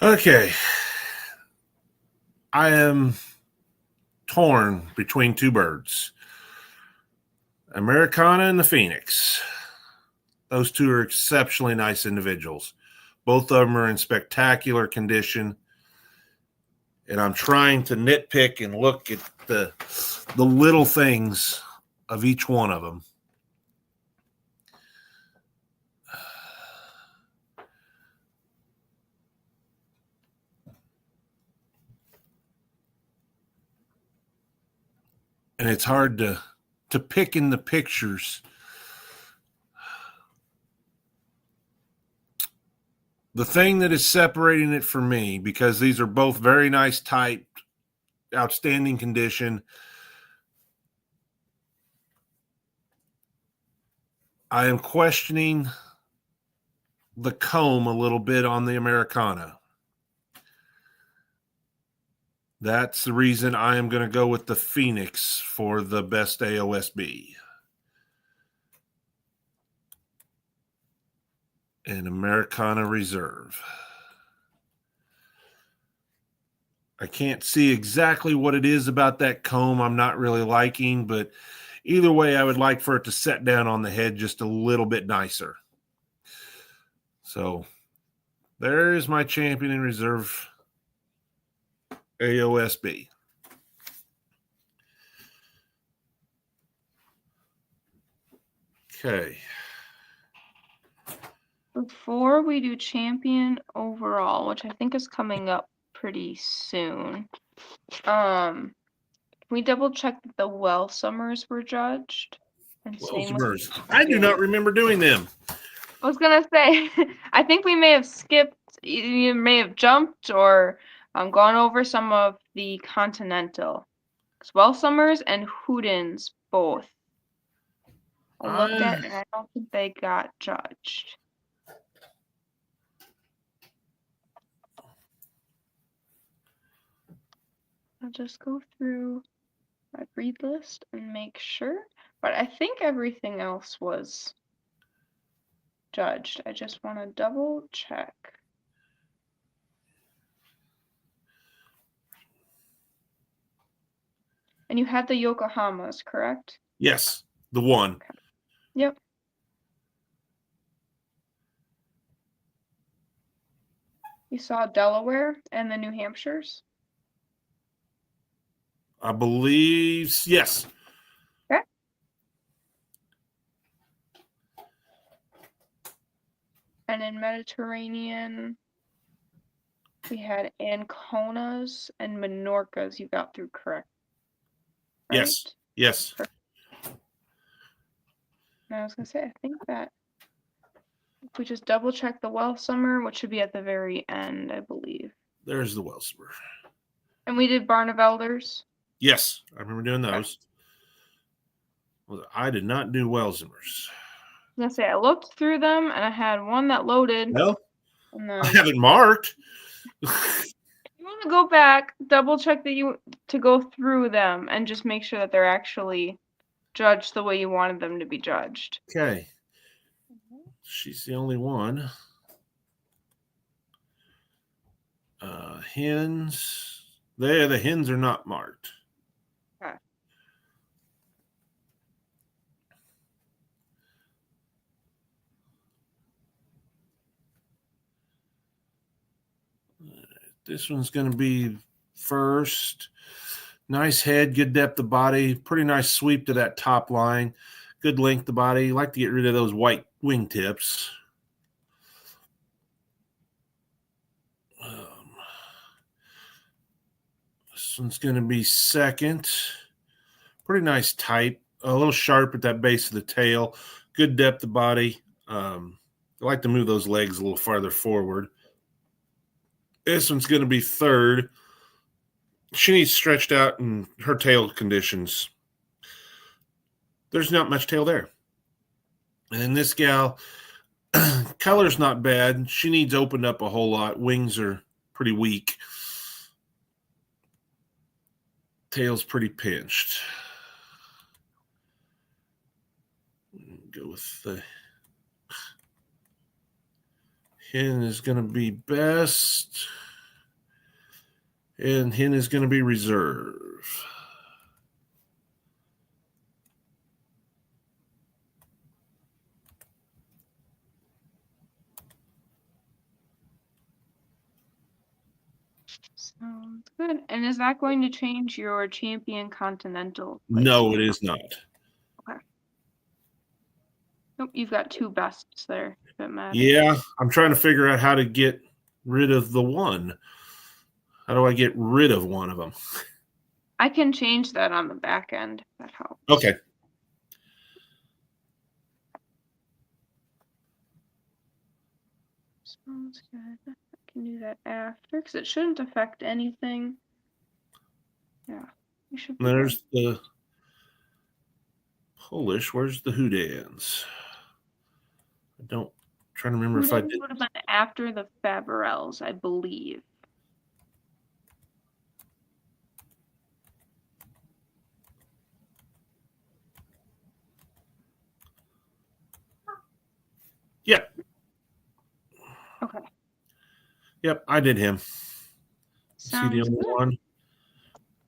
Okay. I am torn between two birds, Americana and the Phoenix. Those two are exceptionally nice individuals. Both of them are in spectacular condition. And I'm trying to nitpick and look at the little things of each one of them. And it's hard to pick in the pictures. The thing that is separating it for me, because these are both very nice type, outstanding condition, I am questioning the comb a little bit on the Americana. That's the reason I am going to go with the Phoenix for the best AOSB. And Americana Reserve. I can't see exactly what it is about that comb I'm not really liking, but either way, I would like for it to set down on the head just a little bit nicer. So there is my champion in reserve AOSB. Okay. Before we do champion overall, which I think is coming up pretty soon, can we double check that the well summers were judged? And same with I do not remember doing them. I was gonna say, I think we may have skipped, you may have jumped or gone over some of the continental. Well summers and Houdins both. I looked at and I don't think they got judged. I'll just go through my breed list and make sure. But I think everything else was judged. I just want to double check. And you had the Yokohamas, correct? Yes, the one. Okay. Yep. You saw Delaware and the New Hampshires? I believe, yes. Okay. And in Mediterranean, we had Anconas and Menorcas you got through correct. Right? Yes. Yes. Perfect. And I was going to say, I think that if we just double check the well summer, which should be at the very end, I believe. There's the Wellsummer. And we did Barnevelders. Yes, I remember doing those. Okay. I did not do Wellsummers. I was going to say, I looked through them and I had one that loaded. No, And then I have it marked. you want to go back, double check that you to go through them and just make sure that they're actually judged the way you wanted them to be judged. Okay. She's the only one. Hens. The hens are not marked. Okay. This one's going to be first. Nice head, good depth of body, pretty nice sweep to that top line, good length of body. You like to get rid of those white wingtips. This one's going to be second. Pretty nice type, a little sharp at that base of the tail, good depth of body. I like to move those legs a little farther forward. This one's going to be third. She needs stretched out in her tail conditions. There's not much tail there. And then this gal, color's not bad. She needs opened up a whole lot. Wings are pretty weak. Tail's pretty pinched. Go with the hen is going to be best. And hen is going to be reserve. Sounds good. And is that going to change your champion continental? No, it is not. Okay. Nope, you've got two bests there. If it matters. Yeah, I'm trying to figure out how to get rid of the one. How do I get rid of one of them? I can change that on the back end. That helps. Okay. Sounds good. I can do that after because it shouldn't affect anything. Yeah, you should. There's the Polish. Where's the Houdans? I don't. I'm trying to remember if I did. Would have been after the Faberels, I believe. Yep. Okay. Yep, I did him. See the only good. one?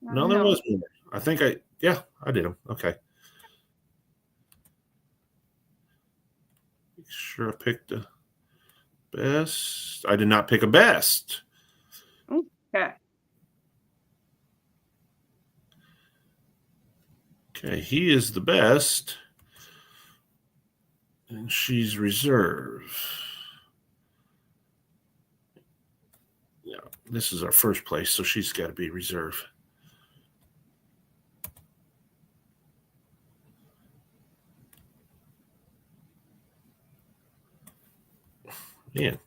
No, there was more. I think I did him. Okay. Make sure I picked a best. I did not pick a best. Okay. Okay, he is the best. And she's reserve. Yeah, this is our first place, so she's got to be reserve. Man.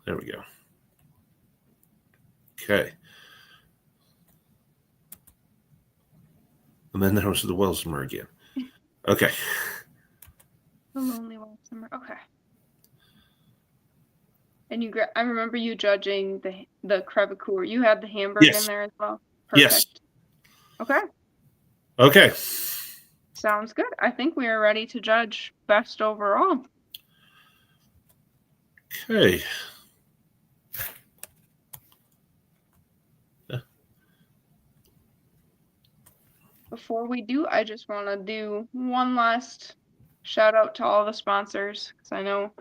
There we go. Okay. And then there was the Welsmer again. Okay. The lonely Welsmer. Okay. And I remember you judging the crevecoeur. You had the hamburger in there as well. Perfect. Yes. Okay. Okay. Sounds good. I think we are ready to judge best overall. Okay. Before we do, I just want to do one last shout out to all the sponsors because I know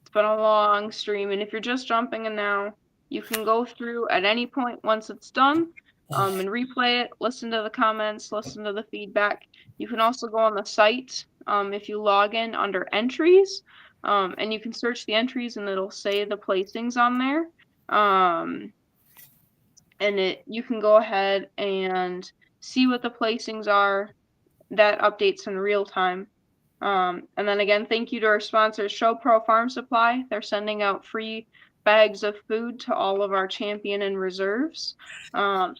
it's been a long stream, and if you're just jumping in now, you can go through at any point once it's done and replay it, listen to the comments, listen to the feedback. You can also go on the site if you log in under entries, and you can search the entries and it'll say the placings on there. And you can go ahead and see what the placings are. That updates in real time. And then again, thank you to our sponsors, Show Pro Farm Supply. They're sending out free bags of food to all of our champion and reserves.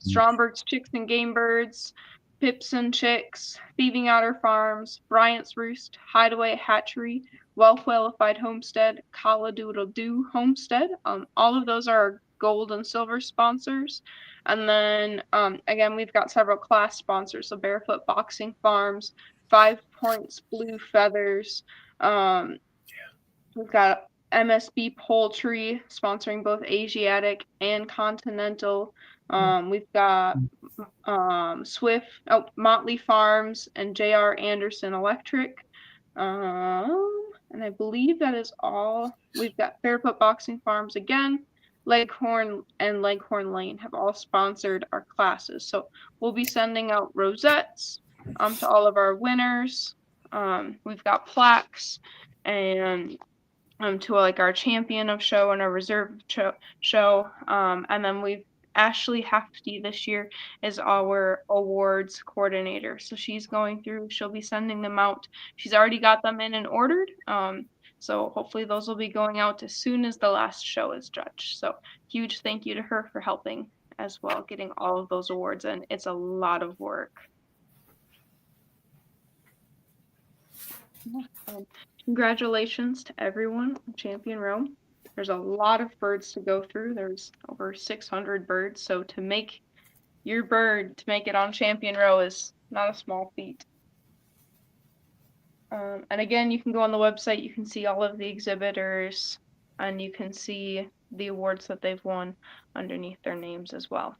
Stromberg's Chicks and Game Birds, Pips and Chicks, Thieving Otter Farms, Bryant's Roost, Hideaway Hatchery, Well Qualified Homestead, Calla-Doodle-Doo Homestead. All of those are gold and silver sponsors. And then again, we've got several class sponsors, so Barefoot Boxing Farms, 5 Points Blue Feathers. We've got MSB Poultry sponsoring both Asiatic and Continental. We've got Motley Farms and J.R. Anderson Electric. And I believe that is all. We've got Fairfoot Boxing Farms again. Leghorn and Leghorn Lane have all sponsored our classes. So we'll be sending out rosettes to all of our winners. We've got plaques and to like our champion of show and our reserve show. And then we've Ashley Hefty this year is our awards coordinator. So she's going through, she'll be sending them out. She's already got them in and ordered. So hopefully those will be going out as soon as the last show is judged. So huge thank you to her for helping as well, getting all of those awards in. It's a lot of work. Congratulations to everyone on Champion Row. There's a lot of birds to go through. There's over 600 birds. So to make your bird to make it on Champion Row is not a small feat. And again, you can go on the website, you can see all of the exhibitors, and you can see the awards that they've won underneath their names as well.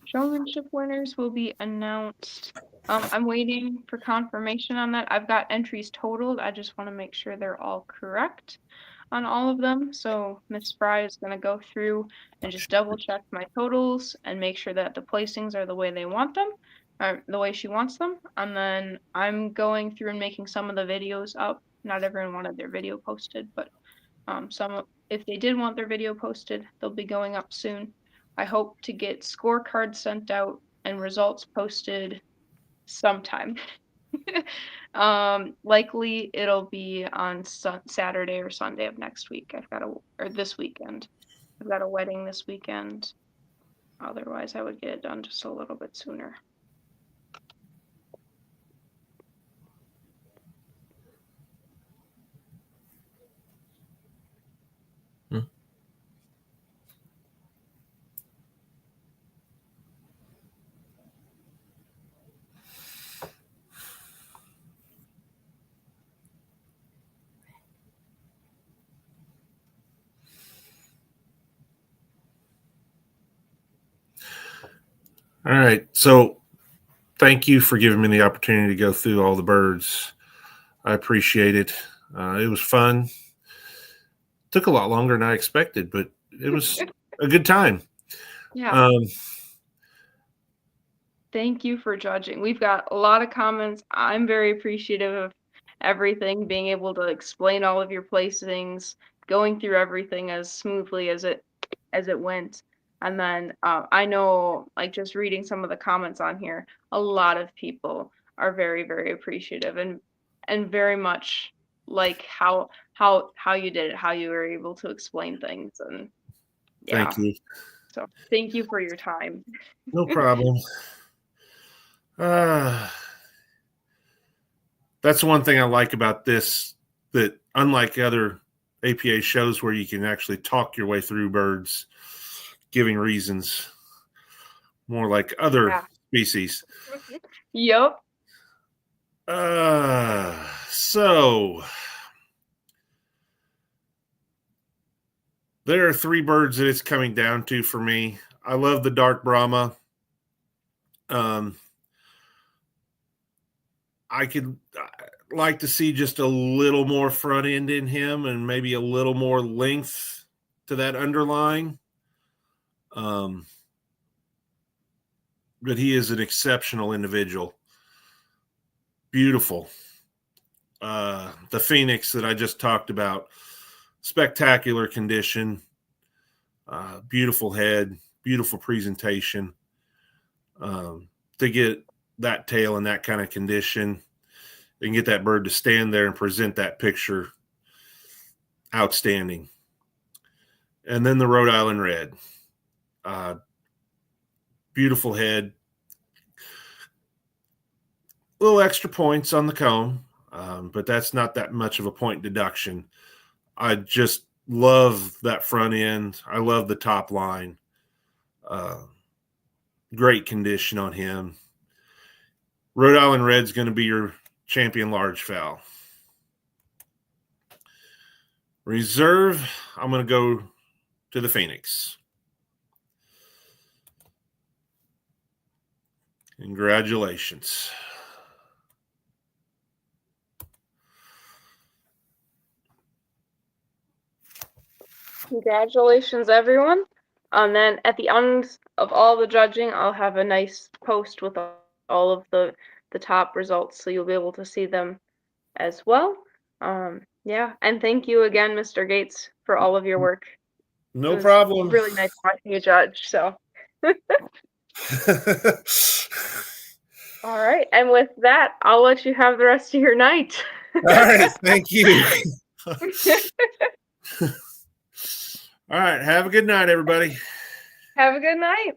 Showmanship winners will be announced. I'm waiting for confirmation on that. I've got entries totaled. I just want to make sure they're all correct on all of them. So Miss Fry is going to go through and just double check my totals and make sure that the placings are the way they want them, or the way she wants them. And then I'm going through and making some of the videos up. Not everyone wanted their video posted, but if they did want their video posted, they'll be going up soon. I hope to get scorecards sent out and results posted sometime. Likely it'll be on Saturday or Sunday of next week. Or this weekend. I've got a wedding this weekend. Otherwise, I would get it done just a little bit sooner. All right. So thank you for giving me the opportunity to go through all the birds. I appreciate it. It was fun. Took a lot longer than I expected, but it was a good time. Yeah. Thank you for judging. We've got a lot of comments. I'm very appreciative of everything, being able to explain all of your placings, going through everything as smoothly as it went. And then I know, like, just reading some of the comments on here, a lot of people are very, very appreciative and very much like how you did it, how you were able to explain things. And yeah. Thank you. So thank you for your time. No problem. That's one thing I like about this, that unlike other APA shows where you can actually talk your way through birds, giving reasons, more like other species. Yep. So there are 3 birds that it's coming down to for me. I love the dark Brahma. I could like to see just a little more front end in him and maybe a little more length to that underlying. But he is an exceptional individual. Beautiful. The Phoenix that I just talked about, spectacular condition, beautiful head, beautiful presentation. To get that tail in that kind of condition and get that bird to stand there and present that picture, outstanding. And then the Rhode Island Red, beautiful head, little extra points on the cone, but that's not that much of a point deduction. I just love that front end. I love the top line. Great condition on him. Rhode Island Red's going to be your champion large fowl. Reserve, I'm going to go to the Phoenix. Congratulations. Congratulations, everyone. And then at the end of all the judging, I'll have a nice post with all of the top results, so you'll be able to see them as well. Yeah, and thank you again, Mr. Gates, for all of your work. No problem. Really nice watching you judge. So, all right, and with that, I'll let you have the rest of your night. All right, thank you. All right, have a good night, everybody. Have a good night.